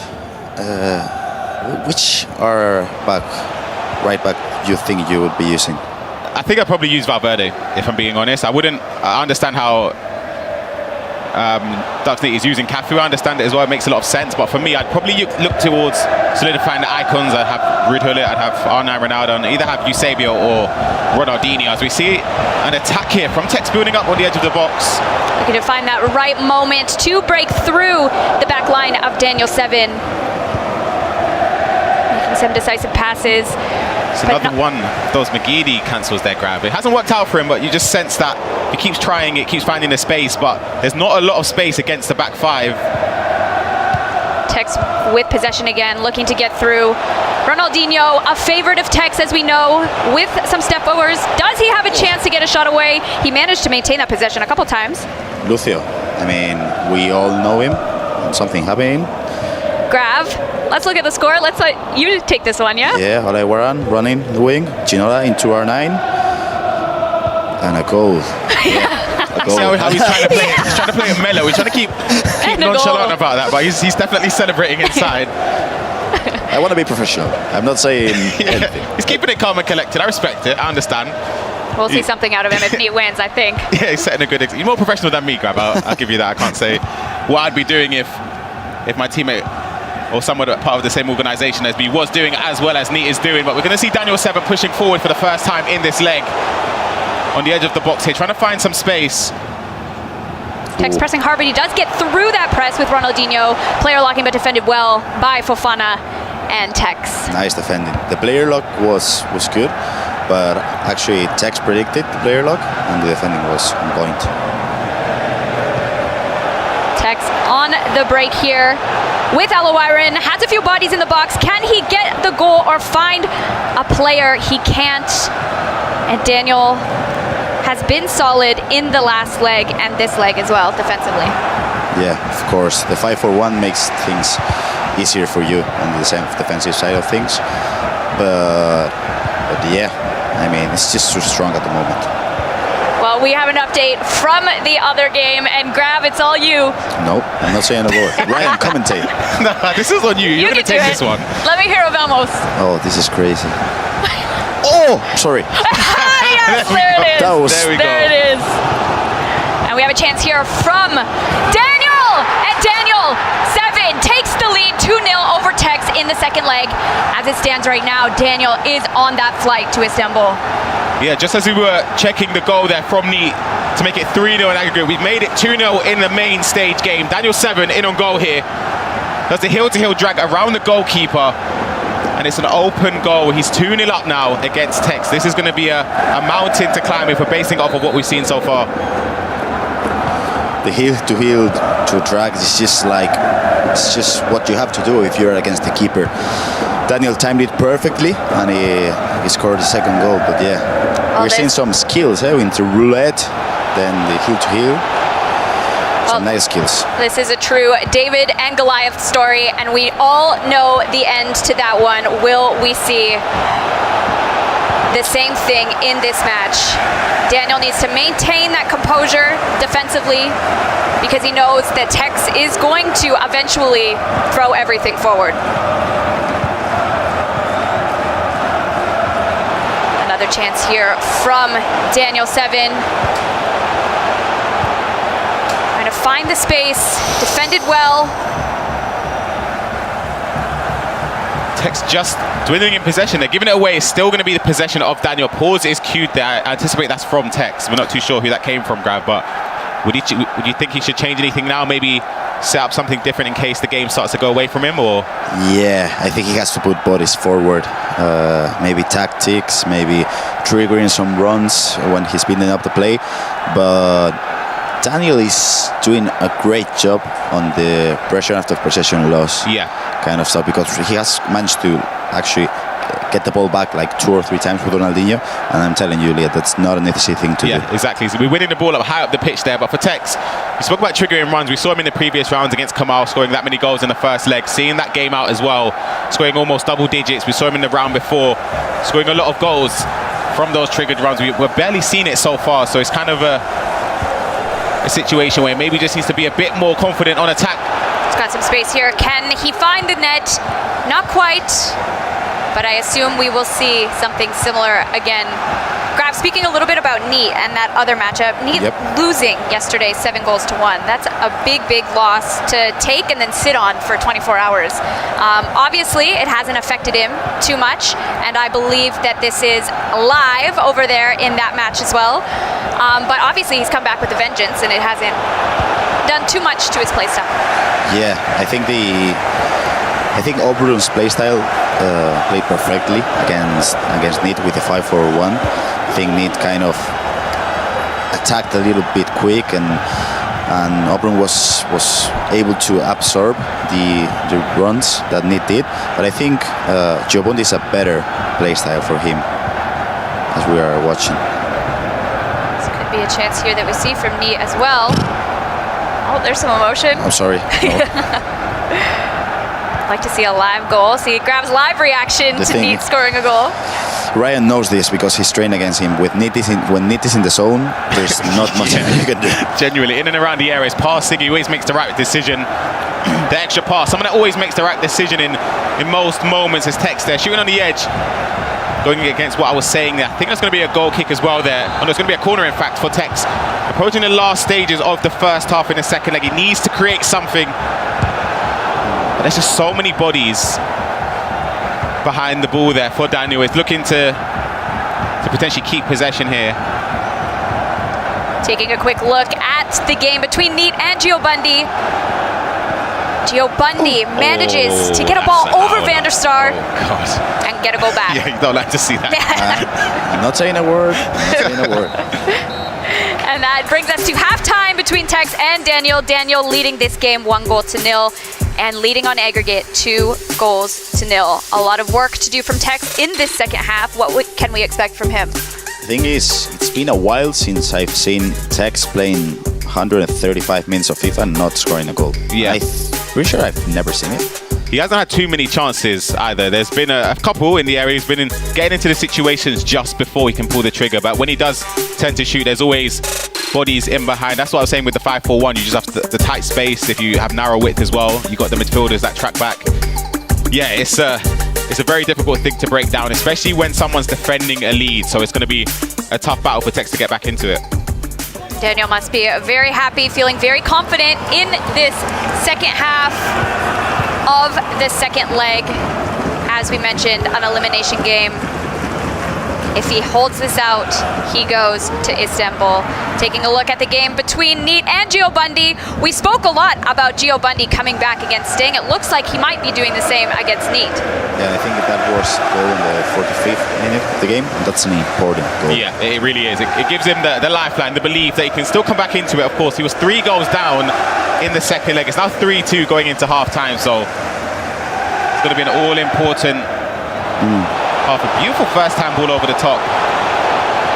which right back you think you would be using? I think I'd probably use Valverde, if I'm being honest. I understand how Duxley is using Cafu. I understand it as well. It makes a lot of sense. But for me, I'd probably look towards solidifying the icons. I'd have Ruud Gullit, I'd have R9 Ronaldo, and either have Eusebio or Ronaldinho. As we see an attack here from Tex building up on the edge of the box. Looking to find that right moment to break through the back line of Daniel 7. Making some decisive passes. It's another one of those McGeady cancels their grab. It hasn't worked out for him, but you just sense that he keeps trying it, keeps finding the space, but there's not a lot of space against the back 5. Tex with possession again, looking to get through. Ronaldinho, a favorite of Tex, as we know, with some step overs. Does he have a chance to get a shot away? He managed to maintain that possession a couple times. Lucio, I mean, we all know him. Something happening. Grav, let's look at the score. Let's let you take this one, yeah? Yeah, Ole Warren running the wing. Ginola into R9. And a goal. Yeah, a goal. See how he's trying to play it mellow. He's trying to keep nonchalant about that, but he's definitely celebrating inside. I want to be professional. I'm not saying anything. He's keeping it calm and collected. I respect it. I understand. We'll see something out of him if he wins, I think. Yeah, he's setting a good example. You're more professional than me, Grav. I'll give you that. I can't say what I'd be doing if my teammate or somewhat part of the same organisation as me, was doing as well as Neat is doing. But we're going to see Daniel 7 pushing forward for the first time in this leg. On the edge of the box here, trying to find some space. Tex pressing hard, but he does get through that press with Ronaldinho. Player locking, but defended well by Fofana and Tex. Nice defending. The player lock was good, but actually Tex predicted the player lock, and the defending was on point. Tex on the break here with Alawiran. Has a few bodies in the box. Can he get the goal or find a player? He can't. And Daniel has been solid in the last leg and this leg as well, defensively. Yeah, of course. The 5-4-1 makes things easier for you on the defensive side of things. But yeah, I mean, it's just too strong at the moment. Well, we have an update from the other game, and Grab, it's all you. Nope, I'm not saying a word. Ryan, commentate. No, this is on you. You're going to take this one. Let me hear Vamos. Oh, this is crazy. Oh, sorry. Yes, there it is. There it is. And we have a chance here from Daniel. And Daniel 7 takes the lead 2-0 over Tex in the second leg. As it stands right now, Daniel is on that flight to Istanbul. Yeah, just as we were checking the goal there from Neat to make it 3-0 in aggregate, we've made it 2-0 in the main stage game. Daniel 7 in on goal here. Does the heel-to-heel drag around the goalkeeper. And it's an open goal. He's 2-0 up now against Tex. This is going to be a mountain to climb if we're basing off of what we've seen so far. The heel-to-heel to drag is just like, it's just what you have to do if you're against the keeper. Daniel timed it perfectly, and he scored the second goal. But yeah, we're seeing some skills into roulette, then the heel-to-heel. Some nice skills. This is a true David and Goliath story, and we all know the end to that one. Will we see the same thing in this match? Daniel needs to maintain that composure defensively because he knows that Tex is going to eventually throw everything forward. Another chance here from Daniel 7. Trying to find the space, defended well. Tex just dwindling in possession. They're giving it away. It's still going to be the possession of Daniel. Pause is cued there. I anticipate that's from Tex. We're not too sure who that came from, Grav, but would you think he should change anything now? Maybe set up something different in case the game starts to go away from him, or? Yeah, I think he has to put bodies forward. Maybe tactics, maybe triggering some runs when he's building up the play. But Daniel is doing a great job on the pressure after possession loss kind of stuff, because he has managed to actually get the ball back like 2 or 3 times with Ronaldinho, and I'm telling you, Leah, that's not an easy thing to do. Yeah, exactly. So we're winning the ball up high up the pitch there, but for Tex, we spoke about triggering runs. We saw him in the previous rounds against Kamal, scoring that many goals in the first leg, seeing that game out as well, scoring almost double digits. We saw him in the round before, scoring a lot of goals from those triggered runs. We're barely seeing it so far, so it's kind of a situation where maybe just needs to be a bit more confident on attack. He's got some space here. Can he find the net? Not quite, but I assume we will see something similar again. Graf, speaking a little bit about Neat and that other matchup, Neat losing yesterday 7-1. That's a big, big loss to take and then sit on for 24 hours. Obviously, it hasn't affected him too much, and I believe that this is live over there in that match as well. But obviously, he's come back with a vengeance, and it hasn't done too much to his playstyle. Yeah, I think Obrun's playstyle played perfectly against Neat with the 5-4-1. I think Neat kind of attacked a little bit quick, and Obrun was able to absorb the runs that Neat did. But I think Giovanni is a better playstyle for him, as we are watching. This could be a chance here that we see from Neat as well. Oh, there's some emotion. I'm sorry. Like to see a live goal. See, Grab's live reaction to Neat scoring a goal. Ryan knows this because he's trained against him. When Neat is in the zone, there's not much you can do. Genuinely, in and around the areas, passing, he always makes the right decision. The extra pass, someone that always makes the right decision in most moments is Tex there, shooting on the edge. Going against what I was saying there. I think there's going to be a goal kick as well there. And there's going to be a corner, in fact, for Tex. Approaching the last stages of the first half in the second leg. He needs to create something. But there's just so many bodies behind the ball there for Daniel. He's looking to potentially keep possession here. Taking a quick look at the game between Neat and Gio Bundy. Gio Bundy manages to get a ball over Van der Sar and get a goal back. Yeah, you don't like to see that. I'm not saying a word. And that brings us to halftime between Tex and Daniel. Daniel leading this game 1-0 and leading on aggregate 2-0. A lot of work to do from Tex in this second half. What can we expect from him? The thing is, it's been a while since I've seen Tex playing 135 minutes of FIFA and not scoring a goal. Yeah. I'm pretty sure I've never seen it. He hasn't had too many chances either. There's been a couple in the area. He's been getting into the situations just before he can pull the trigger. But when he does tend to shoot, there's always bodies in behind. That's what I was saying with the 5-4-1. You just have the tight space. If you have narrow width as well, you got the midfielders that track back. Yeah, it's a very difficult thing to break down, especially when someone's defending a lead. So it's going to be a tough battle for Tex to get back into it. Daniel must be very happy, feeling very confident in this second half of the second leg. As we mentioned, an elimination game. If he holds this out, he goes to Istanbul. Taking a look at the game between Neat and Gio Bundy. We spoke a lot about Gio Bundy coming back against Sting. It looks like he might be doing the same against Neat. Yeah, I think that was goal in the 45th minute of the game. And that's an important goal. Yeah, it really is. It gives him the lifeline, the belief that he can still come back into it. Of course, he was 3 goals down in the second leg. It's now 3-2 going into half-time. So it's going to be an all-important half. A beautiful first-time ball over the top.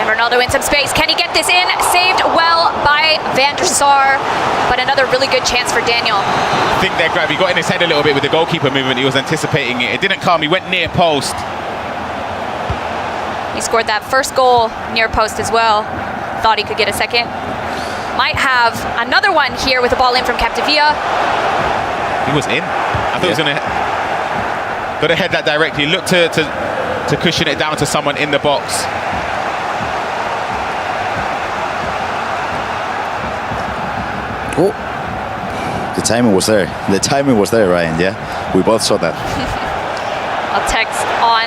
And Ronaldo in some space. Can he get this in? Saved well by Van der Sar. But another really good chance for Daniel. I think that grab, he got in his head a little bit with the goalkeeper movement. He was anticipating it. It didn't come. He went near post. He scored that first goal near post as well. Thought he could get a second. Might have another one here with the ball in from Capdevia. He was in. I thought he was going to head that directly. Looked to cushion it down to someone in the box. Oh, the timing was there. The timing was there, Ryan. Yeah, we both saw that. I'll text on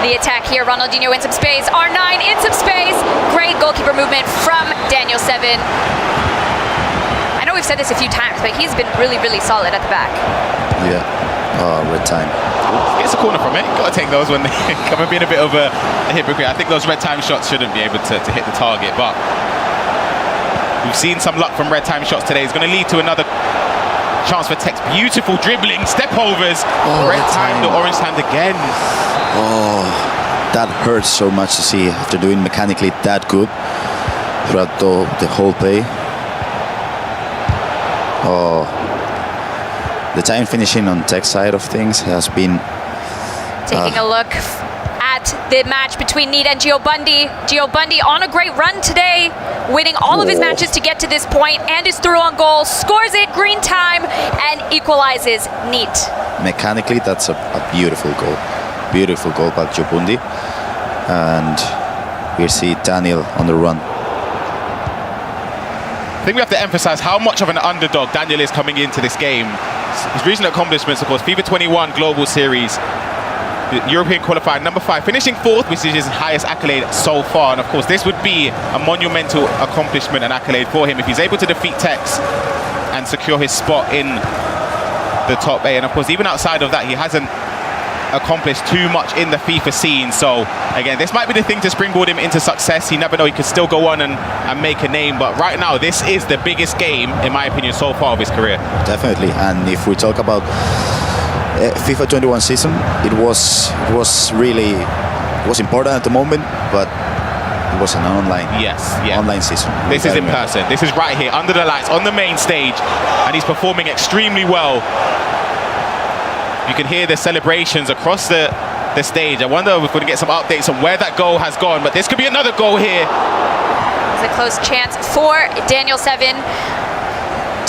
the attack here. Ronaldinho in some space. R9 in some space. Great goalkeeper movement from Daniel 7. I know we've said this a few times, but he's been really, really solid at the back. Yeah. Oh, red time. Gets a corner from it. Got to take those when they come and being a bit of a hypocrite. I think those red time shots shouldn't be able to hit the target, but we've seen some luck from red time shots today. It's going to lead to another chance for Tex. Beautiful dribbling, step overs. Red time, the orange time again. Oh, that hurts so much to see after doing mechanically that good throughout the whole play. Oh. The time finishing on Tech's side of things has been... Taking a look at the match between Neat and Gio Bundy. Gio Bundy on a great run today, winning all of his matches to get to this point, and is through on goal, scores it, green time, and equalizes Neat. Mechanically, that's a beautiful goal. Beautiful goal by Gio Bundy. And we see Daniel on the run. I think we have to emphasize how much of an underdog Daniel is coming into this game. His recent accomplishments, of course, FIFA23 Global Series, the European qualifier number 5, finishing 4th, which is his highest accolade so far. And of course, this would be a monumental accomplishment and accolade for him if he's able to defeat Tex and secure his spot in the top 8. And of course, even outside of that, he hasn't accomplished too much in the FIFA scene. So again, this might be the thing to springboard him into success. You never know, he could still go on and make a name, but right now this is the biggest game, in my opinion, so far of his career. Definitely. And if we talk about FIFA 21 season, it was important at the moment, but it was an online online season. This is in person. This is right here under the lights on the main stage, and he's performing extremely well. You can hear the celebrations across the stage. I wonder if we're going to get some updates on where that goal has gone, but this could be another goal here. It's a close chance for Daniel 7.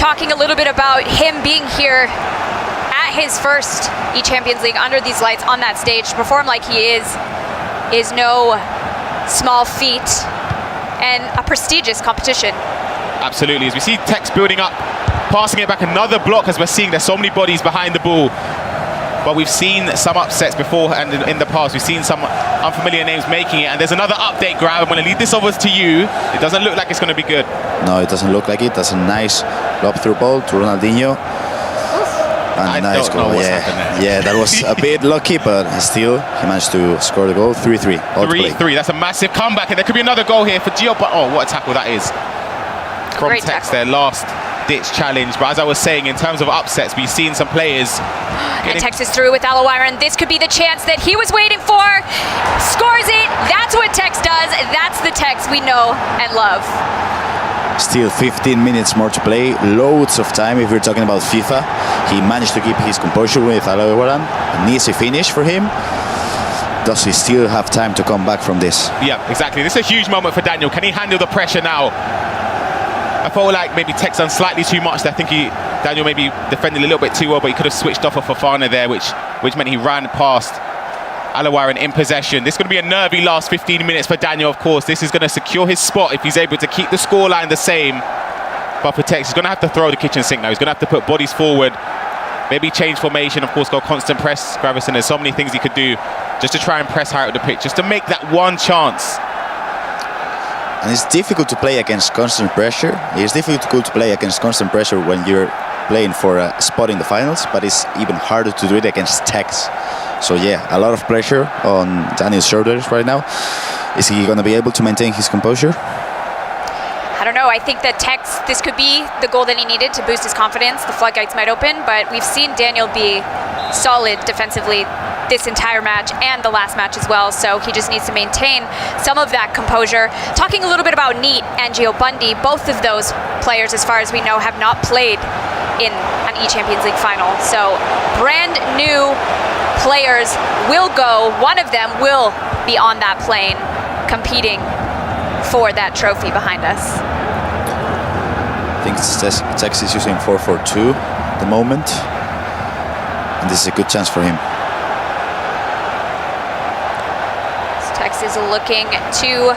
Talking a little bit about him being here at his first eChampions League under these lights on that stage to perform like he is no small feat and a prestigious competition. Absolutely. As we see Tex building up passing it back, another block as we're seeing there's so many bodies behind the ball. But we've seen some upsets before, and in the past we've seen some unfamiliar names making it. And there's another update grab. I'm going to leave this over to you. It doesn't look like it's going to be good. No, it doesn't look like it. That's a nice lob through ball to Ronaldinho. And a nice goal. Yeah, that was a bit lucky, but still he managed to score the goal. 3-3. 3-3. That's a massive comeback, and there could be another goal here for Gio. But oh, what a tackle that is from Great Tex. tackle. Their last ditch challenge. But as I was saying, in terms of upsets, we've seen some players. And Tex is through with Alawaira, and this could be the chance that he was waiting for. Scores it. That's what Tex does. That's the Tex we know and love. Still 15 minutes more to play. Loads of time if we're talking about FIFA. He managed to keep his composure with Alawaira. An easy finish for him. Does he still have time to come back from this? Yeah, exactly. This is a huge moment for Daniel. Can he handle the pressure now? I felt like maybe Tex done slightly too much. I think Daniel maybe defended a little bit too well, but he could have switched off of Fofana there, which meant he ran past Alawaira in possession. This is going to be a nervy last 15 minutes for Daniel, of course. This is going to secure his spot if he's able to keep the scoreline the same. But for Tex, he's going to have to throw the kitchen sink now. He's going to have to put bodies forward, maybe change formation, of course, go constant press. Gravison, there's so many things he could do just to try and press higher up the pitch, just to make that one chance. And it's difficult to play against constant pressure. It's difficult to play against constant pressure when you're playing for a spot in the finals, but it's even harder to do it against Tex. So yeah, a lot of pressure on Daniel's shoulders right now. Is he going to be able to maintain his composure? I don't know. I think that Tex, this could be the goal that he needed to boost his confidence. The floodgates might open, but we've seen Daniel be solid defensively this entire match and the last match as well, so he just needs to maintain some of that composure. Talking a little bit about Neat and Gio Bundy, both of those players, as far as we know, have not played in an eChampions League final. So brand new players will go. One of them will be on that plane competing for that trophy behind us. I think Tex is using 4-4-2 at the moment, and this is a good chance for him. Tex is looking to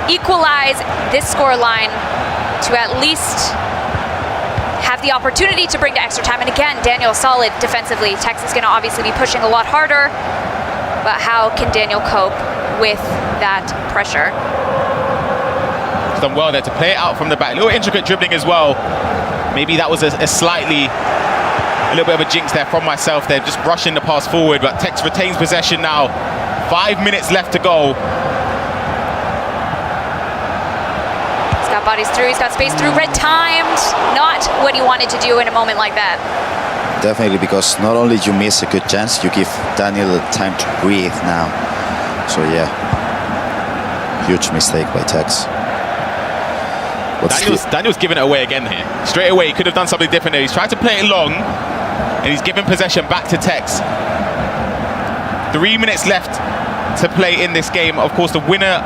equalize this scoreline to at least have the opportunity to bring to extra time. And again, Daniel solid defensively. Tex is going to obviously be pushing a lot harder, but how can Daniel cope with that pressure? He's done well there to play it out from the back. A little intricate dribbling as well. Maybe that was a little bit of a jinx there from myself there, just brushing the pass forward, but Tex retains possession now. 5 minutes left to go. He's got bodies through, he's got space through, red timed. Not what he wanted to do in a moment like that. Definitely, because not only you miss a good chance, you give Daniel the time to breathe now. So yeah, huge mistake by Tex. Daniel's giving it away again here. Straight away, he could have done something different there. He's trying to play it long, and he's giving possession back to Tex. 3 minutes left to play in this game. Of course, the winner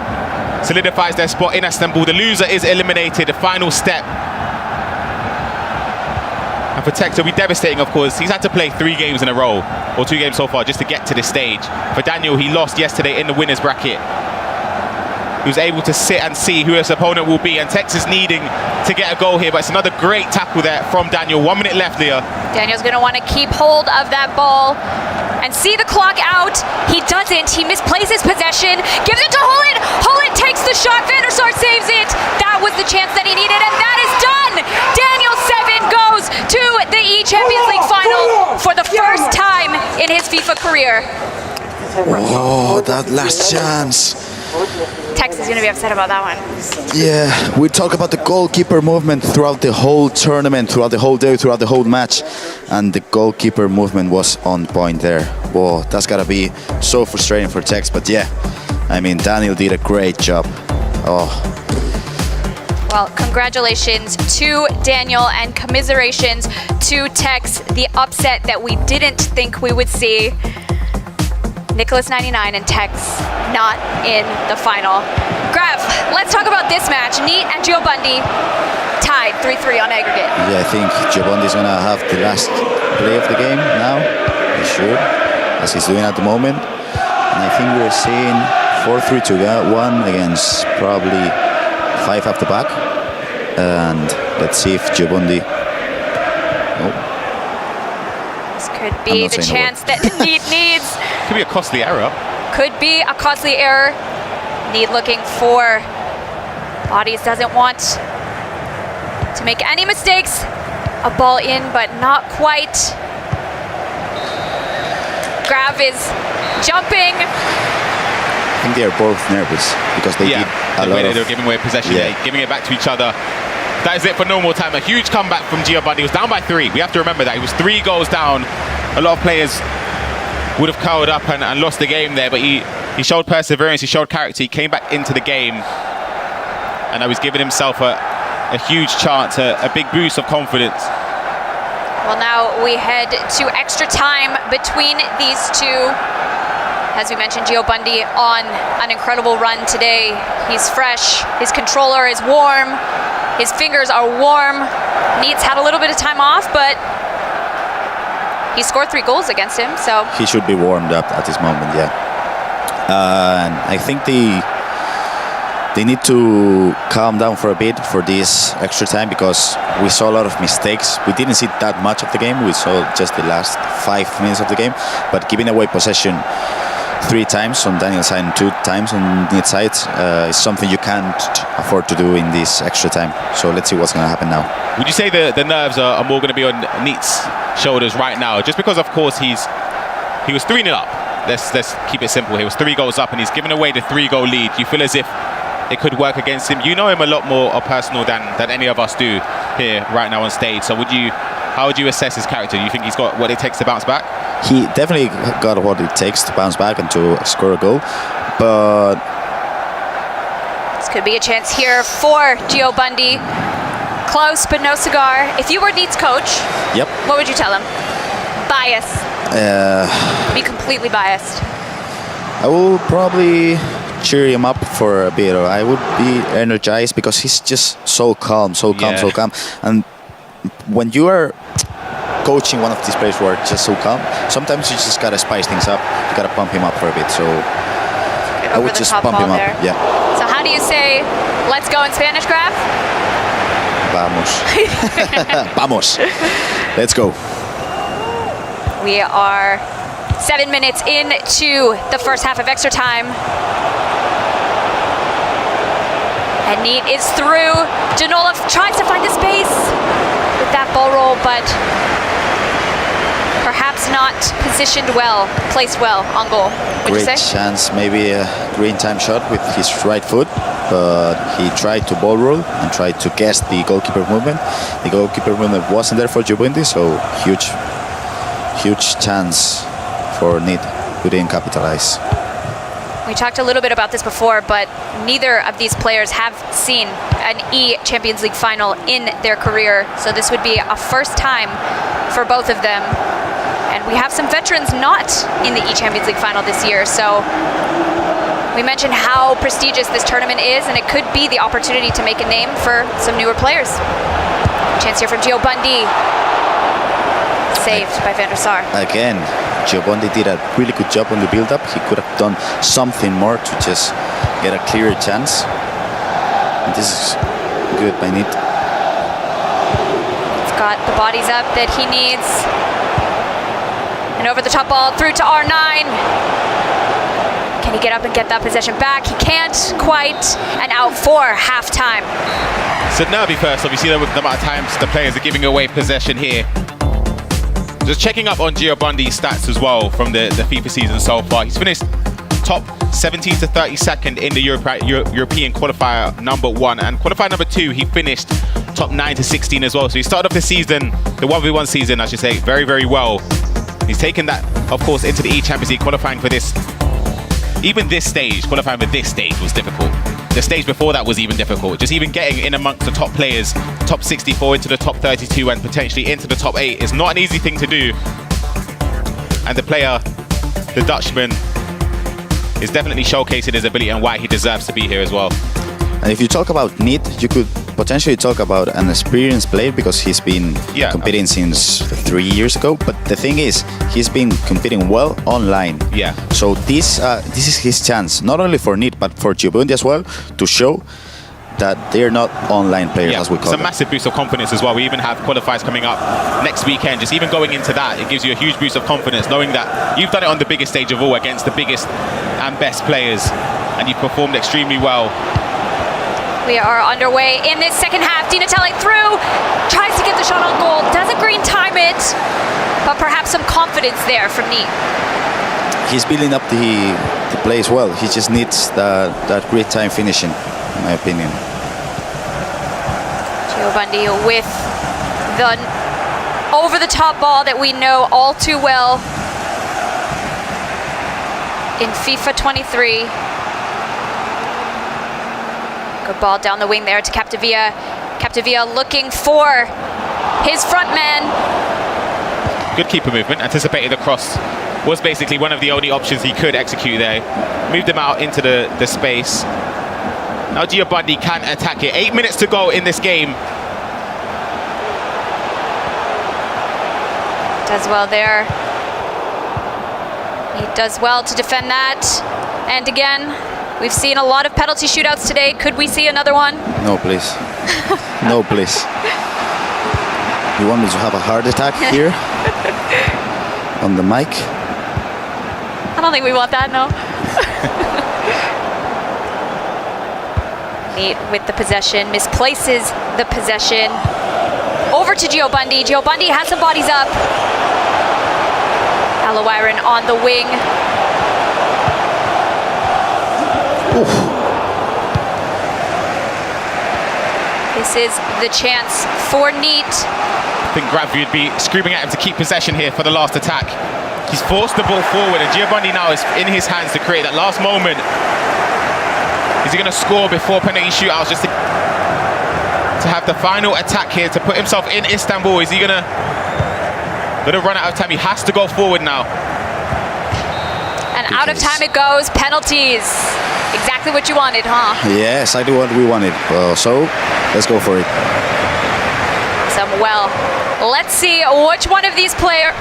solidifies their spot in Istanbul. The loser is eliminated, the final step. And for Tex, it'll be devastating, of course. He's had to play 3 games in a row, or 2 games so far, just to get to this stage. For Daniel, he lost yesterday in the winner's bracket. He was able to sit and see who his opponent will be, and Tex is needing to get a goal here, but it's another great tackle there from Daniel. 1 minute left, Leah. Daniel's going to want to keep hold of that ball and see the clock out. He doesn't. He misplaces possession, gives it to Holland. Holland takes the shot. Van der Sar saves it. That was the chance that he needed, and that is done. Daniel 7 goes to the eChampions League final for the first time in his FIFA career. Oh, that last chance. Tex is going to be upset about that one. Yeah, we talk about the goalkeeper movement throughout the whole tournament, throughout the whole day, throughout the whole match, and the goalkeeper movement was on point there. Whoa, that's gotta be so frustrating for Tex, but yeah, I mean, Daniel did a great job. Oh. Well, congratulations to Daniel and commiserations to Tex, the upset that we didn't think we would see. Nicholas 99 and Tex not in the final. Grav, let's talk about this match. Neat and Gio Bundy tied 3-3 on aggregate. Yeah, I think Gio Bundy's gonna have the last play of the game now. He should, as he's doing at the moment. And I think we're seeing 4-3-2-1 against probably 5 up the back. And let's see if Gio Bundy This could be the chance that Neat needs. Could be a costly error. Could be a costly error. Neat looking for bodies, doesn't want to make any mistakes. A ball in, but not quite. Grav is jumping. I think they are both nervous because they did a lot of... They're giving away possession, giving it back to each other. That is it for normal time. A huge comeback from Giovanni. He was down by 3. We have to remember that. He was 3 goals down. A lot of players would have curled up and lost the game there, but he showed perseverance, he showed character, he came back into the game, and now he's given himself a huge chance, a big boost of confidence. Well, now we head to extra time between these two. As we mentioned, Gio Bundy on an incredible run today. He's fresh, his controller is warm, his fingers are warm. Neat's had a little bit of time off, but he scored 3 goals against him, so... He should be warmed up at this moment, and I think they need to calm down for a bit for this extra time, because we saw a lot of mistakes. We didn't see that much of the game. We saw just the last 5 minutes of the game, but giving away possession 3 times on Daniel's side and 2 times on Neat's side is something you can't afford to do in this extra time. So let's see what's going to happen now. Would you say the nerves are more going to be on Neat's shoulders right now? Just because, of course, he was 3-0 up. Let's keep it simple. He was 3 goals up and he's given away the 3-goal lead. You feel as if it could work against him. You know him a lot more personal than any of us do here right now on stage. So how would you assess his character? Do you think he's got what it takes to bounce back? He definitely got what it takes to bounce back and to score a goal, but... This could be a chance here for Gio Bundy. Close, but no cigar. If you were Neat's coach, what would you tell him? Bias. Be completely biased. I will probably cheer him up for a bit. I would be energized because he's just so calm. And when you are coaching one of these players who are just so calm, sometimes you just gotta spice things up. You gotta pump him up for a bit. So I would just pump him up. So how do you say "let's go" in Spanish, Graf? Vamos. Vamos. Let's go. We are 7 minutes into the first half of extra time. And Neat is through. Janolov tries to find the space with that ball roll, but perhaps not positioned well, placed well on goal. Great chance, maybe a green time shot with his right foot, but he tried to ball roll and tried to guess the goalkeeper movement. The goalkeeper movement wasn't there for Giovanni, so huge chance for Neat, who didn't capitalize. We talked a little bit about this before, but neither of these players have seen an eChampions League final in their career, so this would be a first time for both of them. And we have some veterans not in the eChampions League final this year, so we mentioned how prestigious this tournament is, and it could be the opportunity to make a name for some newer players. Chance here from Gio Bundy. Saved by Van der Sar. Again, Giovanni did a really good job on the build-up. He could have done something more to just get a clearer chance. And this is good by Neat. He's got the bodies up that he needs. And over the top ball through to R9. Can he get up and get that possession back? He can't quite. And out for halftime. So nervy first, obviously, the amount of times the players are giving away possession here. Just checking up on Gio Bundy's stats as well from the FIFA season so far. He's finished top 17 to 32nd in the European qualifier #1, and qualifier #2 he finished top 9 to 16 as well. So he started off the season, the 1v1 season I should say, very, very well. He's taken that, of course, into the eChampions League, qualifying for this. Even this stage, qualifying for this stage was difficult. The stage before that was even difficult. Just even getting in amongst the top players, top 64 into the top 32 and potentially into the top 8 is not an easy thing to do. And the player, the Dutchman, is definitely showcasing his ability and why he deserves to be here as well. And if you talk about Neat, you could potentially talk about an experienced player because he's been competing since 3 years ago. But the thing is, he's been competing well online. Yeah. So this is his chance, not only for Neat but for Giovanni as well, to show that they're not online players, as we call it's a them. massive boost of confidence as well. We even have qualifiers coming up next weekend. Just even going into that, it gives you a huge boost of confidence, knowing that you've done it on the biggest stage of all against the biggest and best players, and you've performed extremely well. We are underway in this second half. Di Natale through, tries to get the shot on goal, doesn't Green time it, but perhaps some confidence there from Neat. He's building up the play as well. He just needs that great time finishing, in my opinion. Gio Bundy with the over-the-top ball that we know all too well in FIFA 23. Good ball down the wing there to Capdevila. Capdevila looking for his front man. Good keeper movement, anticipated the cross. Was basically one of the only options he could execute there. Moved him out into the space. Now Gio Bundy can attack it. 8 minutes to go in this game. Does well there. He does well to defend that. And again, we've seen a lot of penalty shootouts today. Could we see another one? No, please. No, please. You want me to have a heart attack here on the mic? I don't think we want that, no. Neat with the possession, misplaces the possession. Over to Gio Bundy. Gio Bundy has some bodies up. Alawiran on the wing. Oof. This is the chance for Neat. I think Grav would be screaming at him to keep possession here for the last attack. He's forced the ball forward, and Gio Bundy now is in his hands to create that last moment. Is he going to score before penalty shootouts just to have the final attack here to put himself in Istanbul? Is he going to run out of time? He has to go forward now. And out of time it goes. Penalties. Exactly what you wanted, huh? Yes, I do what we wanted. So let's go for it. Well, let's see which one of these players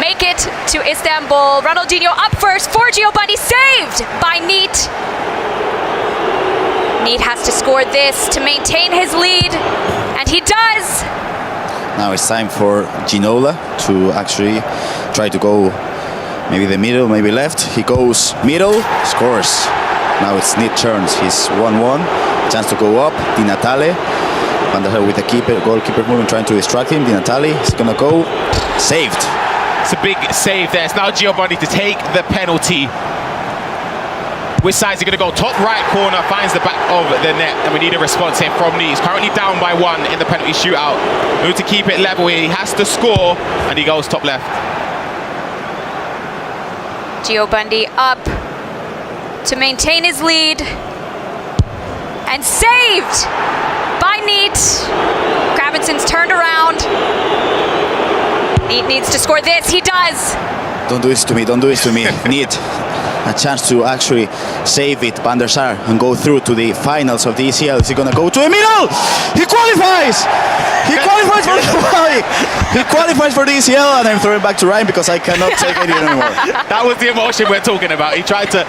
make it to Istanbul. Ronaldinho up first for Gio Bundy, saved by Neat. Neat has to score this to maintain his lead, and he does. Now it's time for Ginola to actually try to go maybe the middle, maybe left. He goes middle, scores. Now it's Neat turns. He's 1-1. Chance to go up. Di Natale. Van der Her with the goalkeeper moving, trying to distract him. Di Natale is gonna go. Saved. It's a big save there. It's now Gio Bundy to take the penalty. Which side is he going to go? Top right corner, finds the back of the net, and we need a response here from Neat. He's currently down by 1 in the penalty shootout. Move to keep it level here. He has to score, and he goes top left. Gio Bundy up to maintain his lead, and saved by Neat. Kravinson's turned around. Neat needs to score this. He does. Don't do this to me. Don't do this to me. Neat a chance to actually save it, Van der Sar, and go through to the finals of the ECL. Is he gonna go to the middle? He qualifies! He qualifies for the He qualifies for the ECL, and I'm throwing back to Ryan because I cannot take it anymore. That was the emotion we're talking about. He tried to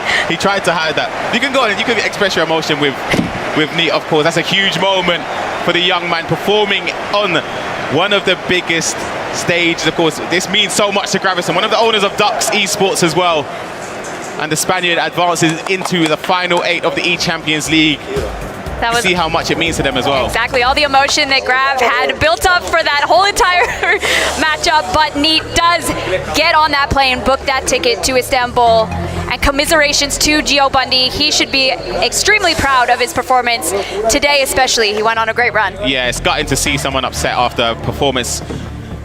hide that. You can go on and you can express your emotion with Neat, of course. That's a huge moment for the young man performing on one of the biggest stages. Of course, this means so much to Gravison, one of the owners of Dux Esports as well. And the Spaniard advances into the final 8 of the eChampions League. That was see how much it means to them as well. Exactly, all the emotion that Grav had built up for that whole entire matchup, but Neat does get on that plane, book that ticket to Istanbul. And commiserations to Gio Bundy. He should be extremely proud of his performance today, especially. He went on a great run. Yeah, it's gutting to see someone upset after a performance.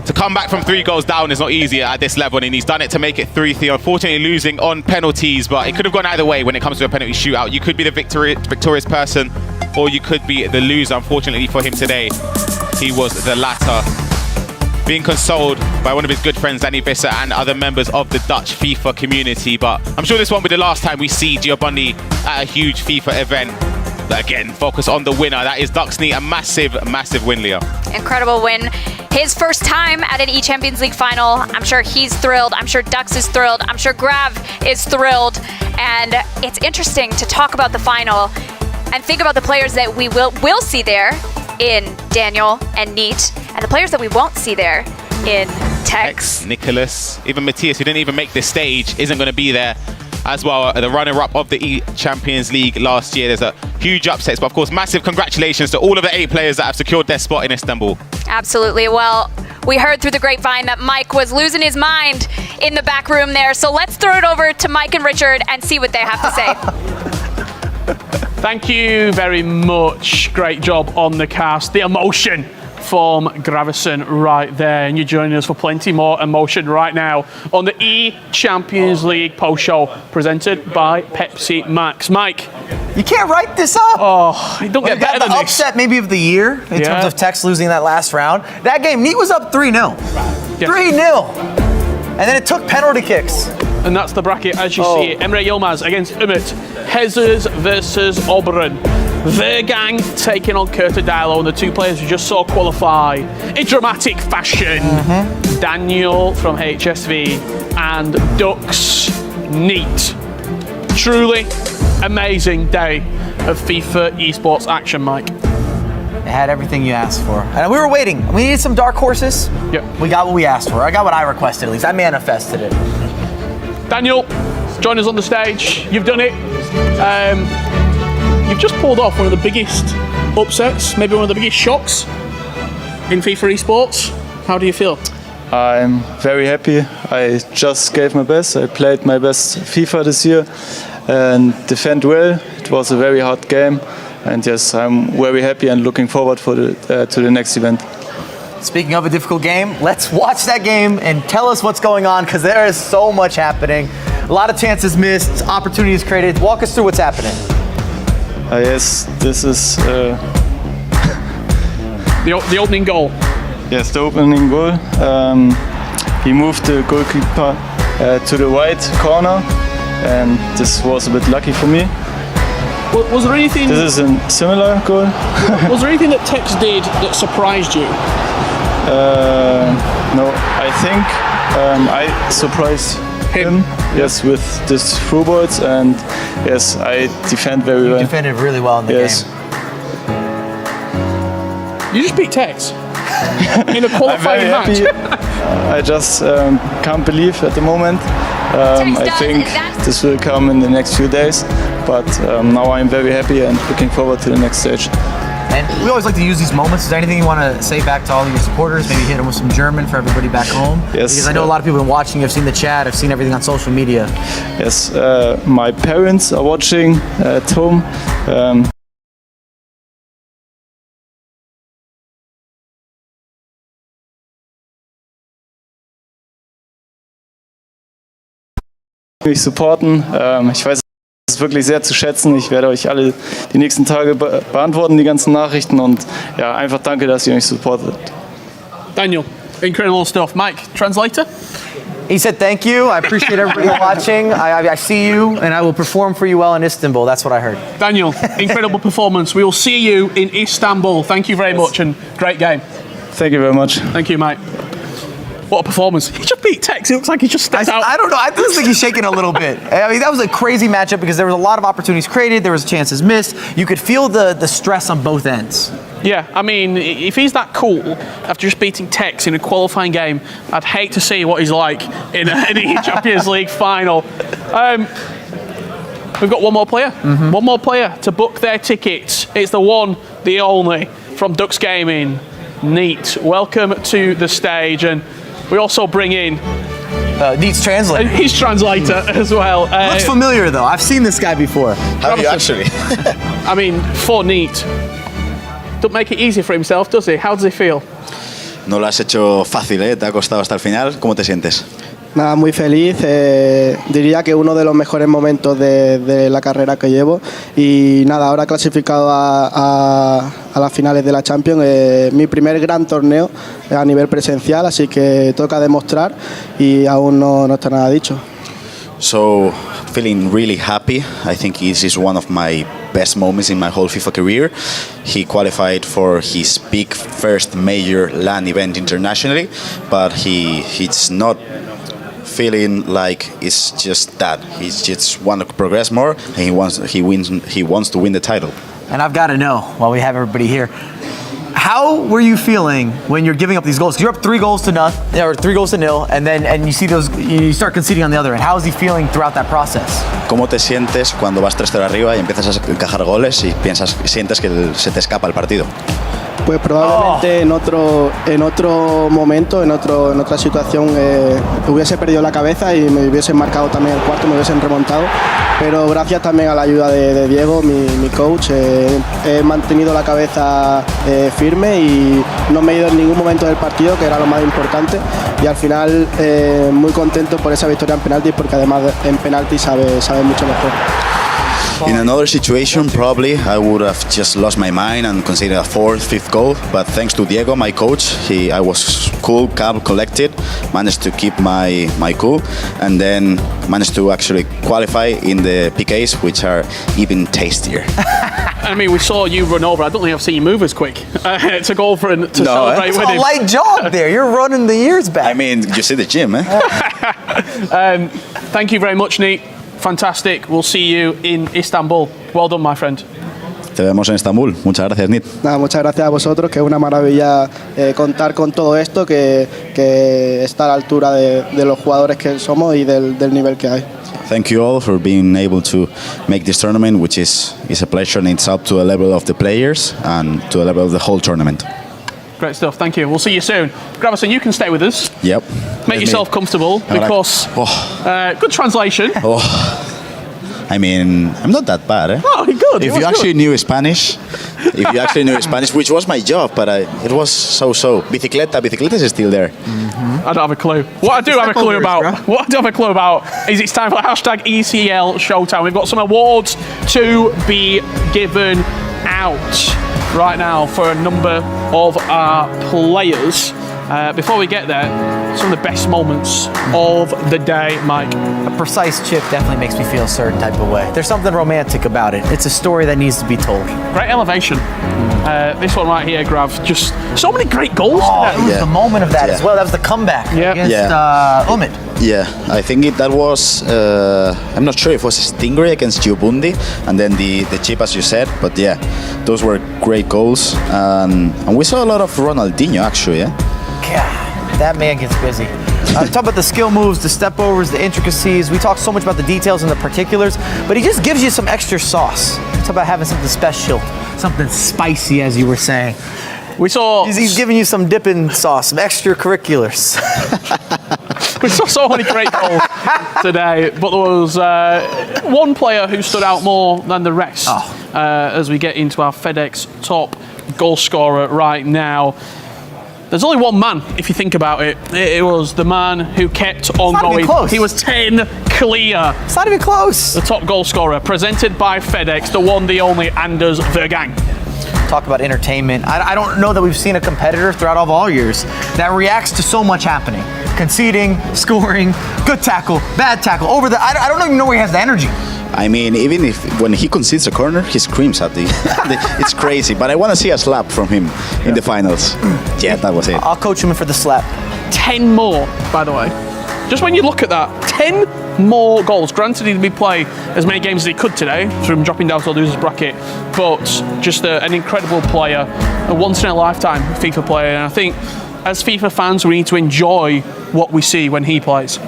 To come back from 3 goals down is not easy at this level, and he's done it to make it 3-3. Unfortunately, losing on penalties, but it could have gone either way when it comes to a penalty shootout. You could be the victorious person, or you could be the loser. Unfortunately for him today, he was the latter. Being consoled by one of his good friends, Danny Visser, and other members of the Dutch FIFA community. But I'm sure this won't be the last time we see Gio Bundy at a huge FIFA event. But again, focus on the winner. That is Dux Neat, a massive, massive win, Leah. Incredible win. His first time at an eChampions League final. I'm sure he's thrilled. I'm sure Dux is thrilled. I'm sure Grav is thrilled. And it's interesting to talk about the final and think about the players that we will see there in Daniel and Neat, and the players that we won't see there in Tex. Nicholas, even Matthias, who didn't even make this stage, isn't going to be there as well. The runner-up of the eChampions League last year. There's a huge upset, but of course, massive congratulations to all of the 8 players that have secured their spot in Istanbul. Absolutely. Well, we heard through the grapevine that Mike was losing his mind in the back room there, so let's throw it over to Mike and Richard and see what they have to say. Thank you very much. Great job on the cast. The emotion from Gravison right there, and you're joining us for plenty more emotion right now on the eChampions League post show presented by Pepsi Max. Mike, you can't write this up. Oh, you don't get better than the this. upset maybe of the year in terms of Tex losing that last round. That game, Neat was up 3-0. 3-0. And then it took penalty kicks. And that's the bracket as you see it. Emre Yilmaz against Umut. Hezers versus Oberon. Vergang taking on Kurtadilo, and the 2 players we just saw qualify in dramatic fashion. Daniel from HSV and Dux Neat. Truly amazing day of FIFA esports action, Mike. It had everything you asked for. And we were waiting. We needed some dark horses. Yep. We got what we asked for. I got what I requested, at least. I manifested it. Daniel, join us on the stage. You've done it. You've just pulled off one of the biggest upsets, maybe one of the biggest shocks in FIFA esports. How do you feel? I'm very happy. I just gave my best. I played my best FIFA this year and defend well. It was a very hard game. And yes, I'm very happy and looking forward to the next event. Speaking of a difficult game, let's watch that game and tell us what's going on, because there is so much happening. A lot of chances missed, opportunities created. Walk us through what's happening. Yes, this is the opening goal. Yes, the opening goal. He moved the goalkeeper to the right corner, and this was a bit lucky for me. Was there anything? This is a similar goal. Was there anything that Tex did that surprised you? No, I think I surprised him. Yes, with this through balls, and yes, I defend very well. You defended really well in the game. You just beat Tex in a qualifying match. I just can't believe at the moment. I think this will come in the next few days, but now I'm very happy and looking forward to the next stage. And we always like to use these moments. Is there anything you want to say back to all of your supporters? Maybe hit them with some German for everybody back home? Yes. Because I know a lot of people have been watching. I've seen the chat. I've seen everything on social media. Yes, my parents are watching at home. Mich supporten. Ich weiß es wirklich sehr zu schätzen. Ich werde euch alle die nächsten Tage beantworten, die ganzen Nachrichten, und ja, einfach danke, dass ihr mich supportet. Daniel, incredible stuff. Mike, translator? He said thank you. I appreciate everybody watching. I see you, and I will perform for you well in Istanbul. That's what I heard. Daniel, incredible performance. We will see you in Istanbul. Thank you very much, and great game. Thank you very much. Thank you, Mike. What a performance. He just beat Tex. It looks like he just stepped out. I don't know. I just think he's shaking a little bit. I mean, that was a crazy matchup because there was a lot of opportunities created. There was chances missed. You could feel the stress on both ends. Yeah, I mean, if he's that cool after just beating Tex in a qualifying game, I'd hate to see what he's like in the Champions League final. We've got one more player. One more player to book their tickets. It's the one, the only, from Dux Gaming. Neat. Welcome to the stage. And we also bring in Neat's translator. His translator as well. Looks familiar though. I've seen this guy before. Have you actually? I mean, for Neat. Don't make it easy for himself, does he? How does he feel? No lo has hecho fácil, ¿eh? Te ha costado hasta el final. ¿Cómo te sientes? Nada, muy feliz. Diría que uno de los mejores momentos de la carrera que llevo. Y nada, ahora clasificado a las finales de la Champions. Mi primer gran torneo a nivel presencial, así que toca demostrar y aún no está nada dicho. So, feeling really happy. I think this is one of my best moments in my whole FIFA career. He qualified for his big first major LAN event internationally, but he's not feeling like it's just that. He just wants to progress more, and he wants to win the title. and I've got to know while we have everybody here. How were you feeling when you're giving up these goals? 'Cause you're up 3 goals to 0, and you see those, you start conceding on the other end. How is he feeling throughout that process? ¿Cómo te sientes cuando vas 3-0 arriba y empiezas a encajar goles y sientes que se te escapa el partido? Pues probablemente en otro momento, en otra situación, hubiese perdido la cabeza y me hubiesen marcado también el cuarto, me hubiesen remontado. Pero gracias también a la ayuda de Diego, mi coach, he mantenido la cabeza firme y no me he ido en ningún momento del partido, que era lo más importante. Y al final muy contento por esa victoria en penaltis, porque además en penaltis sabe mucho mejor. In another situation, probably I would have just lost my mind and conceded a 4th, 5th goal. But thanks to Diego, my coach, I was cool, calm, collected, managed to keep my cool, and then managed to actually qualify in the PKs, which are even tastier. I mean, we saw you run over. I don't think I've seen you move as quick to go for to celebrate with him. It's a light jog there. You're running the years back. I mean, you see the gym, eh? Thank you very much, Nate. Fantastic. We'll see you in Istanbul. Well done, my friend. Te vemos en Estambul. Muchas gracias, Nit. Nada, muchas gracias a vosotros, que es una maravilla contar con todo esto, que está a la altura de los jugadores que somos y del nivel que hay. Thank you all for being able to make this tournament, which is a pleasure, and it's up to the level of the players and to the level of the whole tournament. Great stuff. Thank you. We'll see you soon. Gravison, you can stay with us. Yep. Make yourself comfortable, because good translation. I mean, I'm not that bad, eh? Oh, good. If you actually knew Spanish, which was my job, but it was so. Bicicleta is still there. I don't have a clue. What I do have a clue about is it's time for hashtag ECL Showtime. We've got some awards to be given out right now for a number of our players. Before we get there, some of the best moments of the day, Mike. A precise chip definitely makes me feel a certain type of way. There's something romantic about it. It's a story that needs to be told. Great elevation. This one right here, Grav. Just so many great goals today. It was the moment of that as well. That was the comeback against Umit. Yeah, I think that was, I'm not sure if it was Stingray against Giobundi, and then the chip, as you said, but yeah, those were great goals. And we saw a lot of Ronaldinho, actually, yeah? God, that man gets busy. Talk about the skill moves, the step overs, the intricacies. We talk so much about the details and the particulars, but he just gives you some extra sauce. Talk about having something special, something spicy, as you were saying. We saw... He's giving you some dipping sauce, some extracurriculars. We saw so many great goals today, but there was one player who stood out more than the rest as we get into our FedEx top goal scorer right now. There's only one man, if you think about it. It was the man who kept on going. He was 10 clear. It's not even close. The top goal scorer, presented by FedEx, the one, the only, Anders Vergang. Talk about entertainment. I don't know that we've seen a competitor throughout all years that reacts to so much happening. Conceding, scoring, good tackle, bad tackle, over the... I don't even know where he has the energy. I mean, even when he concedes a corner, he screams at the... it's crazy, but I want to see a slap from him in the finals. Yeah, that was it. I'll coach him for the slap. 10 more, by the way. Just when you look at that, 10 more goals. Granted, he didn't play as many games as he could today from dropping down to the losers bracket, but just an incredible player, a once-in-a-lifetime FIFA player, and I think as FIFA fans, we need to enjoy what we see when he plays.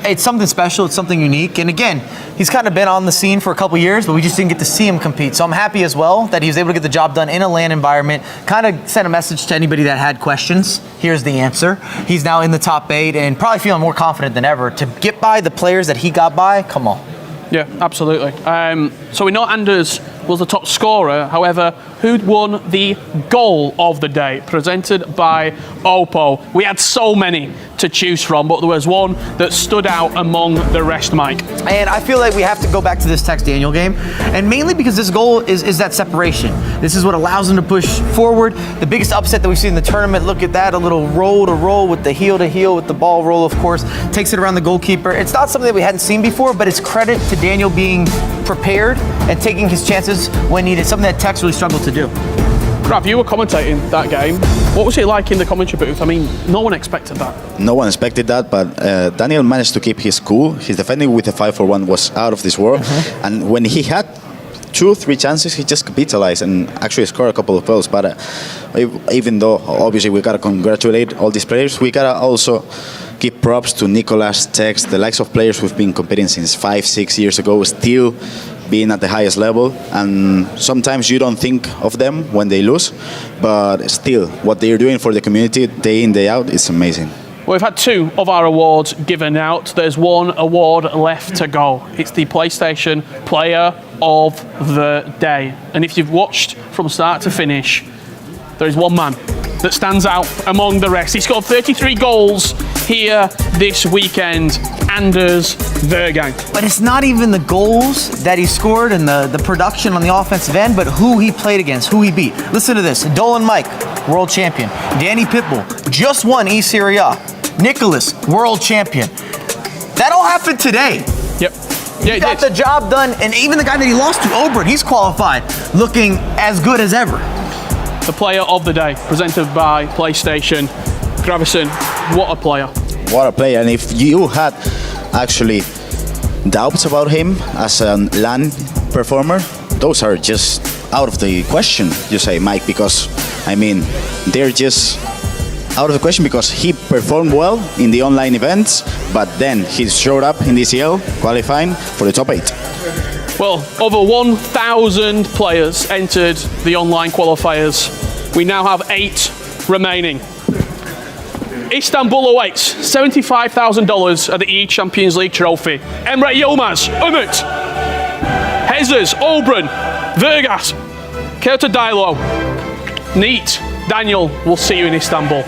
It's something special, it's something unique, and again, he's kind of been on the scene for a couple years, but we just didn't get to see him compete. So I'm happy as well that he was able to get the job done in a LAN environment, kind of sent a message to anybody that had questions. Here's the answer. He's now in the top 8 and probably feeling more confident than ever. To get by the players that he got by, come on. Yeah, absolutely. So we know Anders was the top scorer. However, who'd won the goal of the day, presented by Oppo? We had so many to choose from, but there was one that stood out among the rest, Mike. And I feel like we have to go back to this Tex Daniel game, and mainly because this goal is that separation. This is what allows him to push forward. The biggest upset that we've seen in the tournament, look at that, a little roll to roll with the heel to heel with the ball roll, of course, takes it around the goalkeeper. It's not something that we hadn't seen before, but it's credit to Daniel being prepared and taking his chances when needed, something that Tex really struggled to do. Rav, you were commentating that game. What was it like in the commentary booth? I mean, no one expected that. No one expected that, but Daniel managed to keep his cool. His defending with a 5-4-1 was out of this world. And when he had 2-3 chances, he just capitalized and actually scored a couple of goals. But even though obviously we gotta congratulate all these players, we gotta also give props to Nicolas, Tex, the likes of players who've been competing since 5-6 years ago, still being at the highest level. And sometimes you don't think of them when they lose, but still what they're doing for the community day in, day out is amazing. We've had 2 of our awards given out. There's 1 award left to go. It's the PlayStation Player of the Day. And if you've watched from start to finish, there is one man that stands out among the rest. He scored 33 goals here this weekend, Anders Vergang. But it's not even the goals that he scored and the production on the offensive end, but who he played against, who he beat. Listen to this. Dolan Mike, world champion. Danny Pitbull, just won Serie A. Nicholas, world champion. That all happened today. Yep. Yeah, he got the job done, and even the guy that he lost to, Oberyn, he's qualified, looking as good as ever. The Player of the Day, presented by PlayStation. Gravison, what a player. What a player. And if you had actually doubts about him as a LAN performer, those are just out of the question, you say, Mike, because, I mean, they're just out of the question because he performed well in the online events, but then he showed up in the ECL qualifying for the top 8. Well, over 1,000 players entered the online qualifiers. We now have 8 remaining. Istanbul awaits $75,000 at the eChampions League trophy. Emre Yilmaz, Umut, Jesus, Oberyn, Vergas, Kerta Dilo, Neat, Daniel, we'll see you in Istanbul.